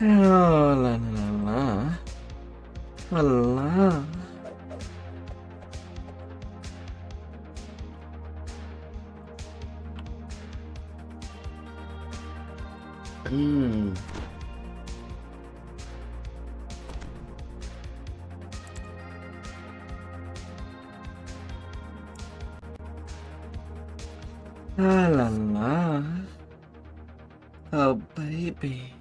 Oh, la la la la la. Oh, baby.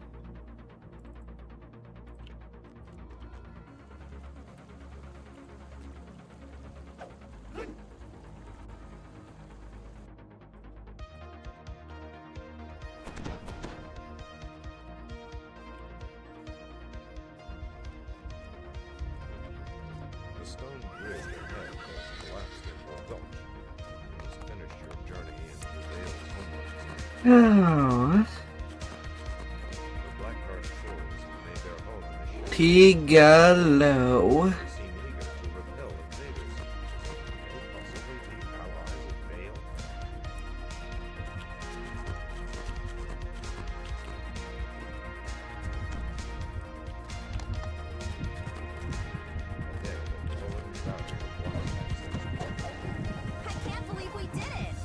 The stone bridge ahead has collapsed into a gulch. You must finish your journey into the Vale's homeland. Oh. The Blackheart trolls made their home in the shadows. Pigalo. They seem eager to repel invaders. Could they possibly be allies of Vale? Ahead, a glowing boundary of wild access. I can't believe we did it!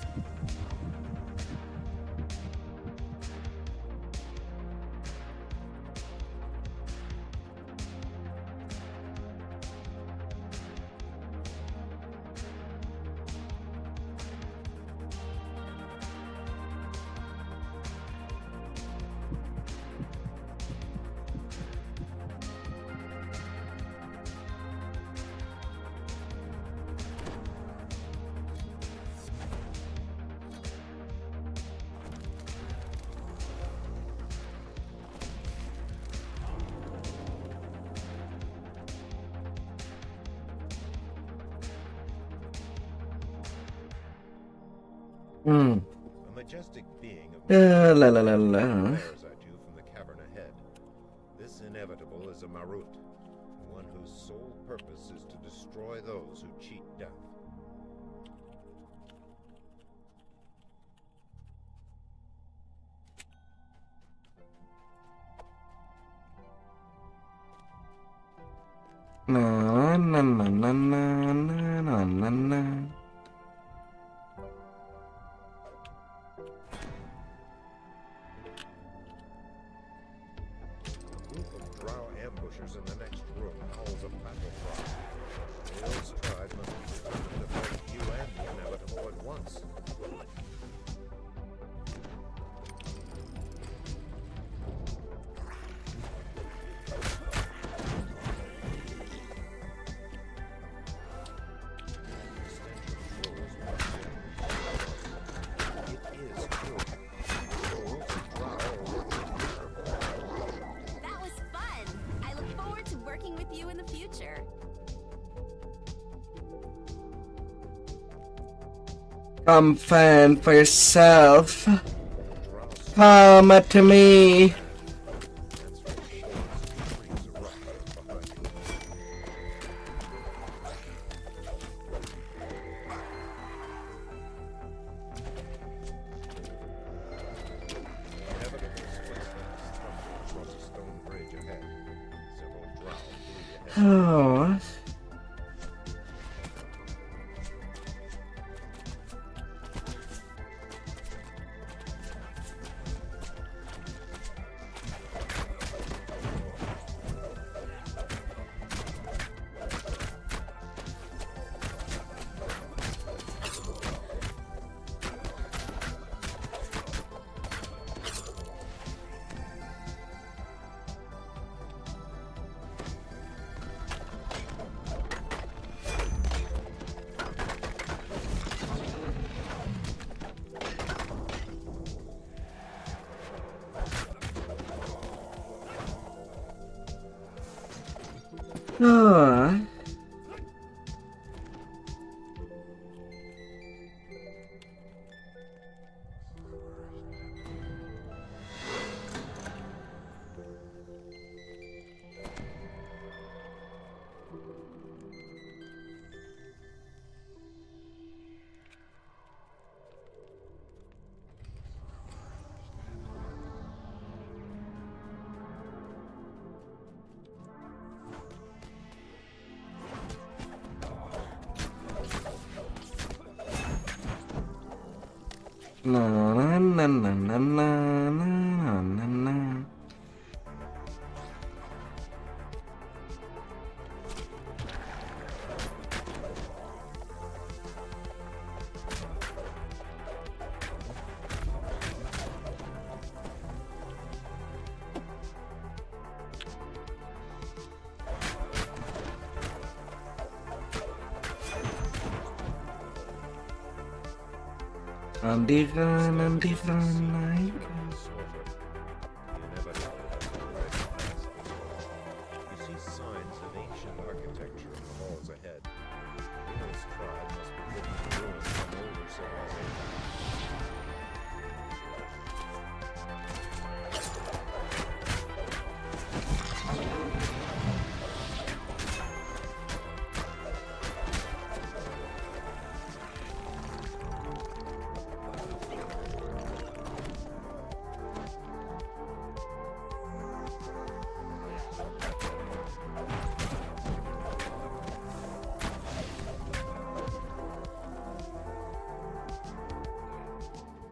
Hmm. A majestic being of La la la la. glares at you from the cavern ahead. This inevitable is a Marut, one whose sole purpose is to destroy those who cheat death. Na na na na na na na na. A group of drow ambushers in the next room howls a battle cry. Vale's tribe must be determined to fight you and the inevitable at once. The stench of trolls walks in. It is true. Trolls and drow are working together. That was fun! I look forward to working with you in the future. Come fend for yourself. Come to me. Oh. Oh. Na na na na na na na na na. On the run, I go. You see signs of ancient architecture in the halls ahead. This tribe must be living in ruins of an older civilization.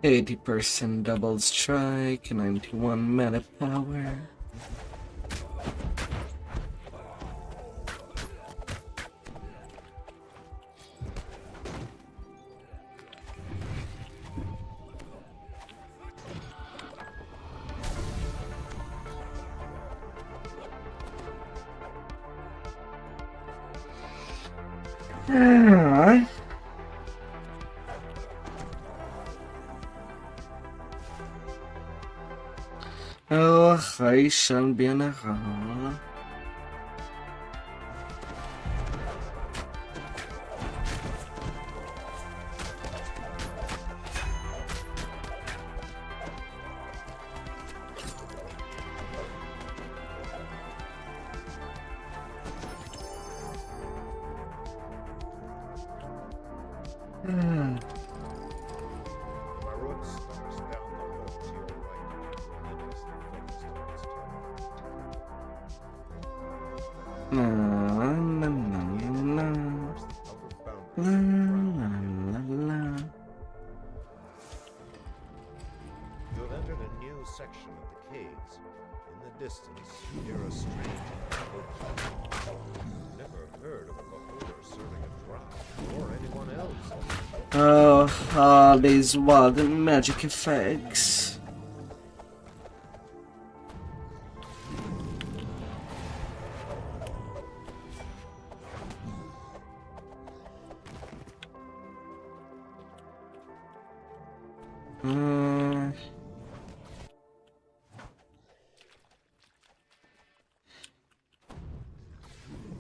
%, double strike, 91 mana power. Oh, I shall be in a hall. Marut stalks down the hall to your right, relentlessly focused on this tower. La la la la la la la. You have entered a new section of the caves. In the distance, you hear a strange echo. Never heard of a beholder serving a drow, or anyone else. Oh, all these wild magic effects.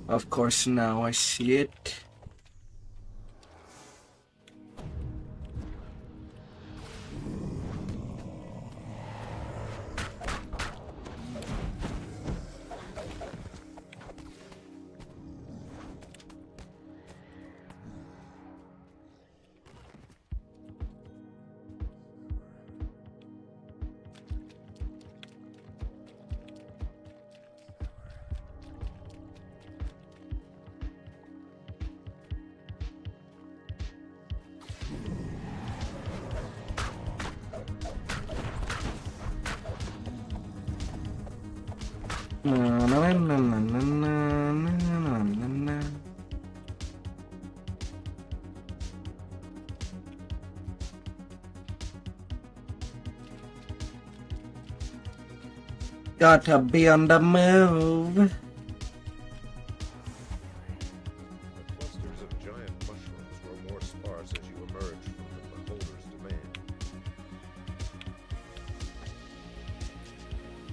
Of course, now I see it. Gotta be on the move. The clusters of giant mushrooms grow more sparse as you emerge from the beholder's domain.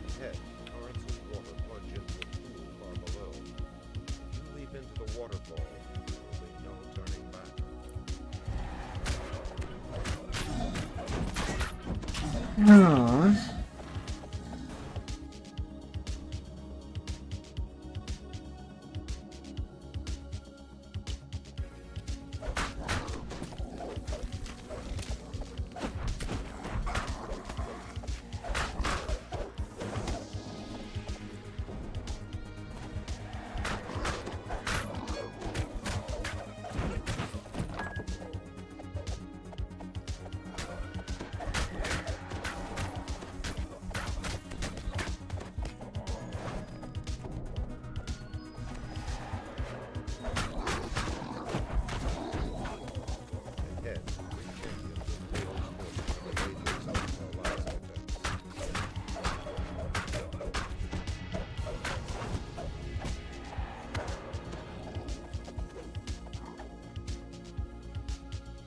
Ahead, currents of water plunge into a pool far below. If you leap into the waterfall, there will be no turning back. Oh.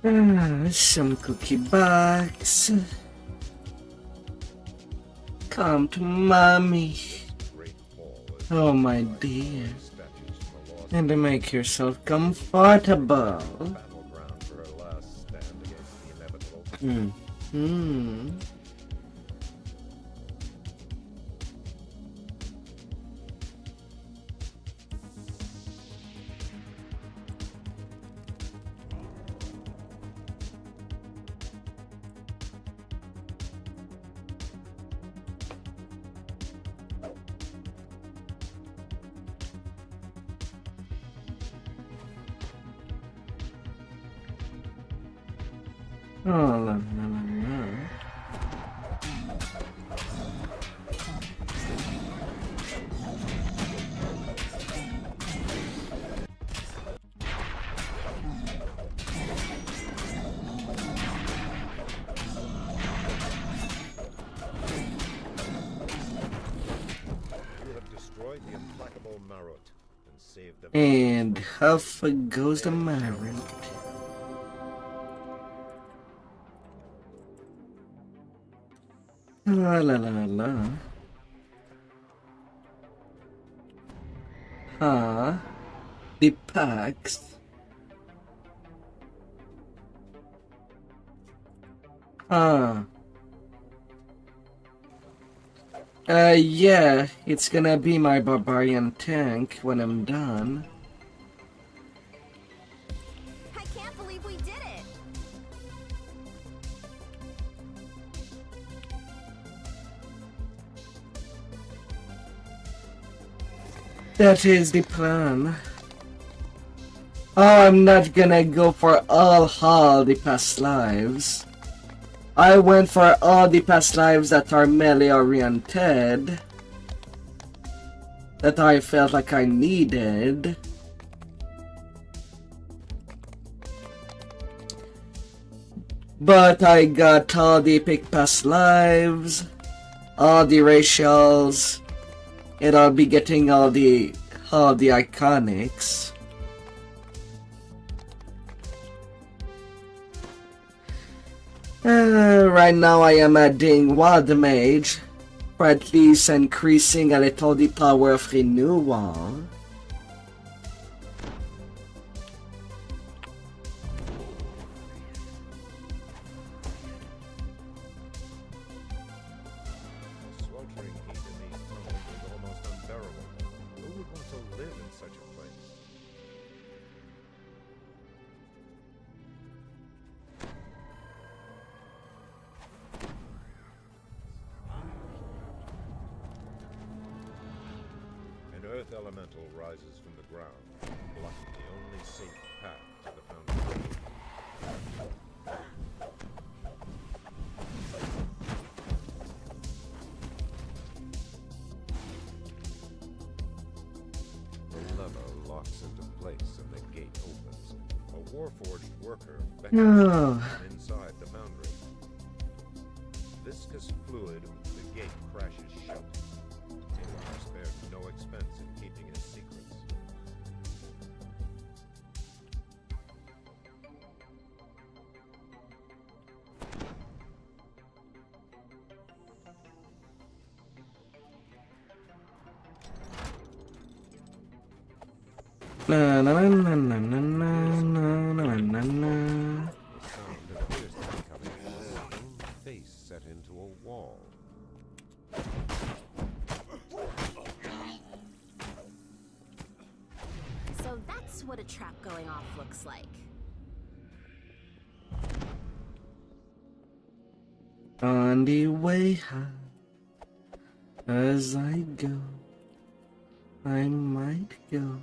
Some cookie box. Come to mommy. Oh my dear. And make yourself comfortable. Oh, la, la, la, la. You have destroyed the implacable Marot and saved the... And off goes the Marot. La la la la. Huh? The packs. Yeah, it's gonna be my barbarian tank when I'm done. I can't believe we did it! That is the plan. Oh, I'm not gonna go for all the past lives. I went for all the past lives that are melee oriented. That I felt like I needed. But I got all the epic past lives, all the racials, and I'll be getting all the iconics. Right now I am adding Wild Mage for at least increasing a little the power of renewal. Sweltering heat in these tunnels is almost unbearable. Who would want to live in such a place? An earth elemental rises from the ground, blocking the only safe path to the foundation. The lever locks into place and the gate opens. A warforged worker beckons No. from inside the foundry. Viscous fluid, the gate crashes shut. Taylor spared no expense in keeping his secrets. Na na na na na na na na na na. The sound appears to be coming from a stone face set into a wall. So that's what a trap going off looks like. On the way high, as I go, I might go.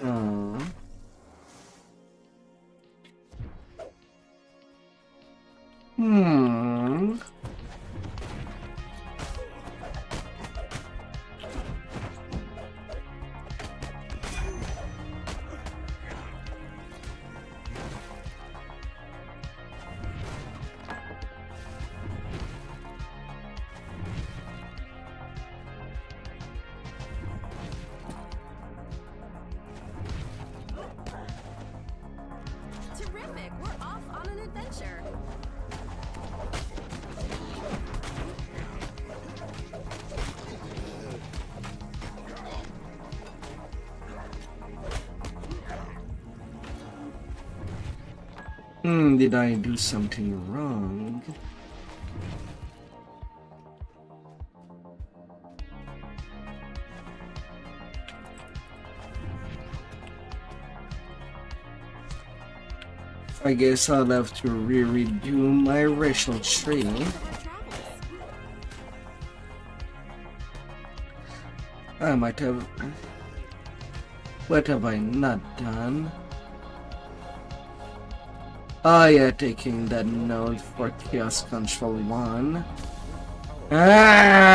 Oh. Did I do something wrong? I guess I'll have to redo my racial tree. I might have... What have I not done? Oh yeah, taking that node for Chaos Control 1. Ah!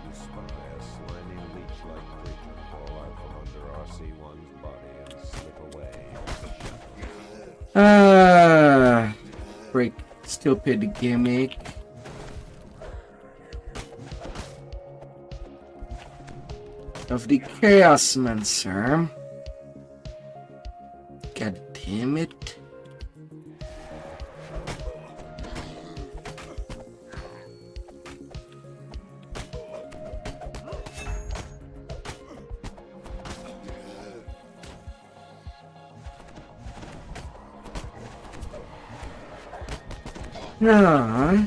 You spy a slimy leech-like creature crawl out from under RC1's body and slip away. Ah! Break stupid gimmick. Of the Chaosmancer. God damn it. Ah.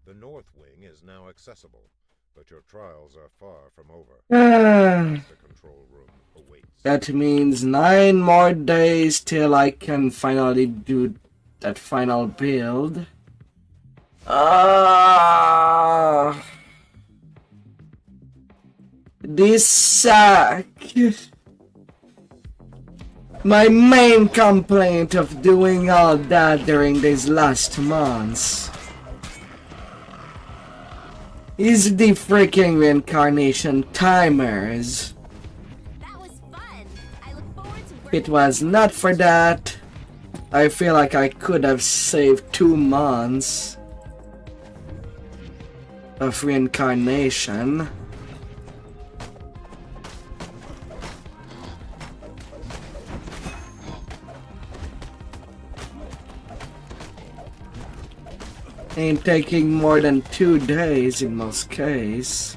The north wing is now accessible, but your trials are far from over. Ah. The control room awaits. That means 9 more days till I can finally do that final build. Ah, this sucks. My main complaint of doing all that during these last months is the freaking reincarnation timers. If it was not for that, I feel like I could have saved 2 months of reincarnation. Ain't taking more than 2 days in most cases.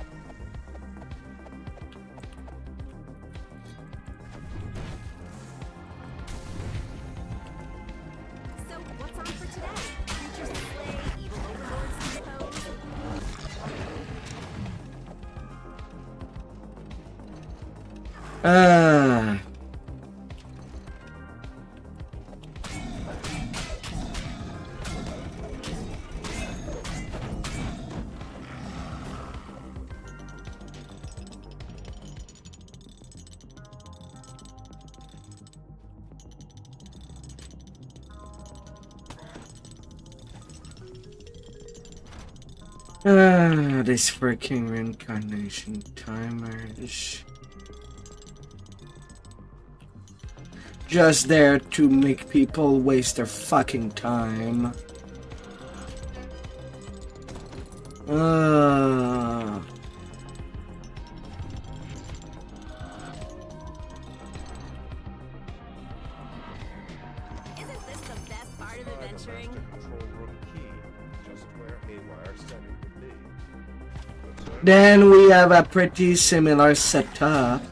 Ah. This freaking reincarnation timers. Just there to make people waste their fucking time. Isn't this the best part of adventuring? Control room key, just where Haywire said it would be. Then we have a pretty similar setup.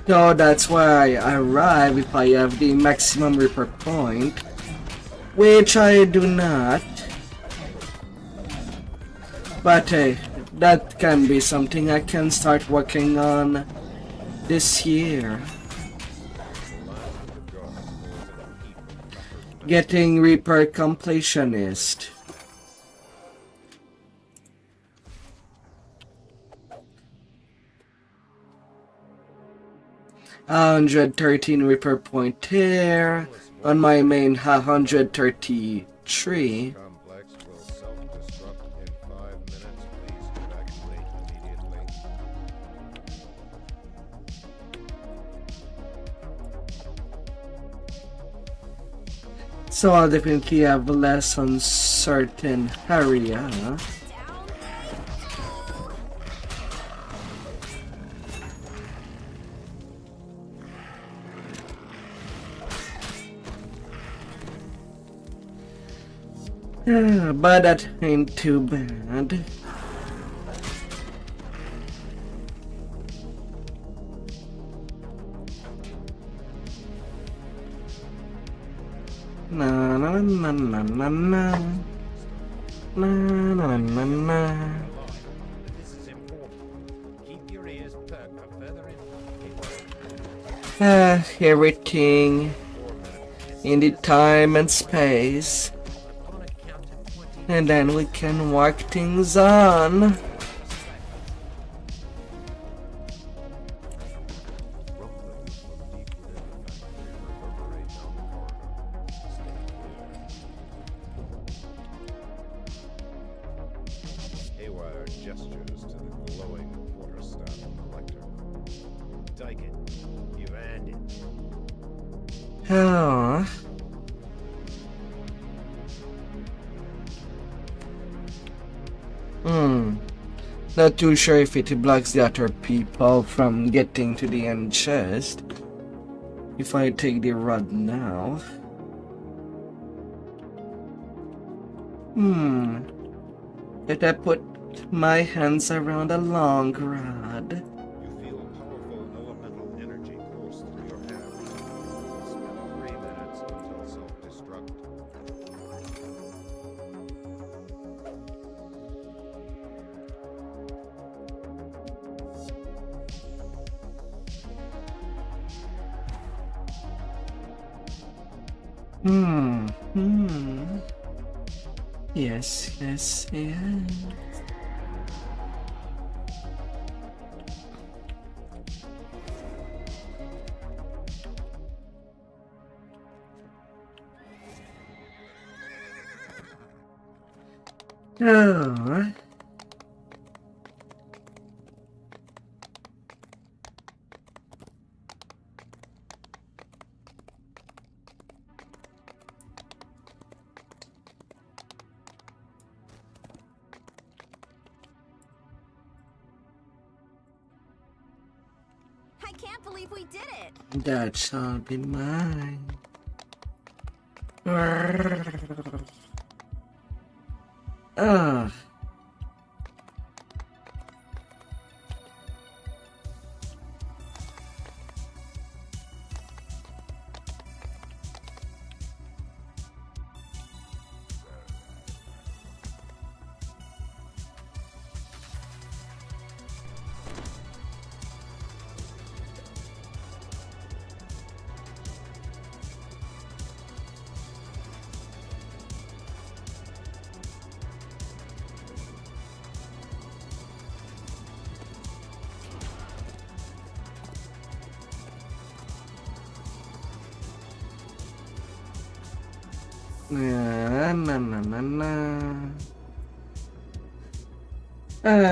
So that's why I arrive if I have the maximum repair point, which I do not. But hey, that can be something I can start working on this year. Getting repair completionist. 113 repair point here. On my main 133. Complex will self-destruct in 5 minutes. Please evacuate immediately. So I'll definitely have less on certain area. Yeah, but that ain't too bad. Na na na na na na na na na na. This is important. Keep your ears perked for further Everything in the time and space. And then we can work things on. Haywire gestures to the glowing quarterstaff collector. Take it. You've earned it. Oh. Not too sure if it blocks the other people from getting to the end chest. If I take the rod now. Let I put my hands around a long rod. You feel powerful elemental energy course through your hands. Spend 3 minutes until self-destruct. Yes. Oh. I can't believe we did it. That shall be mine. Ah.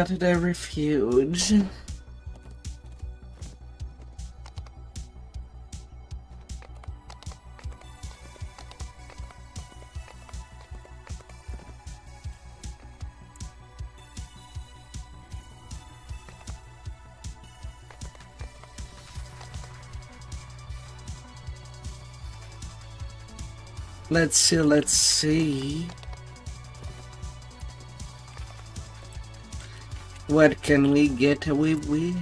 To the refuge. Let's see. What can we get away with?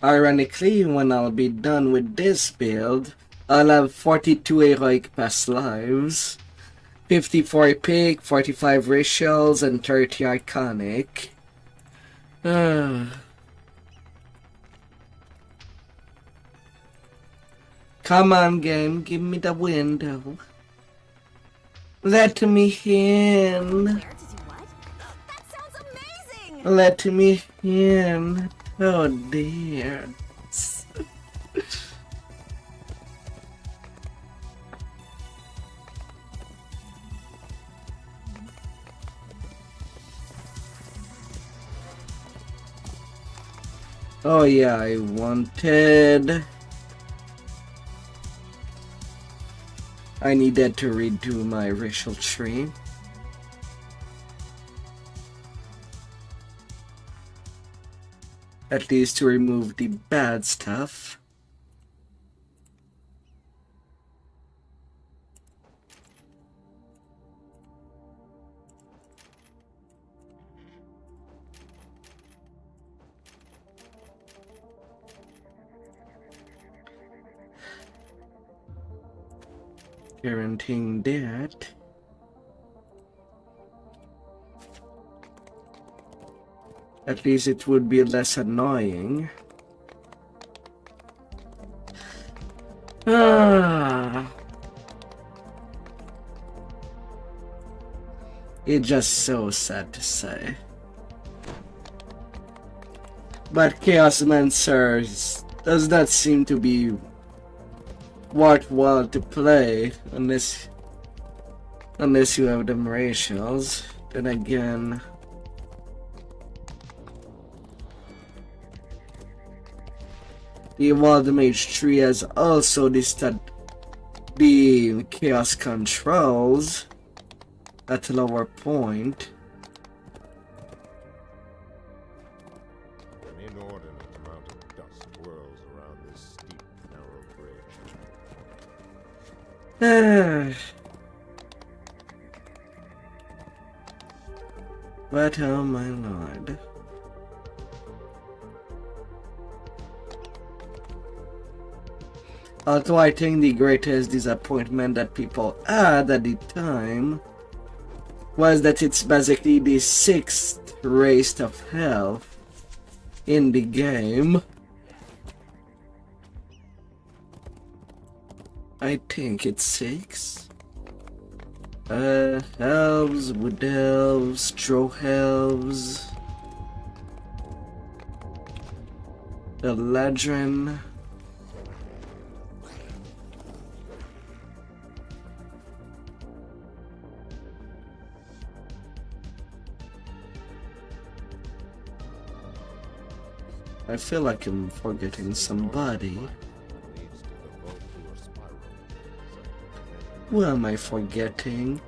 Ironically, when I'll be done with this build, I'll have 42 heroic past lives, 54 epic, 45 racials, and 30 iconic. Come on, game, give me the window. Let me in. Where did you what? That sounds amazing! Let me in. Oh dear. Oh yeah, I needed to redo my racial tree. At least to remove the bad stuff. Guaranteeing that. At least it would be less annoying. It's just so sad to say. But Chaosmancer does not seem to be worthwhile to play unless you have them racials. Then again, the Evolved Mage tree has also listed the chaos controls at a lower point. An inordinate amount of dust whirls around this steep, narrow bridge. But oh my lord. Although I think the greatest disappointment that people had at the time was that it's basically the 6th race of health in the game. I think it's 6. Elves, wood elves, straw elves, Eladrin. I feel like I'm forgetting somebody. Who am I forgetting?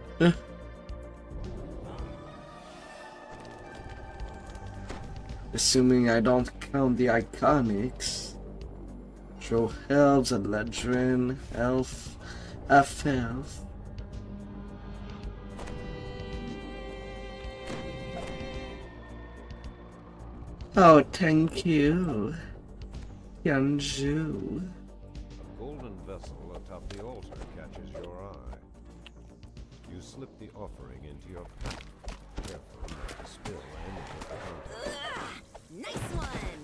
Assuming I don't count the iconics. Show elves, Eladrin, elf, elf. Oh, thank you, Yanju. A golden vessel atop the altar catches your eye. You slip the offering into your pack, careful not to spill any of the contents. Nice one!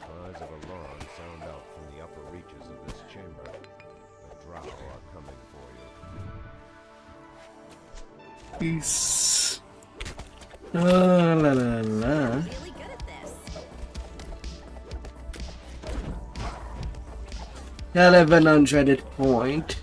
Cries of alarm sound out from the upper reaches of this chamber. The drow are coming for you. Peace. Oh, la la la. Really good at this. 1100 point.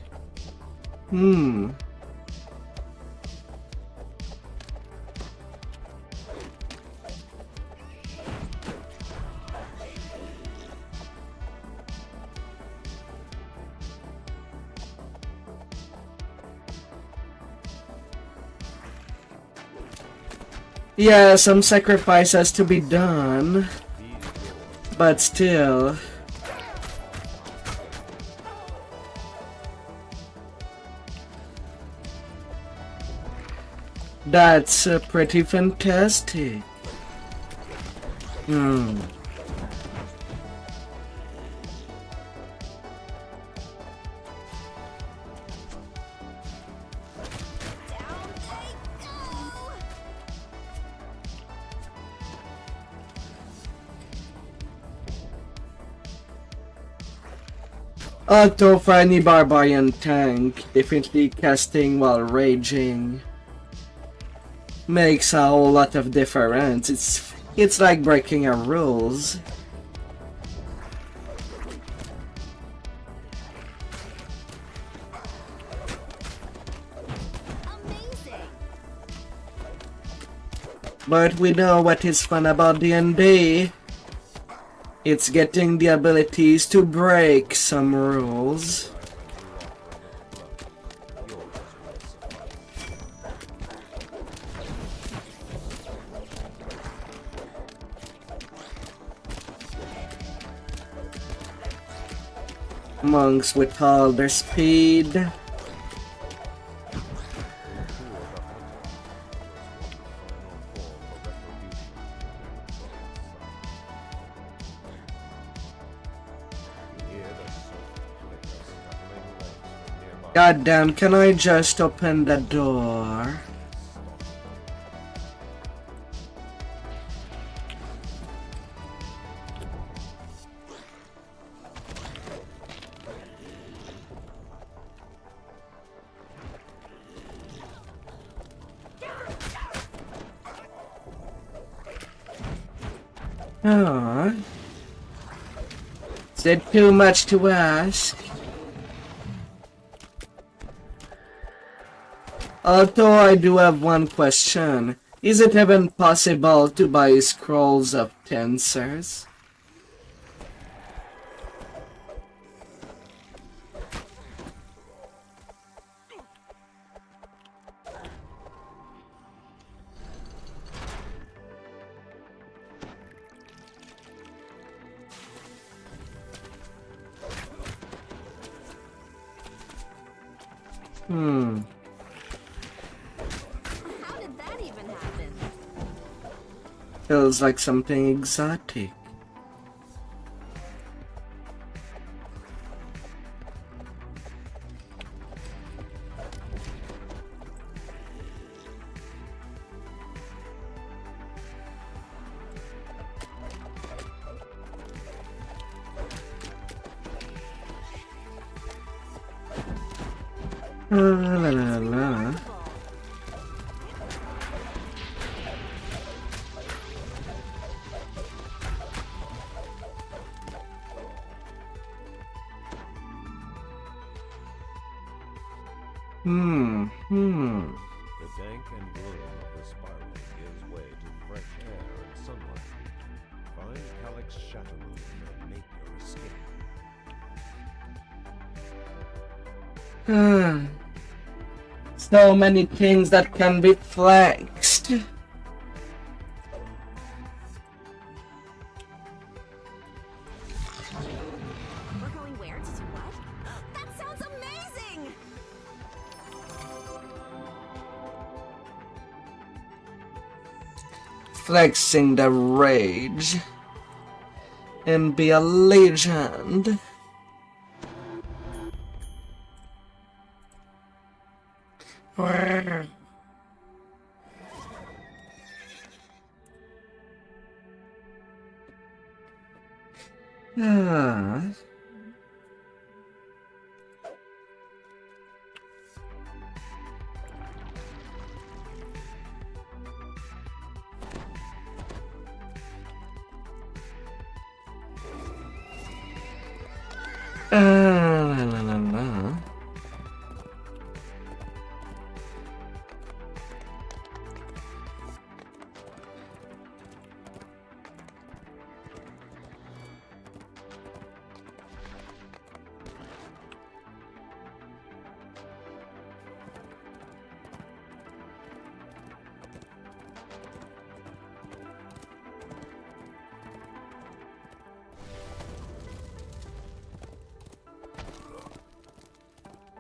Yeah, some sacrifice has to be done, but still. That's pretty fantastic. Auto for any barbarian tank, definitely casting while raging makes a whole lot of difference. It's like breaking a rules. But we know what is fun about D&D. It's getting the abilities to break some rules. Monks with all their speed. God damn, can I just open the door? Oh. Is it too much to ask? Although I do have one question. Is it even possible to buy scrolls of tensors? How did that even happen? Feels like something exotic. La la la. The dank and gloom of the spiral gives way to fresh air and sunlight. Find Calyx Shattermoon and make your escape. So many things that can be flexed. We're going where to do what? That sounds amazing! Flexing the rage and be a legend. La la la la.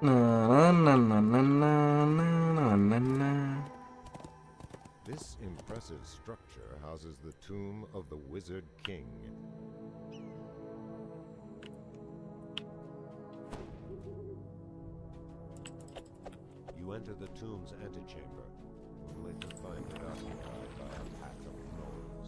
Na, na, na, na, na, na, na, na. This impressive structure houses the tomb of the Wizard King. You enter the tomb's antechamber, only to find it occupied by a pack of gnolls.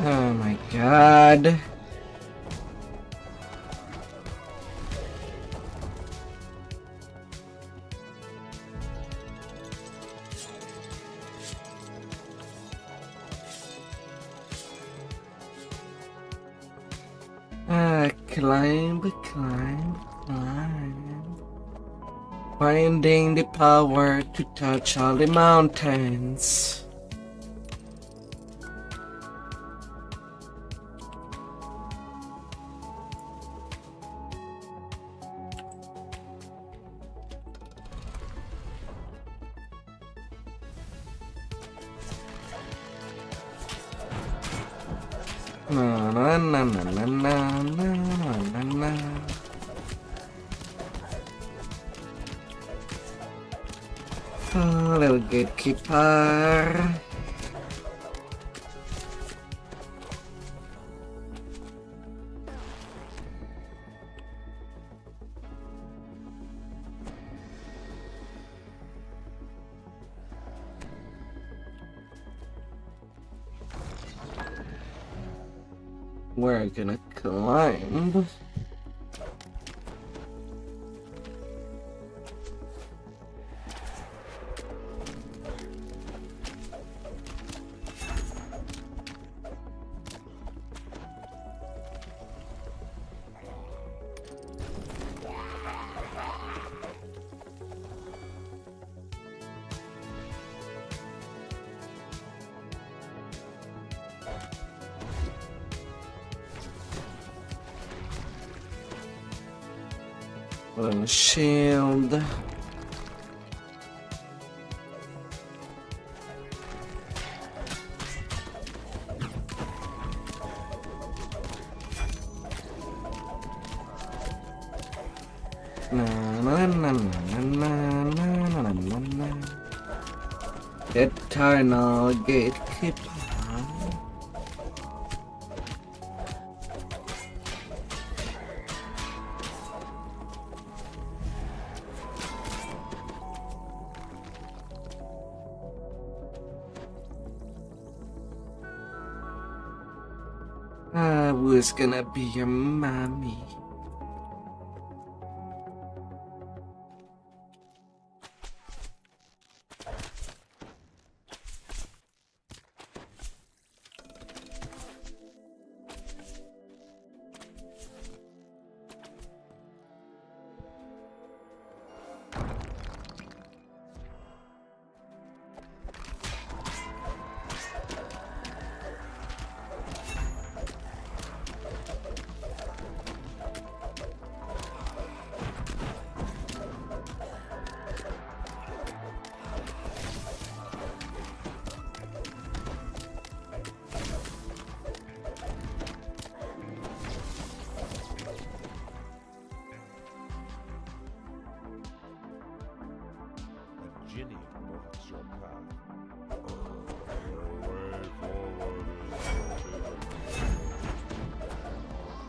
Oh my god. Climb, climb, climb. Finding the power to touch all the mountains. Na na na na na na na na na. Oh, little gatekeeper. We're gonna climb. Little shield. Na na na na na na na na na. Eternal gatekeeper. I was gonna be your mommy. A Ginny blocks your path. The way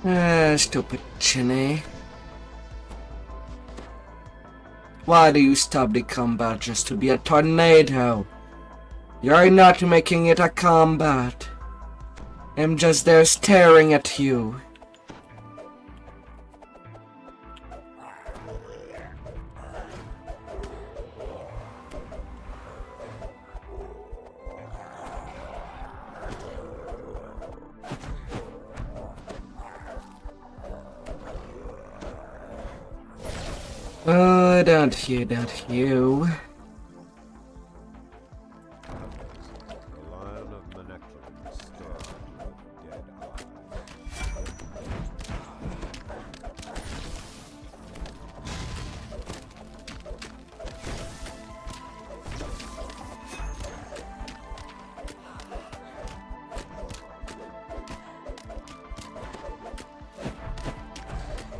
forward is Stupid Chinny. Why do you stop the combat just to be a tornado? You're not making it a combat. I'm just there staring at you. Oh, don't you, don't you. the Lion of Menectron stared with dead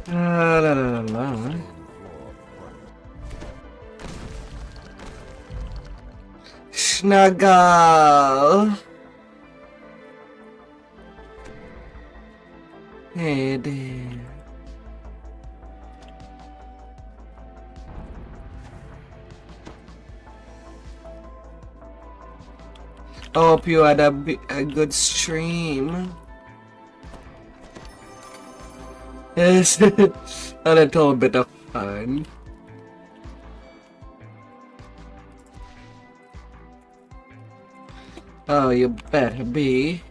La la la la. Snuggle. Hey there. Hope you had a good stream. Yes, a little bit of fun. Oh, you better be.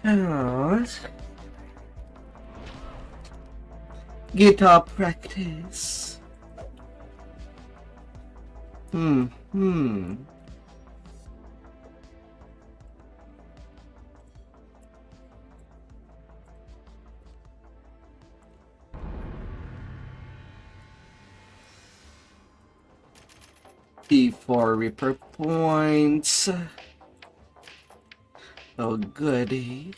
Oh. Guitar practice. P4 Reaper points. Oh, goody.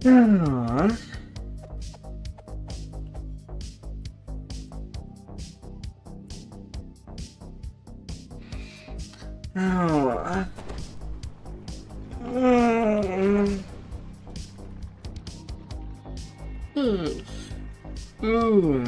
Oh. Oh.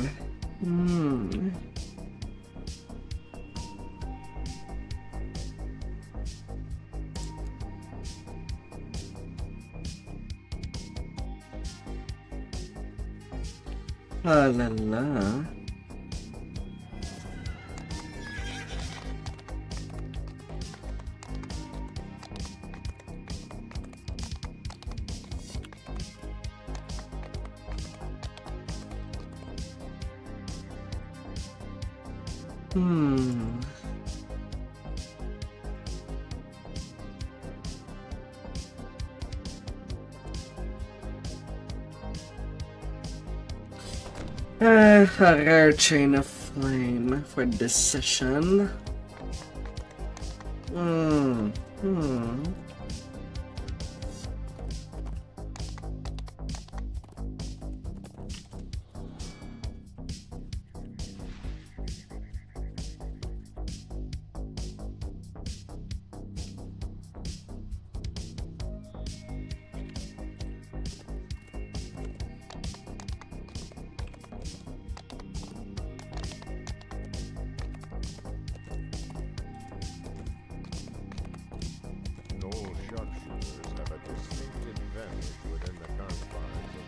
La la la. A rare chain of flame for this session. No sharpshooters have a distinct advantage within the confines of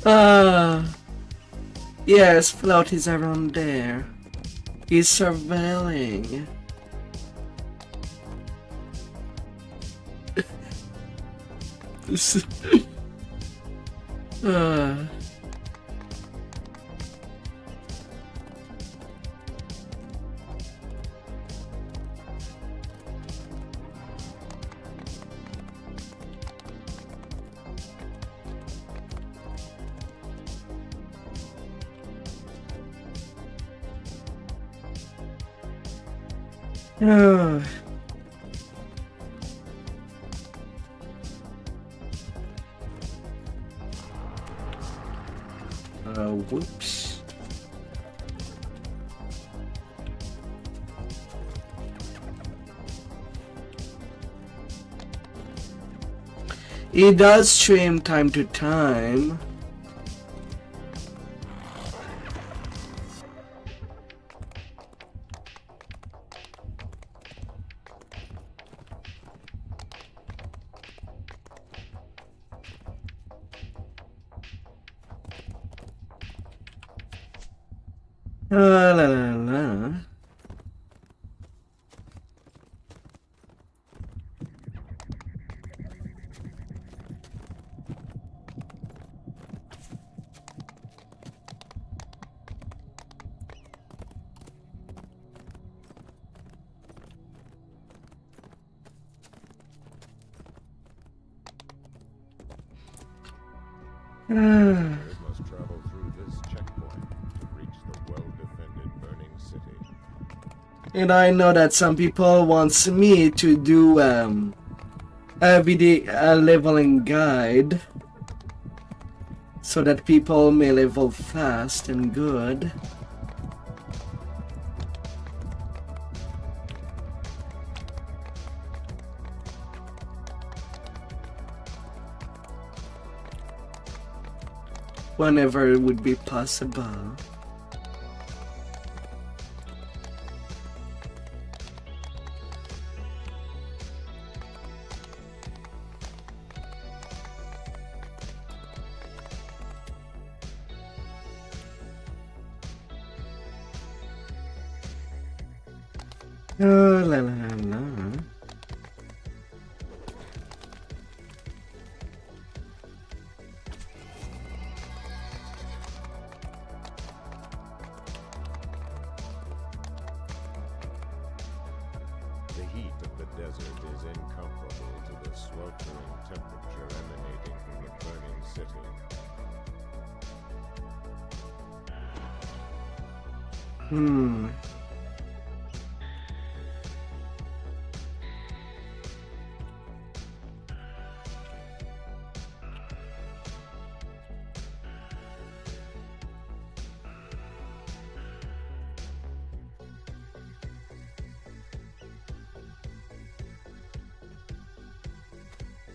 Windlash. Yes, Float is around there. He's surveilling. Whoops. He does stream time to time. La la la. Players must travel through this checkpoint to reach the well-defended burning city. And I know that some people wants me to do a video leveling guide so that people may level fast and good. Whenever it would be possible. Oh, la la la. The heat of the desert is incomparable to the sweltering temperature emanating from the burning city.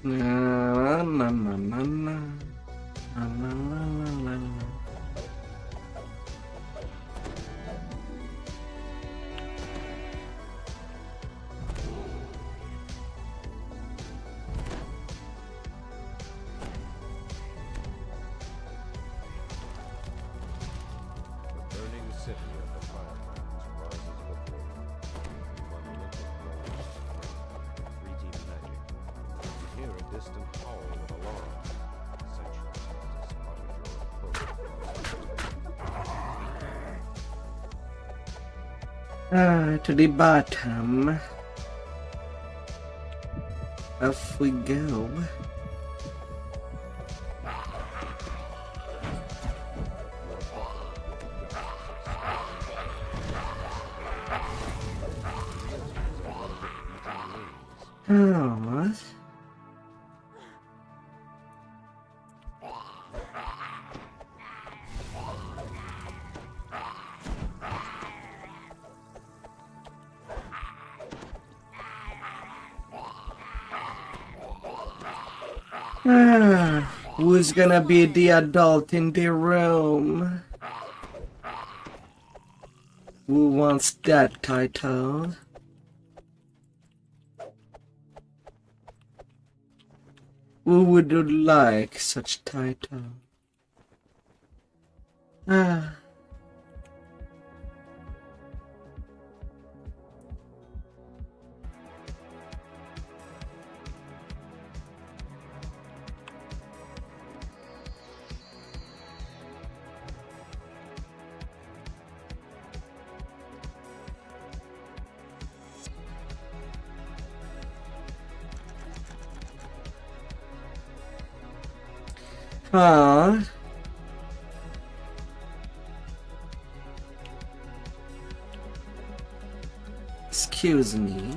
Na na na na na na na na na. The burning city of the Firelands rises before you. Monolithic walls, 3D magic. You hear a distant howl of alarm. Centuries has spotted your approach. To the bottom. Off we go. Oh, who's gonna be the adult in the room? Who wants that title? Who would like such title? Excuse me.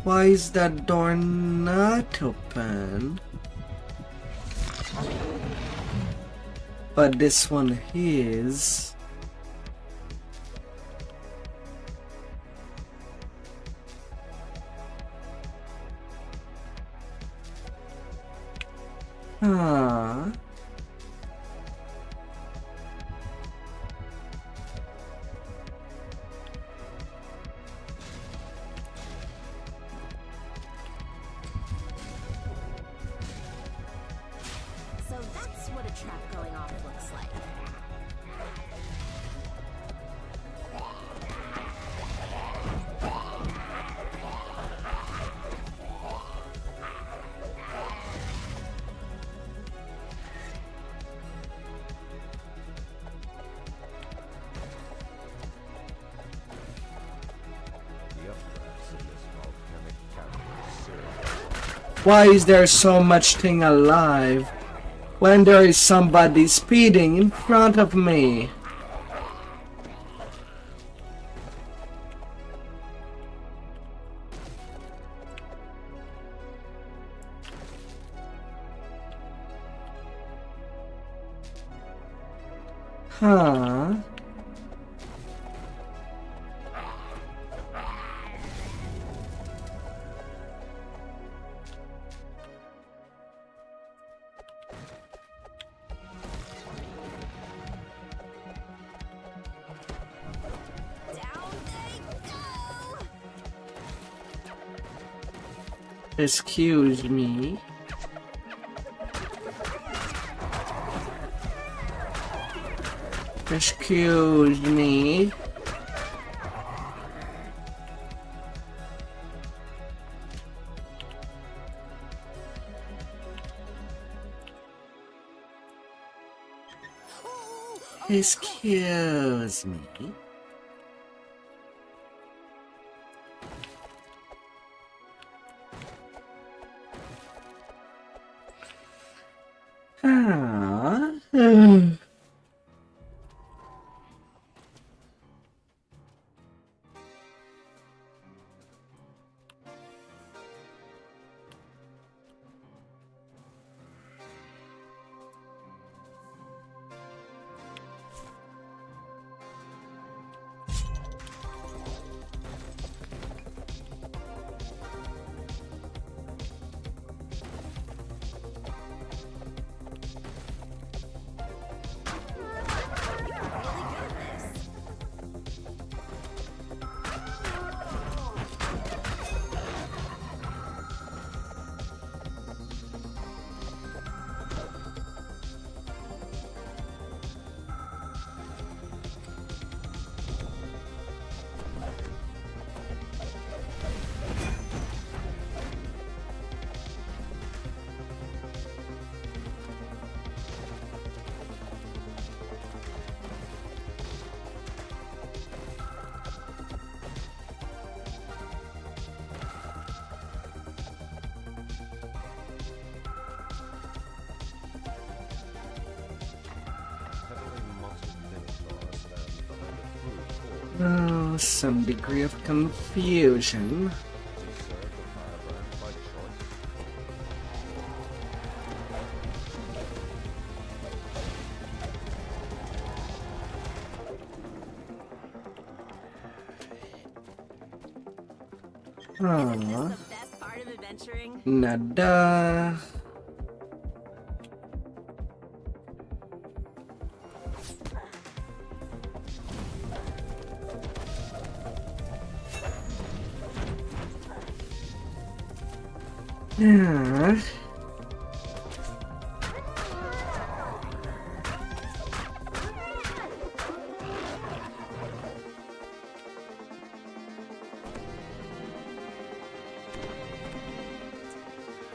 Why is that door not open? But this one is. So that's what a trap going off looks like. Why is there so much thing alive? when there is somebody speeding in front of me. Huh? Excuse me. Excuse me. Excuse me. Oh, some degree of confusion. Isn't this the best part of adventuring? Nada. Yeah.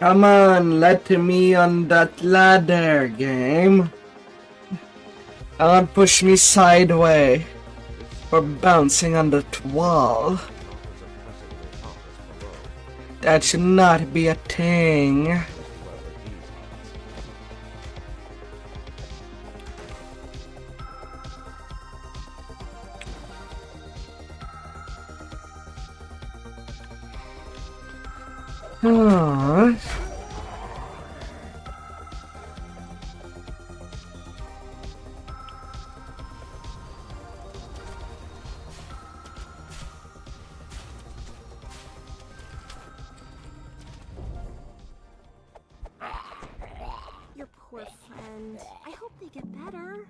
Come on, let me on that ladder, game. Don't push me sideways for bouncing on the wall. That should not be a thing. Aww. Your poor friend. I hope they get better.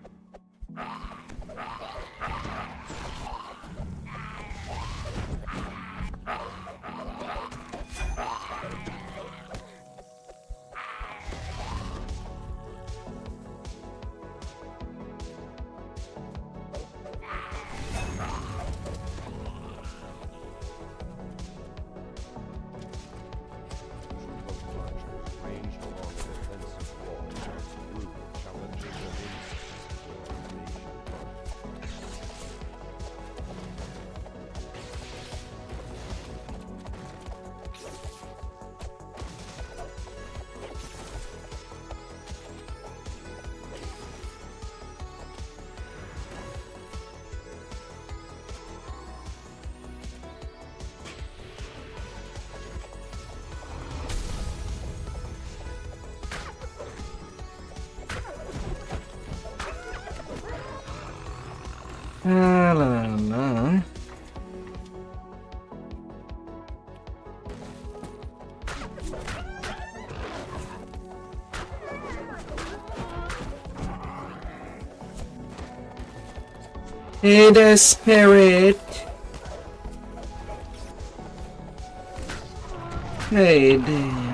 La la la. Hey there, spirit. Hey there.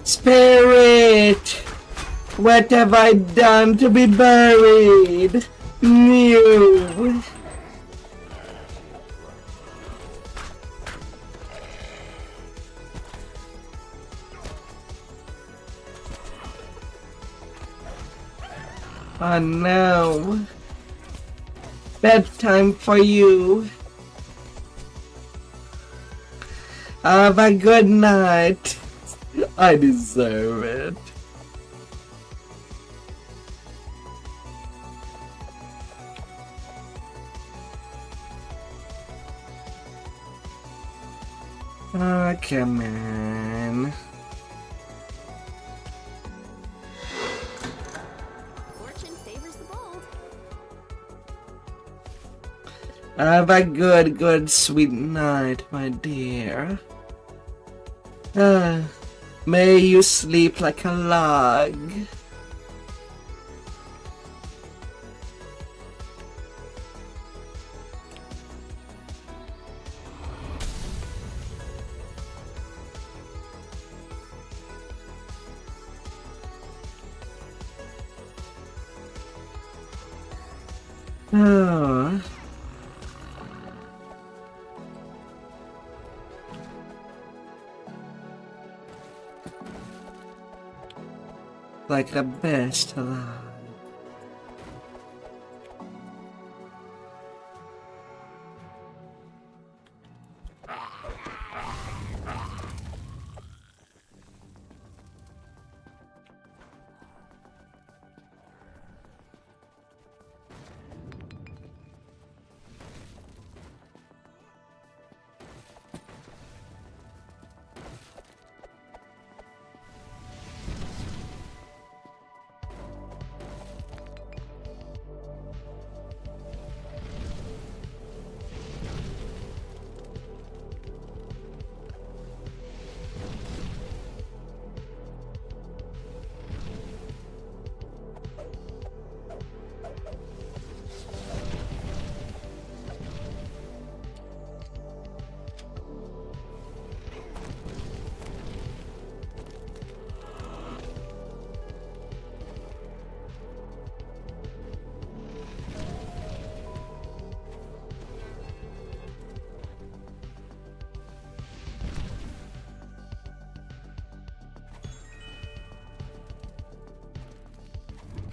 Spirit! What have I done to be buried? You! Oh no. Bedtime for you. Have a good night. I deserve it. Oh, come on. Fortune favors the bold. Have a good, sweet night, my dear. May you sleep like a log. Oh. Like the best alive.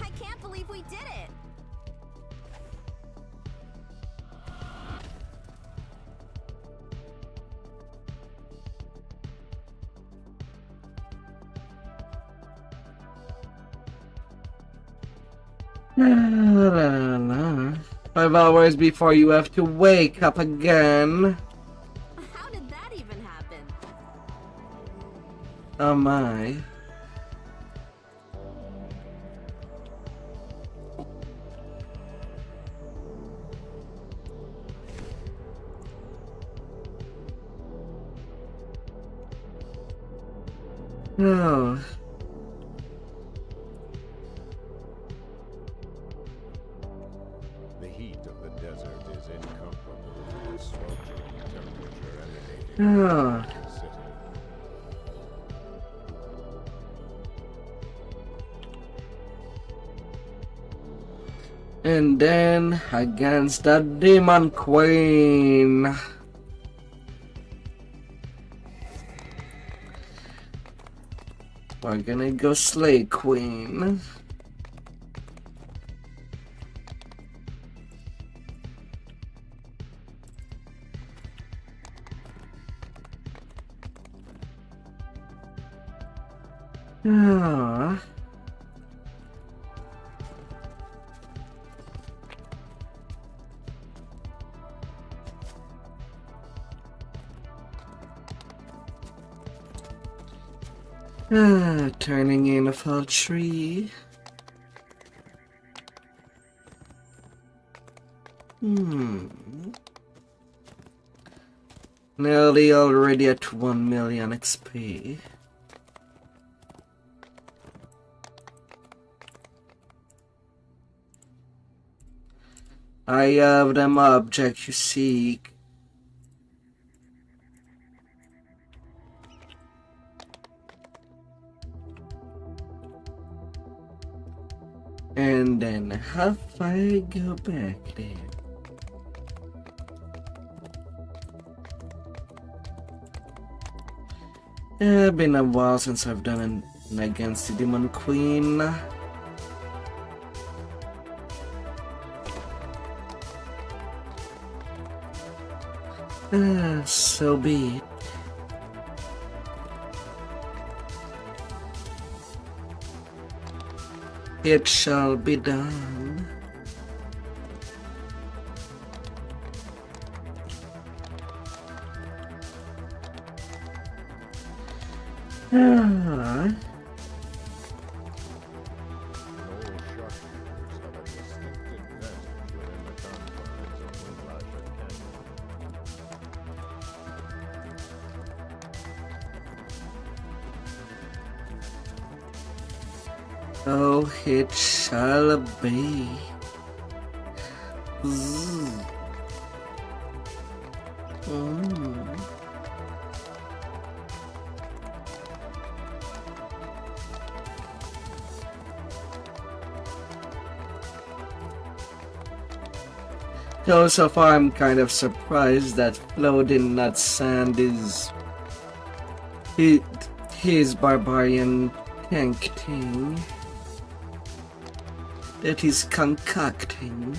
I can't believe we did it. La, la, la. 5 hours before you have to wake up again. How did that even happen? Oh my. Oh. The heat of the desert is incomparable to the sweltering temperature emanating Oh. from the city. And then against the Demon Queen. We're gonna go slay Queen. Ah. Turning in a fall tree. Nearly already at 1 million XP. I have them object you seek. And then how I go back there? It's been a while since I've done an against the Demon Queen. So be it. It shall be done. Ah. Oh, it shall be. So far I'm kind of surprised that Floating Not Sand is his barbarian tank thing that he's concocting.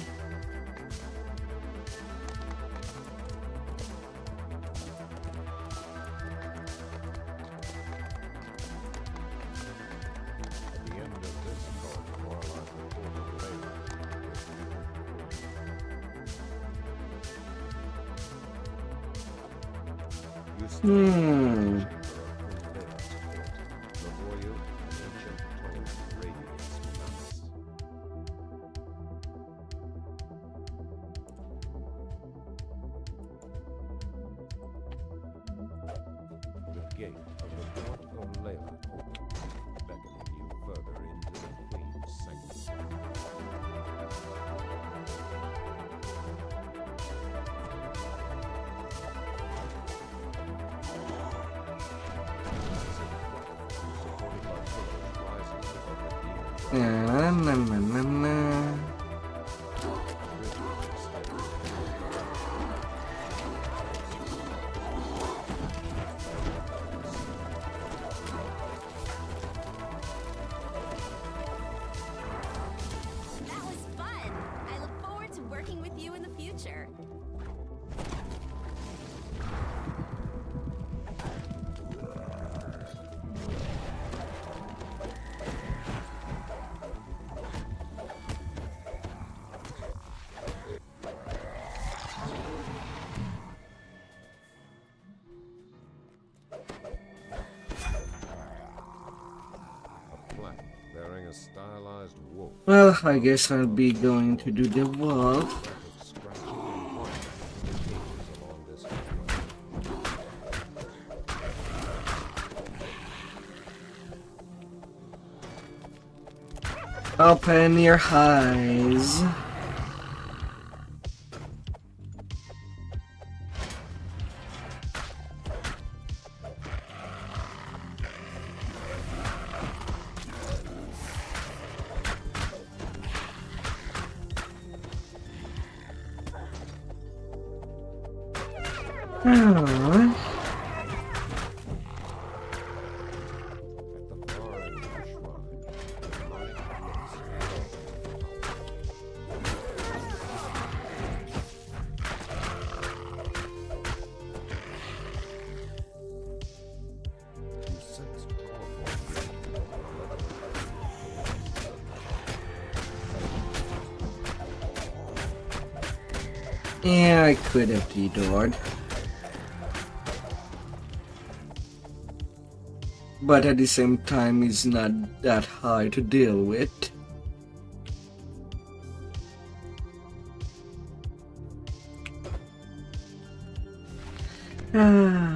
Well, I guess I'll be going to do the wolf. Open your eyes. Yeah, I could have detoured. but at the same time it's not that hard to deal with. Ah.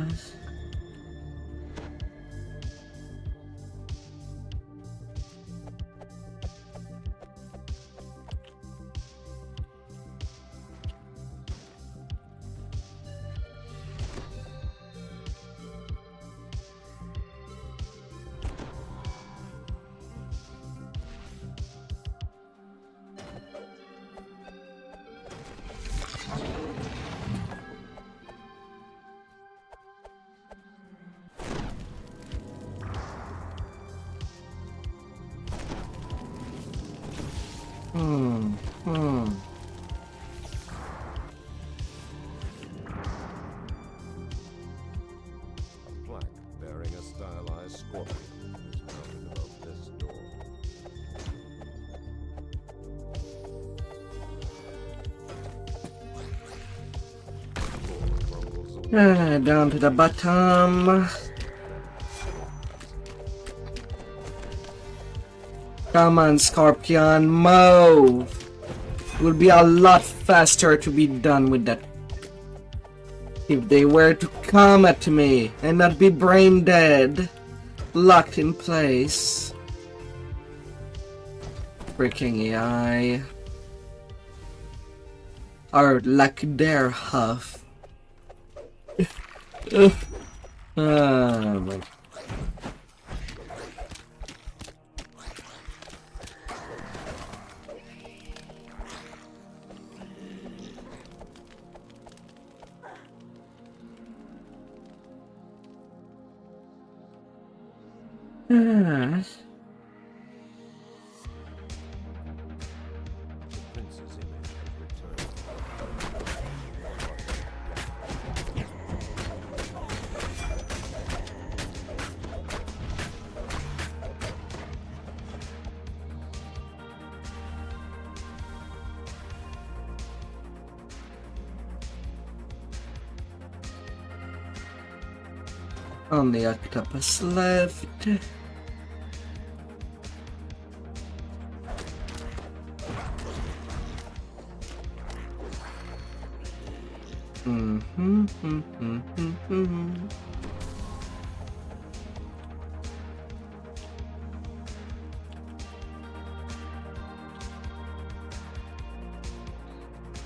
A plaque bearing a stylized scorpion is mounted above this door. Down to the bottom. Come on, Scorpion, move! It would be a lot faster to be done with that. If they were to come at me and not be brain dead, locked in place. Freaking AI. Or like their huff. Ah, man. Ah. The prince's image has returned. Only octopus left.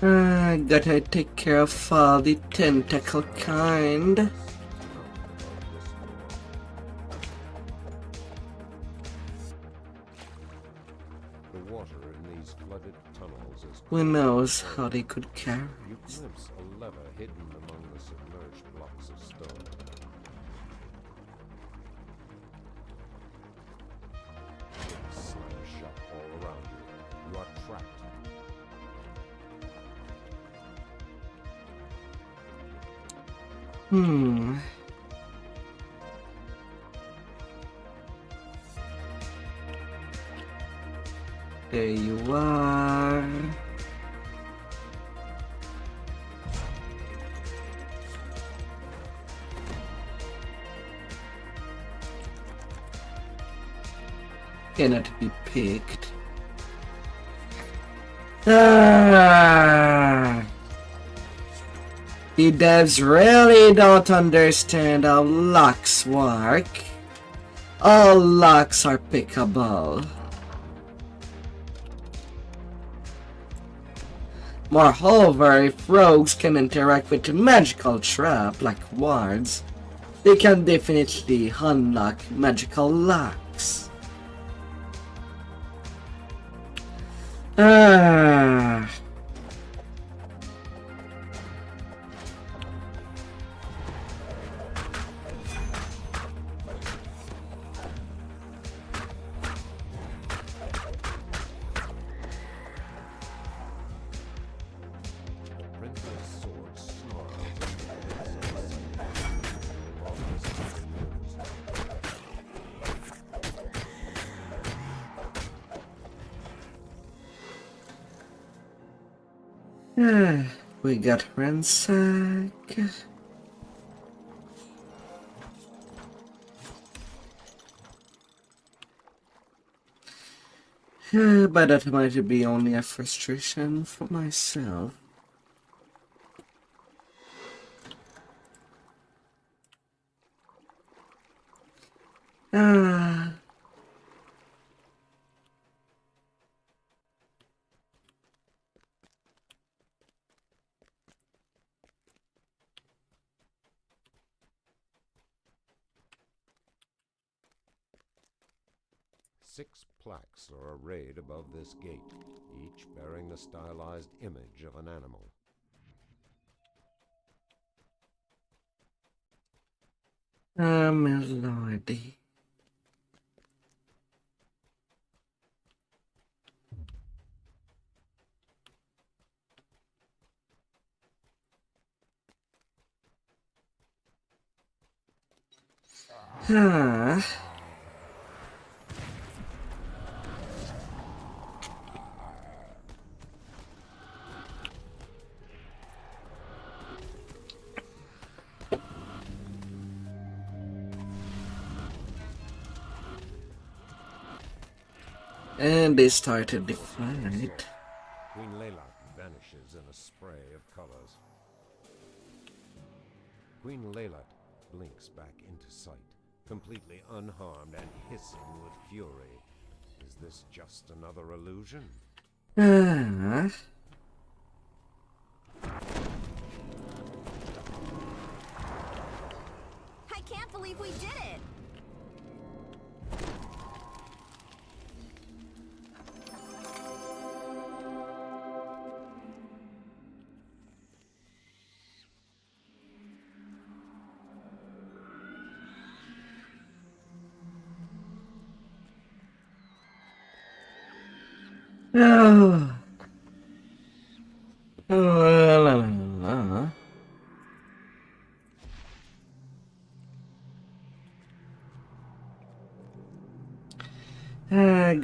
I gotta take care of all the tentacle kind. The water in these flooded tunnels is Who knows how they could carry You it. glimpse a lever hidden among the submerged blocks of stone. Gates slam shut all around you. You are trapped. There you are. Cannot be picked. Ah! The devs really don't understand how locks work. All locks are pickable. Moreover, if rogues can interact with a magical trap like wards, they can definitely unlock magical locks. Ah. Prince's sword snarls in the pits We got ransack. But that might be only a frustration for myself. Ah. Six plaques are arrayed above this gate, each bearing the stylized image of an animal. A melody. Ah. And they started the fight. Queen Layla vanishes in a spray of colors. Queen Layla blinks back into sight, completely unharmed and hissing with fury. Is this just another illusion? Ah. I can't believe we did it! Oh. Oh, la, la, la.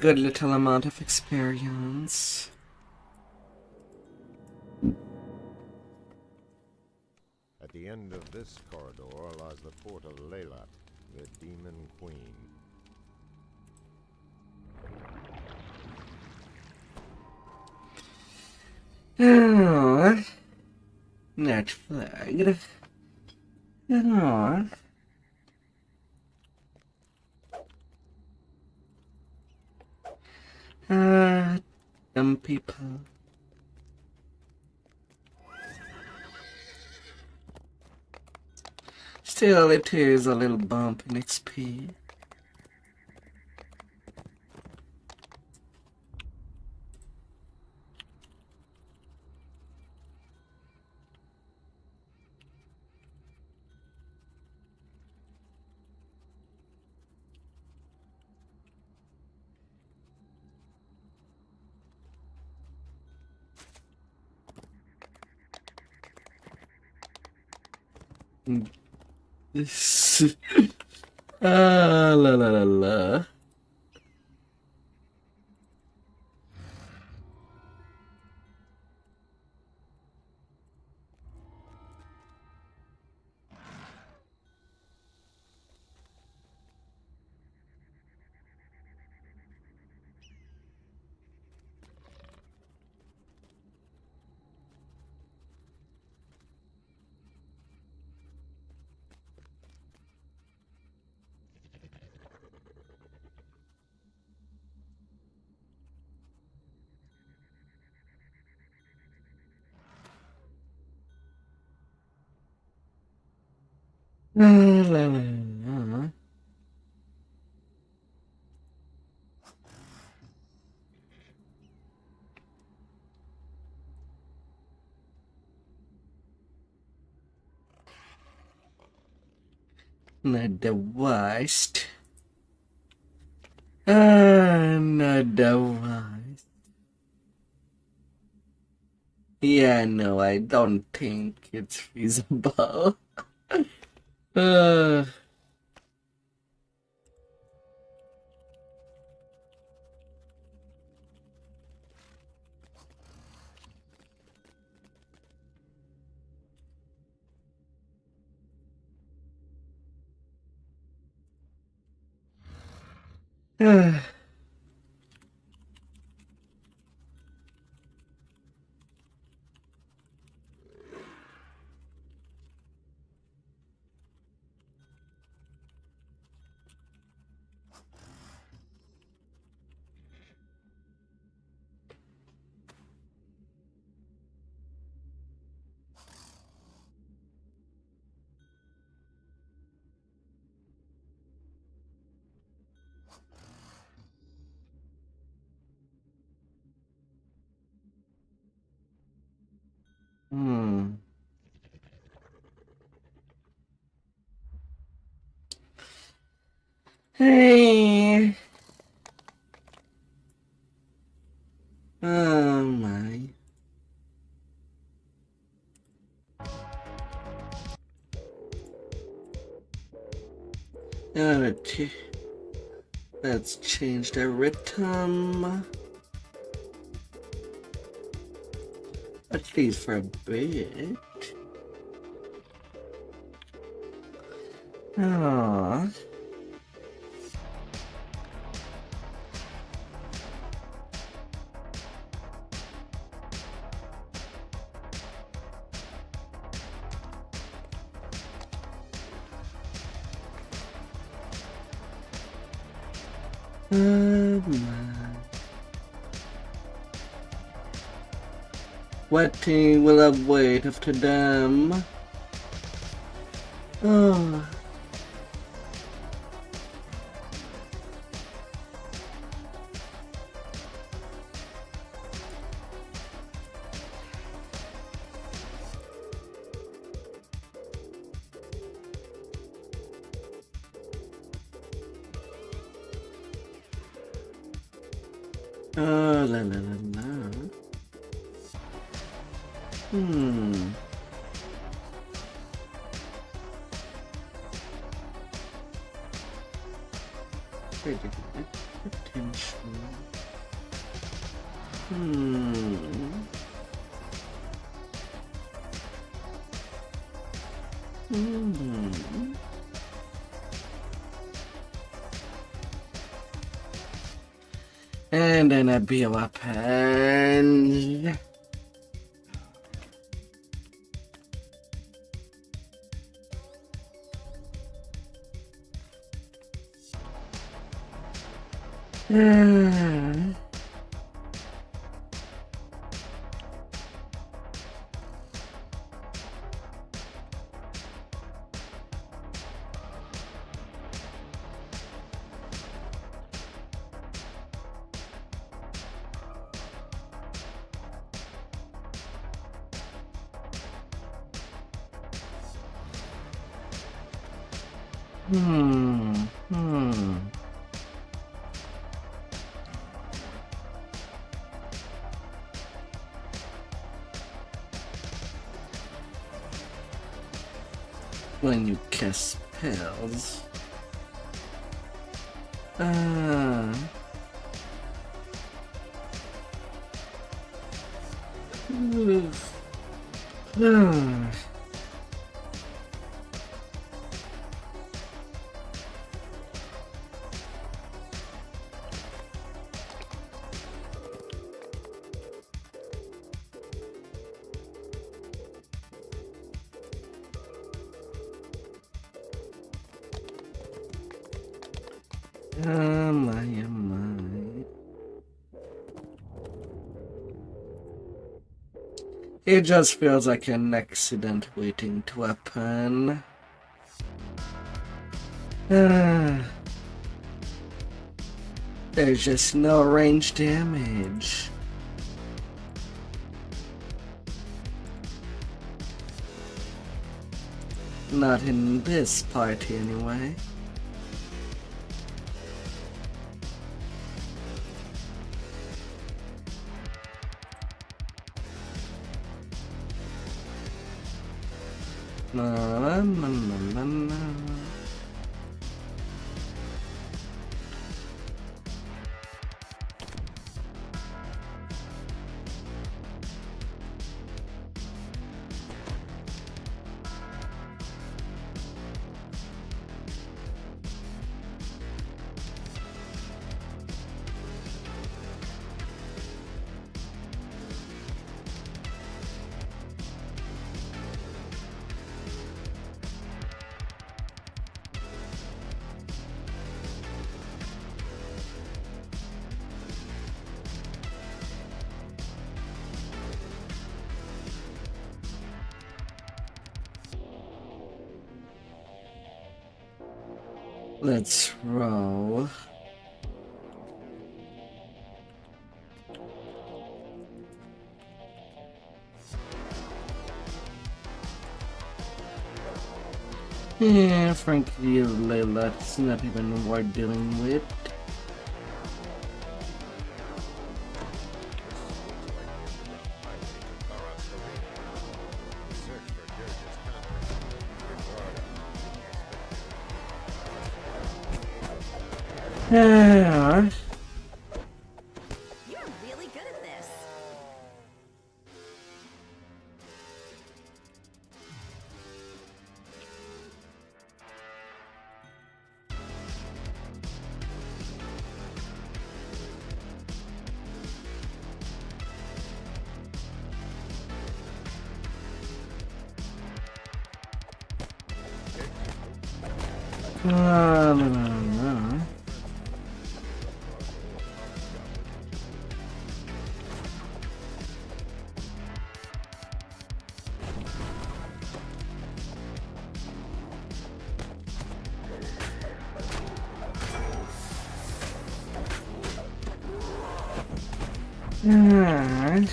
Good little amount of experience. At the end of this corridor lies the port of Layla, the Demon Queen. Oh, not flagged. Oh. Dumb people. Still, it is a little bump in XP. Ah, la la la la. La la la la. Not the worst. Not the worst. Yeah, no, I don't think it's feasible. uh, Hmm. Hey. Oh my. Let's change the rhythm. At least for a bit. Ah. What thing will I wait after them? Oh. Oh, la la la la. Hmm. Wait, attention. Hmm. Hmm. And then I'd be a weapon. When you cast spells. Am I? It just feels like an accident waiting to happen. There's just no range damage. Not in this party anyway. Na, na, na, na. Let's roll. Yeah, frankly, that's not even worth dealing with. Yeah. You're really good at this. No. Alright.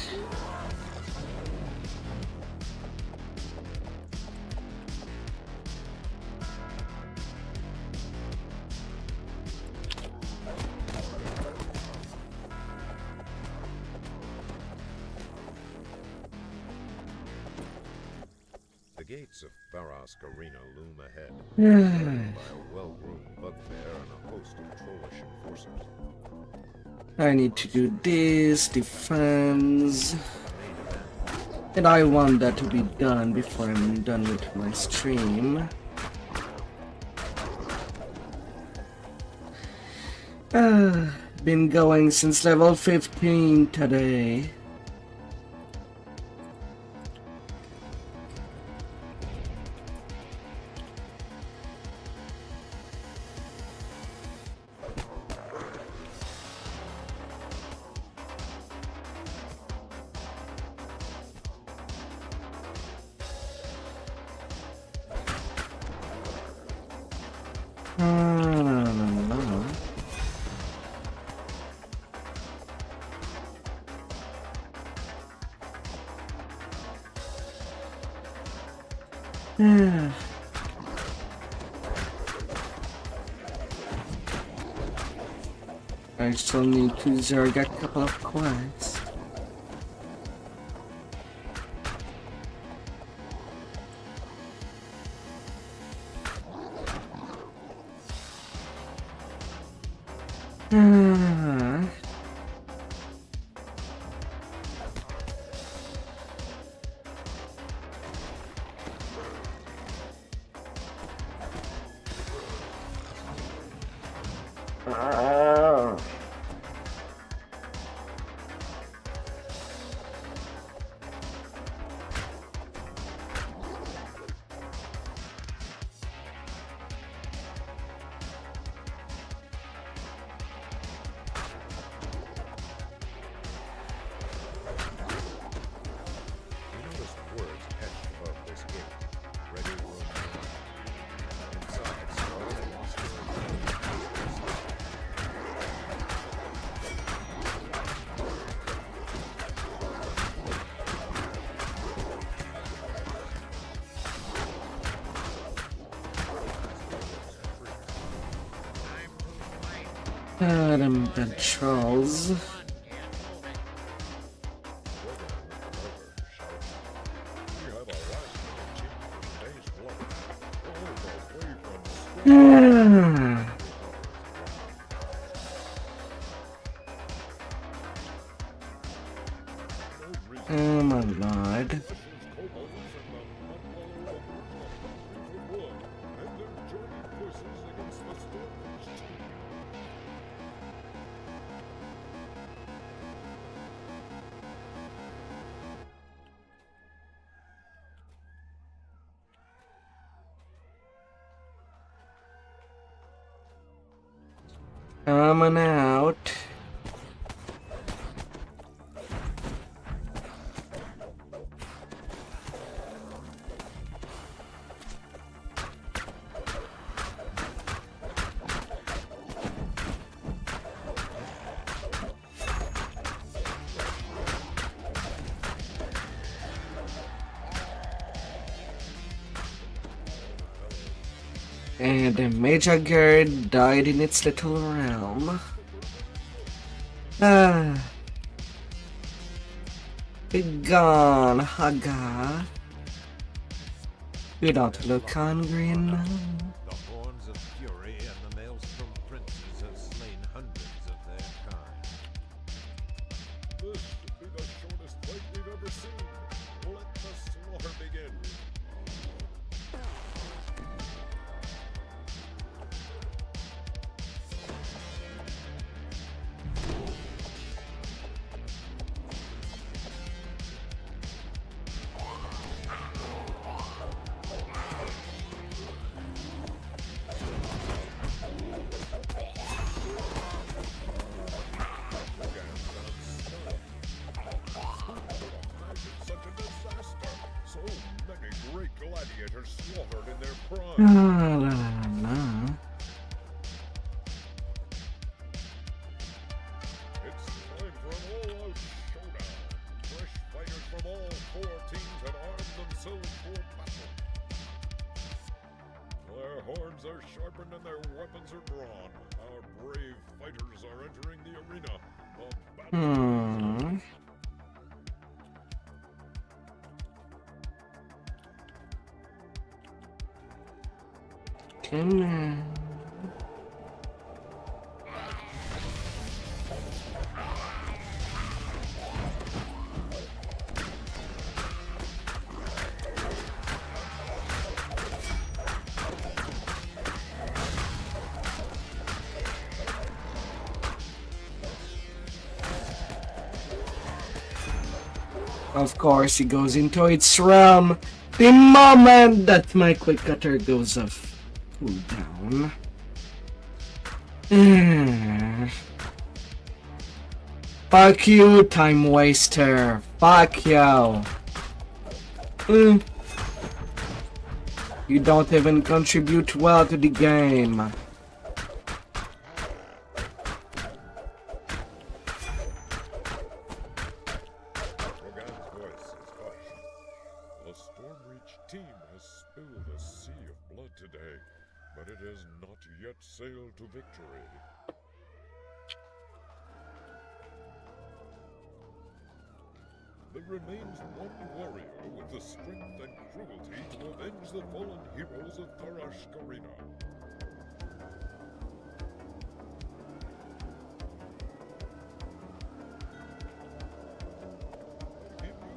The gates of Barask Arena loom ahead, Yeah. guarded by a well-groomed bugbear and a host of trollish enforcers. I need to do this, defense. And I want that to be done before I'm done with my stream. Been going since level 15 today. I still need to zerg a couple of quests. You noticed words etched above this gate. Ready room. Inside, scrawled in Them controls. Oh my lord. Coming out. And the Major Guard died in its little realm. Be gone, Haga. You don't look hungry now. The horns of fury and the maelstrom princes have slain hundreds of their kind. This should be the shortest fight we've ever seen. Let the slaughter begin. Such a disaster. So many great gladiators slaughtered in their prime. It's time for an all-out showdown. Fresh fighters from all four teams have armed themselves for battle. Their horns are sharpened and their weapons are drawn. Our brave fighters are entering the arena. The battle Come on. Of course, he goes into its realm the moment that my quick cutter goes off cooldown. Fuck you, time waster. Fuck you. You don't even contribute well to the game. The Stormreach team has spilled a sea of blood today, but it has not yet sailed to victory. There remains one warrior with the strength and cruelty to avenge the fallen heroes of Tarashkarina.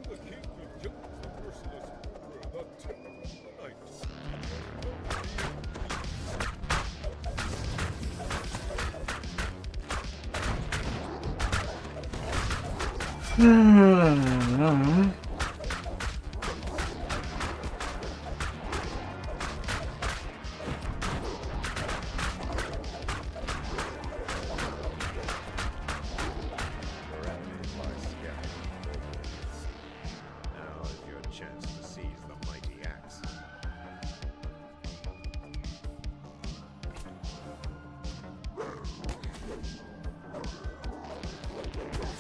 The king of killers, the merciless murderer, the terror of the night. Now is your chance to seize the mighty axe.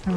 Oh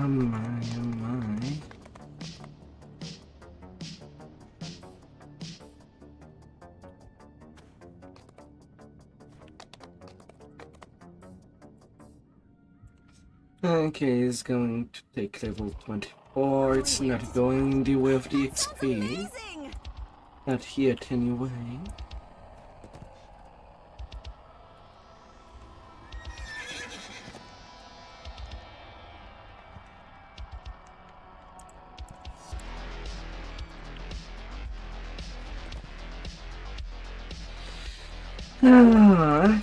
my, oh my. Okay, it's going to take level 24. It's not going the way of the XP. Not yet, anyway. Ah.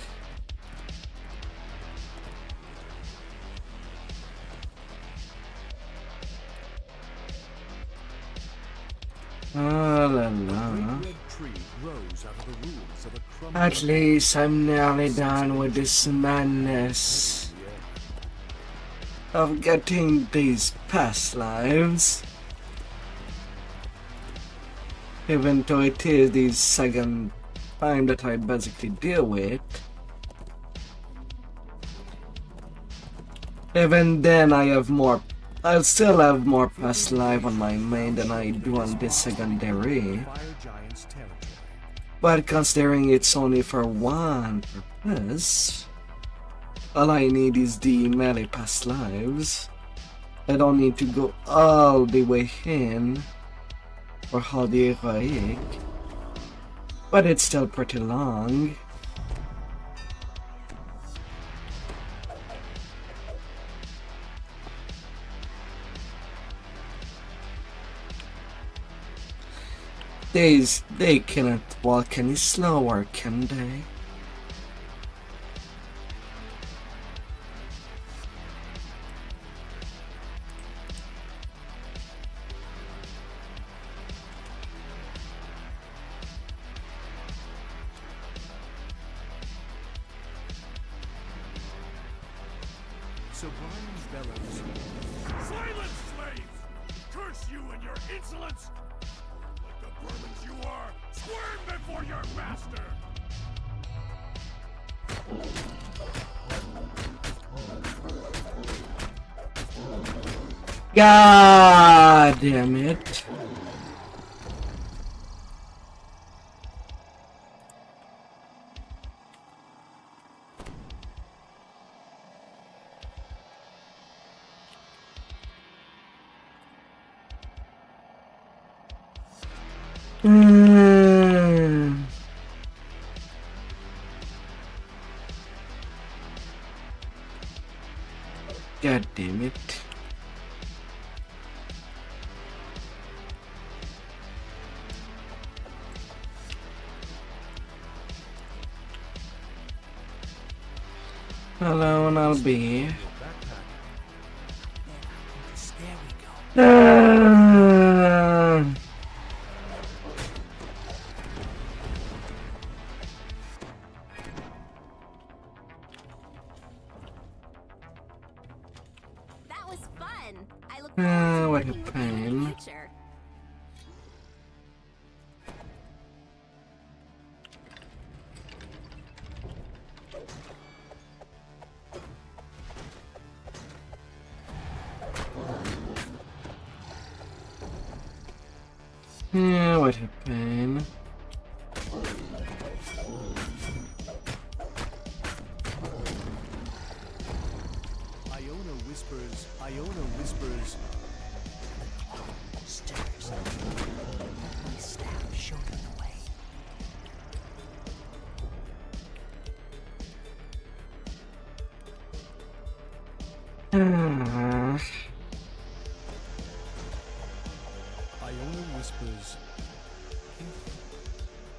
Ah, la la. At least I'm nearly done with this madness of getting these past lives. Even though it is the second time that I basically deal with. Even then I'll still have more past life on my main than I do on this secondary. But considering it's only for one purpose, all I need is the melee past lives. I don't need to go all the way in for all the heroic. But it's still pretty long. They cannot walk any slower, can they? So Brian's bellows. Silence, slaves! Curse you and your insolence! Like the vermins you are, squirm before your master! God damn it. God damn it. Hello, and I'll be. That was fun. I look What a pain. future. Yeah, what a pain. Iona whispers. Iona whispers. Stairs. My staff showed me the way. Iona whispers.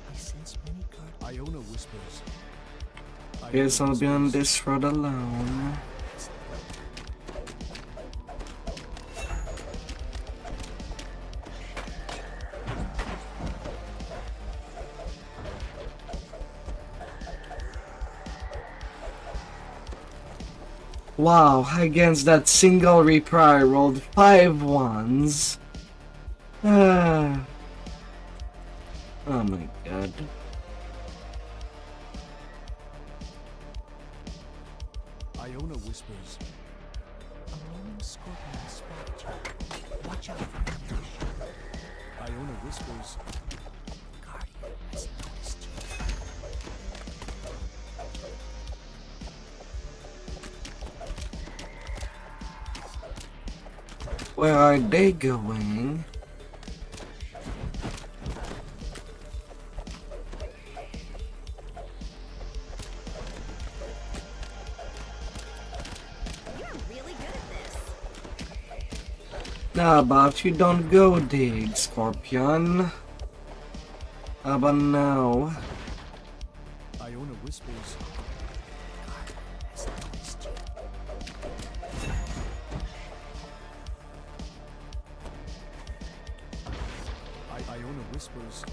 I sense many guards. Iona whispers. Guess I'll be on this road alone. Wow, against that single Reaper I rolled 5 ones. Oh my god. Iona whispers. A roaming scorpion spotted you. Watch out for ambush. Iona whispers. Guardian has noticed you. Where are they going? How about you don't go dig, Scorpion? How about now? Iona whispers. Iona whispers.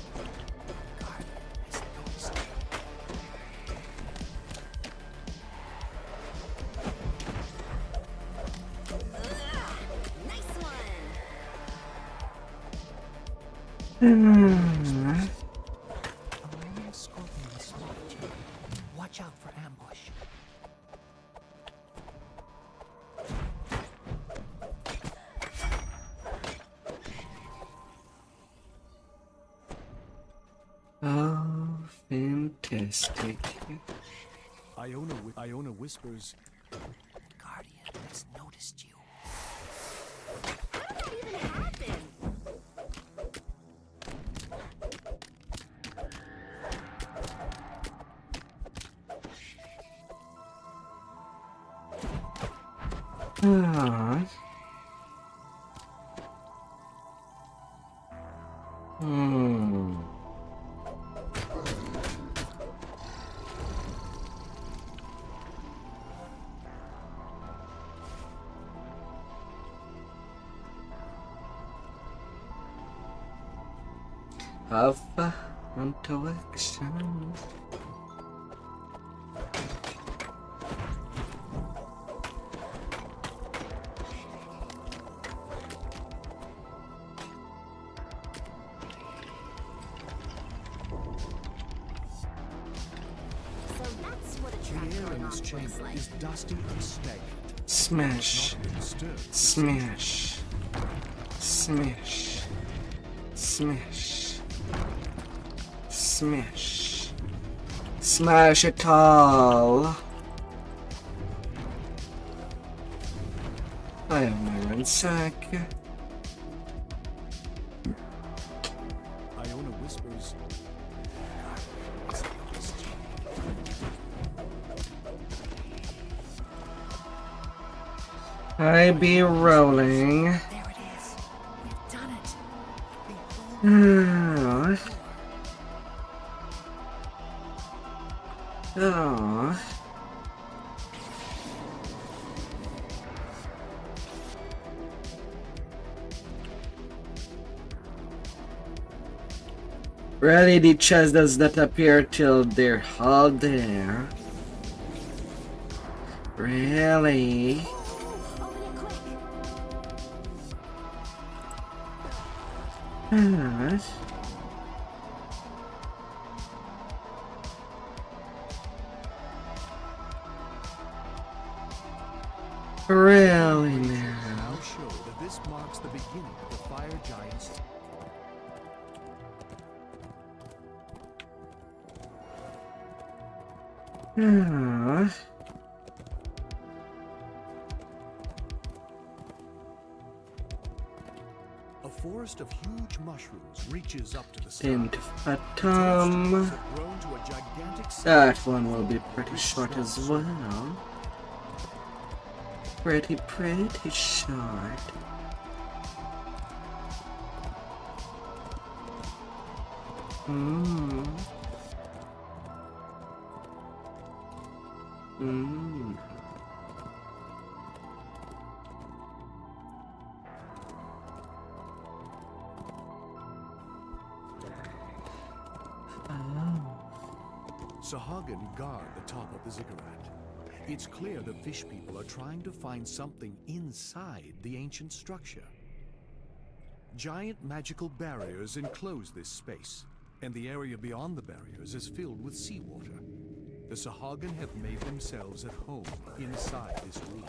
Watch out for ambush. Oh, fantastic. Iona whispers. Guardian has noticed you. How did that even happen? Ah. Hmm. Alpha onto action. So that's what a The trap air in going this off chamber looks like. is dusty and stagnant. Smash. Not been disturbed. Smash. Smash. Smash. Smash. Smash it all. I have my ransack. Iona whispers. I be rolling. There it is. We've done it. Behold. Oh. Really, the chest does not appear till they're all there. Really? Yes. Really now? Now show that this marks the beginning of the fire giant's. Yes. A forest of huge mushrooms reaches up to the sky. Into Phantom. Have grown to a gigantic That one will be pretty short as well. Pretty short. Hmm. Hmm. Sahagin guard the top of the ziggurat. It's clear the fish people are trying to find something inside the ancient structure. Giant magical barriers enclose this space, and the area beyond the barriers is filled with seawater. The Sahagin have made themselves at home inside this room.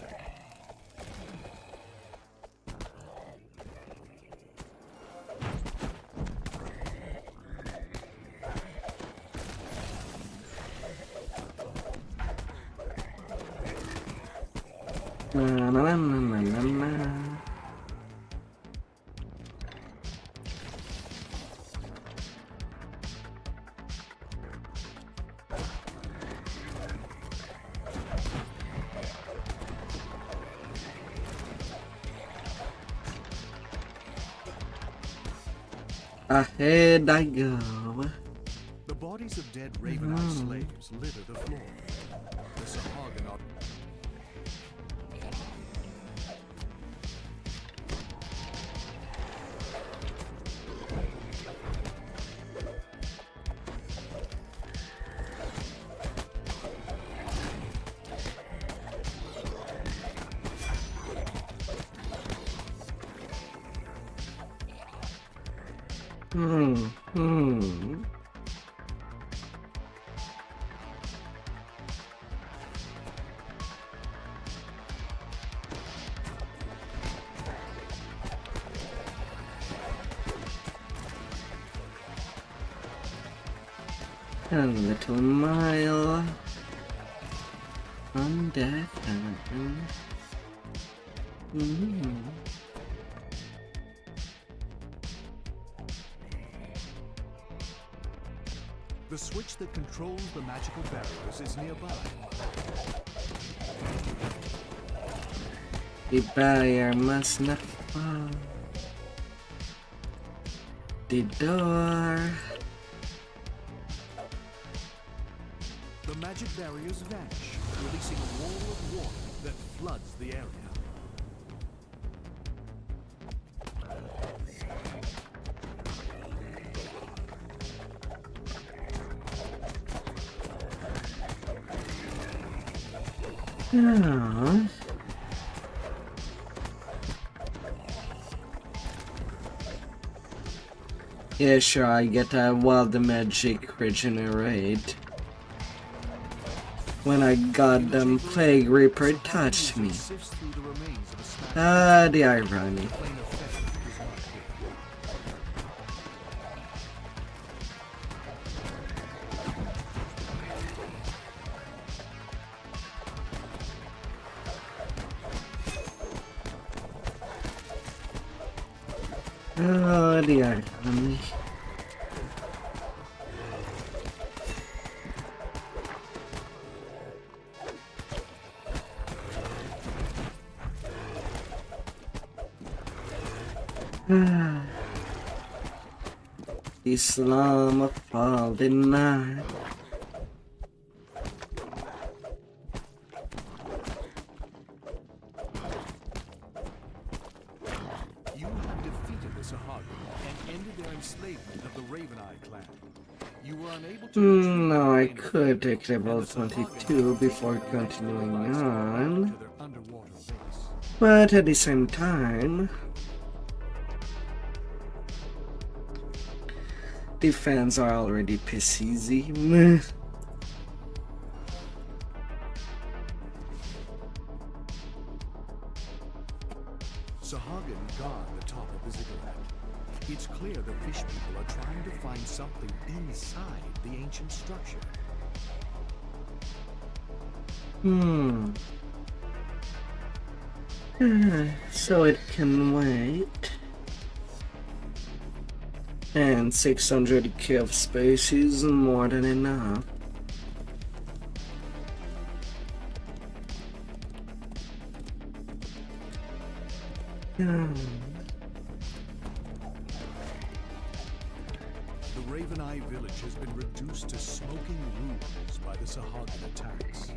Ahead I go. The bodies of dead Raven-Eye slaves litter the floor. The Sahagin are... A little mile on death. The switch that controls the magical barriers is nearby. The barrier must not fall. The door. The magic barriers vanish, releasing a wall of water that floods the area. Oh. Yeah, sure, I get a wild magic regenerate. When I got them, Plague Reaper touched me. Ah, the irony. Oh, the irony. Islam of all the night. You have defeated the Sahagin and ended their enslavement of the Raven-Eye clan. You were unable to... No, I could take level 22 before continuing on. But at the same time, the fans are already pissy. Meh. Sahagin guard the top of the ziggurat. It's clear the fish people are trying to find something inside the ancient structure. So it can wait. And 600k of space is more than enough. The Raven-Eye village has been reduced to smoking ruins by the Sahagin attacks.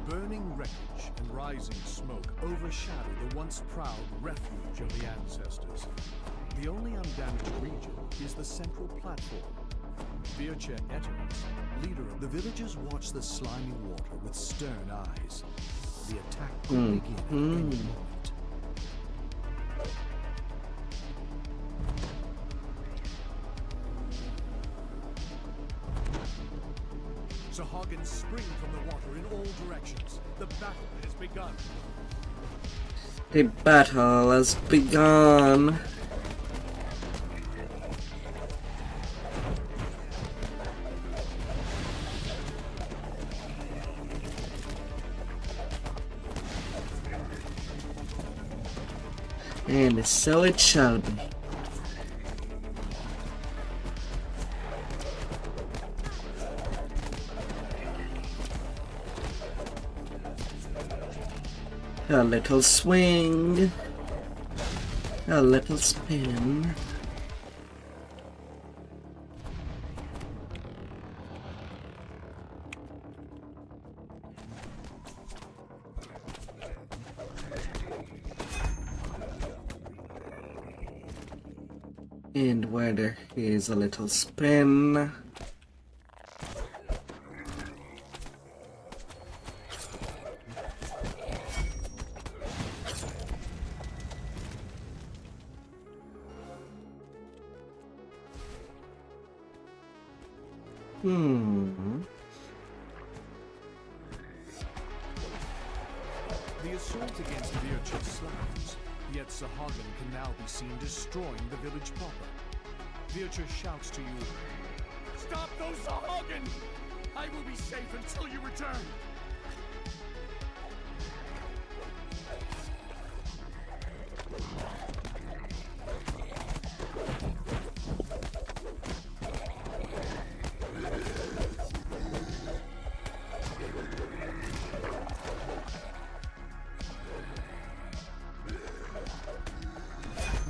Burning wreckage and rising smoke overshadow the once proud refuge of the ancestors. The only undamaged region is the central platform. Virche Eteris, leader of the villagers, watch the slimy water with stern eyes. The attack will begin at any moment. Sahagin spring from the water in all directions. The battle has begun. The battle has begun. And so it shall be. A little swing. A little spin. And where there is a little spin. The assault against Virtue slacks, yet Sahagin can now be seen destroying the village proper. Virtue shouts to you, "Stop those Sahagin! I will be safe until you return!"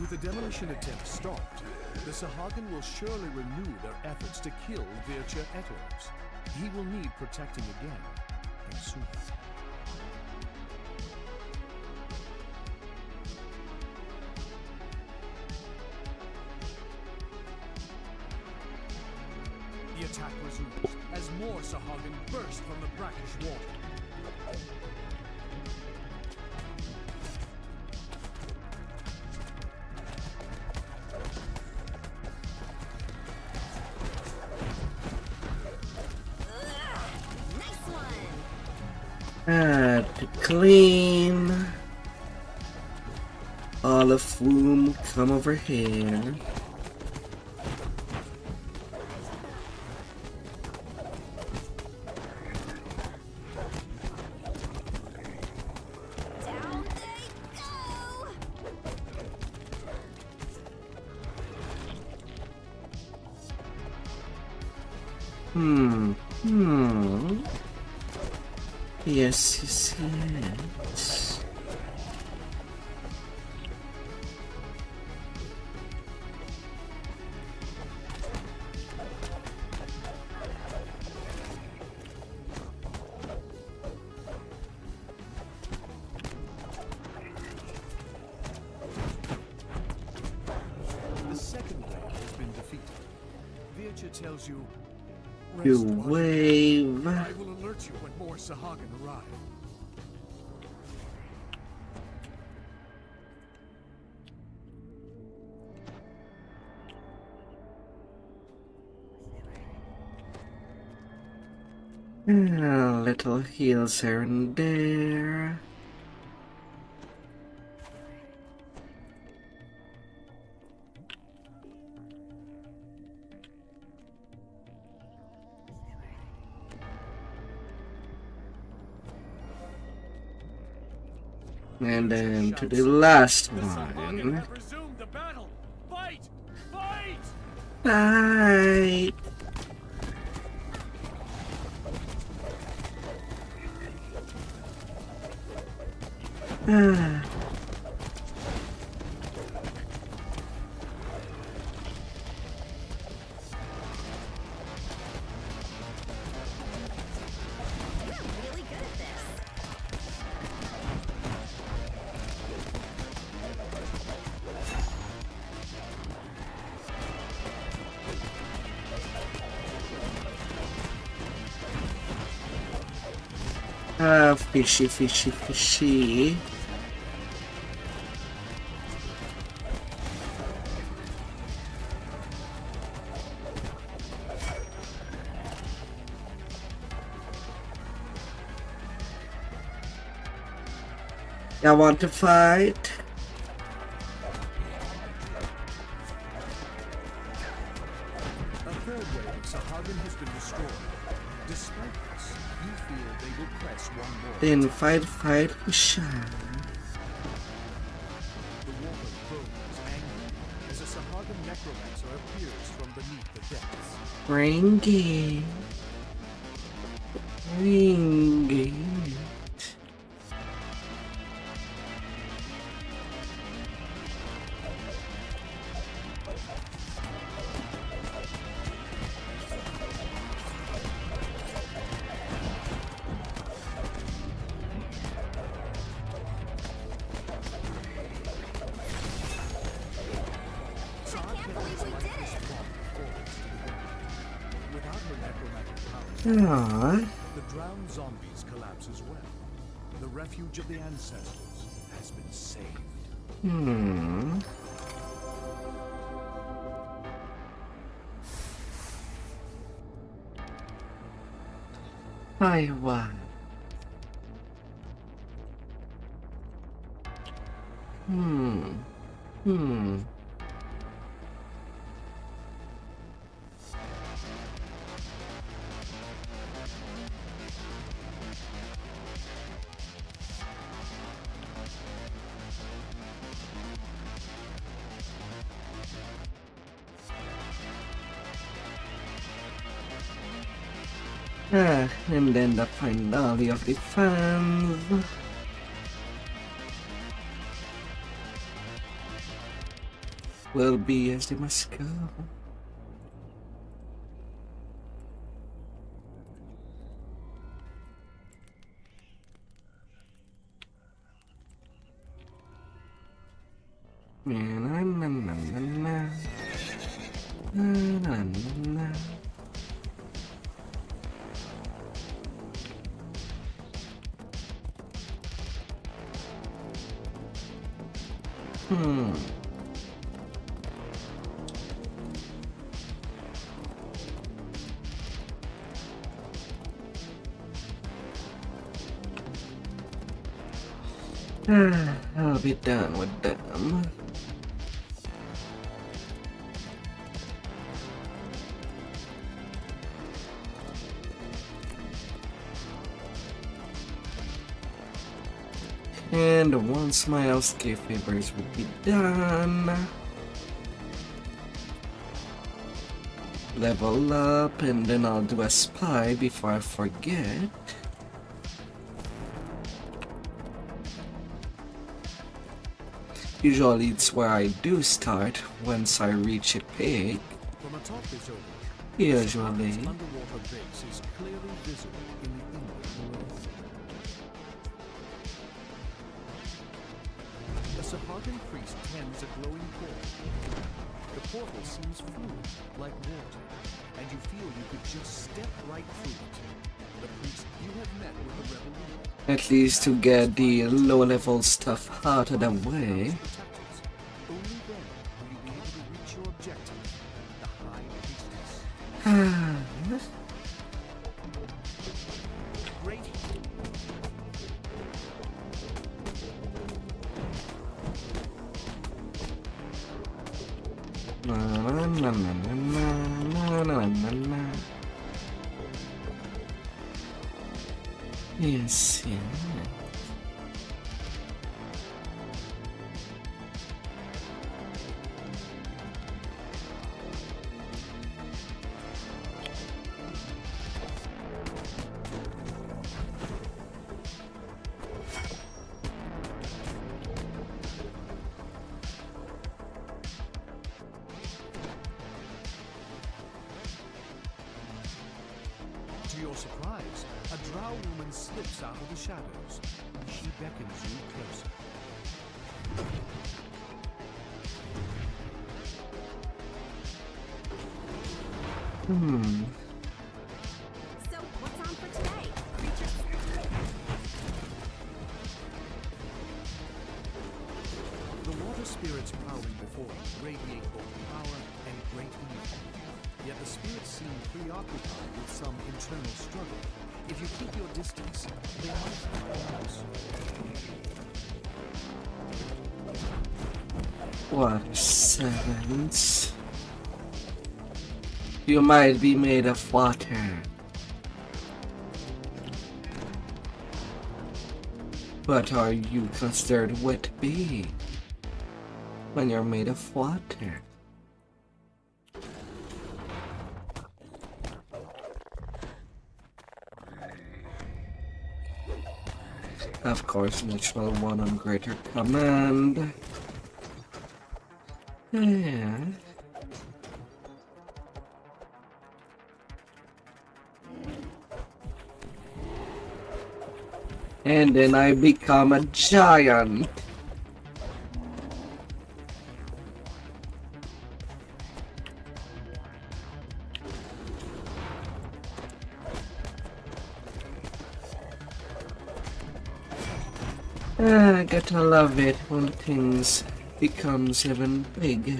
With the demolition attempt stopped, the Sahagin will surely renew their efforts to kill Virtue Etters. He will need protecting again, and soon. The attack resumes as more Sahagin burst from the brackish water. To clean. All of whom come over here. Yes. The second wave has been defeated. Virtue tells you, You "Rest while wave. I will alert you when more Sahagin arrive." Little heals here and there. And then to the last one. Have resumed the battle. Fight! Fight! Fight! Really good at this. Fishy. Y'all want to fight? A third wave of Sahagin has been destroyed. Despite this, you feel they will press one more. Then fight, push on. The water grows angry as a Sahagin necromancer appears from beneath the depths. Bring it. Bring it. believe we did it! Without her necromantic powers, Aww. the drowned zombies collapse as well. The refuge of the ancestors has been saved. I won. And then the finale of the fans. Will be as they must go. Na, na, na, na, na. Na, na, na, na. I'll be done with them. And once my escape favors will be done, level up, and then I'll do a spy before I forget. Usually it's where I do start once I reach a peak. From atop this overlook, Usually. the underwater base is clearly visible in the inlet below. A Sapartan priest tends a glowing portal. The portal seems fluid, like water, and you feel you could just step right through it. The priest you have met with the rebel leader. At least to get the low-level stuff out of the way. Only then will you be able to reach your objective, the High Priestess. Great. Na, na, na, na, na, na, na, na. Yes, yeah. To your surprise, a drow woman slips out of the shadows. She beckons you closer. So, what's on for today? The water spirits prowling before you radiate both power and great evil. Yet the spirits seem preoccupied with some internal struggle. If you keep your distance, they might collapse. Water servants. You might be made of water. But are you considered wet to be when you're made of water? Of course, natural one on greater command. Yeah. And then I become a giant. I gotta love it when things becomes even bigger.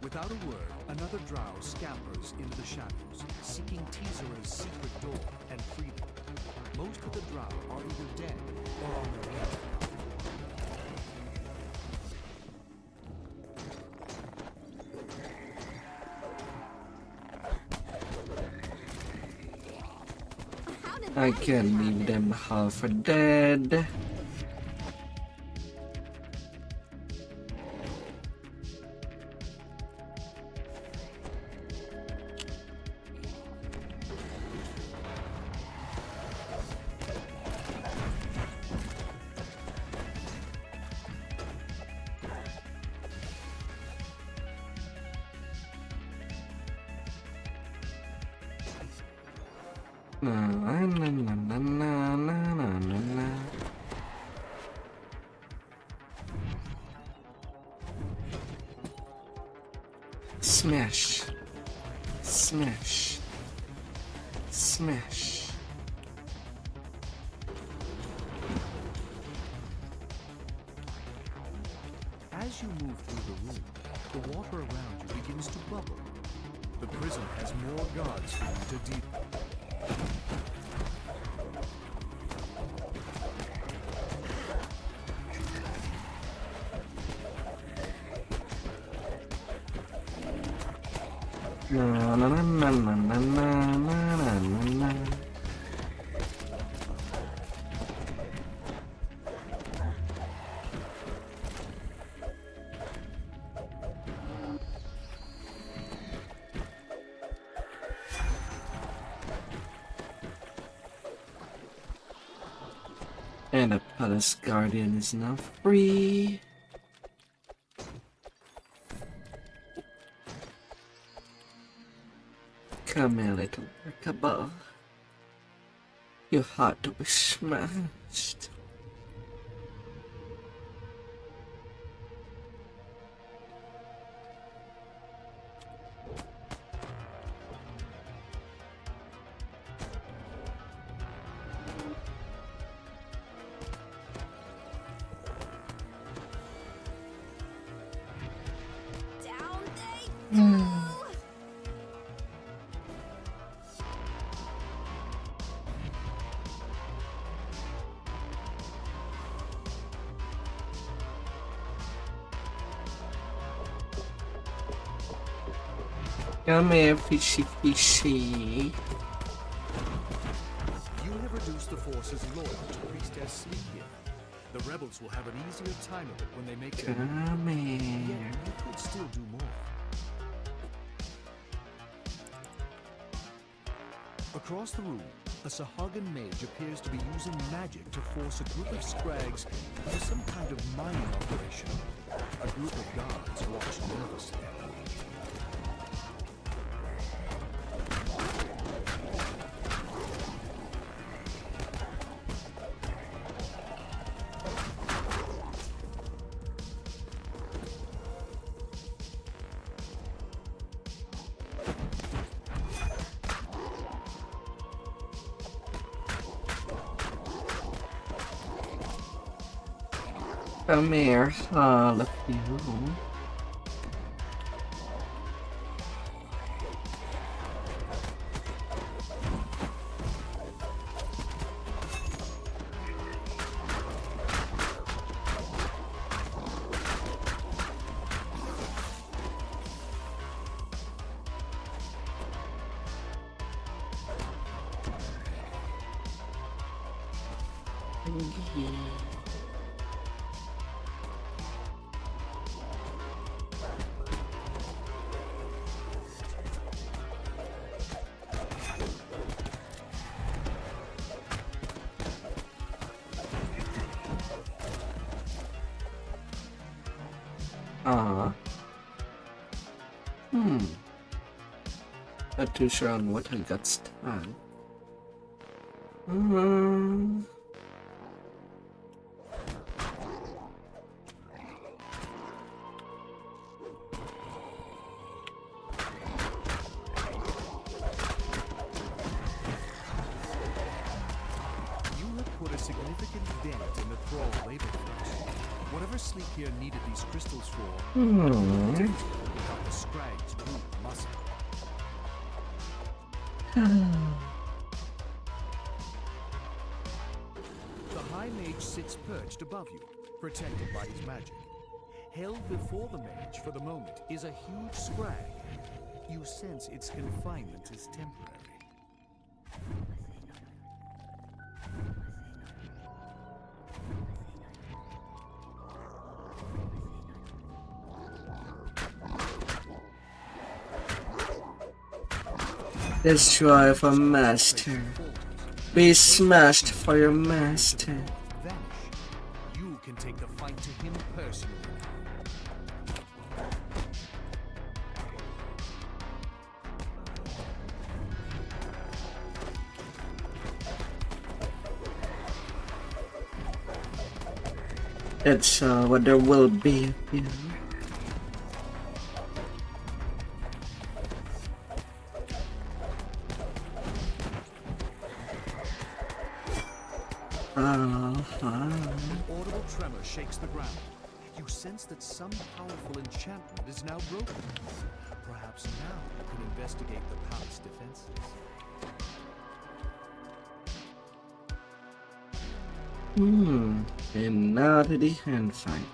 Without a word, another drow scampers into the shadows, seeking Teaser's secret door and freedom. Most of the drow are either dead or on their way. I can't leave them half dead. Smash. Smash. Smash. As you move through the room, the water around you begins to bubble. The prison has more guards for you to deal with. Na na na na na na na na na na. And the palace guardian is now free. Come here, little workable. Your heart will be smashed. Down they go! Come here, fishy fishy. You have reduced the forces loyal to Priestess Sleep here. The rebels will have an easier time of it when they make their Come here. Yet you could still do more. Across the room, a Sahagan mage appears to be using magic to force a group of scrags into some kind of mining operation. A group of guards watch nervously. Come here, all of you. Not too sure on what I got stuck. Whatever Sleek here needed these crystals for, Hmm. the Scrag's brute muscle. The High Mage sits perched above you, protected by his magic. Held before the mage for the moment is a huge Scrag. You sense its confinement is temporary. Destroy for master. Be smashed for your master. Vanish. You can take the fight to him personally. That's what there will be here. An audible tremor shakes the ground. You sense that some powerful enchantment is now broken. Perhaps now you can investigate the palace defenses. And now to the hand fight.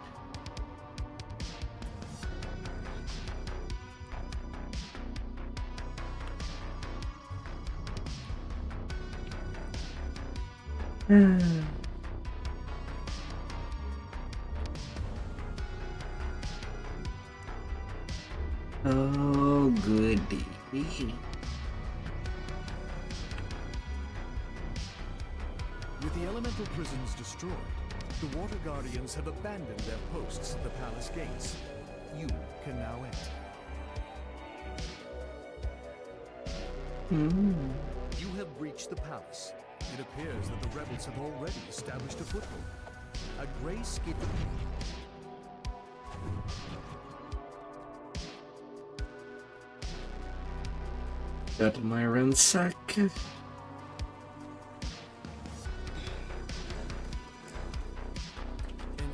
Oh, goody. With the elemental prisons destroyed, the Water Guardians have abandoned their posts at the palace gates. You can now enter. You have breached the palace. It appears that the rebels have already established a foothold. A gray skin. Got my ransack. An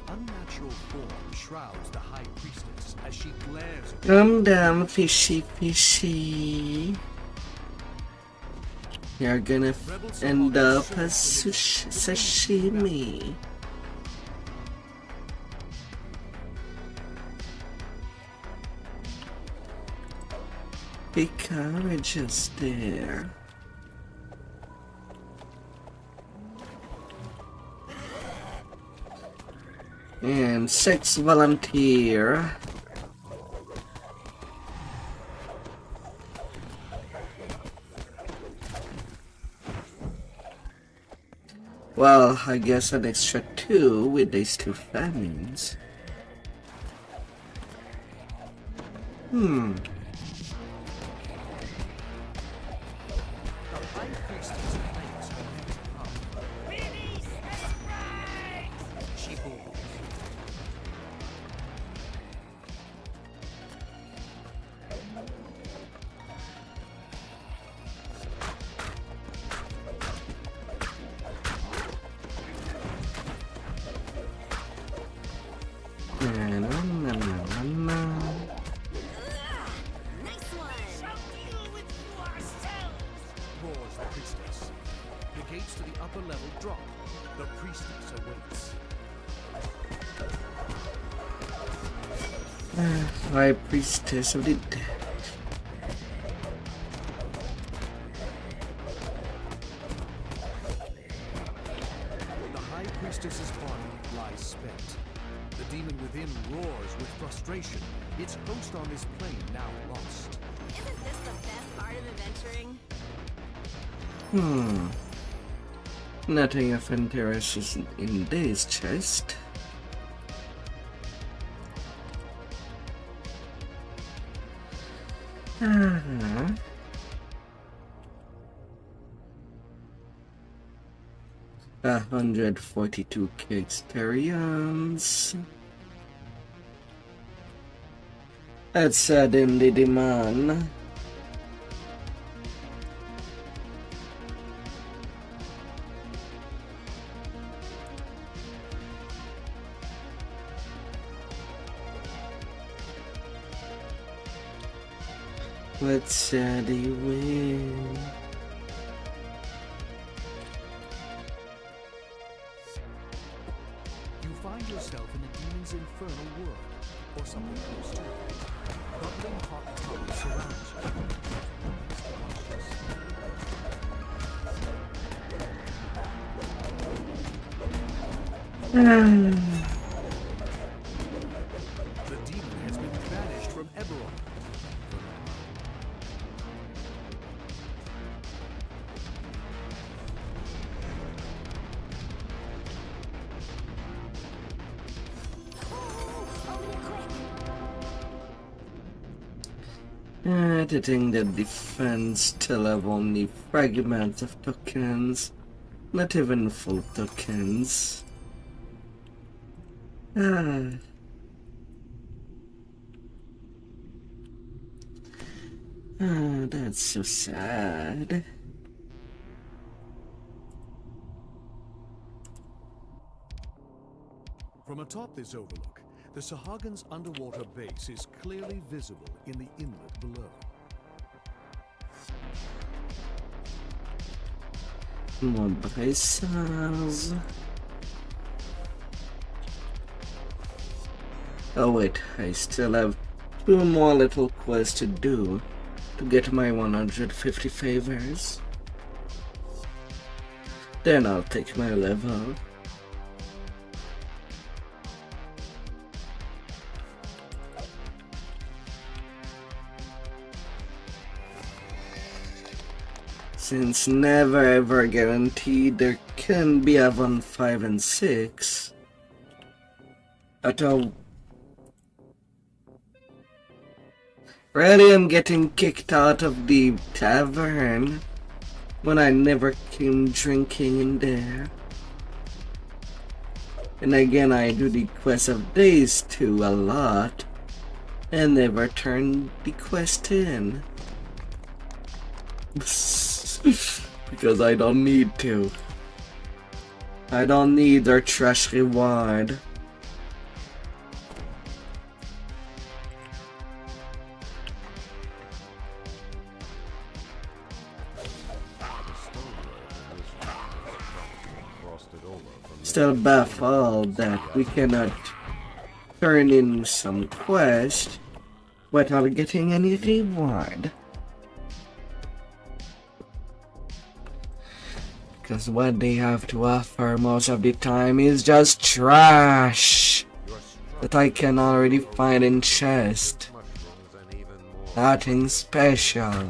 unnatural form shrouds the High Priestess as she glares at Come down, fishy, fishy. You're gonna end up as sashimi. Be courageous there. And sex volunteer. Well, I guess an extra 2 with these 2 famines. roars the priestess. The gates to the upper level drop. The priestess awaits. High Priestess of the Dead. The High Priestess's body lies spent. The demon within roars with frustration. Its host on this plane now lost. Isn't this the best part of adventuring? Nothing of interest is in this chest. Uh-huh. A 142k experience. Let's add in the demand. Let's add a win. You find yourself in a demon's infernal world, or something close to it. Bubbling hot tunnels surrounds you. The demon has been banished from Eberron. Editing the defense still have only fragments of tokens, not even full tokens. That's so sad. From atop this overlook, the Sahagan's underwater base is clearly visible in the inlet below. More braces. Oh wait, I still have 2 more little quests to do to get my 150 favors. Then I'll take my level. Since never ever guaranteed there can be a 1, 5, and 6 at all. Really, I'm getting kicked out of the tavern when I never came drinking in there. And again, I do the quest of days too a lot and never turn the quest in. Because I don't need to. I don't need their trash reward. Still baffled that we cannot turn in some quest without getting any reward. Because what they have to offer most of the time is just trash that I can already find in chest. Nothing special.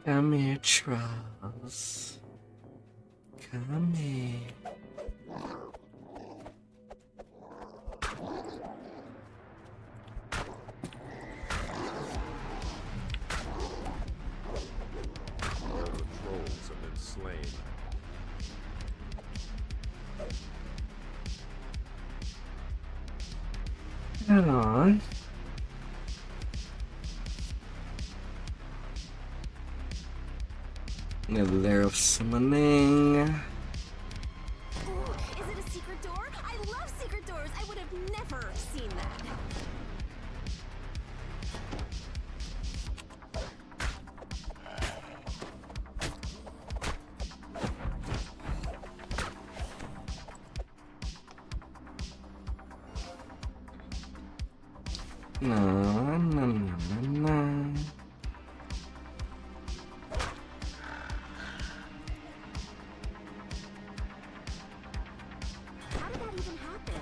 Come here, Charles. Come here. All the trolls have been slain. Aww. A layer of summoning. Ooh, is it a secret door? I love secret doors. I would have never seen that. No, no, no, no, no. How did that even happen?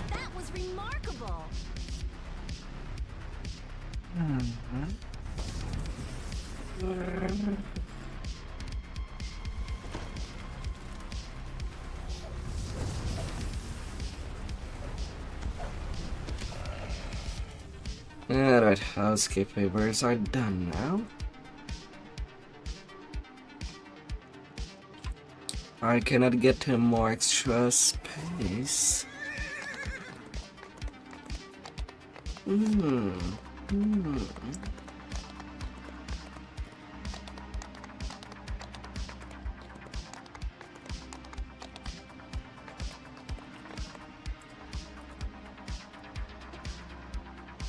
That was remarkable. Alright, housekeep papers are done now. I cannot get him more extra space.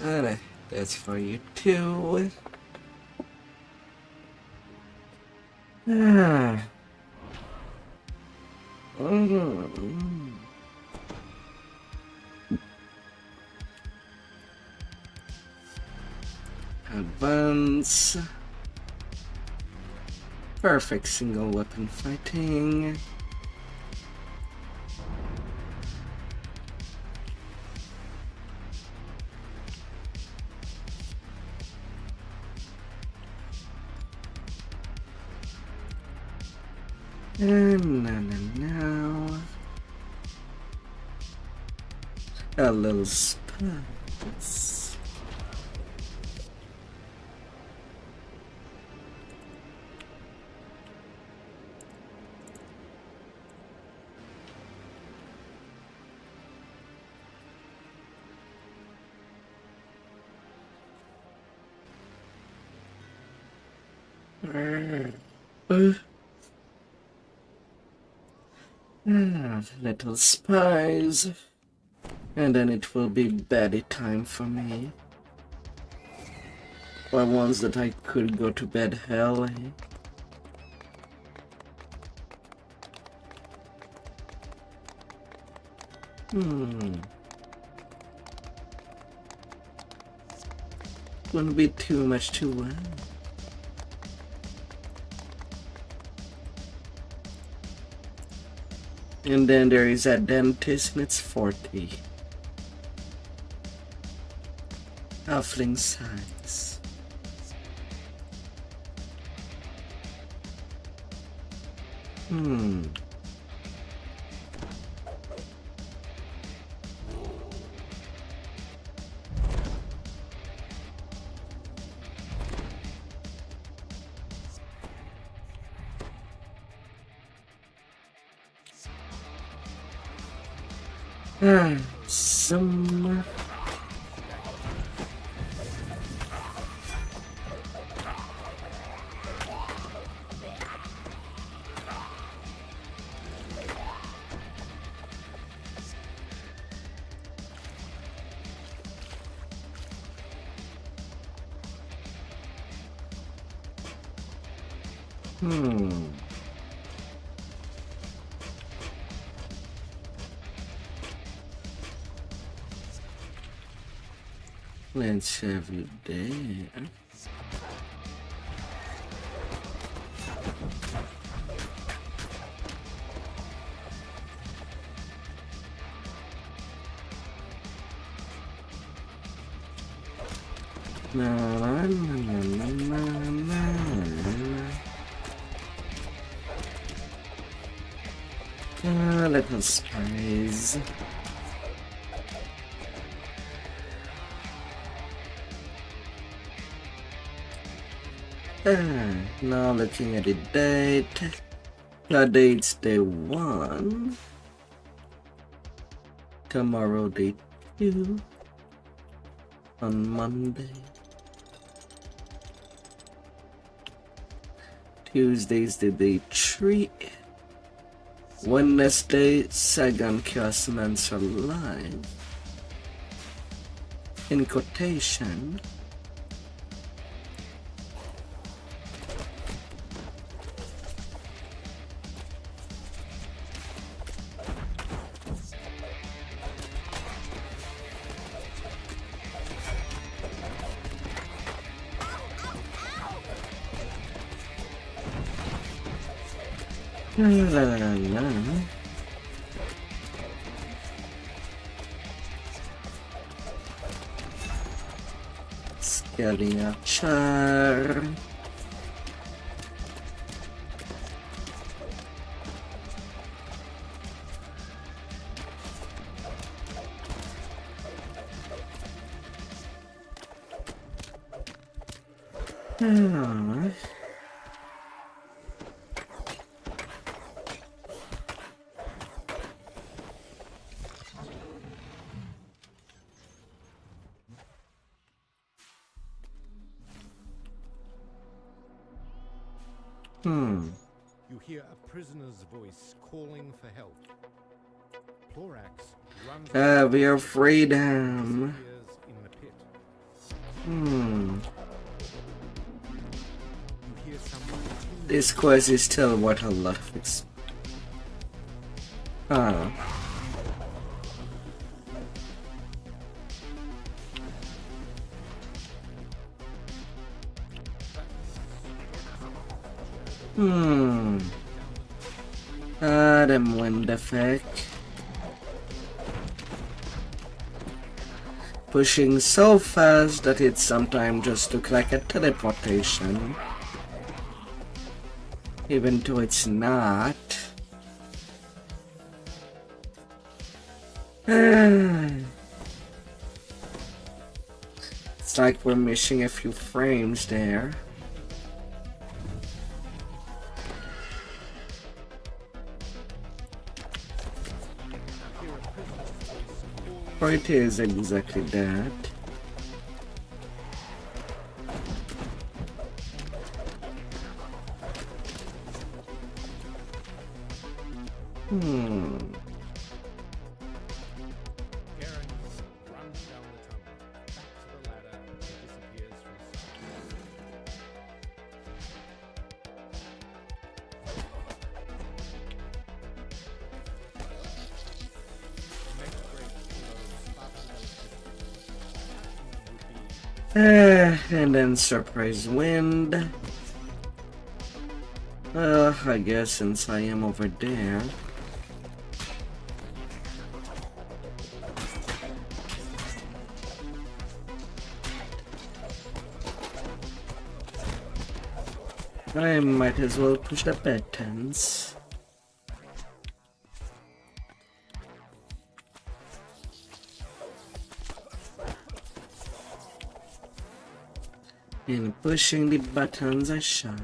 Alright, that's for you too. Advance. Perfect single weapon fighting. And now a little spice. Little spies, and then it will be beddy time for me. For once that I could go to bed early. Wouldn't be too much to learn. And then there is a dentist and it's 40. Halfling size. Some Let's have you there. La la la la la la la. Little spies. Now looking at the date. The date's day 1. Tomorrow day 2. On Monday. Tuesday's the day 3. Wednesday, second Chaosmancer live. In quotation. La la la la. Scaling a char. You hear a prisoner's voice calling for help. Plorax runs We are freedom. in the pit. Hmm. You hear someone This quest is still worth a lot of XP. Them wind effect. Pushing so fast that it sometimes just looks like a teleportation. Even though it's not. It's like we're missing a few frames there. Or it is exactly that. And then surprise wind. I guess since I am over there. I might as well push the buttons. And pushing the buttons I shall.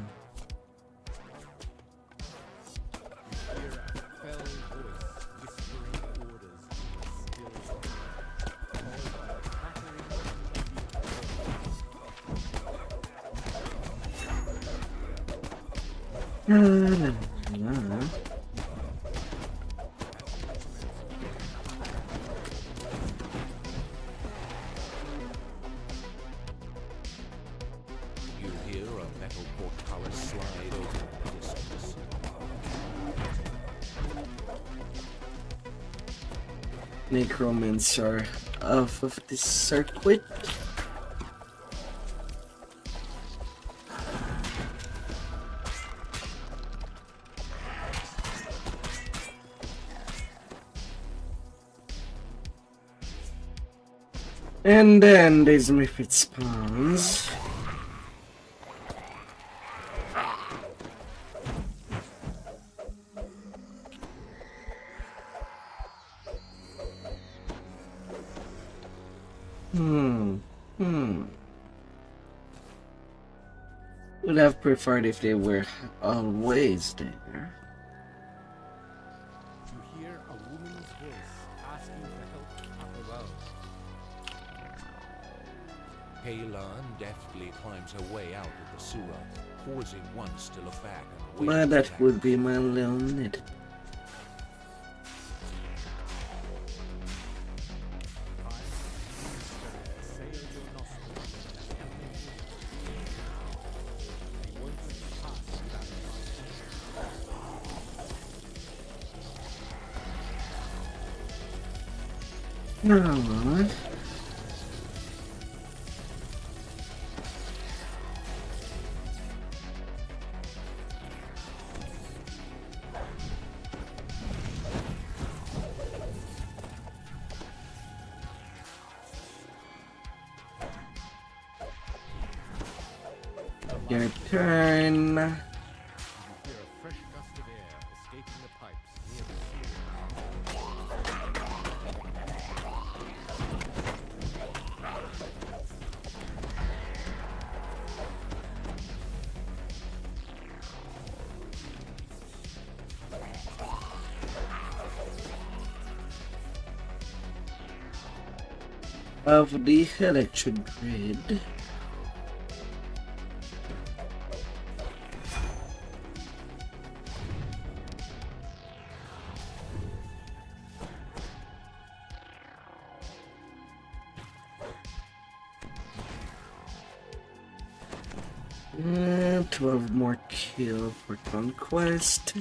Necromancer off of this circuit. And then there's Mythic spawns. Would have preferred if they were always there. You hear a woman's voice asking for help up above. Paylon deftly climbs her way out of the sewer, forcing one to look back and wait. But that would be my limit. Alright. Your turn. You hear a fresh gust of air escaping the pipes near the sewer. Of the electric grid. And 12 more kill for conquest.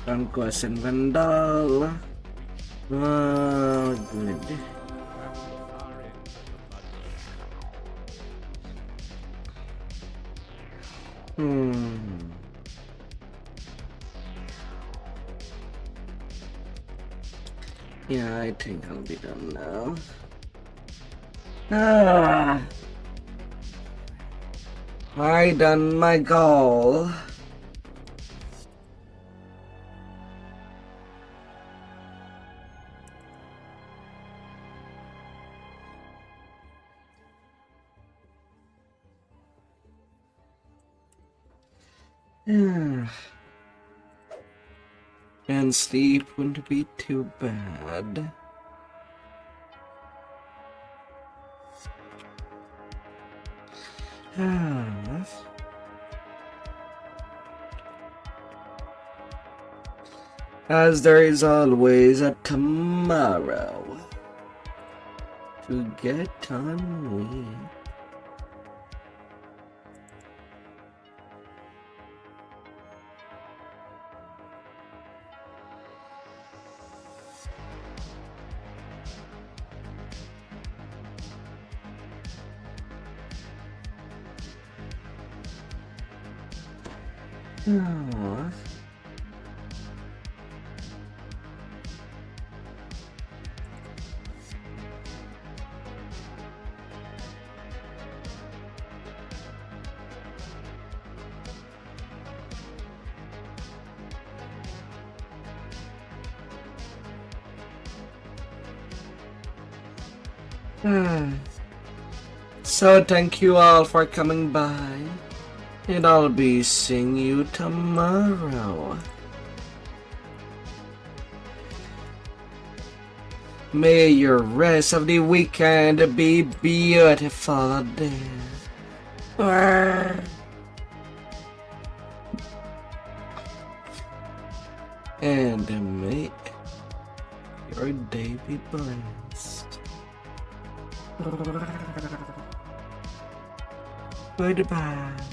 Conquest and Vandal. Oh, good. Yeah, I think I'll be done now. I done my goal. And sleep wouldn't be too bad. As there is always a tomorrow to get on with. Aww. So thank you all for coming by, and I'll be seeing you tomorrow. May your rest of the weekend be beautiful, dear. And may your day be blessed. Goodbye.